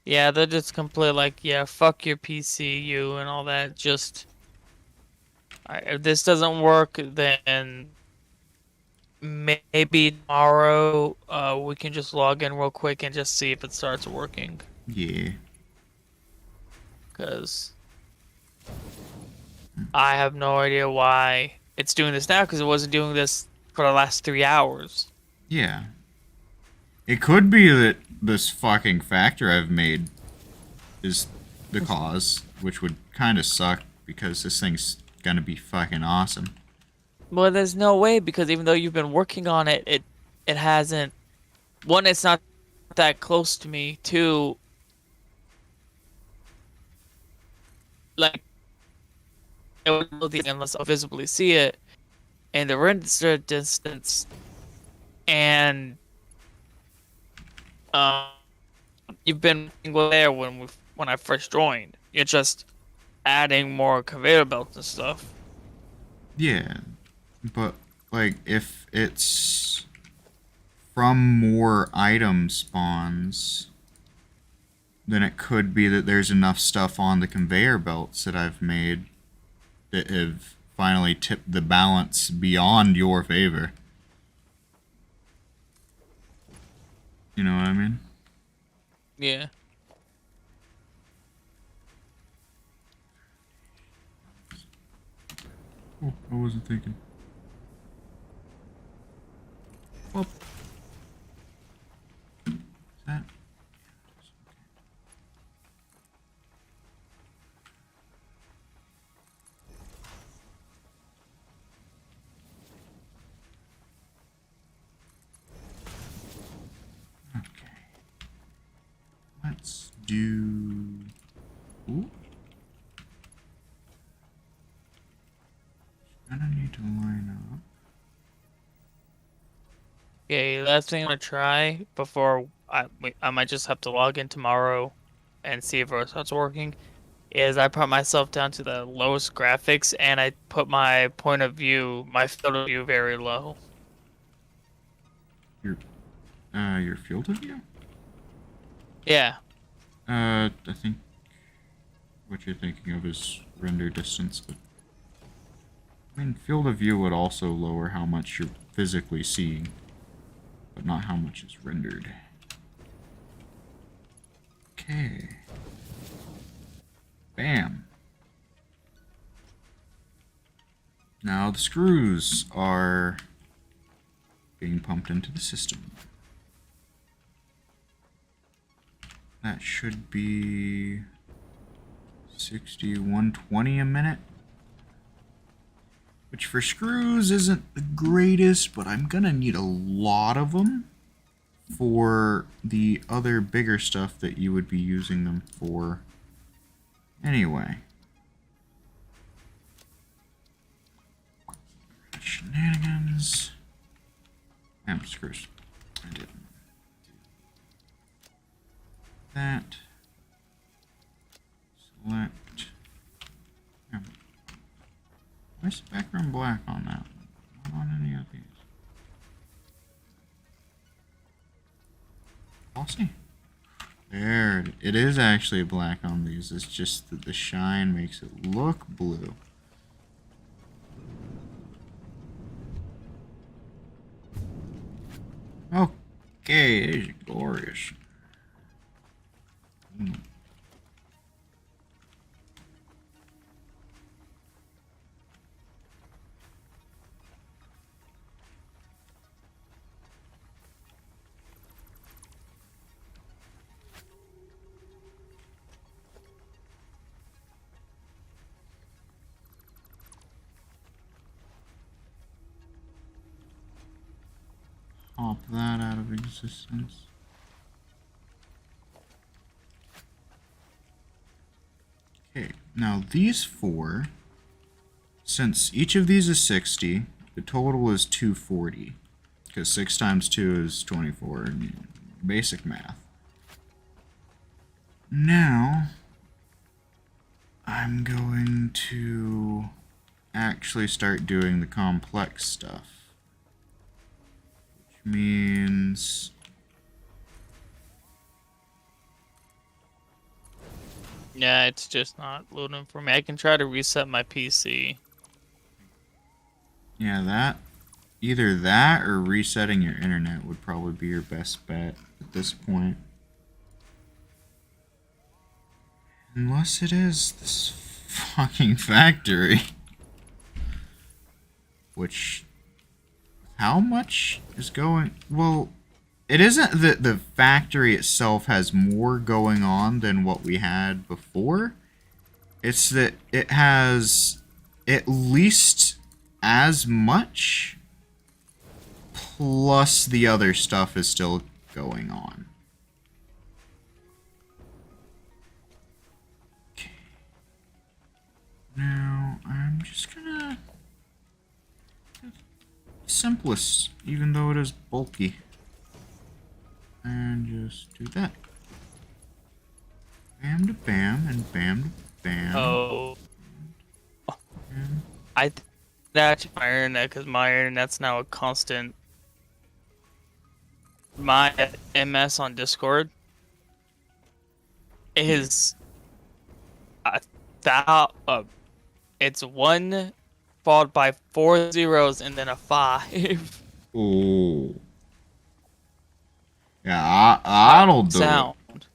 Yeah, they're just complete like, yeah, fuck your PCU and all that. Just, if this doesn't work, then maybe tomorrow we can just log in real quick and just see if it starts working.
Yeah.
Because I have no idea why it's doing this now, because it wasn't doing this for the last 3 hours.
Yeah. It could be that this fucking factor I've made is the cause, which would kind of suck because this thing's gonna be fucking awesome.
Well, there's no way, because even though you've been working on it, it hasn't. One, it's not that close to me. Two, like, it would load the unless I visibly see it, and the render distance, and you've been there when I first joined. You're just adding more conveyor belts and stuff.
Yeah, but like if it's from more item spawns, then it could be that there's enough stuff on the conveyor belts that I've made that have finally tipped the balance beyond your favor. You know what I mean?
Yeah.
Oh, I wasn't thinking. Well, is that? Okay. Let's do. Ooh. Gonna need to line up.
Okay, last thing I'm gonna try before I might just have to log in tomorrow and see if it starts working, is I put myself down to the lowest graphics and I put my point of view, my field of view very low.
Your field of view?
Yeah.
I think what you're thinking of is render distance, but I mean, field of view would also lower how much you're physically seeing, but not how much is rendered. Okay. Bam. Now the screws are being pumped into the system. That should be 60, 120 a minute. Which for screws isn't the greatest, but I'm gonna need a lot of them for the other bigger stuff that you would be using them for anyway. Shenanigans. And screws. I didn't do that. Select. Why is the background black on that one? Not on any of these. Glossy? There, it is actually black on these. It's just that the shine makes it look blue. Okay, it is glorious. Pop that out of existence. Okay, now these four, since each of these is 60, the total is 240. Because 6 times 2 is 24. Basic math. Now, I'm going to actually start doing the complex stuff. Means
Yeah, it's just not loading for me. I can try to reset my PC.
yeah, that either that or resetting your internet would probably be your best bet at this point. Unless it is this fucking factory. Which, how much is going? Well, it isn't that the factory itself has more going on than what we had before. It's that it has at least as much, plus the other stuff is still going on. Okay. Now, I'm just gonna... simplest, even though it is bulky. And just do that. Bam to bam and bam to bam.
Oh.
And
That's my internet, because my internet's now a constant. My MS on Discord is it's 1 followed by 4 zeros and then a 5.
oh. Yeah, I'll do
Sound.
it.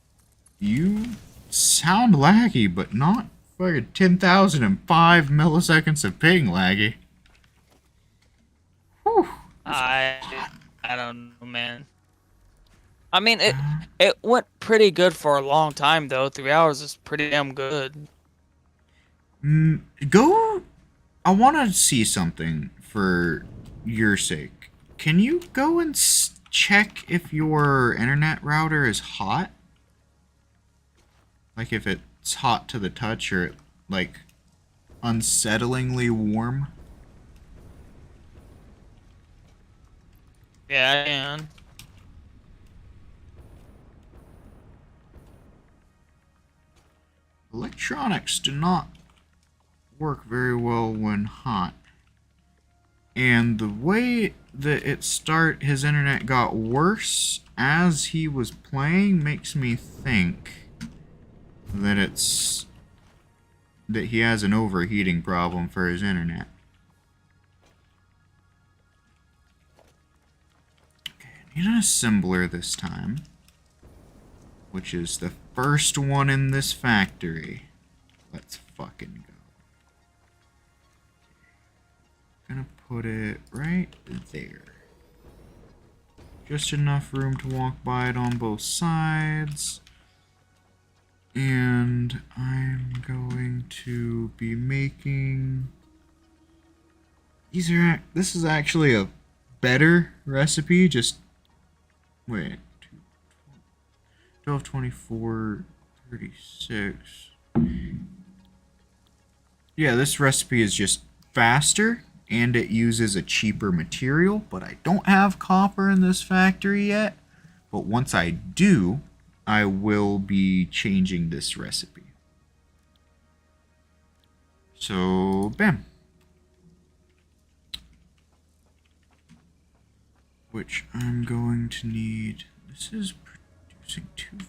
You sound laggy, but not fucking 10,005 milliseconds of ping laggy. Whew.
I don't know, man. I mean, it went pretty good for a long time though. 3 hours is pretty damn good.
Go. I want to see something for your sake. Can you go and check if your internet router is hot? Like if it's hot to the touch or like unsettlingly warm?
Yeah, I can.
Electronics do not work very well when hot. And the way that his internet got worse as he was playing makes me think that he has an overheating problem for his internet. Okay, I need an assembler this time, which is the first one in this factory. Let's fucking go. Gonna put it right there. Just enough room to walk by it on both sides. And I'm going to be making... This is actually a better recipe. Just... Wait. 12, 24, 36... Yeah, this recipe is just faster, and it uses a cheaper material, but I don't have copper in this factory yet. But once I do, I will be changing this recipe. So, bam. Which I'm going to need... This is producing 240.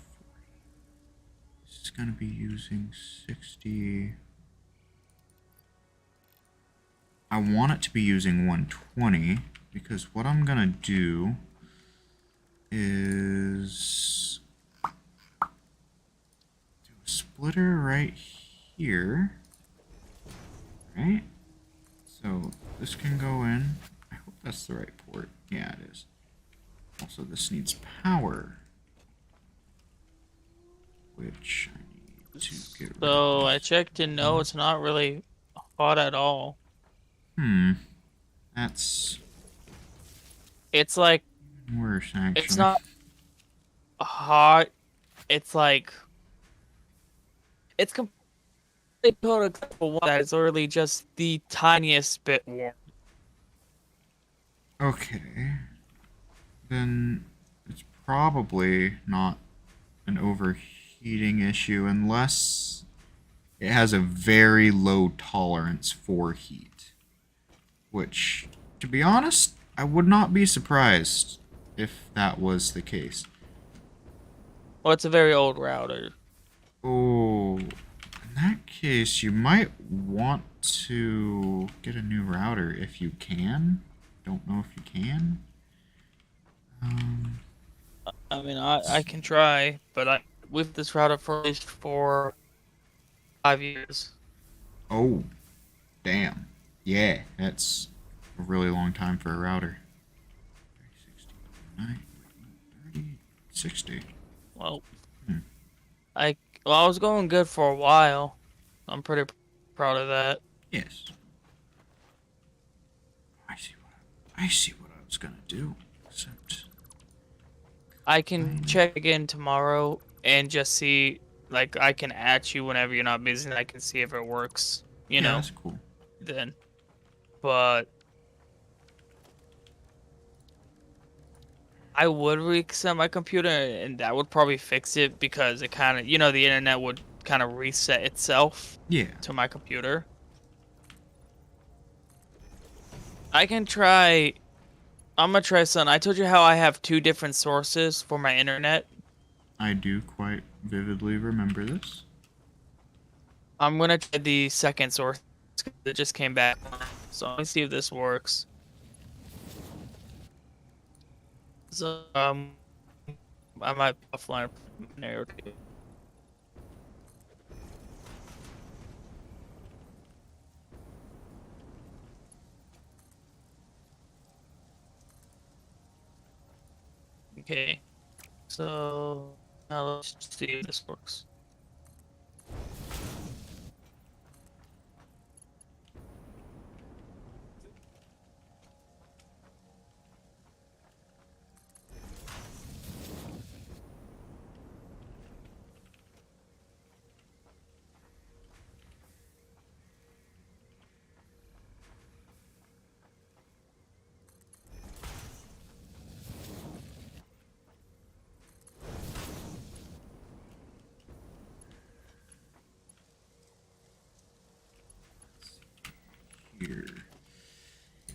This is going to be using 60... I want it to be using 120 because what I'm gonna do is do a splitter right here, right? So this can go in. I hope that's the right port. Yeah, it is. Also, this needs power, which I need to get rid of.
So I checked and no, it's not really hot at all.
That's
It's like
worse, actually.
it's not hot. It's like it's completely cold except for one that is literally just the tiniest bit warm.
Okay. Then it's probably not an overheating issue unless it has a very low tolerance for heat. Which, to be honest, I would not be surprised if that was the case.
Well, it's a very old router.
Oh, in that case, you might want to get a new router if you can. Don't know if you can.
I mean, I can try, but with this router for at least 5 years.
Oh, damn. Yeah, that's a really long time for a router. 60, 30, 60.
Well, I was going good for a while. I'm pretty proud of that.
Yes. I see what I was gonna do. Except
I can check again tomorrow and just see, like, I can at you whenever you're not busy, and I can see if it works. You know,
that's cool.
then. But I would reset my computer, and that would probably fix it because it kind of, the internet would kind of reset itself to my computer. I'm gonna try something. I told you how I have 2 different sources for my internet.
I do quite vividly remember this.
I'm gonna try the second source that just came back. So let me see if this works. So I might offline an hour or two. Okay, so now let's see if this works.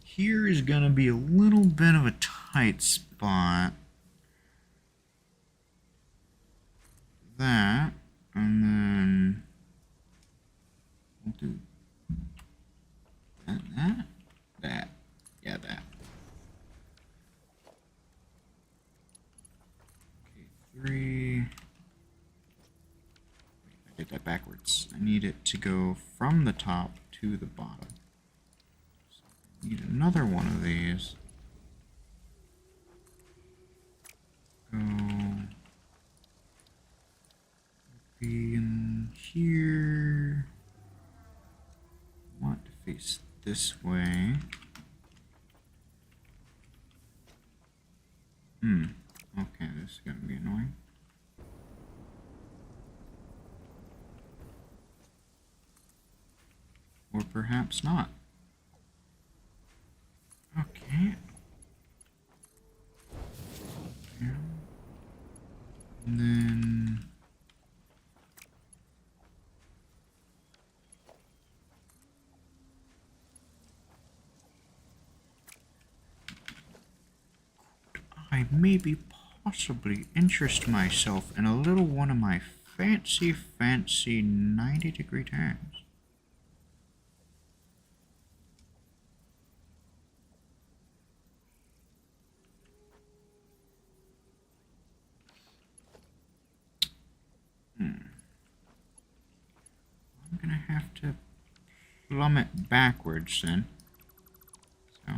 Here is gonna be a little bit of a tight spot. That, and then we'll do that. Yeah, that. Okay, 3. I did that backwards. I need it to go from the top to the bottom. So I need another one of these. Go be in here. I want to face this way. Okay, this is gonna be annoying. Or perhaps not. Okay. Yeah. And then I maybe possibly interest myself in a little one of my fancy 90-degree turns. I'm gonna have to plummet backwards then. So,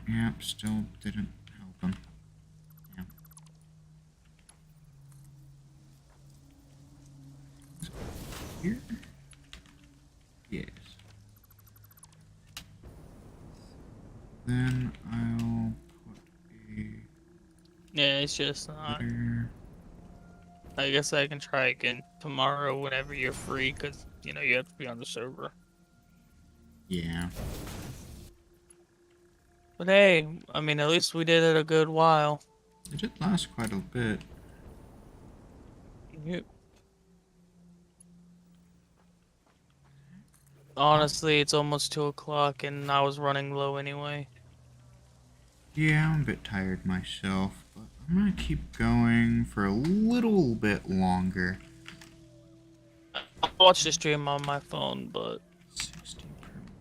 yep, still didn't help him. Yeah. So, here? Yes. Then I'll put a...
Yeah, it's just not.
There.
I guess I can try again tomorrow whenever you're free, because, you know, you have to be on the server.
Yeah.
But hey, I mean, at least we did it a good while.
It did last quite a bit.
Yep. Honestly, it's almost 2 o'clock and I was running low anyway.
Yeah, I'm a bit tired myself, but I'm gonna keep going for a little bit longer.
I'll watch the stream on my phone, but
60 per minute.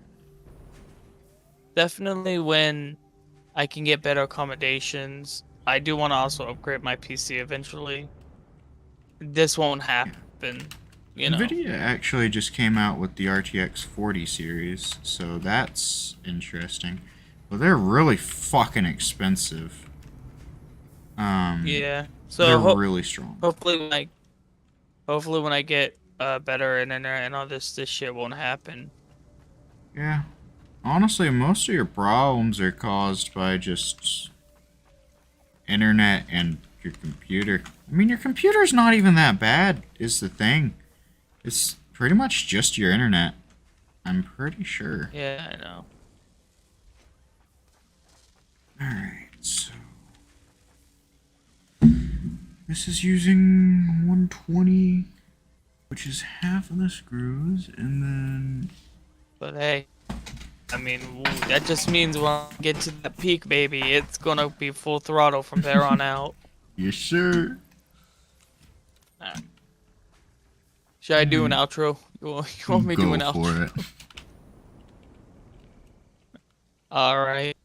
definitely when I can get better accommodations. I do want to also upgrade my PC eventually. This won't happen, you know.
NVIDIA actually just came out with the RTX 40 series, so that's interesting. Well, they're really fucking expensive.
Yeah. So
they're really strong.
hopefully when I get better internet and all this shit won't happen.
Yeah. Honestly, most of your problems are caused by just internet and your computer. I mean, your computer's not even that bad, is the thing. It's pretty much just your internet. I'm pretty sure.
Yeah, I know.
Alright, so... This is using 120, which is half of the screws, and then...
But hey, I mean, that just means when I get to that peak, baby, it's gonna be full throttle from there on out.
Yes, sir.
Right. Should I do an outro? You want me to do an outro?
Go for it.
Alright.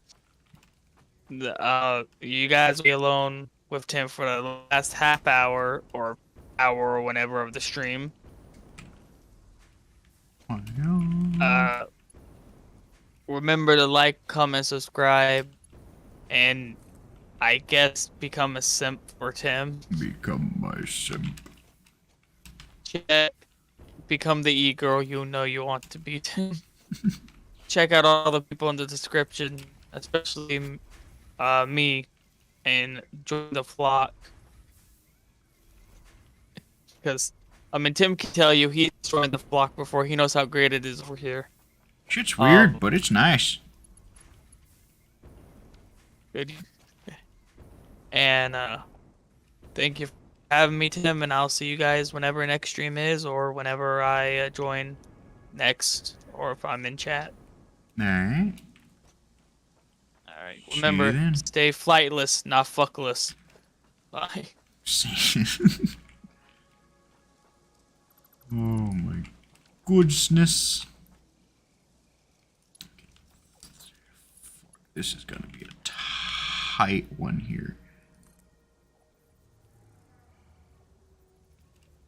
You guys will be alone with Tim for the last half hour or hour or whenever of the stream. Remember to like, comment, subscribe, and I guess become a simp for Tim.
Become my simp.
Check. Become the e-girl you know you want to be, Tim. Check out all the people in the description, especially me, and join the flock. Because, I mean, Tim can tell you he's joined the flock before. He knows how great it is over here.
Shit's weird, but it's nice.
Good. And, thank you for having me, Tim, and I'll see you guys whenever next stream is, or whenever I join next, or if I'm in chat.
Alright.
Alright, remember, stay flightless, not fuckless. Bye.
Oh my goodness. This is gonna be a tight one here.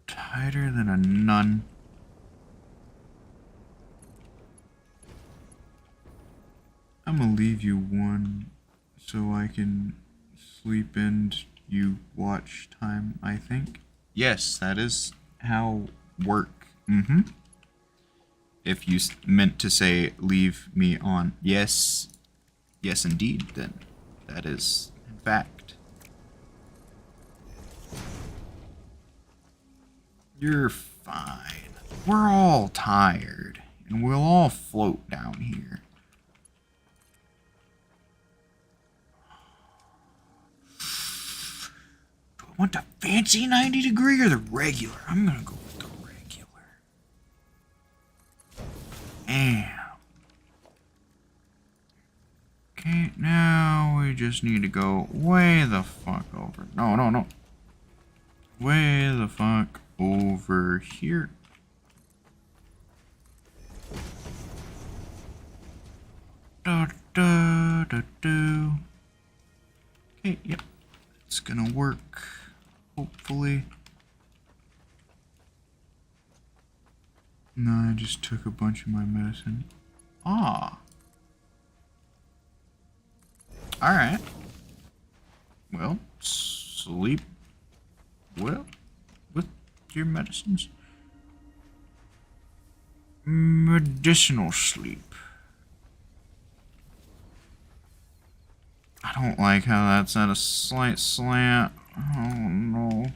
Tight. Tighter than a nun. I'm gonna leave you one so I can sleep and you watch time, I think. Yes, that is how work. If you meant to say leave me on. Yes. Yes, indeed, then. That is in fact. You're fine. We're all tired, and we'll all float down here. Do I want the fancy 90 degree or the regular? I'm gonna go with the regular. Damn. Okay, now we just need to go way the fuck over. No. Way the fuck over here. Okay, yep. It's gonna work. Hopefully. No, I just took a bunch of my medicine. Ah. Alright. Well, sleep well with your medicines. Medicinal sleep. I don't like how that's at a slight slant. Oh no.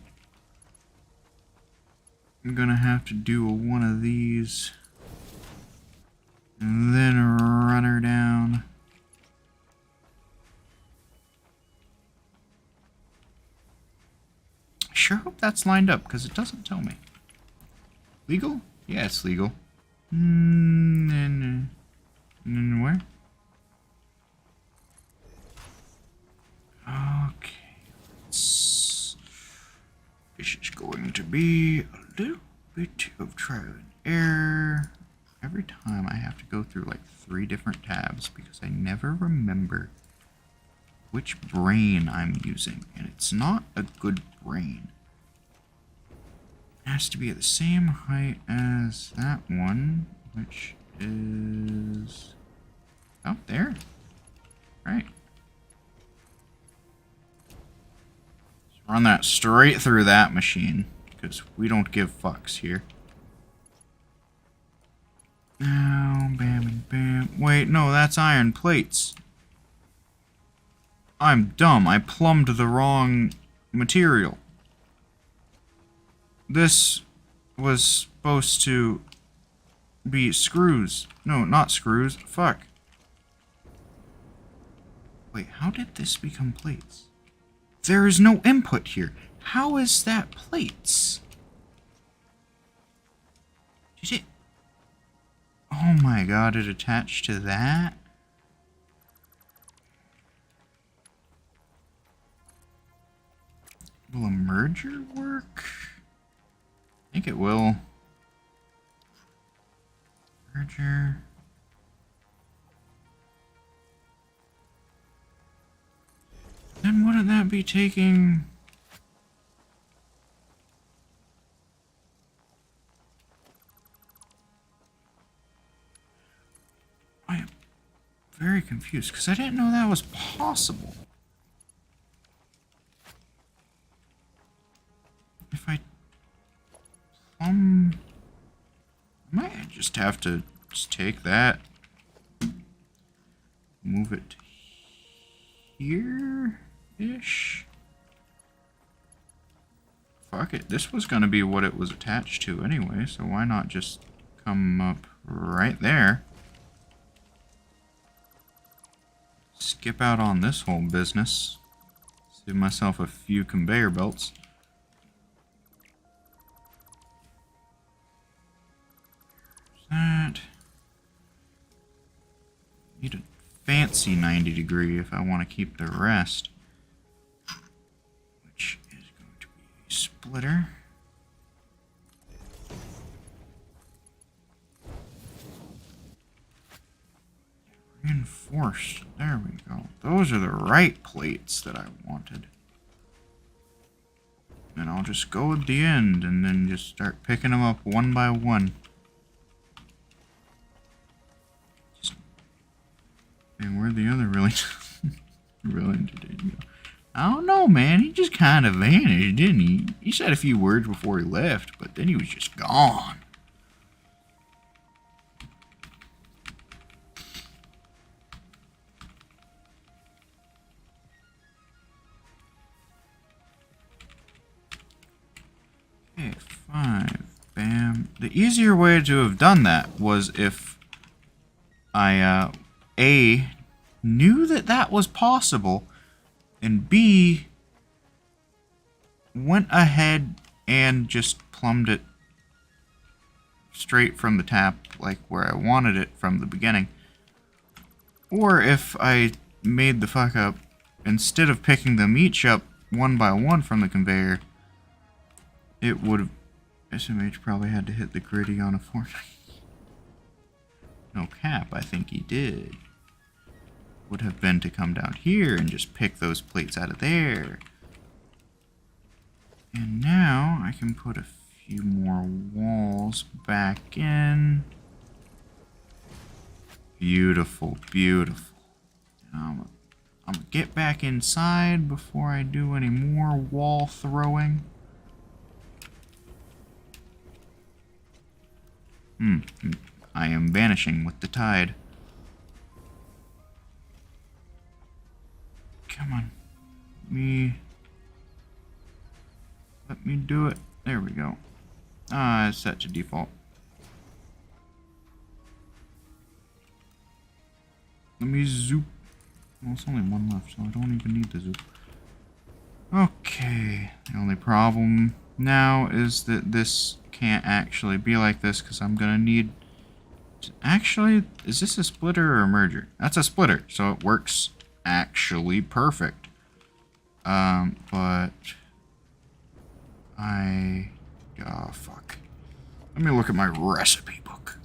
I'm gonna have to do one of these. And then run her down. I sure hope that's lined up, because it doesn't tell me. Legal? Yeah, it's legal. Then where? Okay. This is going to be a little bit of trial and error. Every time I have to go through like 3 different tabs because I never remember which brain I'm using, and it's not a good brain. It has to be at the same height as that one, which is out there. Right. Just run that straight through that machine, because we don't give fucks here. Now, bam and bam. Wait, no, that's iron plates. I'm dumb. I plumbed the wrong material. This was supposed to be screws. No, not screws. Fuck. Wait, how did this become plates? There is no input here. How is that plates? Did it... Oh my god, it attached to that? Will a merger work? I think it will. Merger. Then wouldn't that be taking... I am very confused, because I didn't know that was possible. If I plumb... I might just have to just take that, move it here-ish. Fuck it, this was gonna be what it was attached to anyway, so why not just come up right there. Skip out on this whole business. Save myself a few conveyor belts. That. Need a fancy 90 degree if I want to keep the rest. Which is going to be a splitter. Reinforced. There we go. Those are the right plates that I wanted. And I'll just go at the end and then just start picking them up one by one. And where'd the other really entertaining go? I don't know, man. He just kind of vanished, didn't he? He said a few words before he left, but then he was just gone. Okay, 5. Bam. The easier way to have done that was if I, A, knew that that was possible, and B, went ahead and just plumbed it straight from the tap, like where I wanted it from the beginning. Or if I made the fuck up, instead of picking them each up one by one from the conveyor, it would have... SMH probably had to hit the gritty on a fork. No cap, I think he did. Would have been to come down here and just pick those plates out of there. And now I can put a few more walls back in. Beautiful, beautiful. I'm gonna get back inside before I do any more wall throwing. I am vanishing with the tide. Come on. Let me do it. There we go. Ah, it's set to default. Let me zoop. Well, it's only one left, so I don't even need the zoop. Okay. The only problem now is that this can't actually be like this because I'm gonna need... Actually, is this a splitter or a merger? That's a splitter, so it works actually perfect. But oh, fuck. Let me look at my recipe book.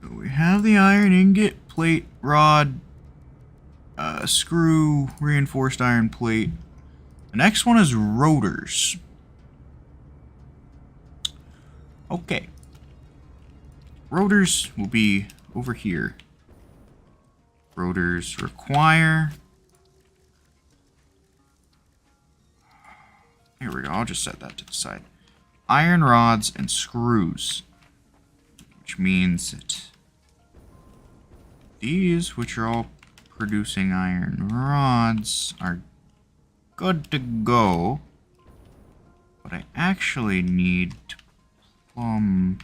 So we have the iron ingot, plate, rod, screw, reinforced iron plate. The next one is rotors. Okay. Rotors will be over here. Rotors require... Here we go, I'll just set that to the side. Iron rods and screws. Which means that these, which are all producing iron rods, are good to go. But I actually need to plumb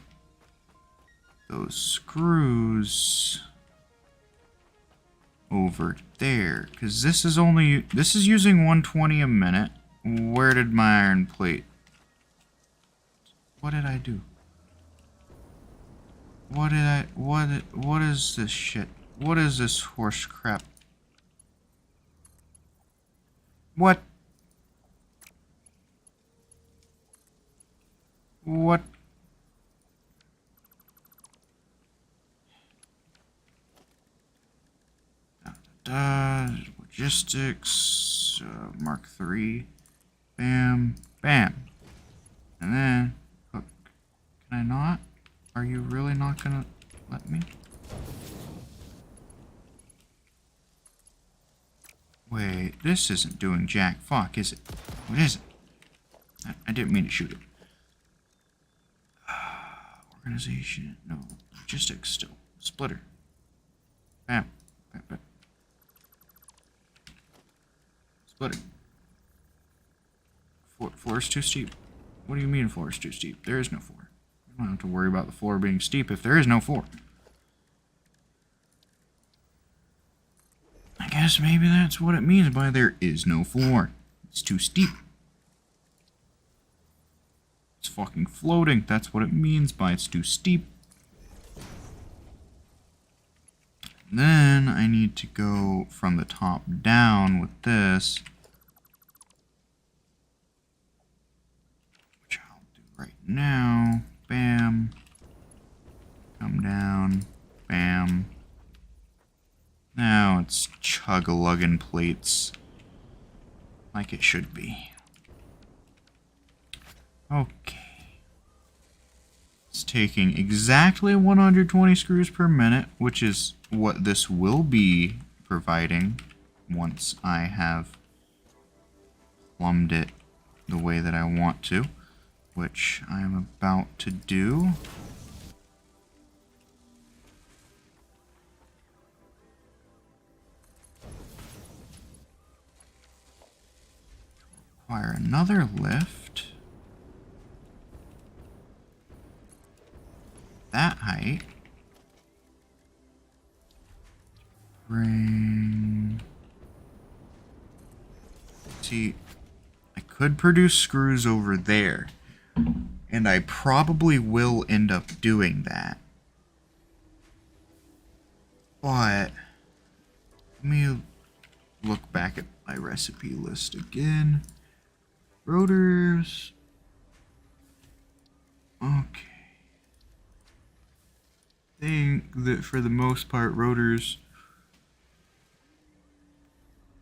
those screws over there, because this is using 120 a minute. Where did my iron plate? What did I do? What is this shit? What is this horse crap? What? What? Logistics, Mark 3. Bam, bam. And then, hook. Can I not? Are you really not gonna let me? Wait, this isn't doing jack fuck, is it? What is it? I didn't mean to shoot it. Organization, no. Logistics still. Splitter. Bam. Bam, bam. Splitter. Floor is too steep. What do you mean floor is too steep? There is no floor. You don't have to worry about the floor being steep if there is no floor. I guess maybe that's what it means by there is no floor. It's too steep. It's fucking floating. That's what it means by it's too steep. Then I need to go from the top down with this. Which I'll do right now. Bam. Come down. Bam. Now it's chug-a-luggin' plates. like it should be. Okay. It's taking exactly 120 screws per minute, which is what this will be providing once I have plumbed it the way that I want to, which I am about to do. Require another lift. That height. Bring. See, I could produce screws over there, and I probably will end up doing that. But let me look back at my recipe list again. Rotors. Okay. I think that for the most part, rotors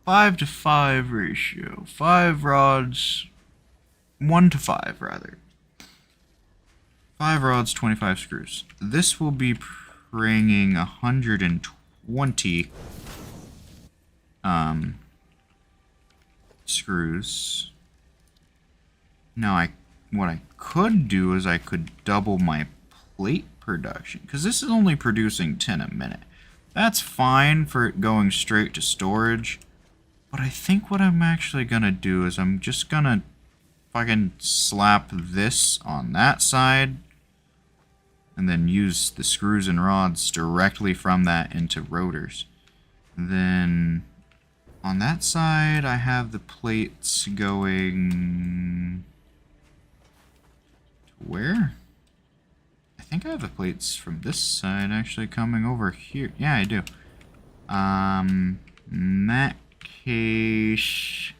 5-to-5 ratio. 5 rods, 1-to-5 rather. 5 rods, 25 screws. This will be bringing 120 screws. Now what I could do is I could double my plate production, because this is only producing 10 a minute. That's fine for it going straight to storage, but I think what I'm actually gonna do is I'm just gonna fucking slap this on that side and then use the screws and rods directly from that into rotors. Then on that side I have the plates going to where? I think I have the plates from this side actually coming over here. Yeah, I do. In that case...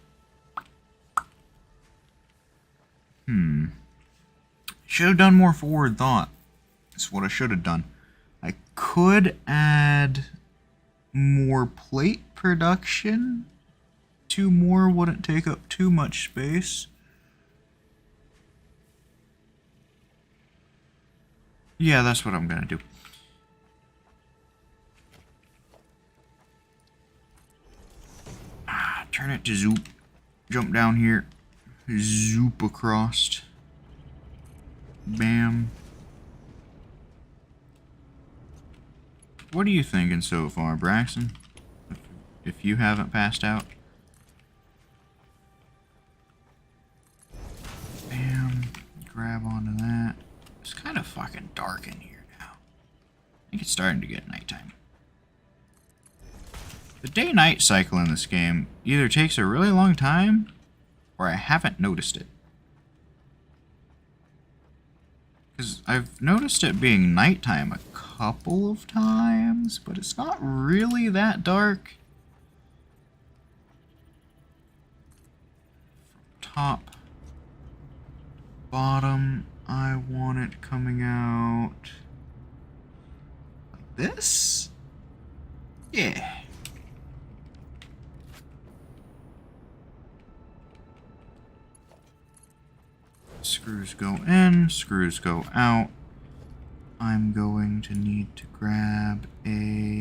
Should have done more forward thought. That's what I should have done. I could add more plate production. 2 more wouldn't take up too much space. Yeah, that's what I'm gonna do. Turn it to zoop. Jump down here. Zoop across. Bam. What are you thinking so far, Braxton? If you haven't passed out. Bam. Grab onto that. It's kind of fucking dark in here now. I think it's starting to get nighttime. The day-night cycle in this game either takes a really long time, or I haven't noticed it. Because I've noticed it being nighttime a couple of times, but it's not really that dark. From top, bottom, I want it coming out like this. Yeah. Screws go in, screws go out. I'm going to need to grab another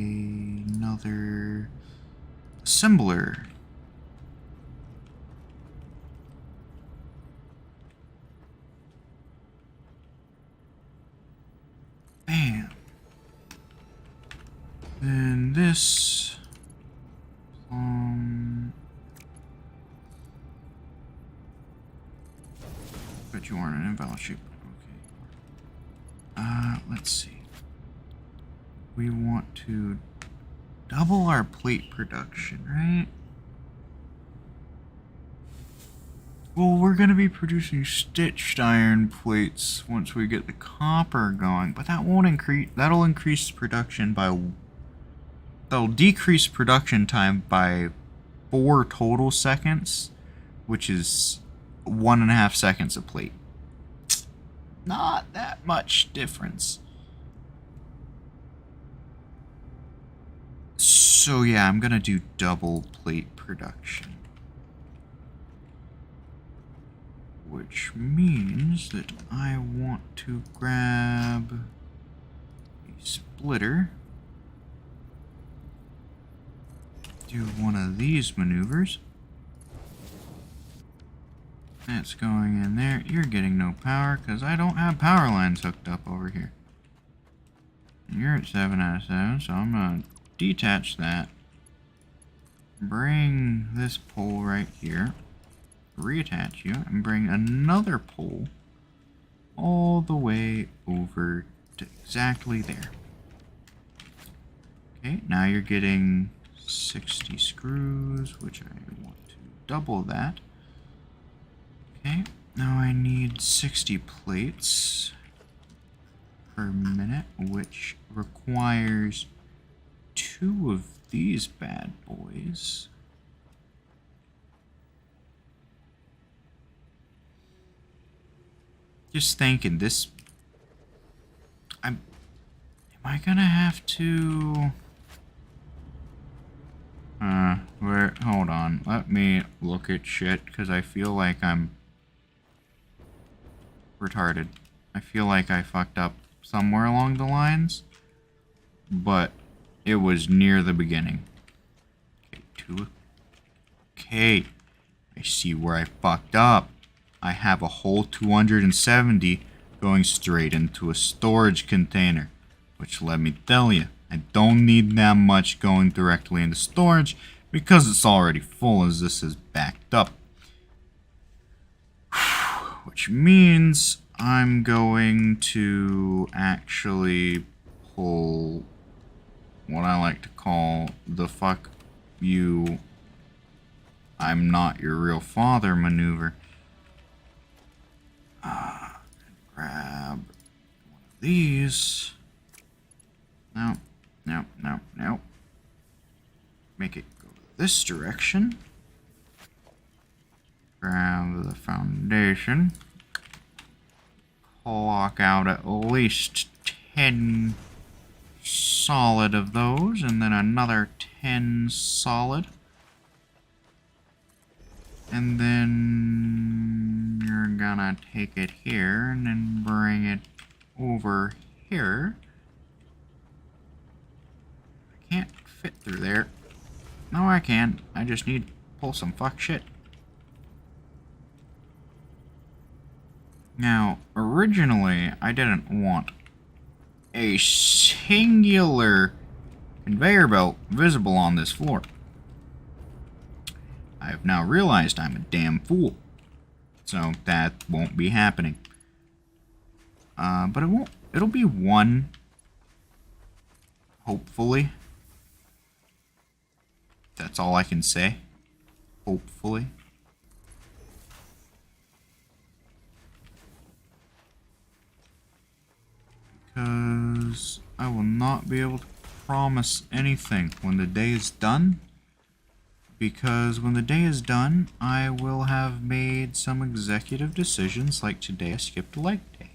assembler. Bam. Then this. But you aren't an invalid shape. Okay. Let's see. We want to double our plate production, right? Well, we're going to be producing stitched iron plates once we get the copper going, but that won't increase. That'll increase production by. That'll decrease production time by 4 total seconds, which is 1.5 seconds a plate. Not that much difference. So yeah, I'm gonna do double plate production. Which means that I want to grab a splitter. Do one of these maneuvers. That's going in there. You're getting no power because I don't have power lines hooked up over here. And you're at 7 out of 7, so I'm going to detach that. Bring this pole right here. Reattach you and bring another pole all the way over to exactly there. Okay, now you're getting 60 screws, which I want to double that. Okay, now I need 60 plates per minute, which requires 2 of these bad boys. Just thinking, this... Am I gonna have to... hold on. Let me look at shit, because I feel like I'm... retarded. I feel like I fucked up somewhere along the lines, but it was near the beginning. Okay, 2. Okay, I see where I fucked up. I have a whole 270 going straight into a storage container, which let me tell you, I don't need that much going directly into storage because it's already full as this is backed up. Which means I'm going to actually pull what I like to call the fuck you, I'm not your real father maneuver. Grab one of these. No, no, no, no. Make it go this direction. Grab the foundation. Clock out at least 10 solid of those, and then another 10 solid. And then you're gonna take it here and then bring it over here. I can't fit through there. No, I can. I just need to pull some fuck shit. Now, originally, I didn't want a singular conveyor belt visible on this floor. I have now realized I'm a damn fool. So that won't be happening. But it won't. It'll be one. Hopefully. That's all I can say. Hopefully. Because I will not be able to promise anything when the day is done. Because when the day is done, I will have made some executive decisions, like today I skipped a leg day.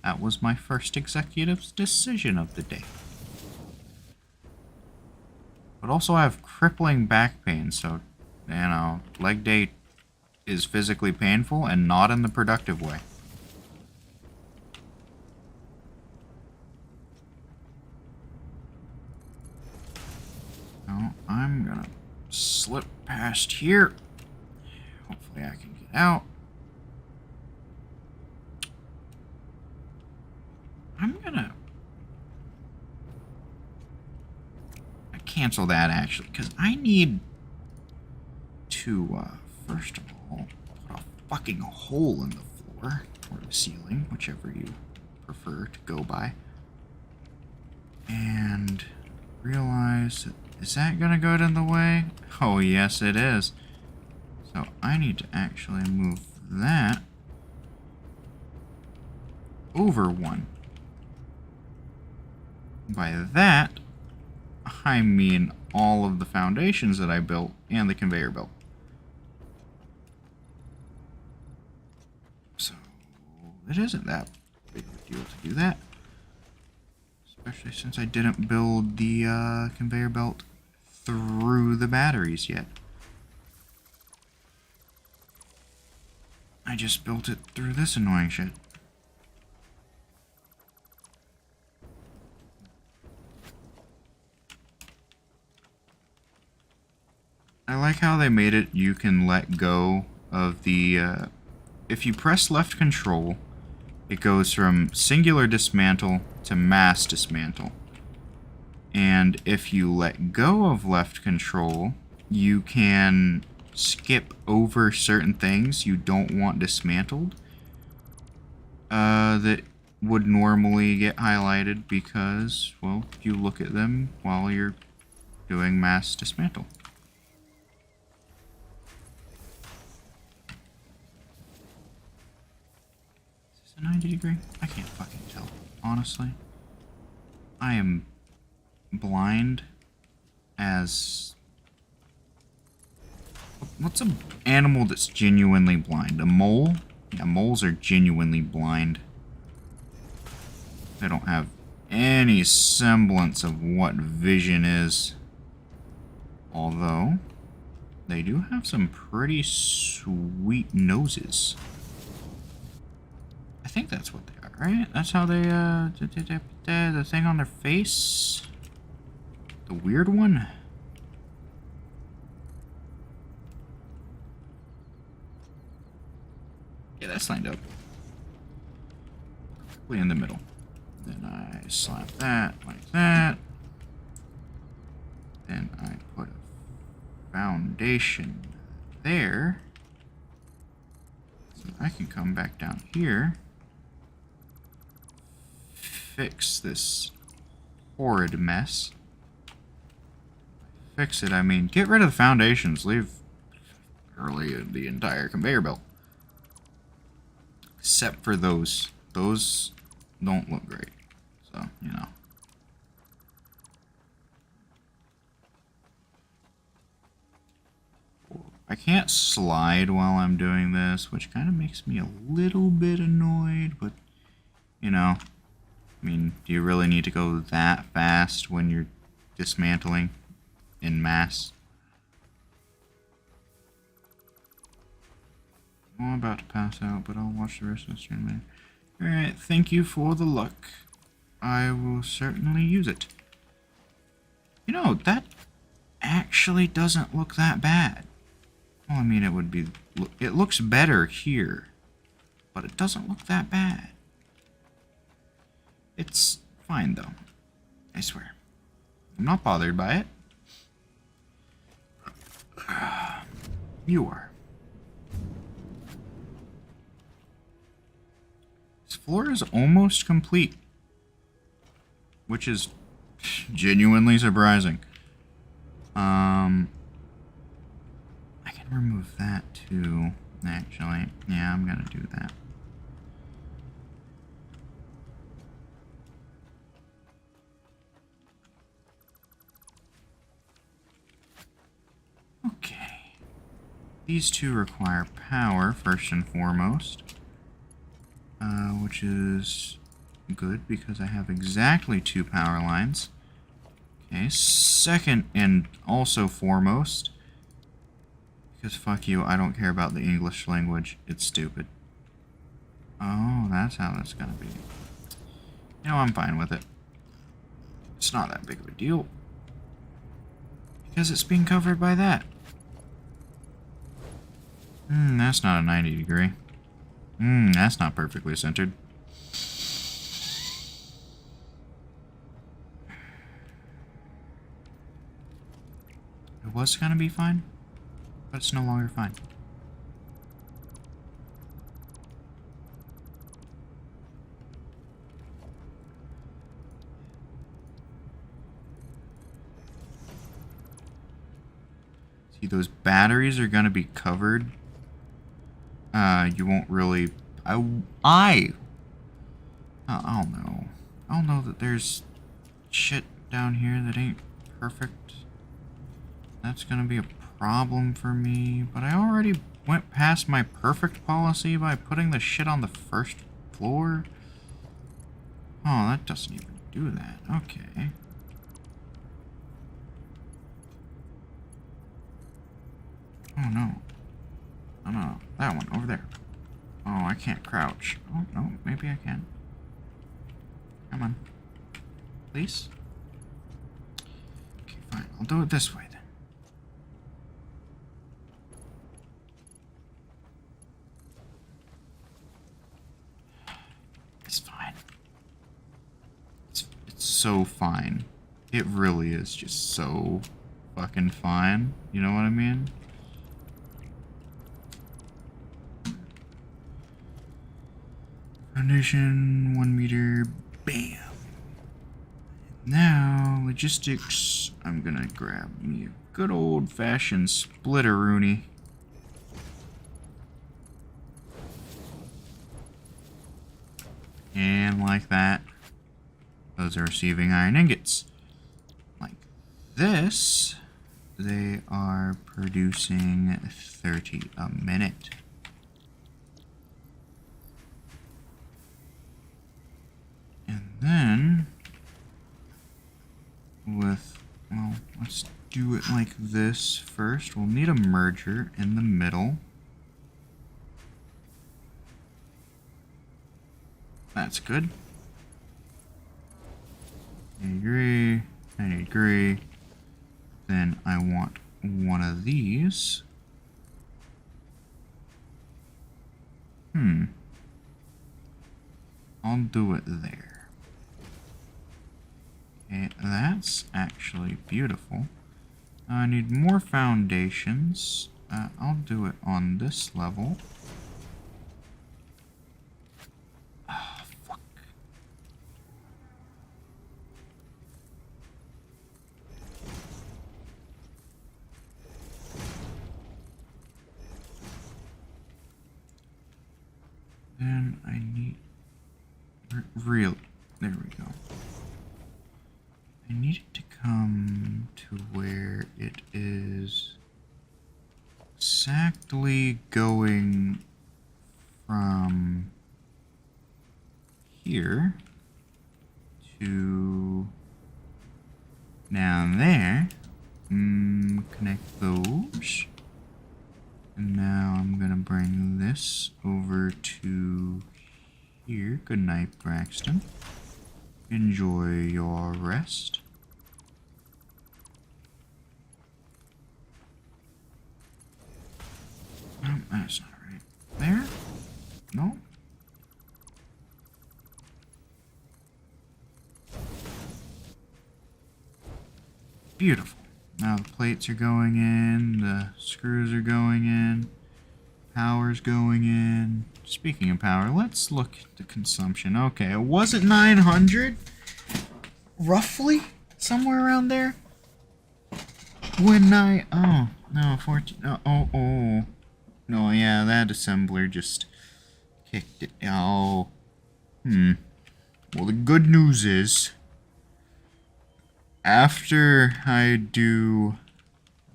That was my first executive decision of the day. But also I have crippling back pain, so, you know, leg day is physically painful and not in the productive way. So I'm gonna slip past here. Hopefully I can get out. I'm gonna cancel that actually, because I need to first of all put a fucking hole in the floor or the ceiling, whichever you prefer to go by, and realize that, is that gonna go in the way? Oh yes it is. So I need to actually move that over one. By that I mean all of the foundations that I built and the conveyor belt. So it isn't that big of a deal to do that. Especially since I didn't build the conveyor belt through the batteries yet. I just built it through this annoying shit. I like how they made it you can let go of the, if you press left control, it goes from singular dismantle to mass dismantle. And if you let go of left control, you can skip over certain things you don't want dismantled that would normally get highlighted because, well, you look at them while you're doing mass dismantle. Is this a 90 degree? I can't fucking tell, honestly. I am blind as... What's an animal that's genuinely blind? A mole? Yeah, moles are genuinely blind. They don't have any semblance of what vision is. Although, they do have some pretty sweet noses. I think that's what they are, right? That's how they, the thing on their face? The weird one? Yeah, that's lined up. Way in the middle. Then I slap that like that. Then I put a foundation there. So I can come back down here. Fix this horrid mess. Fix it, I mean, get rid of the foundations. Leave early the entire conveyor belt. Except for those. Those don't look great. So, you know. I can't slide while I'm doing this, which kind of makes me a little bit annoyed, but, you know. I mean, do you really need to go that fast when you're dismantling in mass? I'm about to pass out, but I'll watch the rest of the stream later. Alright, thank you for the luck. I will certainly use it. You know, that actually doesn't look that bad. Well, I mean, it would be... It looks better here, but it doesn't look that bad. It's fine, though. I swear. I'm not bothered by it. You are. This floor is almost complete, which is genuinely surprising. I can remove that too, actually. Yeah, I'm gonna do that. Okay. These two require power, first and foremost. Which is good because I have exactly 2 power lines. Okay, second and also foremost, because fuck you, I don't care about the English language. It's stupid. Oh, that's how that's gonna be. You know, I'm fine with it. It's not that big of a deal. Because it's being covered by that. That's not a 90 degree. That's not perfectly centered. It was gonna be fine, but it's no longer fine. See, those batteries are gonna be covered. You won't really... I'll know. I'll know that there's shit down here that ain't perfect. That's gonna be a problem for me, but I already went past my perfect policy by putting the shit on the first floor. Oh, that doesn't even do that. Okay. Oh no. Oh no, that one over there. I can't crouch. Oh, no, maybe I can. Come on. Please? Okay, fine. I'll do it this way then. It's fine. It's so fine. It really is just so fucking fine. You know what I mean? Foundation, 1 meter, bam. Now, logistics, I'm gonna grab me a good old-fashioned splitteroonie. And like that, those are receiving iron ingots. Like this, they are producing 30 a minute. And then, well, let's do it like this first. We'll need a merger in the middle. That's good. I agree. I agree. Then I want one of these. I'll do it there. Okay, that's actually beautiful. I need more foundations. I'll do it on this level. Ah, fuck. Then I need... Real. There we go. I need it to come to where it is exactly going from here to down there. Connect those. And now I'm gonna bring this over to here. Good night, Braxton. Enjoy your rest. No, that's not right. There? No? Beautiful. Now the plates are going in, the screws are going in, power's going in. Speaking of power, let's look at the consumption. Okay, it wasn't 900? Roughly? Somewhere around there? When I... Oh, no, 14... Oh. No, yeah, that assembler just kicked it. Oh. Well, the good news is, after I do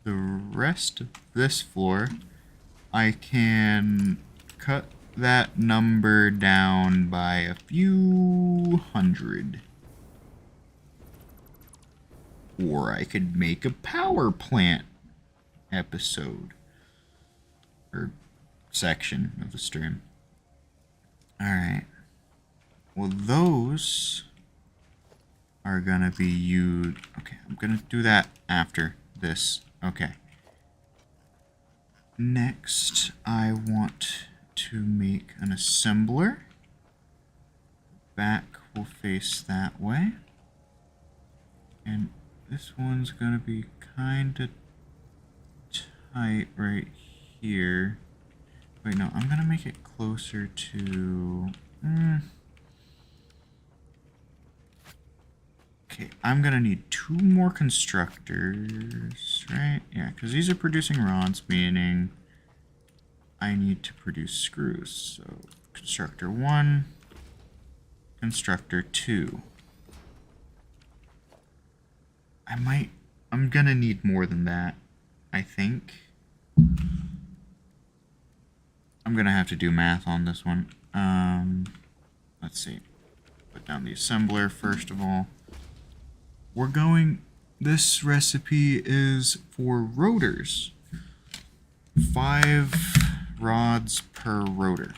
the rest of this floor, I can cut that number down by a few hundred. Or I could make a power plant episode. Or section of the stream. Alright. Well, those are gonna be used. Okay, I'm gonna do that after this. Okay. Next, I want to make an assembler. Back will face that way. And this one's gonna be kinda tight right here. Wait, no, I'm gonna make it closer to... Okay, I'm gonna need 2 more constructors, right? Yeah, because these are producing rods, meaning I need to produce screws. So, constructor 1, constructor 2. I'm gonna need more than that, I think. I'm gonna have to do math on this one. Let's see. Put down the assembler first of all. This recipe is for rotors. 5 rods per rotor.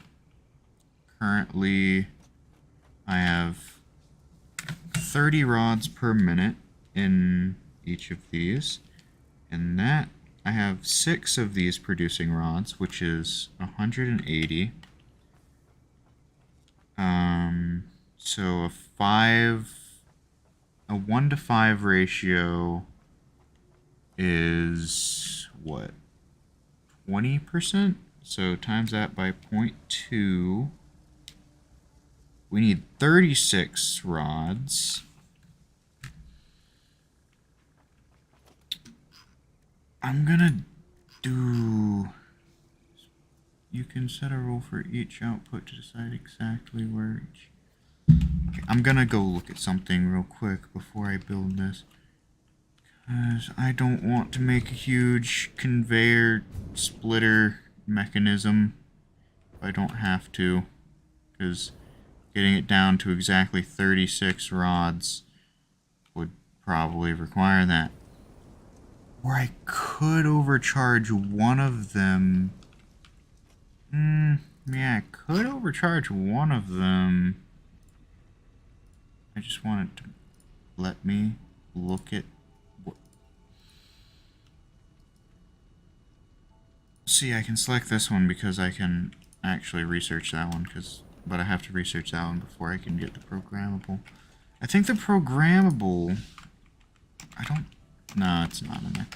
Currently, I have 30 rods per minute in each of these. And that, I have 6 of these producing rods, which is 180. So a 1 to 5 ratio is what? 20%? So times that by 0.2. We need 36 rods. I'm gonna do... You can set a rule for each output to decide exactly where each... Okay, I'm gonna go look at something real quick before I build this. Because I don't want to make a huge conveyor splitter mechanism if I don't have to. Because getting it down to exactly 36 rods would probably require that. Or I could overcharge one of them. Yeah, I could overcharge one of them. I just want it to let me look at what... See, I can select this one because I can actually research that one, but I have to research that one before I can get the programmable. I think the programmable... No, it's not in there.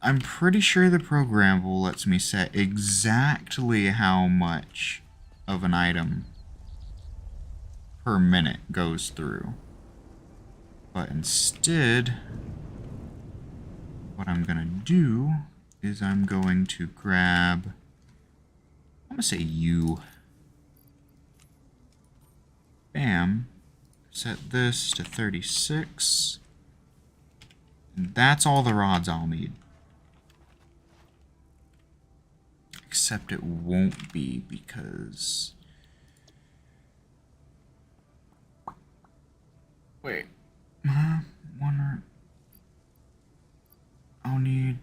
I'm pretty sure the programmable lets me set exactly how much of an item per minute goes through. But instead, what I'm gonna do is I'm going to grab... I'm gonna say U. Bam. Set this to 36. And that's all the rods I'll need. Except it won't be because... Wait. I'll need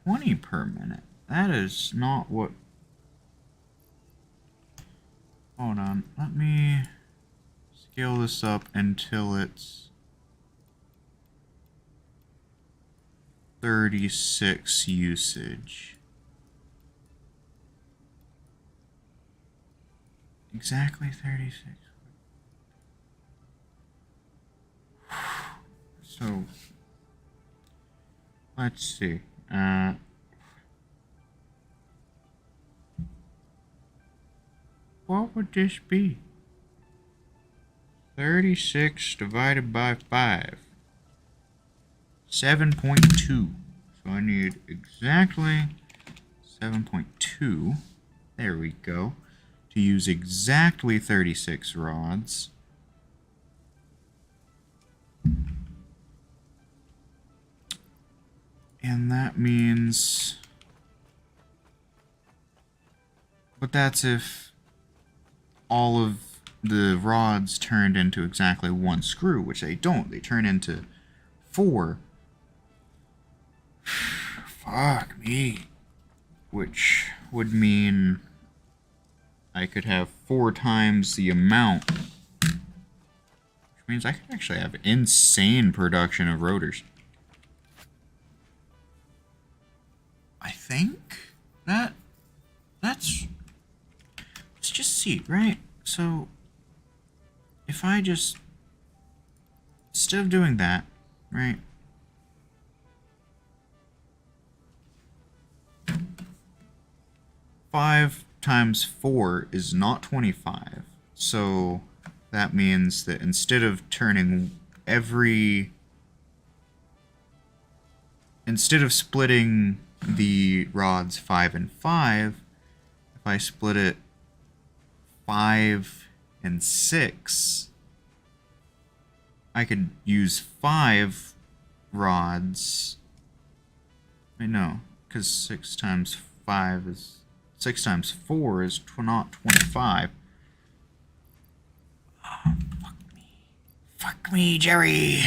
20 per minute. That is not what... Hold on. Let me scale this up until it's 36 usage. Exactly 36. So, let's see. What would this be? 36 divided by 5. 7.2. So I need exactly 7.2. There we go. To use exactly 36 rods. And that means... But that's if all of the rods turned into exactly one screw, which they don't. They turn into 4. Fuck me. Which would mean I could have 4 times the amount. Which means I could actually have insane production of rotors. I think that's... Let's just see, right? So, if I just... Instead of doing that, right? Five times 4 is not 25. So that means that instead of turning instead of splitting the rods 5 and 5, if I split it 5 and 6, I could use 5 rods. Wait, no, because 6 times 5 is... 6 times 4 is not 25. Oh, fuck me. Fuck me, Jerry!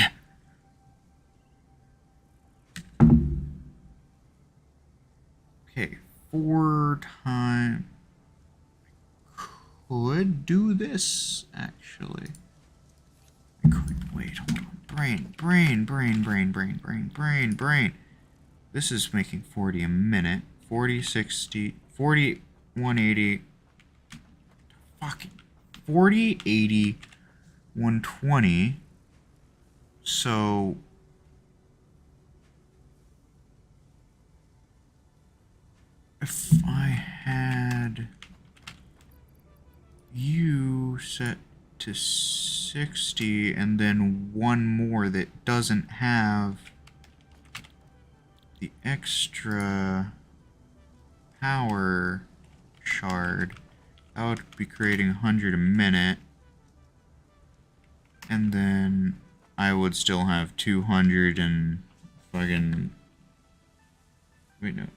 Okay, 4 times... could do this, actually. Wait, hold on. Brain. This is making 40 a minute. 40, 60, 40, 180. Fucking 40, 80, 120. So if I had you set to 60 and then one more that doesn't have the extra power shard, that would be creating 100 a minute, and then I would still have 200 and fucking, wait, no,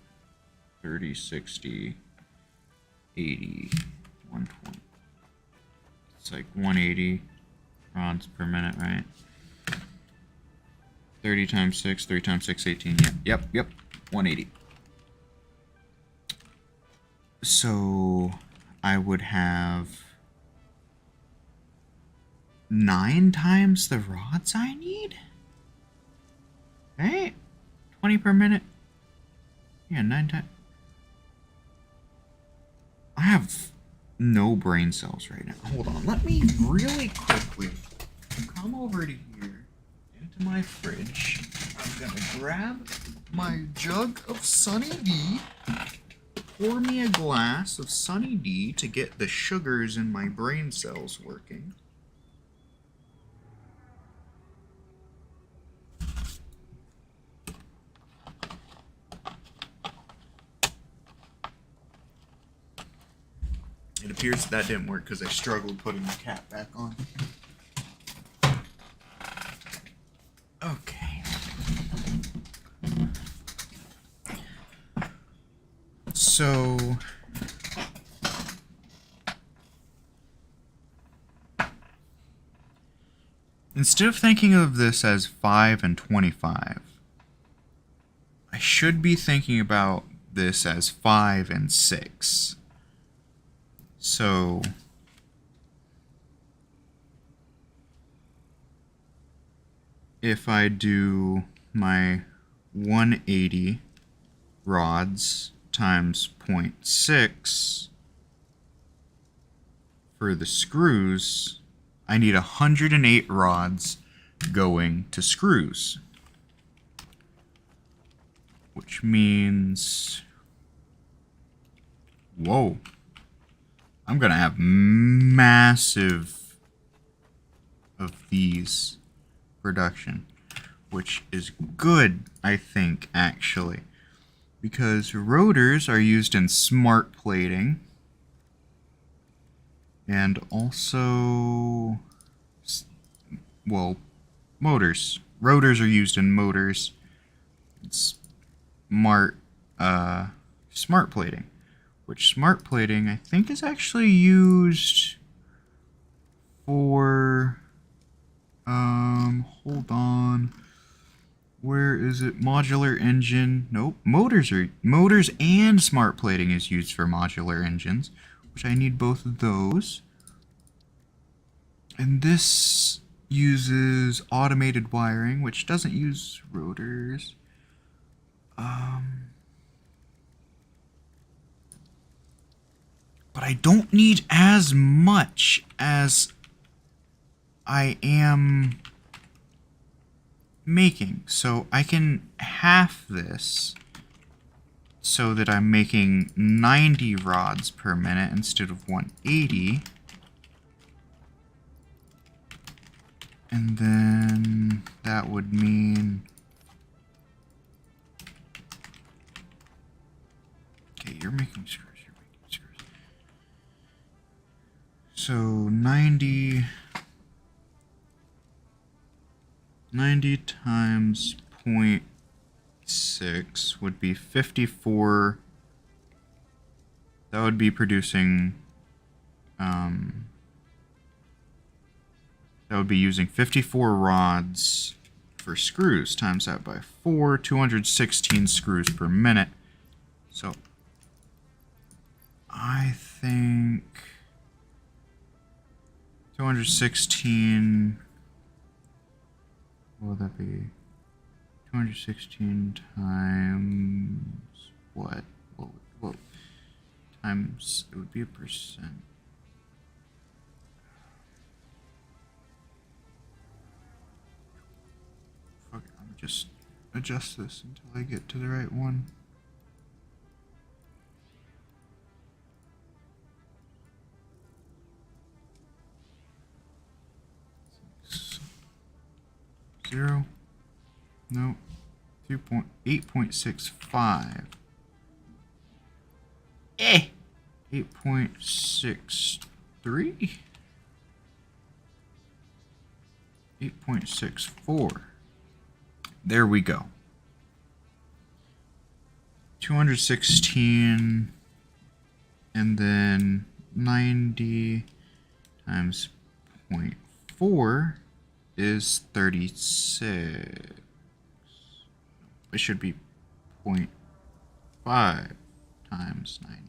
30, 60, 80, 120. It's like 180 rods per minute, right? 30 times 6, 3 times 6, 18. Yep, 180. So I would have 9 times the rods I need? Right? 20 per minute? Yeah, 9 times. I have no brain cells right now. Hold on, let me really quickly come over to here into my fridge. I'm gonna grab my jug of Sunny D, pour me a glass of Sunny D to get the sugars in my brain cells working. It appears that didn't work because I struggled putting the cap back on. Okay. So instead of thinking of this as 5 and 25, I should be thinking about this as 5 and 6. So if I do my 180 rods times 0.6 for the screws, I need 108 rods going to screws. Which means, whoa, I'm gonna have massive of these production, which is good, I think, actually, because rotors are used in smart plating, and also, well, motors. Rotors are used in motors. Smart plating, which smart plating I think is actually used for hold on, where is it? Modular engine. Nope. Motors and smart plating is used for modular engines, which I need both of those. And this uses automated wiring, which doesn't use rotors. But I don't need as much as I am making. So I can half this so that I'm making 90 rods per minute instead of 180. And then that would mean, okay, you're making screws. So 90 times 0.6 would be 54. That would be producing, that would be using 54 rods for screws. Times that by 4, 216 screws per minute. So I think 216. What would that be? 216 times what? What? Times, it would be a percent. Fuck it, I'm just adjust this until I get to the right one. Zero. No. 8.65. 8.63. 8.64. There we go. 216 and then 90 times 0.4 is 36. It should be 0.5 times 90.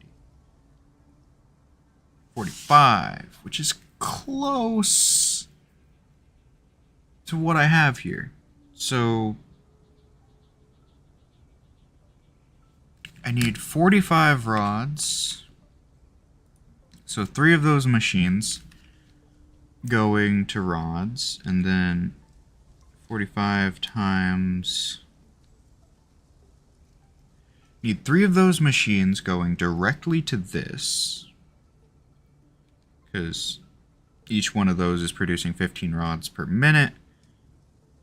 45, which is close to what I have here. So I need 45 rods. So 3 of those machines going to rods, and then 45 times... Need 3 of those machines going directly to this, because each one of those is producing 15 rods per minute,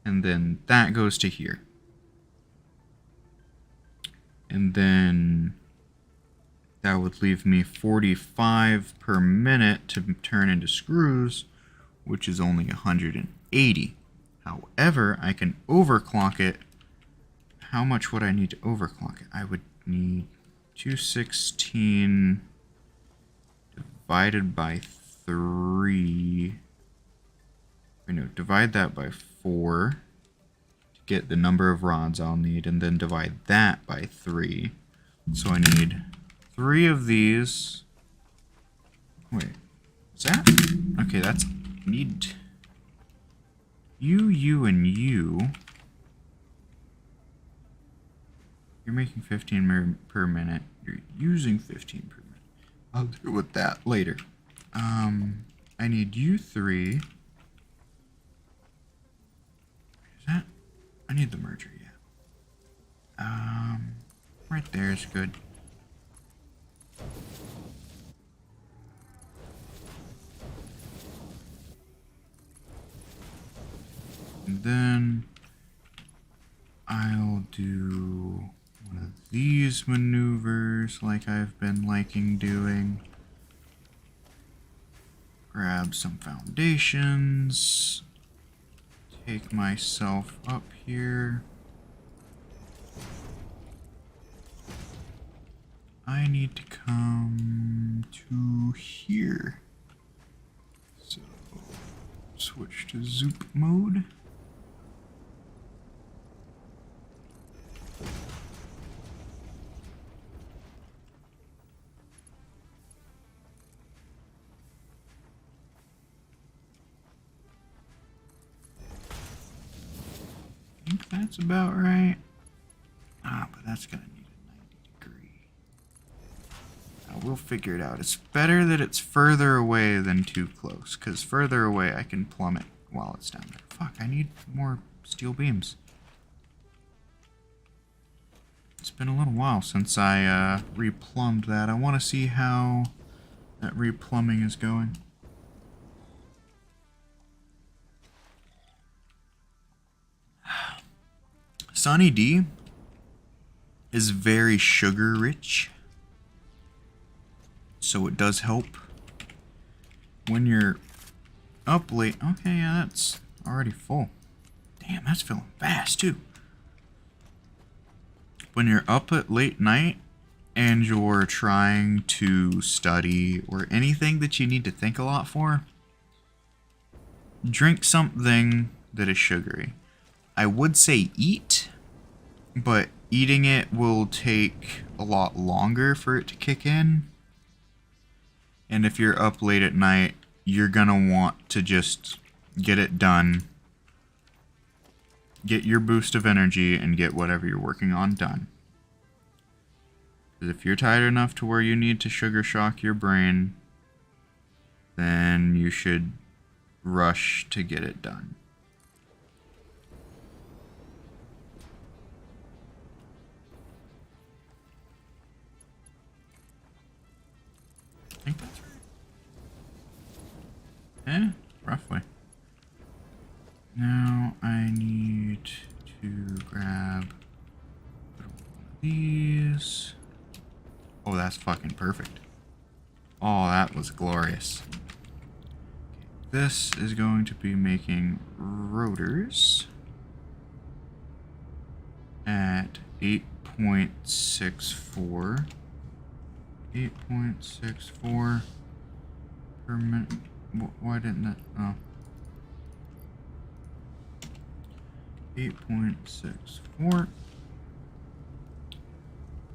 and then that goes to here. And then that would leave me 45 per minute to turn into screws, which is only 180. However, I can overclock it. How much would I need to overclock it? I would need 216 divided by 3. Divide that by 4 to get the number of rods I'll need, and then divide that by 3. So I need 3 of these. Wait, is that? Okay, that's need you, and you. You're making 15 per minute. You're using 15 per minute. I'll deal with that later. I need you 3. Is that? I need the merger, yeah. Right there is good. And then I'll do one of these maneuvers like I've been liking doing. Grab some foundations. Take myself up here. I need to come to here. So, switch to zoop mode. I think that's about right. But that's gonna need a 90 degree. We'll figure it out. It's better that it's further away than too close, because further away I can plummet while it's down there. Fuck, I need more steel beams. It's been a little while since I replumbed that. I want to see how that replumbing is going. Sunny D is very sugar rich, so it does help when you're up late. Okay, yeah, that's already full. Damn, that's filling fast too. When you're up at late night and you're trying to study or anything that you need to think a lot for, drink something that is sugary. I would say eat, but eating it will take a lot longer for it to kick in. And if you're up late at night, you're gonna want to just get it done, get your boost of energy, and get whatever you're working on done. Because if you're tired enough to where you need to sugar shock your brain, then you should rush to get it done. I think that's right. Eh, roughly. Now I need to grab one of these. Oh, that's fucking perfect. Oh, that was glorious. This is going to be making rotors at 8.64. 8.64 per minute. Why didn't that? Oh. 8.64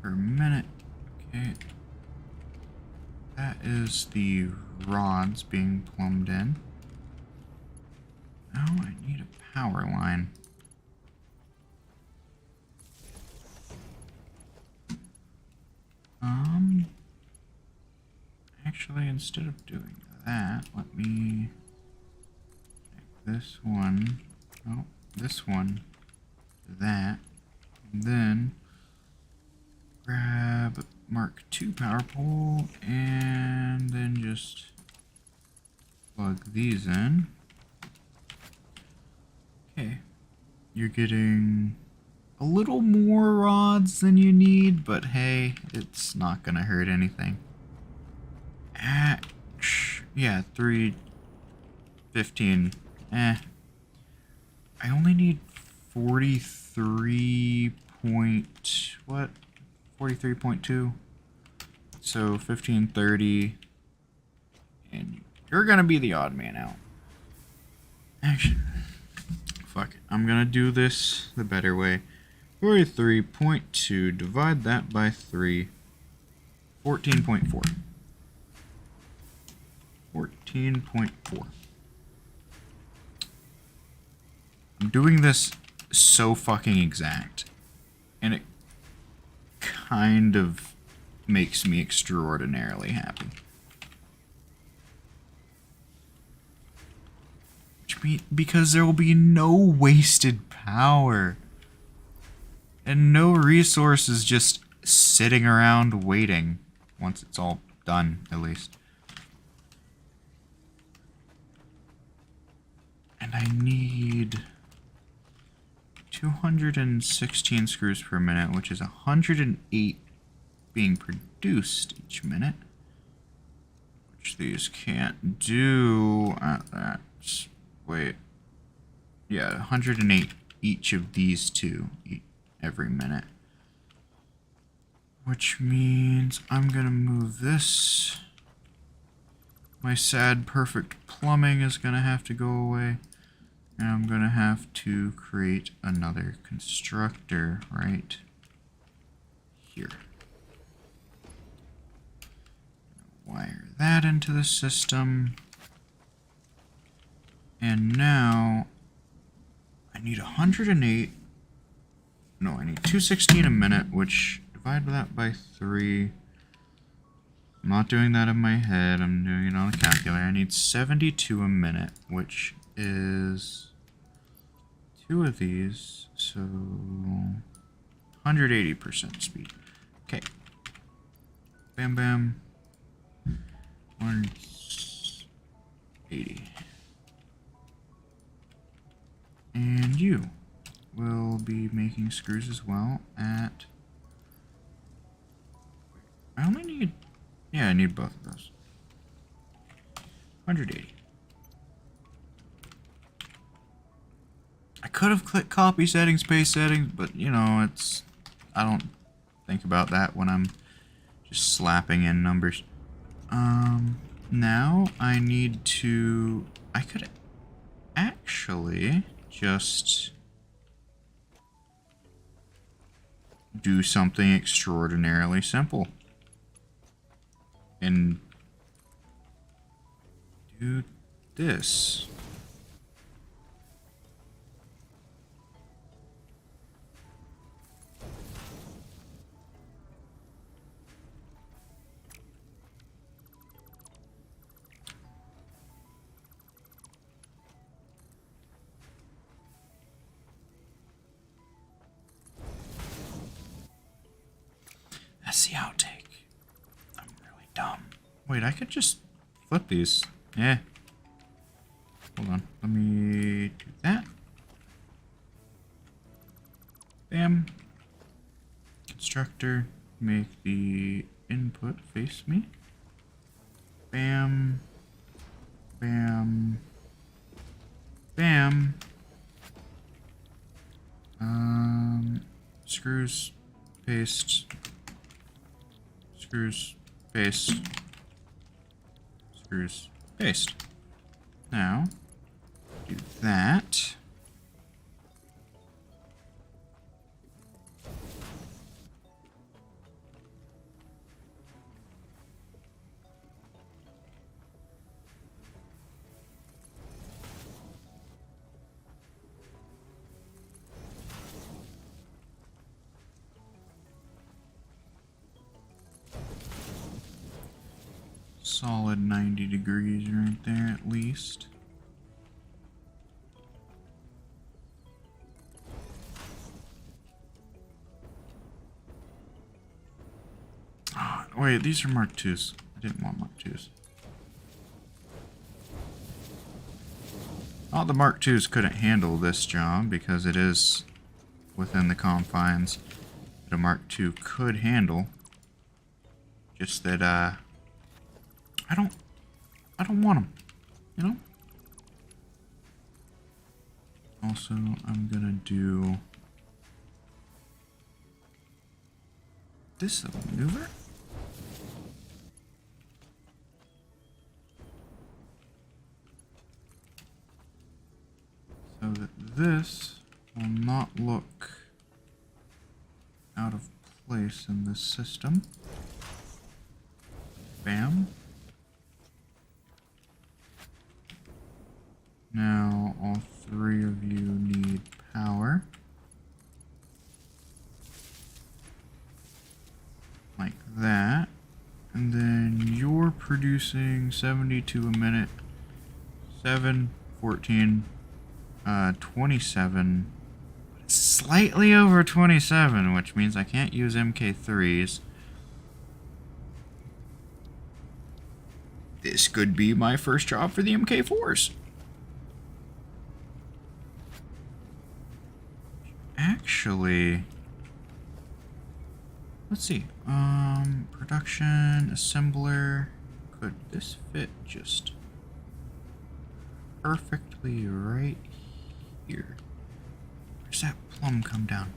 per minute. Okay. That is the rods being plumbed in. Now I need a power line. Actually, instead of doing that, let me connect this one. Oh, this one to that. And then grab Mark II power pole and then just plug these in. Okay, you're getting a little more rods than you need, but hey, it's not gonna hurt anything. Yeah, 315. I only need 43 point what? 43.2. So 1530, and you're gonna be the odd man out. Actually, fuck it. I'm gonna do this the better way. 43.2, divide that by 3. 14.4. 14.4. I'm doing this so fucking exact, and it kind of makes me extraordinarily happy. Because there will be no wasted power. And no resources just sitting around waiting. Once it's all done, at least. And I need 216 screws per minute, which is 108 being produced each minute. Which these can't do at that. Wait. Yeah, 108 each of these two every minute. Which means I'm gonna move this. My sad perfect plumbing is gonna have to go away. And I'm gonna have to create another constructor right here. Wire that into the system. And now I need 108. No, I need 216 a minute, which divide that by 3. I'm not doing that in my head, I'm doing it on a calculator. I need 72 a minute, which is 2 of these, so 180% speed. Okay. Bam bam. 180. And you will be making screws as well at... I only need... Yeah, I need both of those. 180. I could have clicked copy settings, paste settings, but you know, it's... I don't think about that when I'm just slapping in numbers. Now I need to... I could actually just do something extraordinarily simple. And do this. That's the outtake. I'm really dumb. Wait, I could just flip these. Yeah. Hold on. Let me do that. Bam. Constructor. Make the input face me. Bam. Bam. Bam. Screws. Paste. Screws. Paste. Screws. Paste. Now, do that. Solid 90 degrees right there at least. Oh, wait, these are Mark IIs. I didn't want Mark IIs. All the Mark IIs couldn't handle this job because it is within the confines that a Mark II could handle. Just that, I don't want them, you know? Also, I'm gonna do this little maneuver. So that this will not look out of place in this system. Bam. Now, all three of you need power. Like that. And then you're producing 72 a minute. 7, 14, 27. Slightly over 27, which means I can't use MK3s. This could be my first job for the MK4s. Actually, let's see. Production, assembler. Could this fit just perfectly right here? Where's that plumb come down?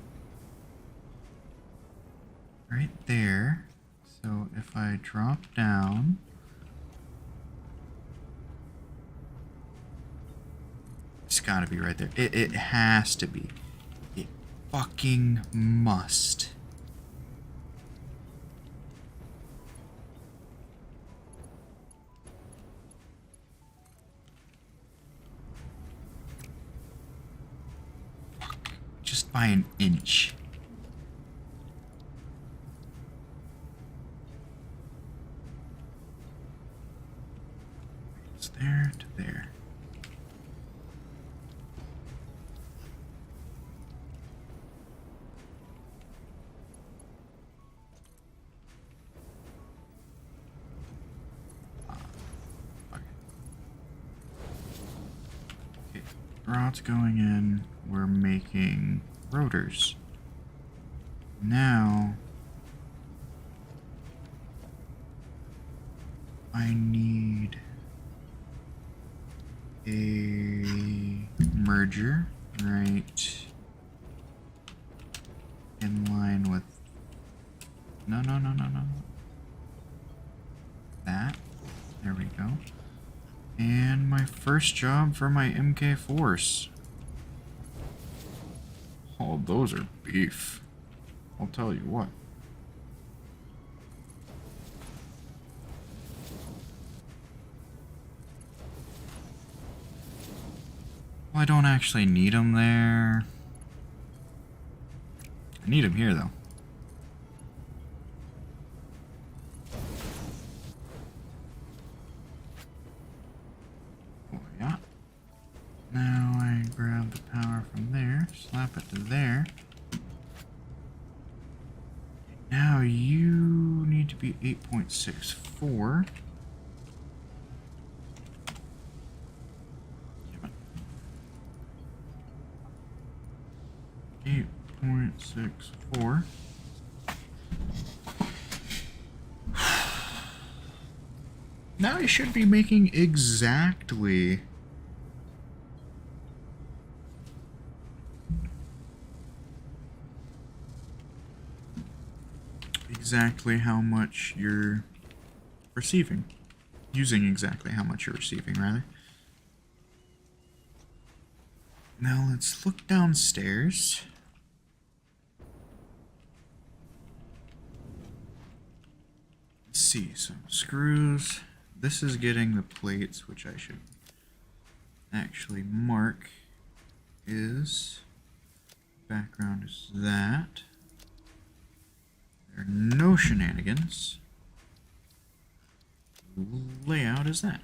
Right there. So if I drop down, it's gotta be right there. It has to be. It fucking must. Just by an inch. It's there to there. Okay, rods going in. We're making rotors. Now I need a merger right in line with no. That. There we go. And my first job for my MK4s. Oh, those are beef. I'll tell you what. Well, I don't actually need them there. I need them here, though. Oh, yeah. Now I grab the power from there, slap it to there. Now you need to be 8.64. 8.64. Now I should be making exactly how much you're receiving. Using exactly how much you're receiving, rather. Now let's look downstairs. Let's see, so screws. This is getting the plates, which I should actually mark is. Background is that. There are no shenanigans. Layout is that.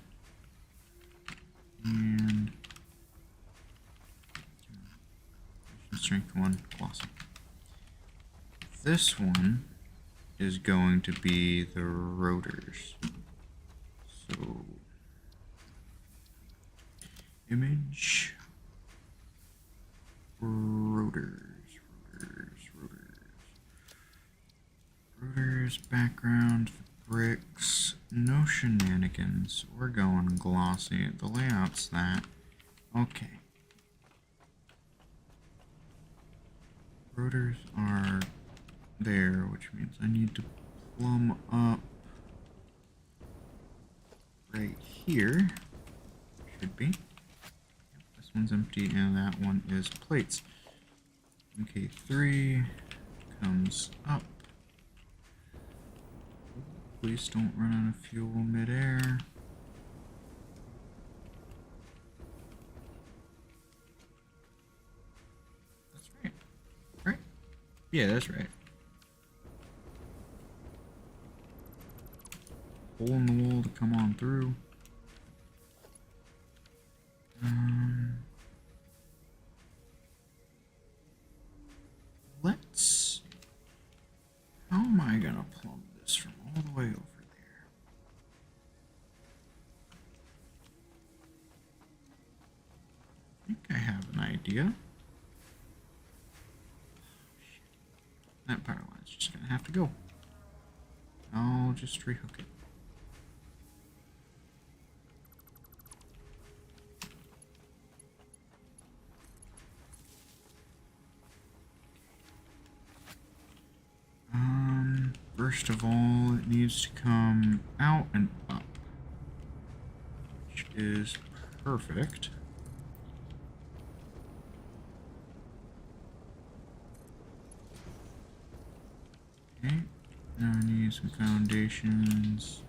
And strength 1, glossy. This one is going to be the rotors. So, image, rotors, background, bricks, no shenanigans. We're going glossy. The layout's that. Okay. Rotors are there, which means I need to plumb up right here. Should be. Yep, this one's empty and that one is plates. Okay, 3 comes up. Please don't run out of fuel midair. That's right. Right? Yeah, that's right. Hole in the wall to come on through. Let's... How am I gonna plumb this from all the way over there? I think I have an idea. That power line's just gonna have to go. I'll just rehook it. First of all, it needs to come out and up, which is perfect. Okay, now I need some foundations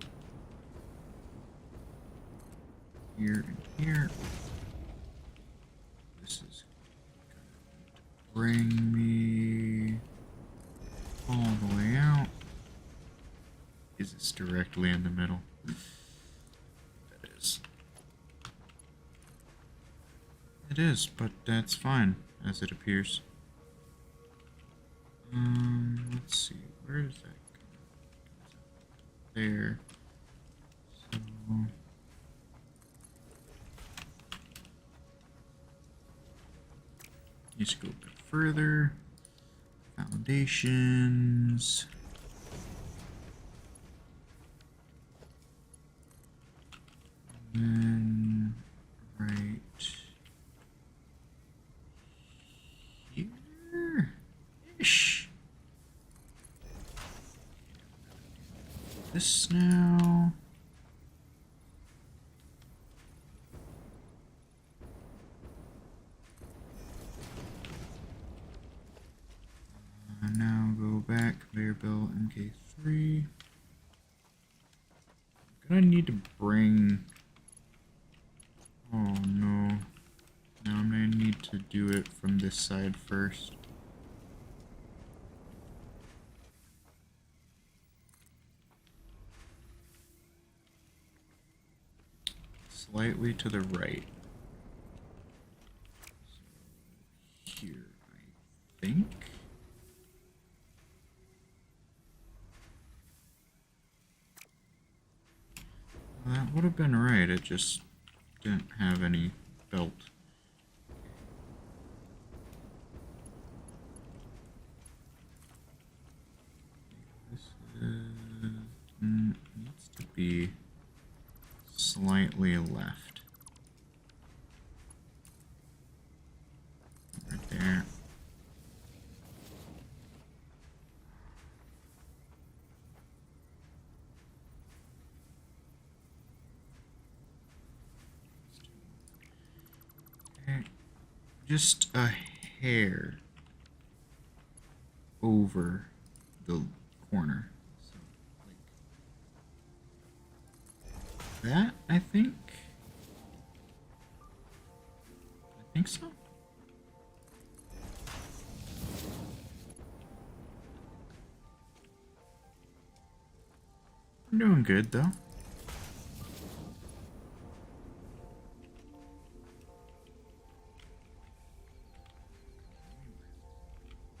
here and here. This is going to bring me all the way out. Is this directly in the middle? That is. It is, but that's fine, as it appears. Let's see, where does that go? There. So needs to go a bit further. Foundations. Then right here-ish. This now. Now go back, conveyor belt MK3. I'm gonna need to bring... Oh no. Now I'm do it from this side first. Slightly to the right. So here, I think. Well, that would have been right, it just didn't have any belt. This needs to be slightly left. Right there. Okay. Just a hair over the corner. So, like that, I think. I think so. I'm doing good though.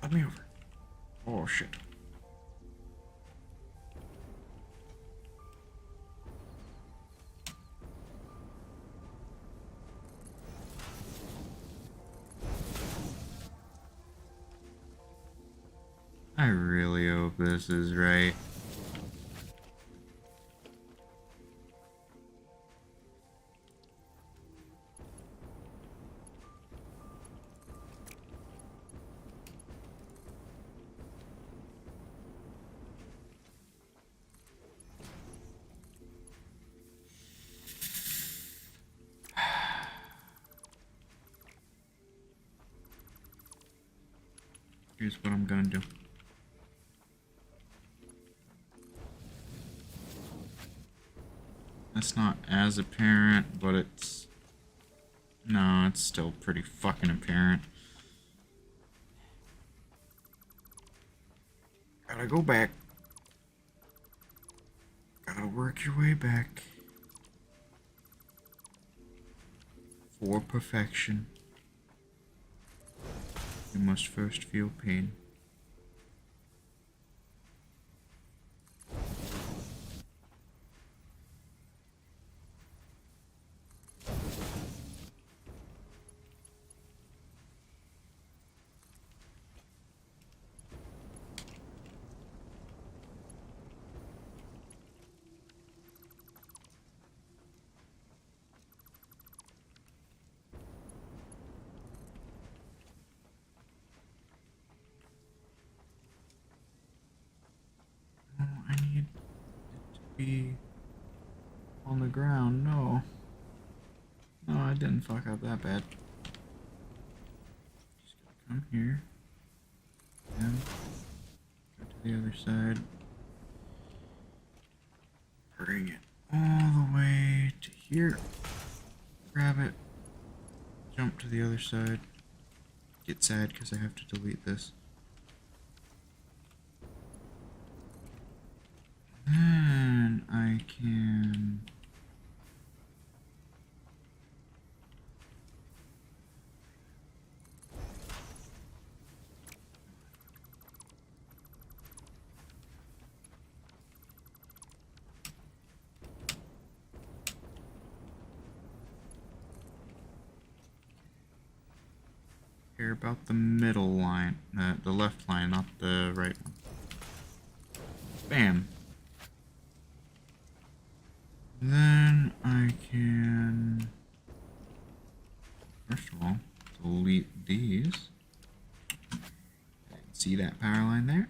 Let me over. Oh shit. I really hope this is right. Here's what I'm gonna do. That's not as apparent, but it's... No, it's still pretty fucking apparent. Gotta go back. Gotta work your way back. For perfection, you must first feel pain. Oh, I need it to be on the ground. No. No, I didn't fuck up that bad. Just gotta come here. And go to the other side. Bring it all the way to here. Grab it. Jump to the other side. Get sad because I have to delete this. Then I can... care about the middle line, the left line, not the right one. Bam. Then I can, first of all, delete these. See that power line there?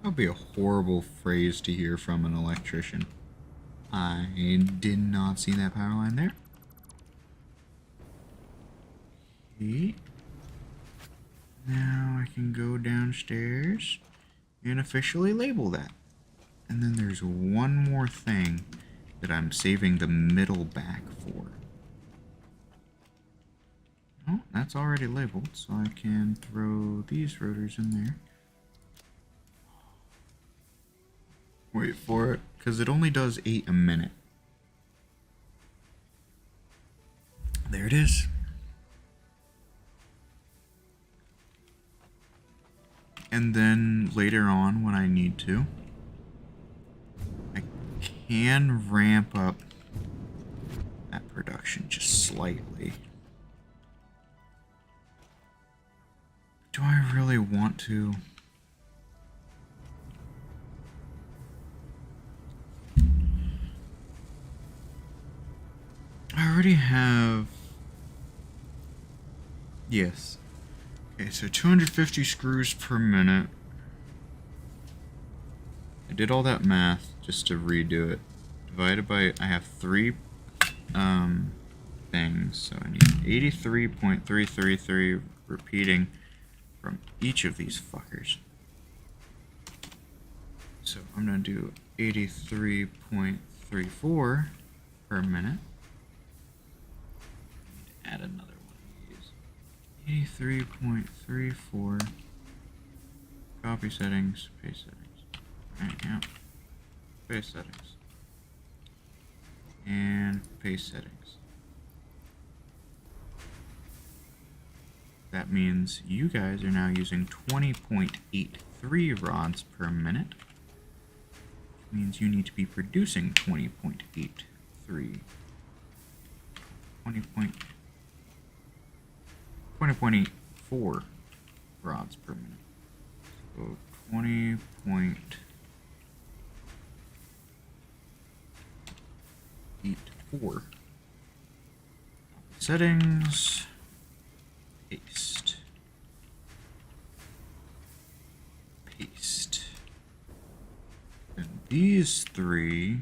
That would be a horrible phrase to hear from an electrician. I did not see that power line there. Okay. Now I can go downstairs and officially label that. And then there's one more thing that I'm saving the middle back for. Oh, that's already labeled, so I can throw these rotors in there. Wait for it, because it only does 8 a minute. There it is. And then later on, when I need to, I can ramp up that production just slightly. Do I really want to? I already have... Yes. Okay, so 250 screws per minute. I did all that math just to redo it. Divided by... I have 3 things, so I need 83.333 repeating from each of these fuckers. So I'm going to do 83.34 per minute. Add another one of these. 83.34. Copy settings, paste settings. Alright, yeah. Paste settings. And paste settings. That means you guys are now using 20.83 rods per minute. Which means you need to be producing 20.83. 20.84 rods per minute. So 20.84. Settings. Paste. Paste. And these 3,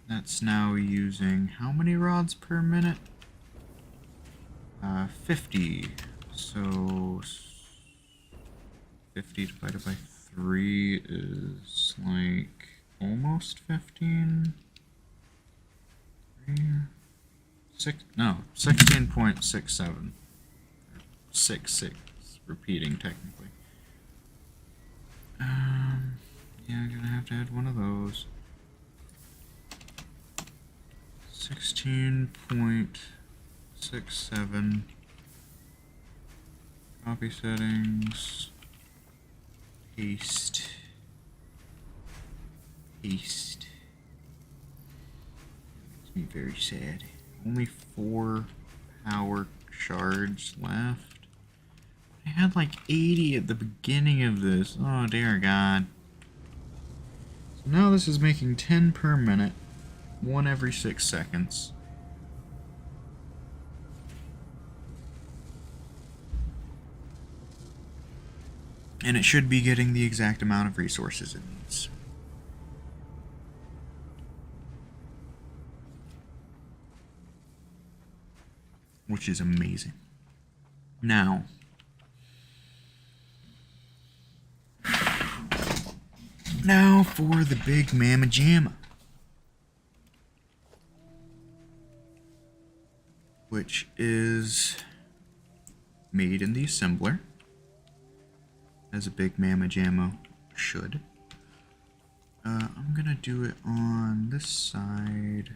that's now using how many rods per minute? 50. So 50 divided by 3 is like almost 15. 16.67. 66 repeating technically. Yeah, I'm gonna have to add one of those. 16.67. Copy settings. Paste. Paste. Makes me very sad. Only 4 power shards left. I had like 80 at the beginning of this. Oh dear God. So now this is making 10 per minute. 1 every 6 seconds. And it should be getting the exact amount of resources it needs. Which is amazing. Now, for the big mamma jamma, which is made in the assembler, as a big mamma jamma should. I'm gonna do it on this side,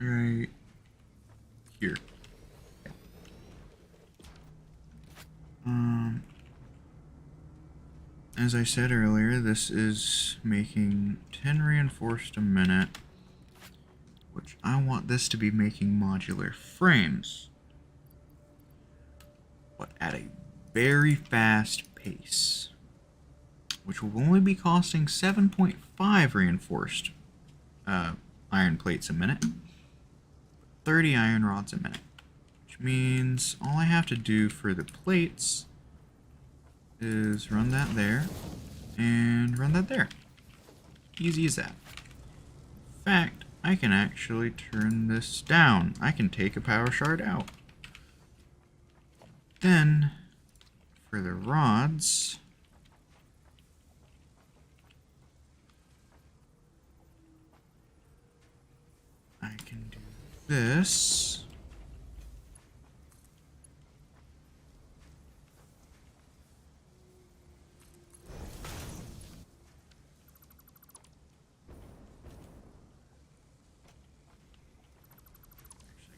right here. As I said earlier, this is making 10 reinforced a minute, which I want this to be making modular frames, but at a very fast pace, which will only be costing 7.5 reinforced iron plates a minute, 30 iron rods a minute, which means all I have to do for the plates is run that there and run that there. Easy as that. In fact, I can actually turn this down. I can take a power shard out. then, for the rods, I can do this.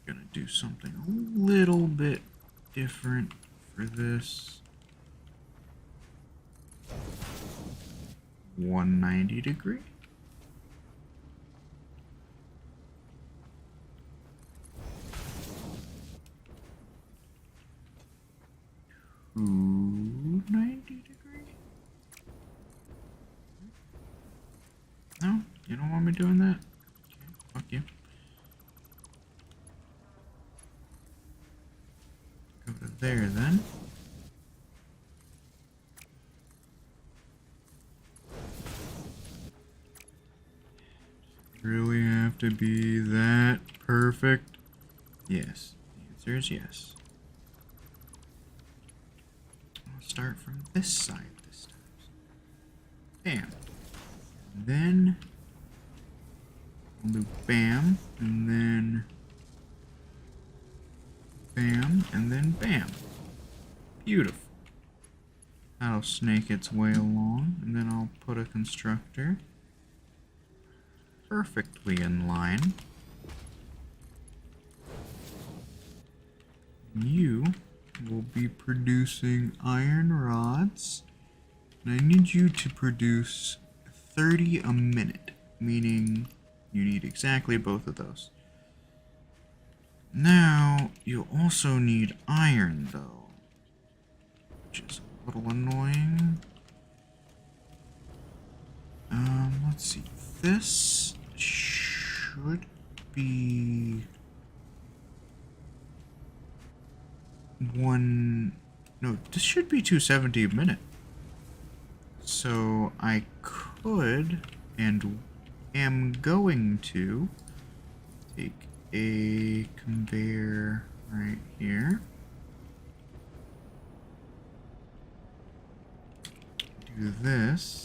Gonna do something a little bit different for this. 190 degree. Ooh, 90 degree. No, you don't want me doing that? Okay, fuck you. Go to there then. Really have to be that perfect? Yes. The answer is yes. I'll start from this side this time. Bam. And then I'll do bam, and then bam, and then bam. Beautiful. That'll snake its way along, and then I'll put a constructor perfectly in line. You will be producing iron rods, and I need you to produce 30 a minute, meaning you need exactly both of those. Now, you also need iron, though, which is a little annoying. Let's see. This should be no, this should be 270 a minute. So I could, and am going to, take a conveyor right here. Do this.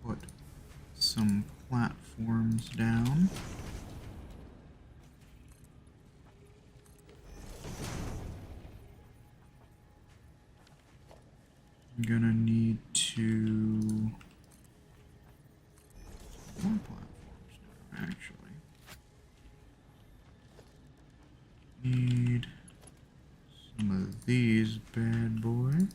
Put some platforms down. I'm gonna need to more platforms down, actually. Need some of these bad boys.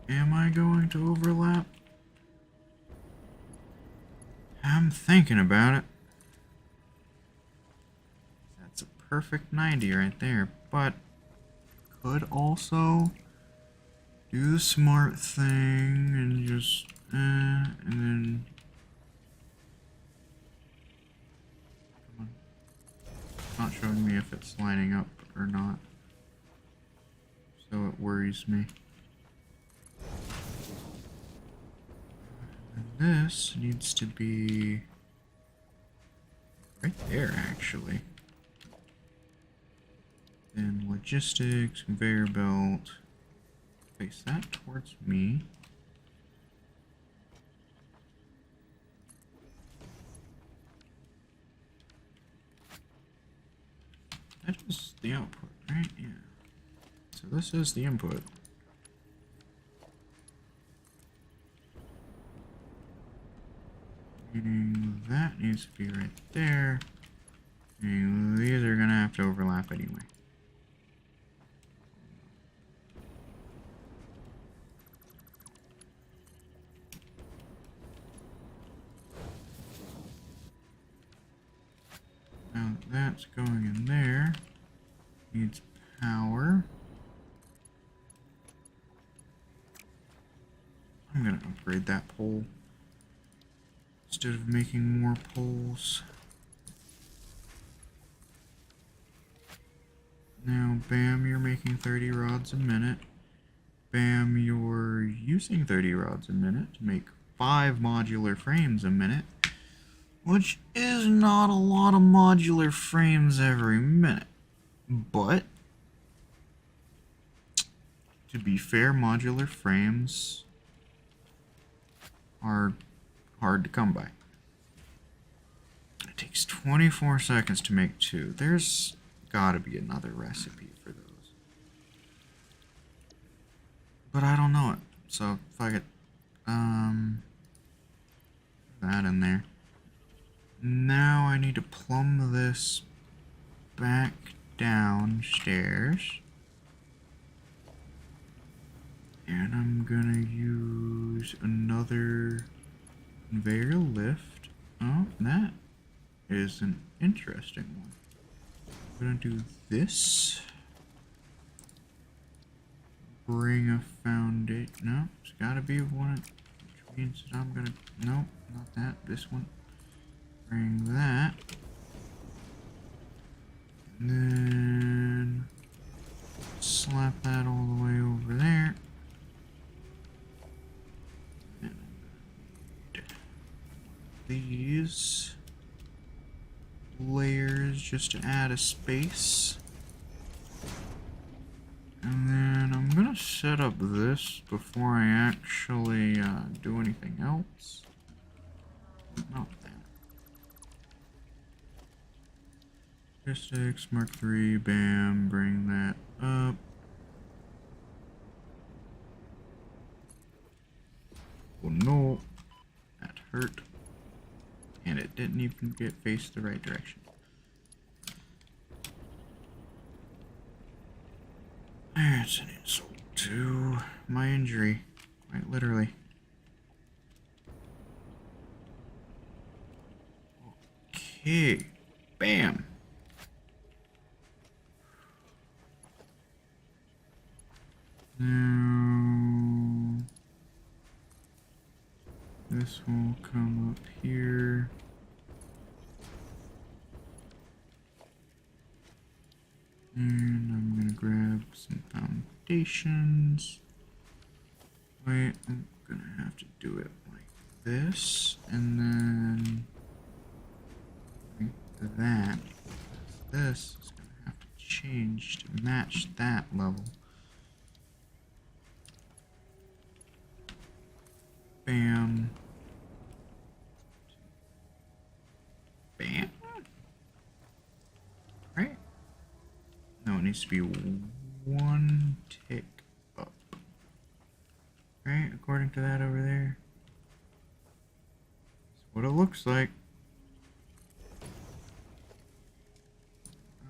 Am I going to overlap? I'm thinking about it. That's a perfect 90 right there, but could also do the smart thing and just, and then, come on. It's not showing me if it's lining up or not, so it worries me. And this needs to be right there, actually. Then logistics, conveyor belt. Face that towards me. That is the output, right? Yeah. So this is the input. Meaning that needs to be right there. And these are gonna have to overlap anyway. Now that's going in there. Needs power. I'm gonna upgrade that pole instead of making more poles. Now, bam, you're making 30 rods a minute. Bam, you're using 30 rods a minute to make 5 modular frames a minute, which is not a lot of modular frames every minute. But, to be fair, modular frames are hard to come by. It takes 24 seconds to make 2. There's gotta be another recipe for those. But I don't know it, so fuck it. That in there. Now I need to plumb this back downstairs. And I'm gonna use another conveyor lift. Oh, that is an interesting one. I'm gonna do this. Bring a foundation. No, it's gotta be one, which means that I'm gonna. Nope, not that. This one. Bring that. And then slap that all the way over there. And these layers just to add a space. And then I'm gonna set up this before I actually do anything else. Not that. Statistics, Mark 3, bam, bring that up. Oh no, that hurt. And it didn't even get faced the right direction. That's an insult to my injury, quite literally. Okay, bam. Now, this will come up here. And I'm gonna grab some foundations. Wait, I'm gonna have to do it like this, and then like that. This is gonna have to change to match that level. Bam. Bam. Right? No, it needs to be one tick up. Right, according to that over there. That's what it looks like.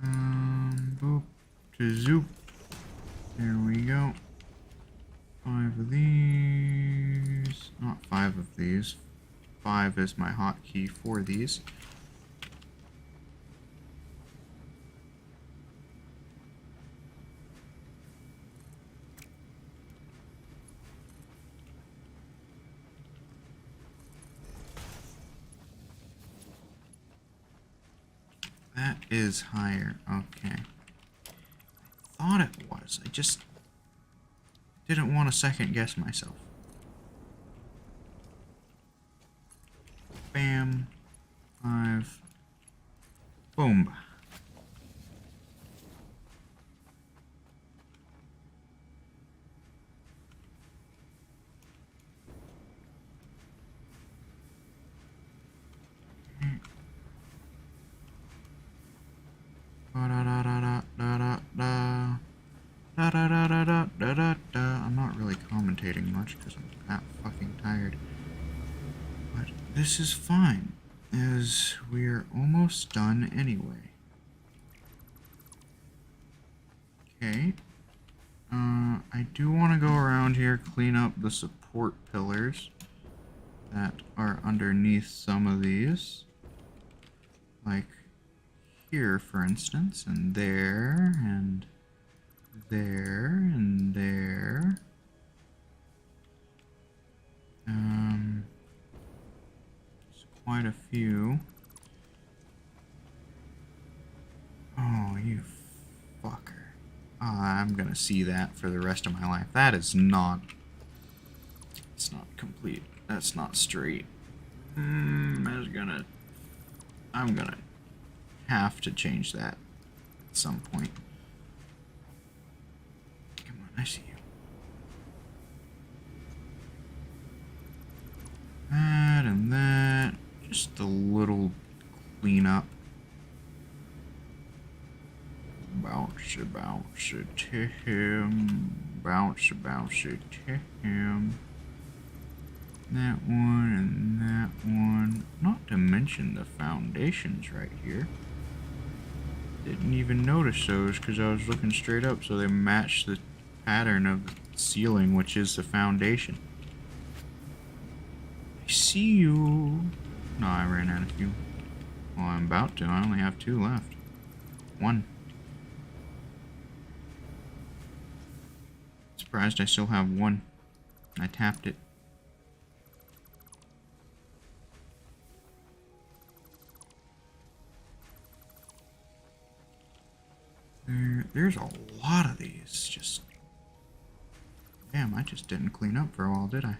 Boop to zoop. There we go. 5 of these. Not 5 of these. 5 is my hotkey for these. That is higher. Okay. I thought it was. I just didn't want to second guess myself. Bam. 5. Boom. I'm not really commentating much because I'm that fucking tired. But this is fine, as we're almost done anyway. Okay. I do want to go around here, clean up the support pillars that are underneath some of these. Like here, for instance, and there, and there, and there. quite a few. Oh, you fucker. I'm gonna see that for the rest of my life. That is not... It's not complete. That's not straight. I'm gonna have to change that at some point. Come on, I see you. That and that. Just a little cleanup. Bounce it to him. Bounce it to him. That one and that one. Not to mention the foundations right here. Didn't even notice those because I was looking straight up, so they match the pattern of the ceiling, which is the foundation. I see you. No, I ran out of fuel. Well, I'm about to. I only have 2 left. 1. Surprised I still have 1. I tapped it. There's a lot of these. Just... Damn, I just didn't clean up for a while, did I?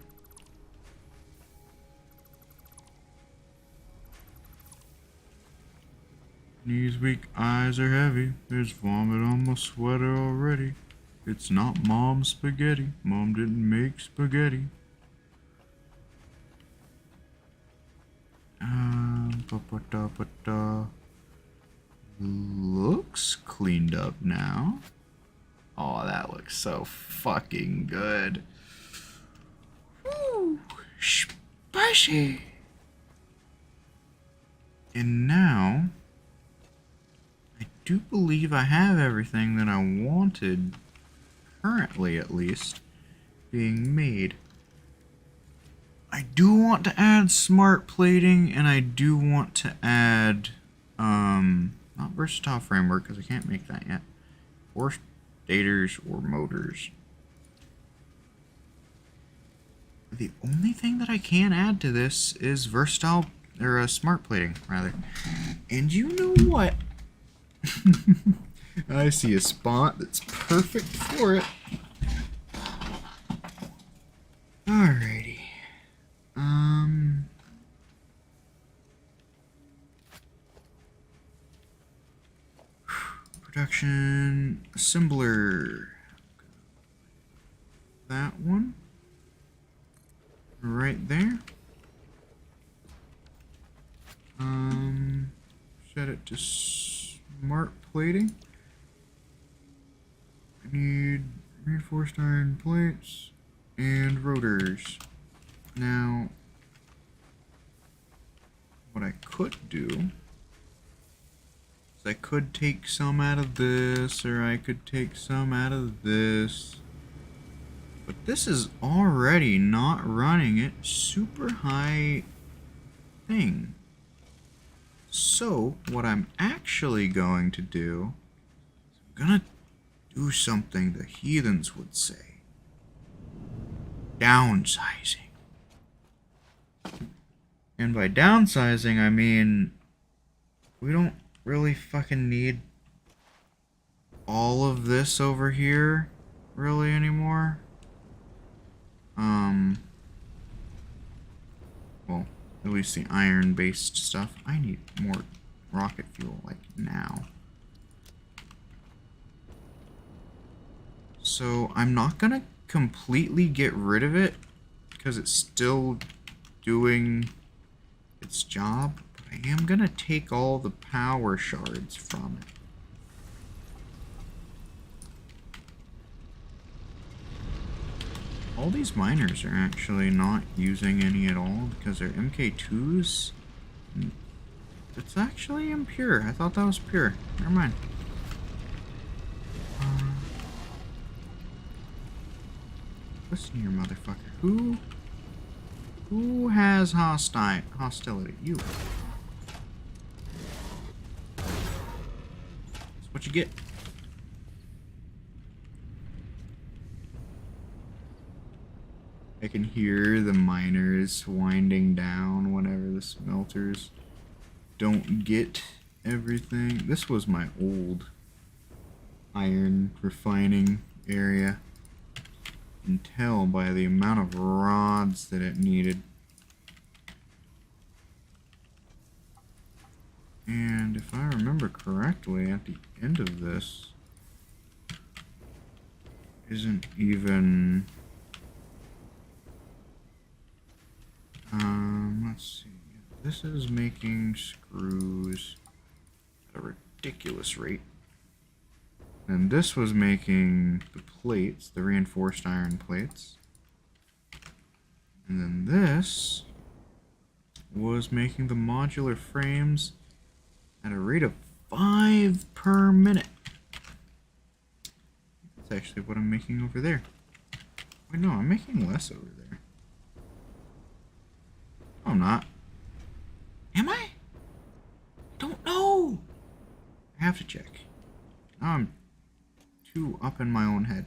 Knees weak, eyes are heavy. There's vomit on my sweater already. It's not mom's spaghetti. Mom didn't make spaghetti. Looks cleaned up now. Oh, that looks so fucking good. Woo! Spicy! And now, I do believe I have everything that I wanted, currently at least, being made. I do want to add smart plating, and I do want to add, not versatile framework, because I can't make that yet, or stators or motors. The only thing that I can add to this is versatile, or smart plating, rather. And you know what? I see a spot that's perfect for it. Alrighty. Production assembler. That one. Right there. Set it to smart plating. I need reinforced iron plates and rotors. Now, what I could do is I could take some out of this, or I could take some out of this. But this is already not running at super high thing. So, what I'm actually going to do is I'm gonna do something the heathens would say. Downsizing. And by downsizing, I mean we don't really fucking need all of this over here really anymore. Well, at least the iron-based stuff. I need more rocket fuel, like, now. So, I'm not gonna completely get rid of it, because it's still doing its job. But I am gonna take all the power shards from it. All these miners are actually not using any at all because they're MK2s. It's actually impure. I thought that was pure. Never mind. Listen here, motherfucker. Who has hostility? You. That's what you get. I can hear the miners winding down whenever the smelters don't get everything. This was my old iron refining area. You can tell by the amount of rods that it needed. And if I remember correctly, at the end of this isn't even... let's see. This is making screws at a ridiculous rate. And this was making the plates, the reinforced iron plates. And then this was making the modular frames at a rate of 5 per minute. That's actually what I'm making over there. Wait, no, I'm making less over there. No, I'm not. Am I? Don't know. I have to check. Now I'm too up in my own head.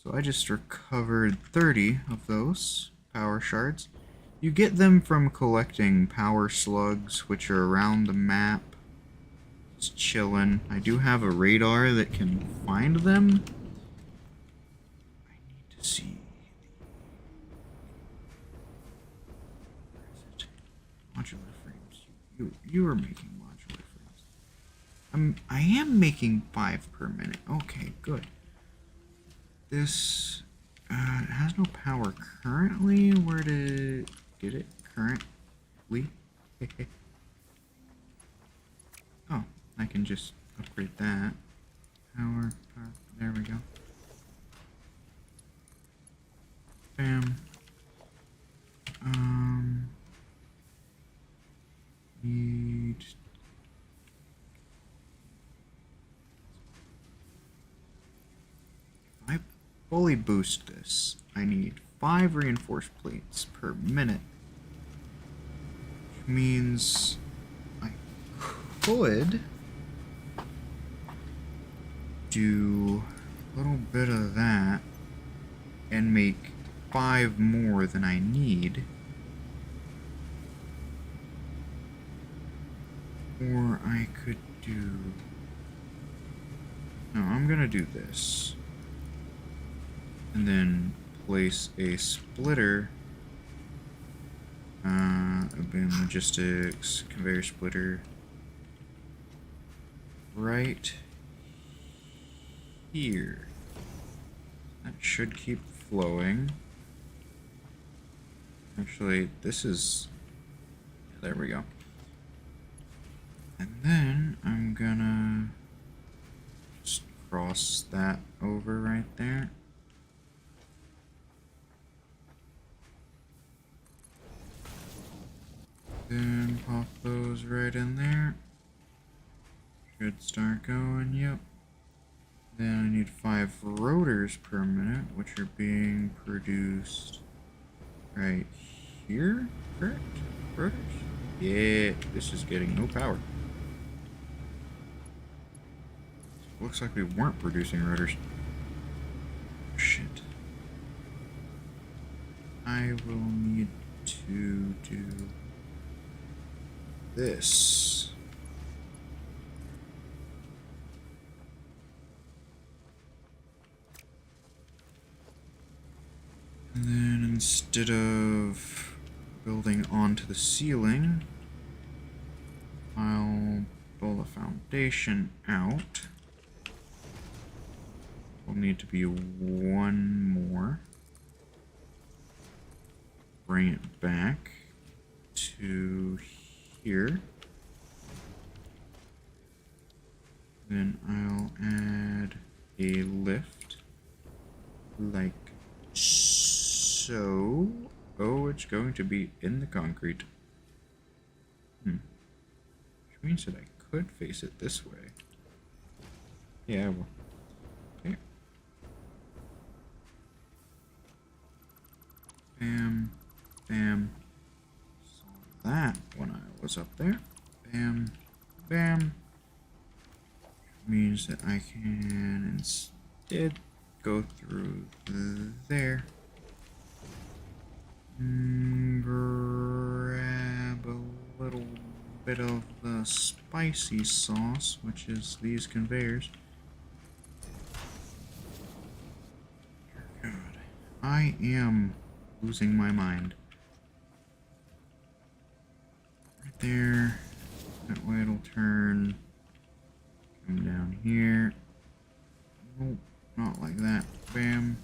So I just recovered 30 of those power shards. You get them from collecting power slugs, which are around the map. Just chilling. I do have a radar that can find them. I need to see. Where is it? Modular frames. You are making modular frames. I am making 5 per minute. Okay, good. This it has no power currently. Where did it get it? Currently? Oh, I can just upgrade that. Power. There we go. Bam. Need... If I fully boost this, I need 5 reinforced plates per minute. Which means I could do a little bit of that and make 5 more than I need. Or I could do... No, I'm gonna do this. And then place a splitter. A boom logistics conveyor splitter. Right here. That should keep flowing. Actually, this is... There we go. And then I'm gonna just cross that over right there. Then pop those right in there. Should start going, yep. Then I need 5 rotors per minute, which are being produced right here, correct? Rotors? Yeah, this is getting no power. Looks like we weren't producing rotors. Shit. I will need to do this. And then instead of building onto the ceiling, I'll build a foundation out. Will need to be 1 more. Bring it back to here. Then I'll add a lift like so. Oh, it's going to be in the concrete. Which means that I could face it this way. Yeah, well. Okay. Bam. Bam. Saw that when I was up there. Bam. Bam. Means that I can instead go through there. Grab a little bit of the spicy sauce, which is these conveyors. Dear God, I am losing my mind. Right there. That way it'll turn. Come down here. Nope, not like that. Bam.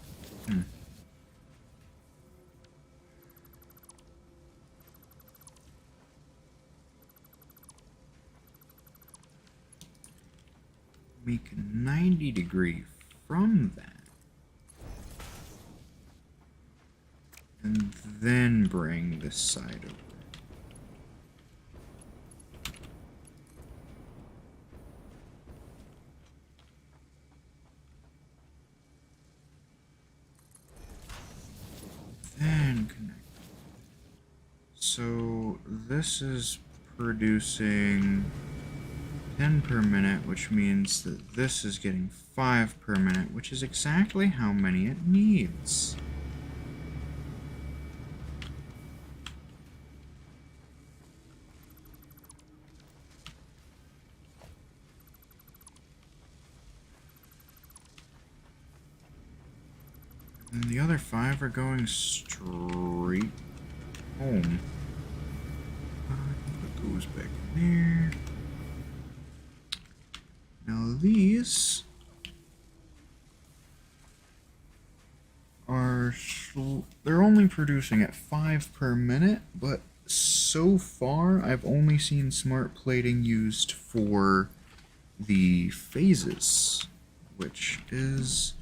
Make a 90-degree from that. And then bring this side over. Then connect. So this is producing 10 per minute, which means that this is getting 5 per minute, which is exactly how many it needs. And the other 5 are going straight home. It goes back in there. Now these are they're only producing at 5 per minute, but so far I've only seen smart plating used for the phases, which is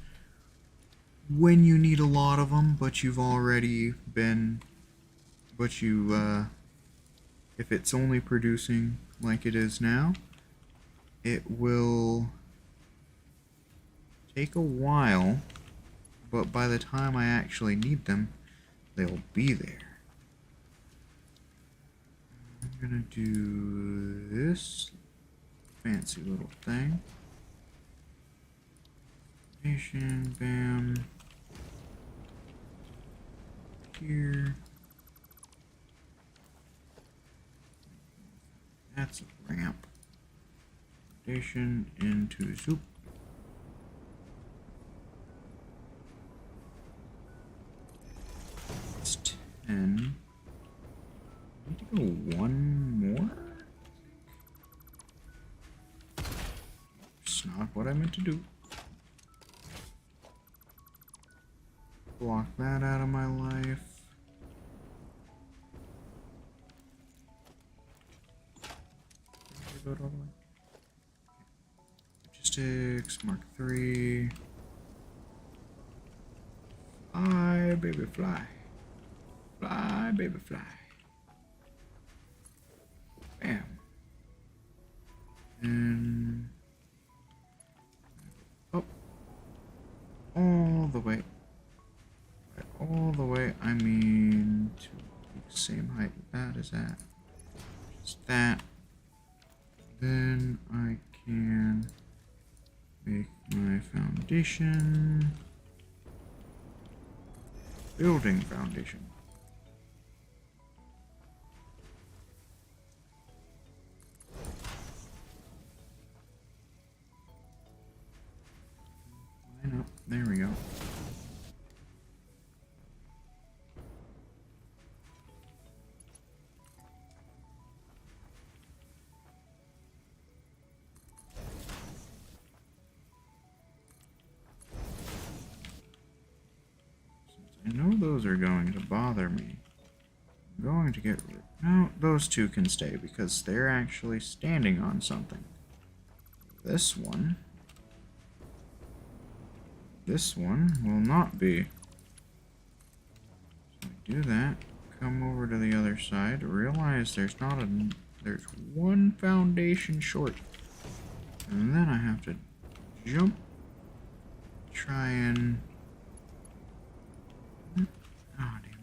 when you need a lot of them, but you've already been, if it's only producing like it is now, it will take a while, but by the time I actually need them, they'll be there. I'm gonna do this fancy little thing. Nation, bam. Here. That's a ramp. Foundation into soup. It's 10. I need to go one more? It's not what I meant to do. Block that out of my life. Logistics, Mark 3. Fly, baby, fly. Fly, baby, fly. Bam. And up. All the way. All the way, I mean to the same height that is at. Just that. Then I can make my foundation. Building foundation. Line up. There we go. I know those are going to bother me. I'm going to get rid. No, those two can stay because they're actually standing on something. This one will not be. So I do that. Come over to the other side. Realize there's one foundation short, and then I have to jump. Try and. Oh, damn it.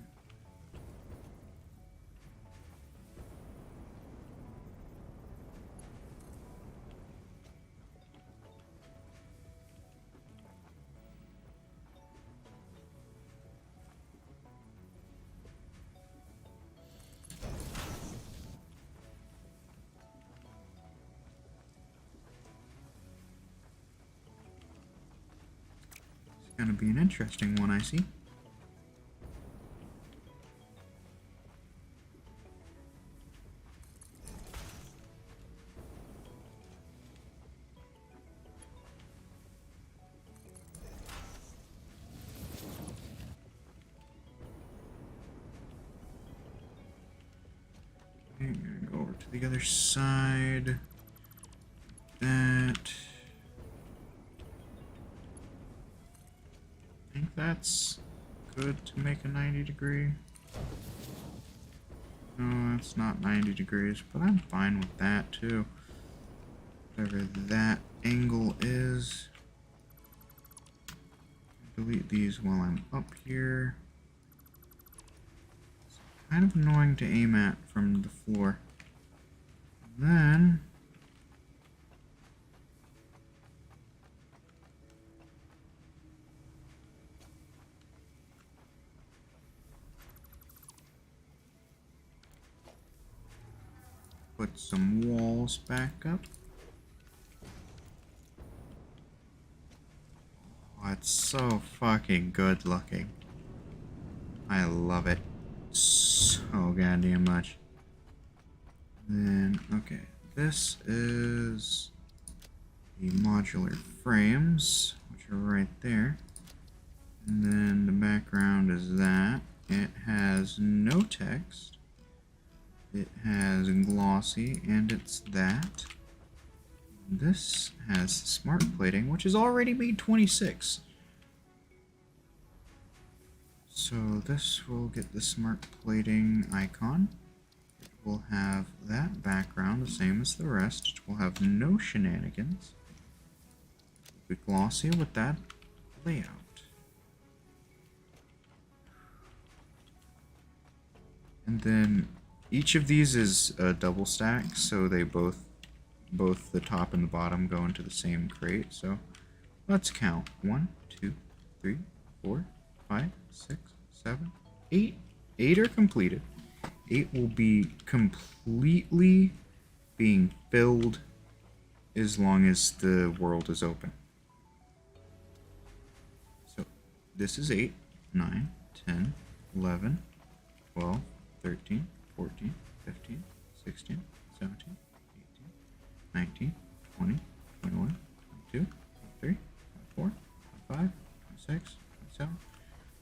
gonna be an interesting one, I see. I'm gonna go over to the other side. That. I think that's good to make a 90 degree. No, that's not 90 degrees, but I'm fine with that too. Whatever that angle is. Delete these while I'm up here. It's kind of annoying to aim at from the floor. And then put some walls back up. Oh, it's so fucking good looking. I love it so goddamn much. Then, okay, this is the modular frames, which are right there. And then the background is that. It has no text. It has glossy, and it's that. This has smart plating, which is already made 26. So this will get the smart plating icon. It will have that background, the same as the rest. It will have no shenanigans. It will be glossy with that layout. And then each of these is a double stack, so they both the top and the bottom go into the same crate. So let's count. 1, 2, 3, 4, 5, 6, 7, 8. 8 are completed. 8 will be completely being filled as long as the world is open. So this is 8, 9, 10, 11, 12, 13, 14, 15, 16, 17, 18, 19, 20, 21, 22, 23, 24, 25, 26, 27,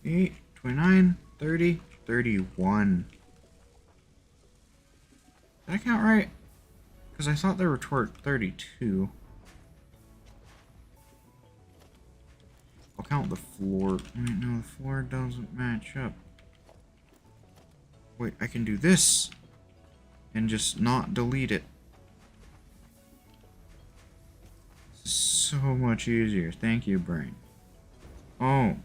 28, 29, 30, 31. Did I count right? Because I thought there were 32. I'll count the floor. Wait, no, the floor doesn't match up. Wait, I can do this and just not delete it. This is so much easier. Thank you, brain. Oh,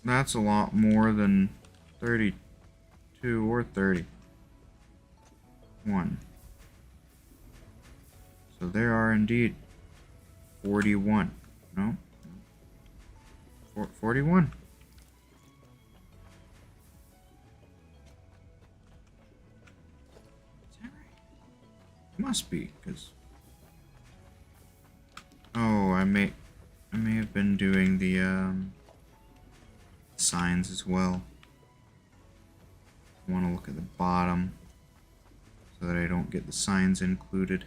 that's a lot more than 32 or 30. 1. So there are indeed 41. No? 41. Is that right? Must be, because... Oh, I may have been doing the, signs as well. I want to look at the bottom so that I don't get the signs included.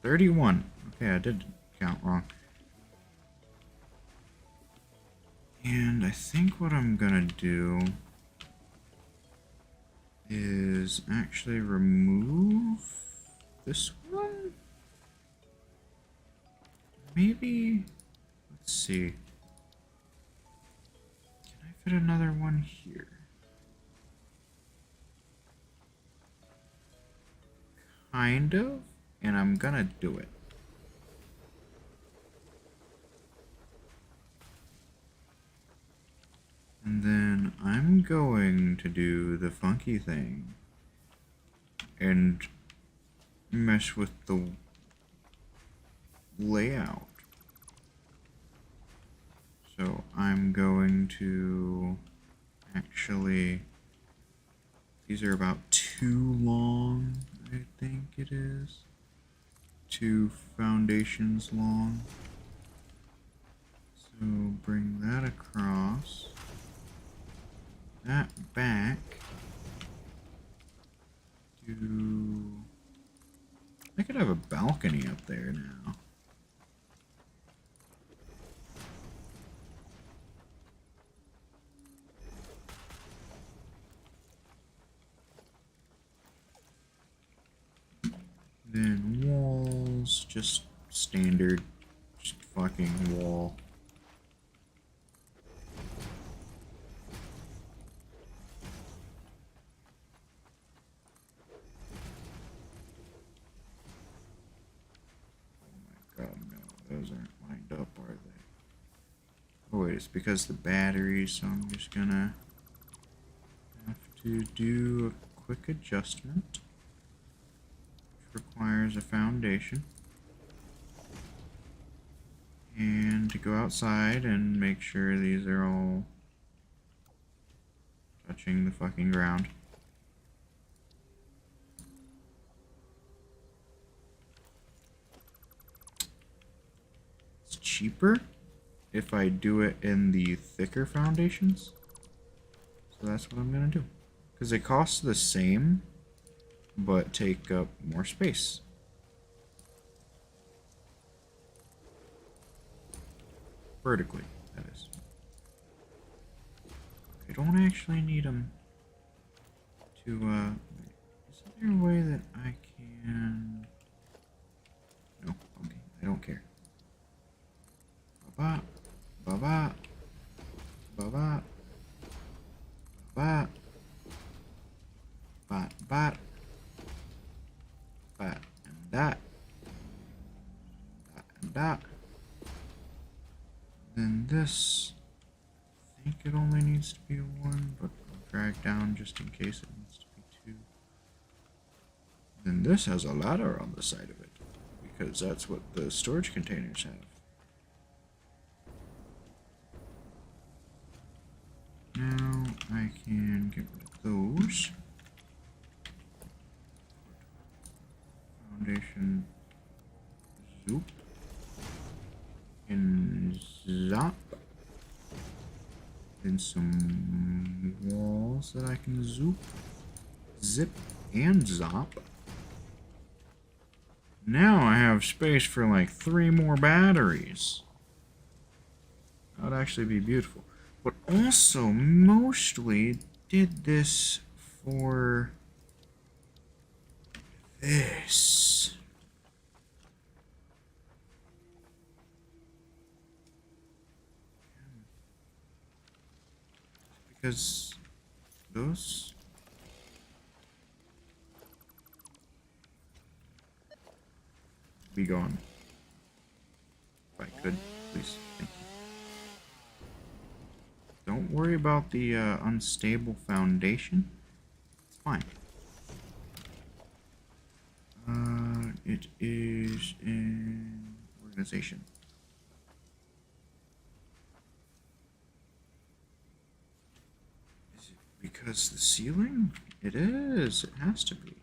31. Okay, I did count wrong. And I think what I'm gonna do is actually remove this one. Maybe, let's see. Can I fit another one here? Kind of, and I'm gonna do it. And then I'm going to do the funky thing and mess with the layout. So I'm going to actually, these are about too long, I think it is. 2 foundations long. So bring that across. That back. I could have a balcony up there now. Then walls, just standard, just fucking wall. Oh no, those aren't lined up, are they? Oh wait, it's because the batteries, so I'm just gonna have to do a quick adjustment, which requires a foundation. And to go outside and make sure these are all touching the fucking ground. It's cheaper if I do it in the thicker foundations. So that's what I'm gonna do. Because it costs the same, but take up more space. Vertically, that is. I don't actually need them to, is there a way that I can... No, okay, I don't care. Ba-ba, ba-ba, ba-ba, ba-ba, ba-ba, ba, and that, and that. Then this, I think it only needs to be one, but I'll drag down just in case it needs to be two. Then this has a ladder on the side of it, because that's what the storage containers have. Now I can get rid of those. Foundation, zoop, and zop. Then some walls that I can zoop, zip, and zop. Now I have space for like 3 more batteries. That would actually be beautiful. But also mostly did this for this. Because those... be gone. If I could, please. Thank you. Don't worry about the unstable foundation. It's fine. It is in organization. Is it because the ceiling? It is. It has to be.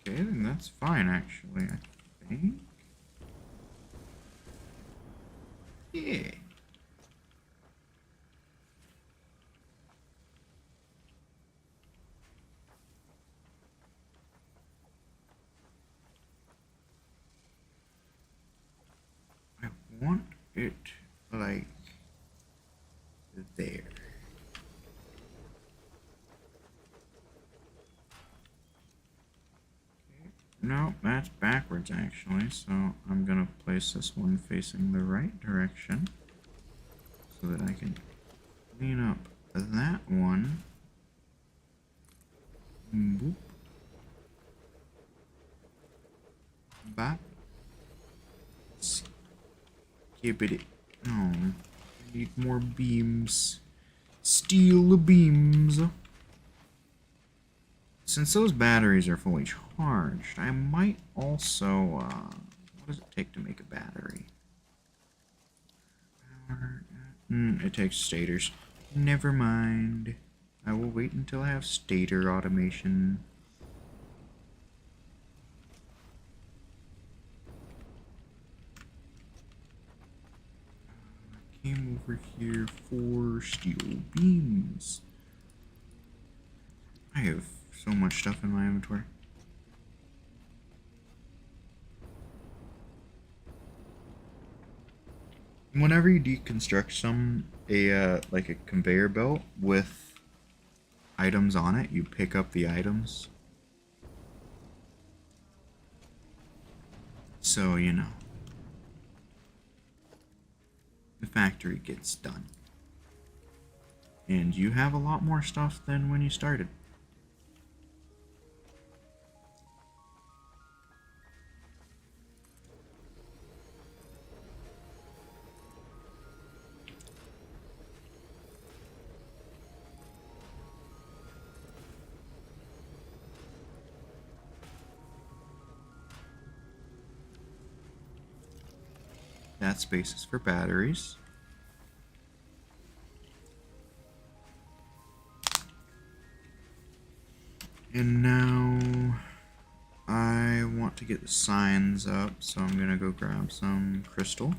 Okay, then that's fine, actually, I think. Yeah. I want it, like, there. No, that's backwards actually, so I'm gonna place this one facing the right direction so that I can clean up that one. Boop. Bop. Skippity. Oh, I need more beams. Steel beams. Since those batteries are fully charged, I might also, what does it take to make a battery? It takes stators. Never mind. I will wait until I have stator automation. came over here for steel beams. I have so much stuff in my inventory. Whenever you deconstruct like a conveyor belt with items on it, you pick up the items. So, you know, the factory gets done. And you have a lot more stuff than when you started. That space is for batteries. And now I want to get the signs up, so I'm gonna go grab some crystal.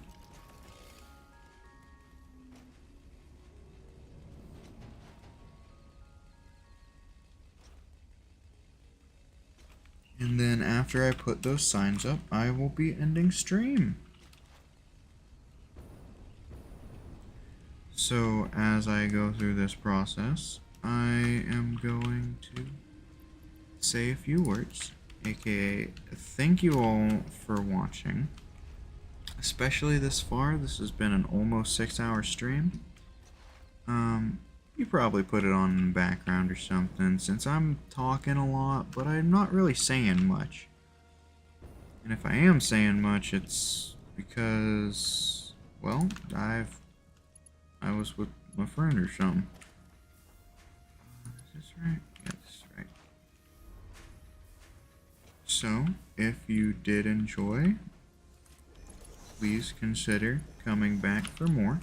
And then after I put those signs up, I will be ending stream. So as I go through this process, I am going to say a few words, aka thank you all for watching, especially this far. This has been an almost 6-hour stream. You probably put it on in the background or something, since I'm talking a lot, but I'm not really saying much. And if I am saying much, it's because, well, I was with my friend or something. Is this right? Yeah, this is right. So, if you did enjoy, please consider coming back for more.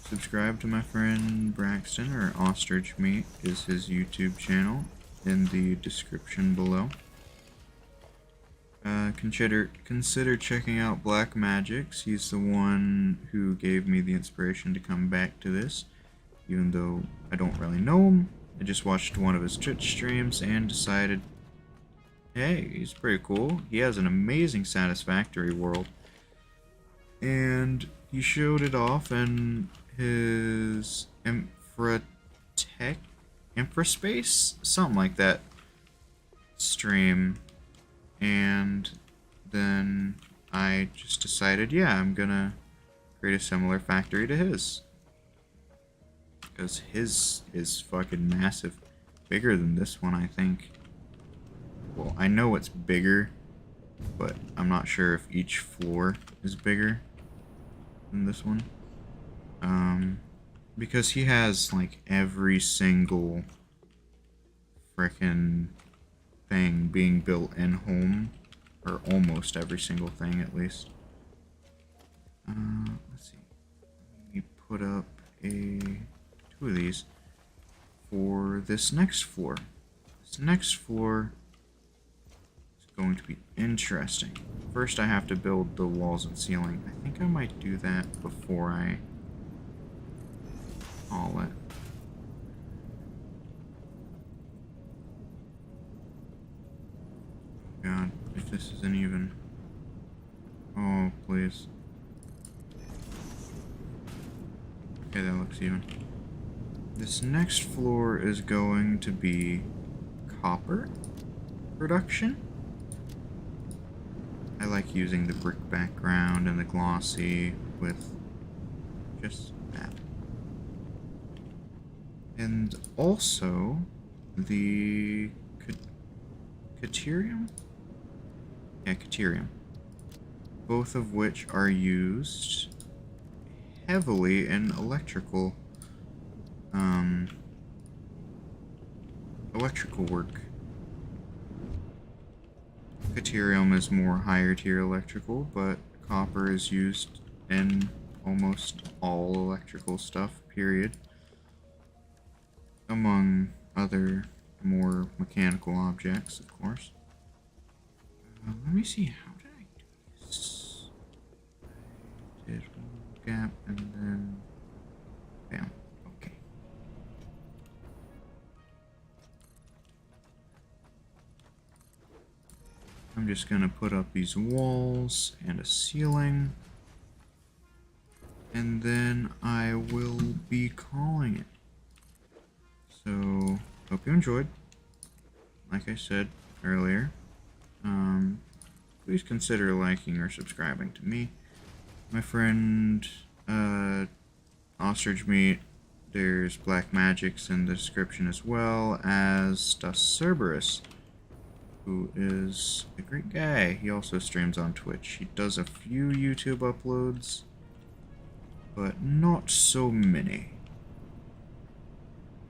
Subscribe to my friend Braxton, or Ostrichmeat is his YouTube channel, in the description below. Consider checking out Black Magic's. He's the one who gave me the inspiration to come back to this, even though I don't really know him. I just watched one of his Twitch streams and decided, hey, he's pretty cool. He has an amazing Satisfactory world. And he showed it off in his Infraspace? Something like that stream. And then I just decided, yeah, I'm gonna create a similar factory to his. Because his is fucking massive. Bigger than this one, I think. Well, I know it's bigger, but I'm not sure if each floor is bigger than this one. Because he has, like, every single frickin' thing being built in home, or almost every single thing at least. Let's see. Let me put up two of these for this next floor. This next floor is going to be interesting. First, I have to build the walls and ceiling. I think I might do that before I haul it. God, if this isn't even... Oh, please. Okay, that looks even. This next floor is going to be copper production. I like using the brick background and the glossy with just that. And also the Caterium? Yeah, Caterium. Both of which are used heavily in electrical work. Caterium is more higher tier electrical, but copper is used in almost all electrical stuff, period. Among other more mechanical objects, of course. Let me see, how did I do this? I There's one gap, and then bam. Okay. I'm just gonna put up these walls and a ceiling, and then I will be calling it. So, hope you enjoyed. Like I said earlier, please consider liking or subscribing to me. My friend, Ostrichmeat, there's Black Magics in the description, as well as Cerberus, who is a great guy. He also streams on Twitch. He does a few YouTube uploads, but not so many.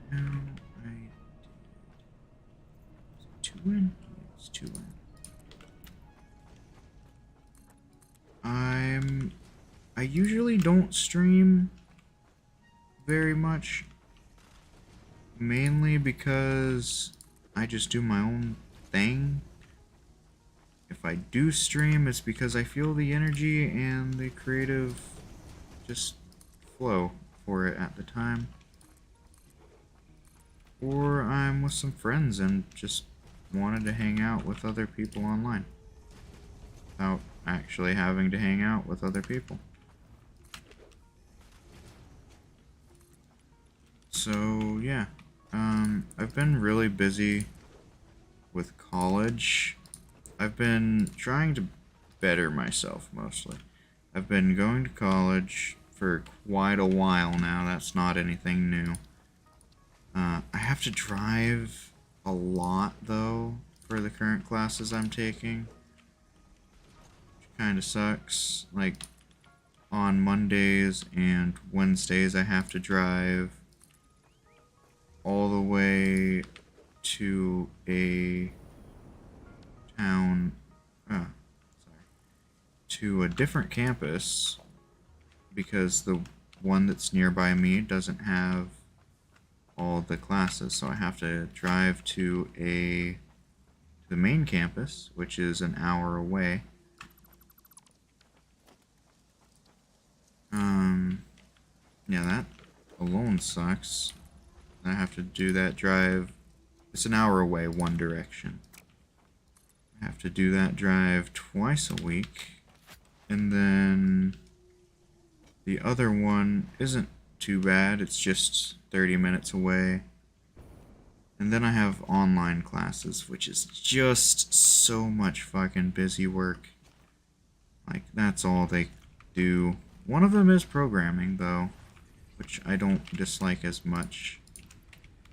Now I did... Is it 2 in? Yeah, it's 2 in. I usually don't stream very much, mainly because I just do my own thing. If I do stream, it's because I feel the energy and the creative just flow for it at the time. Or I'm with some friends and just wanted to hang out with other people online without actually having to hang out with other people. So yeah, I've been really busy with college. I've been trying to better myself mostly. I've been going to college for quite a while now. That's not anything new. I have to drive a lot though for the current classes I'm taking, which kind of sucks. Like on Mondays and Wednesdays I have to drive all the way to a town, to a different campus, because the one that's nearby me doesn't have all the classes, so I have to drive to the main campus, which is an hour away. Yeah, that alone sucks. I have to do that drive. It's an hour away, one direction. I have to do that drive twice a week. And then the other one isn't too bad. It's just 30 minutes away. And then I have online classes, which is just so much fucking busy work. Like, that's all they do. One of them is programming, though, which I don't dislike as much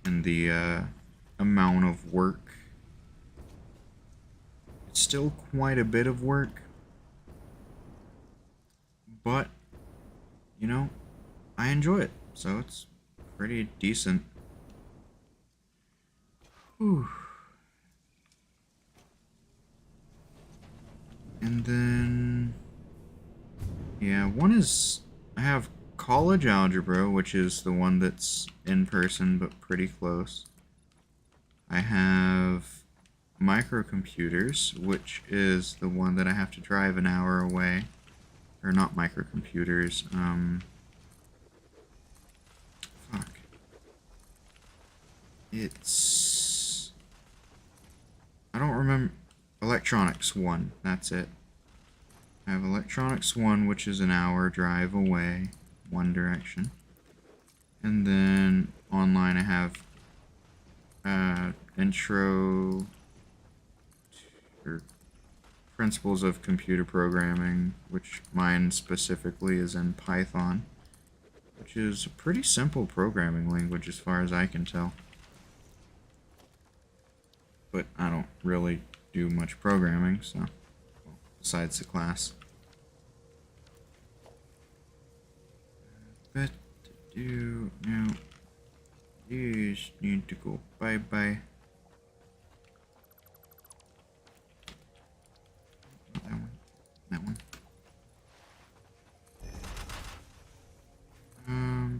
in the amount of work. It's still quite a bit of work, but, you know, I enjoy it, so it's pretty decent. Whew. And then, yeah, one is, I have college algebra, which is the one that's in person but pretty close. I have microcomputers, which is the one that I have to drive an hour away. Or not microcomputers, fuck. It's, I don't remember, electronics 1, that's it. I have electronics 1, which is an hour drive away, one direction. And then online I have intro or principles of computer programming, which mine specifically is in Python, which is a pretty simple programming language as far as I can tell. But I don't really do much programming, so, well, besides the class. But do now, these need to go bye-bye. That one. That one.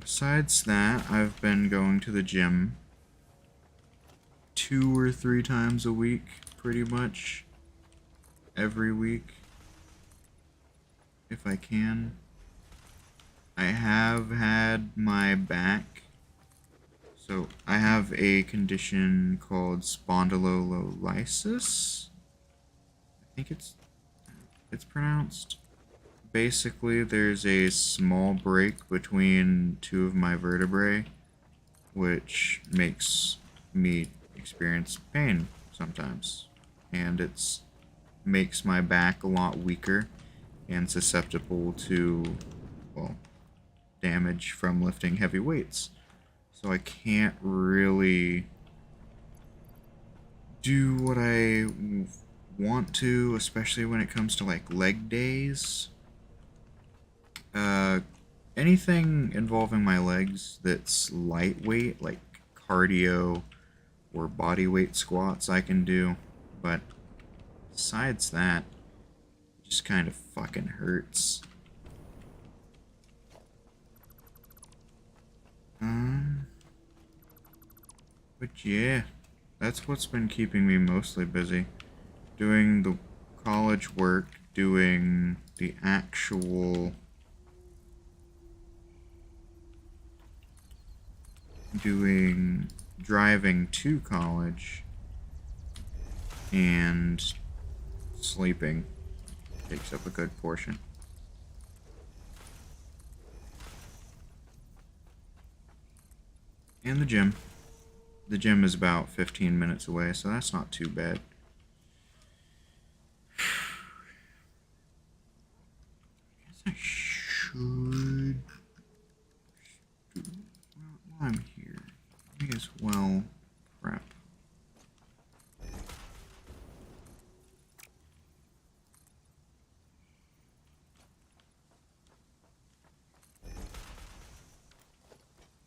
Besides that, I've been going to the gym 2 or 3 times a week, pretty much every week, if I can. I have had my back. So I have a condition called spondylolysis. I think it's pronounced. Basically, there's a small break between two of my vertebrae, which makes me experience pain sometimes. And it's makes my back a lot weaker and susceptible to, well, damage from lifting heavy weights. So I can't really do what I want to, especially when it comes to like leg days. Anything involving my legs that's lightweight, like cardio or body weight squats, I can do. But besides that, it just kind of fucking hurts. But yeah, that's what's been keeping me mostly busy. Doing the college work, doing the actual... doing driving to college, and sleeping takes up a good portion. And the gym. The gym is about 15 minutes away, so that's not too bad. I guess I should... While I'm here, may as well prep.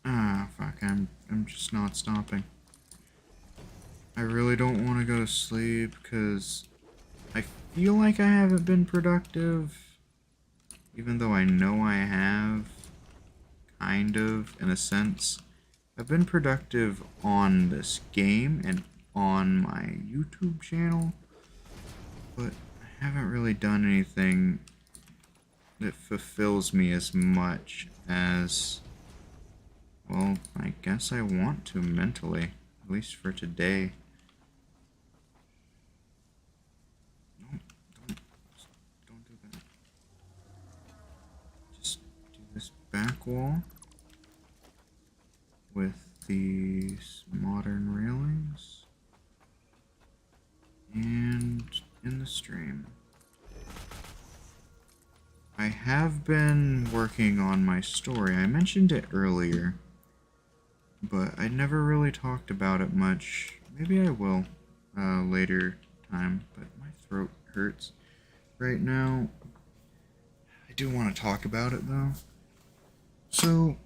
Ah, fuck, I'm just not stopping. I really don't want to go to sleep because I feel like I haven't been productive, even though I know I have, kind of, in a sense. I've been productive on this game and on my YouTube channel, but I haven't really done anything that fulfills me as much as, well, I guess I want to mentally, at least for today. Don't do that. Just do this back wall with these modern railings and in the stream. I have been working on my story. I mentioned it earlier, but I never really talked about it much. Maybe I will later time, but my throat hurts right now. I do want to talk about it though. So,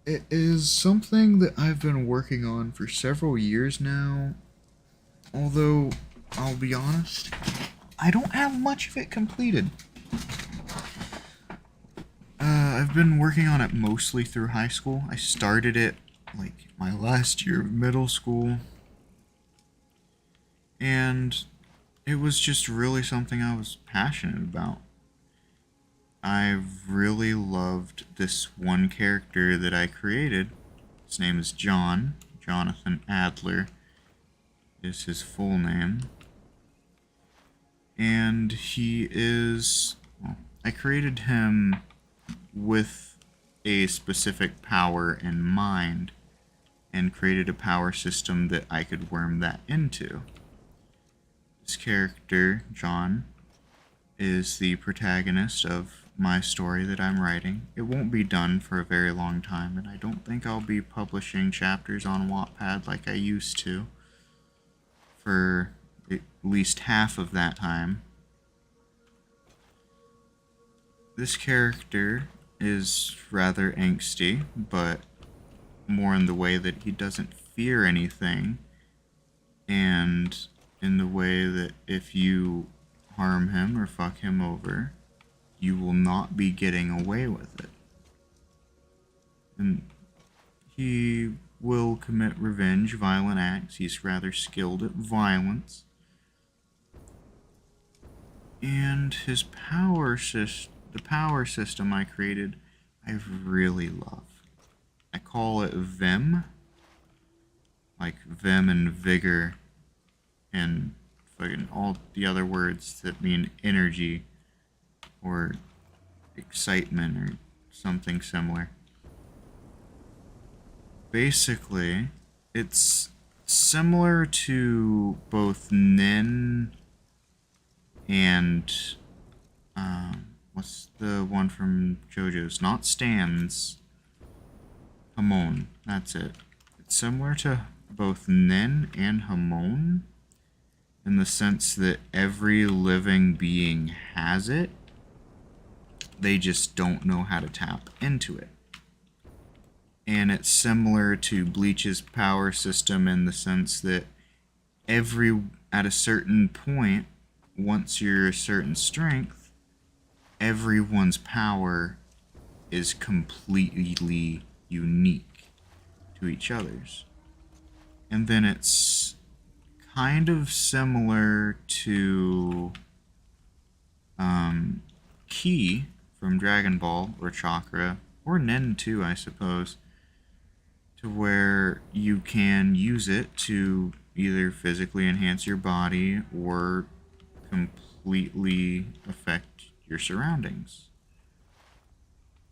it is something that I've been working on for several years now, although, I'll be honest, I don't have much of it completed. I've been working on it mostly through high school. I started it, like, my last year of middle school, and it was just really something I was passionate about. I really loved this one character that I created. His name is John. Jonathan Adler is his full name. And he is... well, I created him with a specific power in mind and created a power system that I could worm that into. This character, John, is the protagonist of my story that I'm writing. It won't be done for a very long time, and I don't think I'll be publishing chapters on Wattpad like I used to for at least half of that time. This character is rather angsty, but more in the way that he doesn't fear anything, and in the way that if you harm him or fuck him over, you will not be getting away with it. And he will commit revenge, violent acts. He's rather skilled at violence. And his the power system I created, I really love. I call it Vim, like vim and vigor, and fucking all the other words that mean energy or excitement or something similar. Basically, it's similar to both Nin and what's the one from JoJo's? Not Stan's. Hamon. That's it. It's similar to both Nin and Hamon in the sense that every living being has it. They just don't know how to tap into it. And it's similar to Bleach's power system in the sense that at a certain point, once you're a certain strength, everyone's power is completely unique to each other's. And then it's kind of similar to Ki from Dragon Ball, or Chakra, or Nen too, I suppose, to where you can use it to either physically enhance your body or completely affect your surroundings.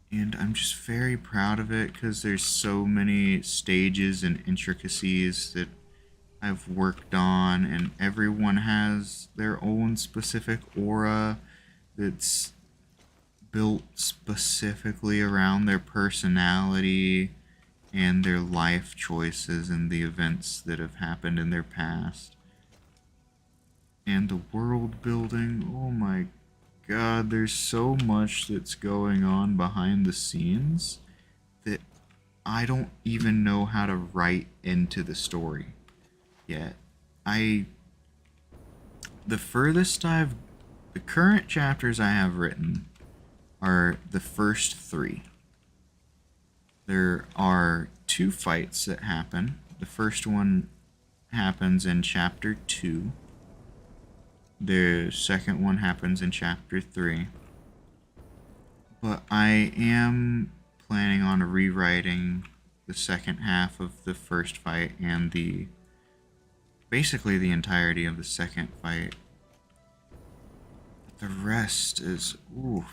And I'm just very proud of it because there's so many stages and intricacies that I've worked on, and everyone has their own specific aura that's built specifically around their personality and their life choices and the events that have happened in their past. And the world building, oh my God, there's so much that's going on behind the scenes that I don't even know how to write into the story yet. The current chapters I have written are the first 3. There are 2 fights that happen. The first one happens in chapter 2. The second one happens in chapter 3. But I am planning on rewriting the second half of the first fight and basically the entirety of the second fight. The rest is, ooh,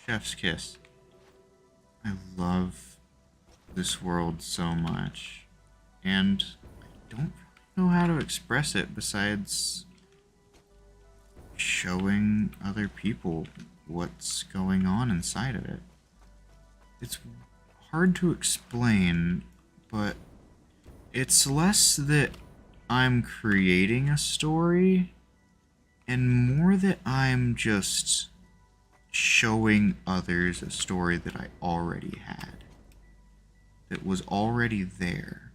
chef's kiss. I love this world so much, and I don't know how to express it besides showing other people what's going on inside of it. It's hard to explain, but it's less that I'm creating a story and more that I'm just showing others a story that I already had, that was already there.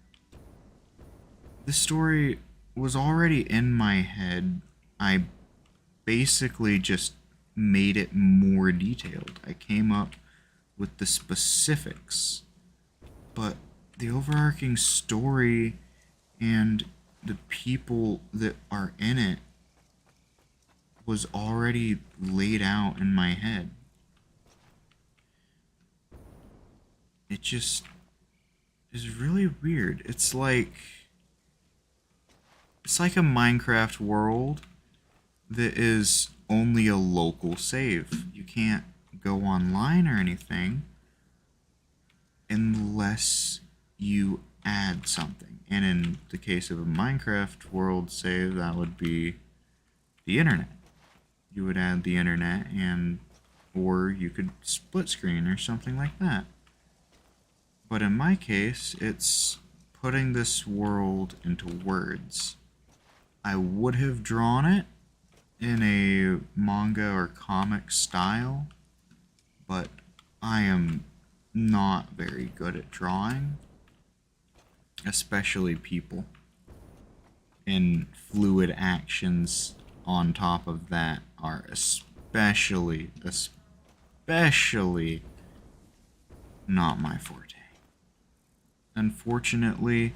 The story was already in my head. I basically just made it more detailed. I came up with the specifics, but the overarching story and the people that are in it was already laid out in my head. It just is really weird. It's like a Minecraft world that is only a local save. You can't go online or anything unless you add something. And in the case of a Minecraft world save, that would be the internet. You would add the internet, or you could split screen or something like that. But in my case, it's putting this world into words. I would have drawn it in a manga or comic style, but I am not very good at drawing, especially people. And fluid actions on top of that are especially not my forte. Unfortunately,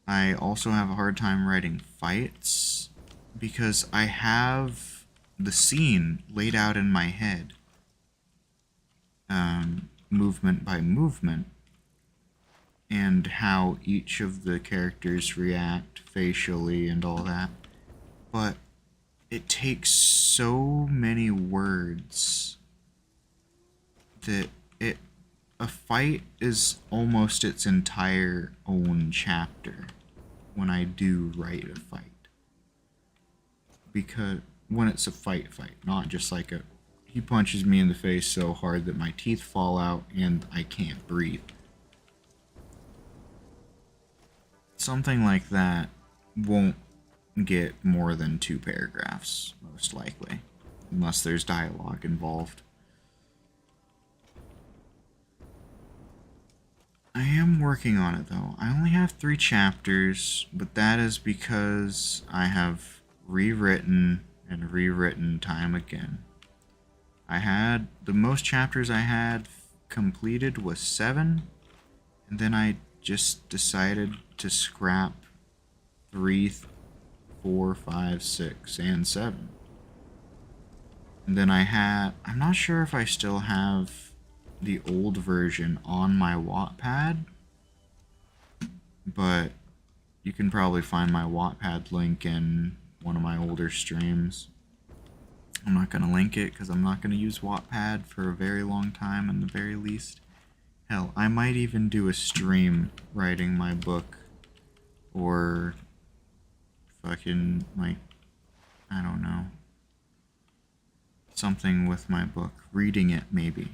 I also have a hard time writing fights because I have the scene laid out in my head. movement by movement, and how each of the characters react facially and all that. But it takes so many words that a fight is almost its entire own chapter when I do write a fight. Because when it's a fight, not just like he punches me in the face so hard that my teeth fall out and I can't breathe. Something like that won't get more than 2 paragraphs, most likely, unless there's dialogue involved. I am working on it though. I only have 3 chapters, but that is because I have rewritten and rewritten time again. The most chapters I had completed was 7, and then I just decided to scrap 3, 4, 5, 6, and 7. And then I'm not sure if I still have the old version on my Wattpad, but you can probably find my Wattpad link in one of my older streams. I'm not going to link it because I'm not going to use Wattpad for a very long time in the very least. Hell, I might even do a stream writing my book, or fucking, like, I don't know, something with my book, reading it maybe,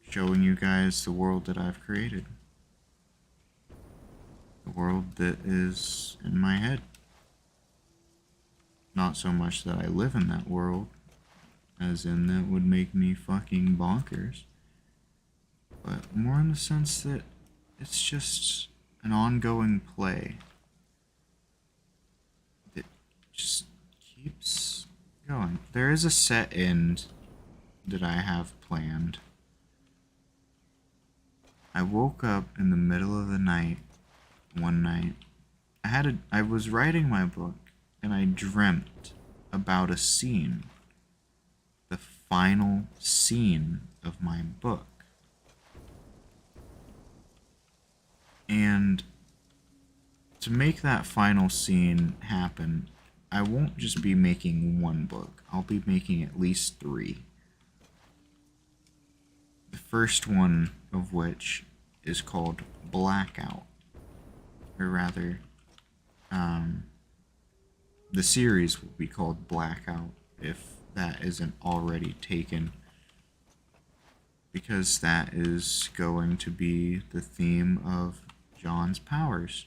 showing you guys the world that I've created, the world that is in my head. Not so much that I live in that world, as in that would make me fucking bonkers, but more in the sense that it's just an ongoing play that just keeps going. There is a set end that I have planned. I woke up in the middle of the night one night. I was writing my book and I dreamt about a scene, the final scene of my book. And to make that final scene happen, I won't just be making one book. I'll be making at least 3. The first one of which is called Blackout. Or rather, the series will be called Blackout if that isn't already taken, because that is going to be the theme of John's powers,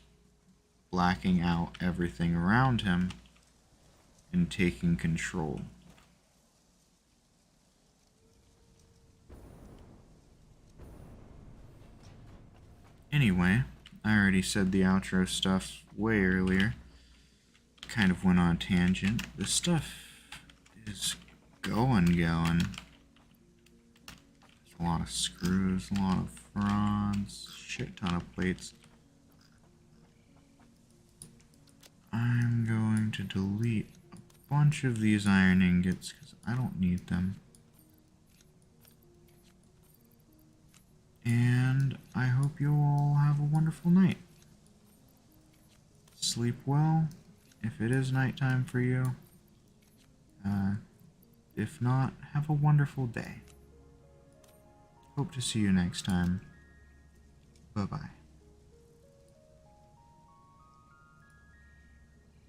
blacking out everything around him and taking control. Anyway, I already said the outro stuff way earlier. Kind of went on a tangent. This stuff is going. There's a lot of screws, a lot of fronds, shit ton of plates. I'm going to delete a bunch of these iron ingots because I don't need them. And I hope you all have a wonderful night. Sleep well, if it is nighttime for you. If not, have a wonderful day. Hope to see you next time. Bye-bye.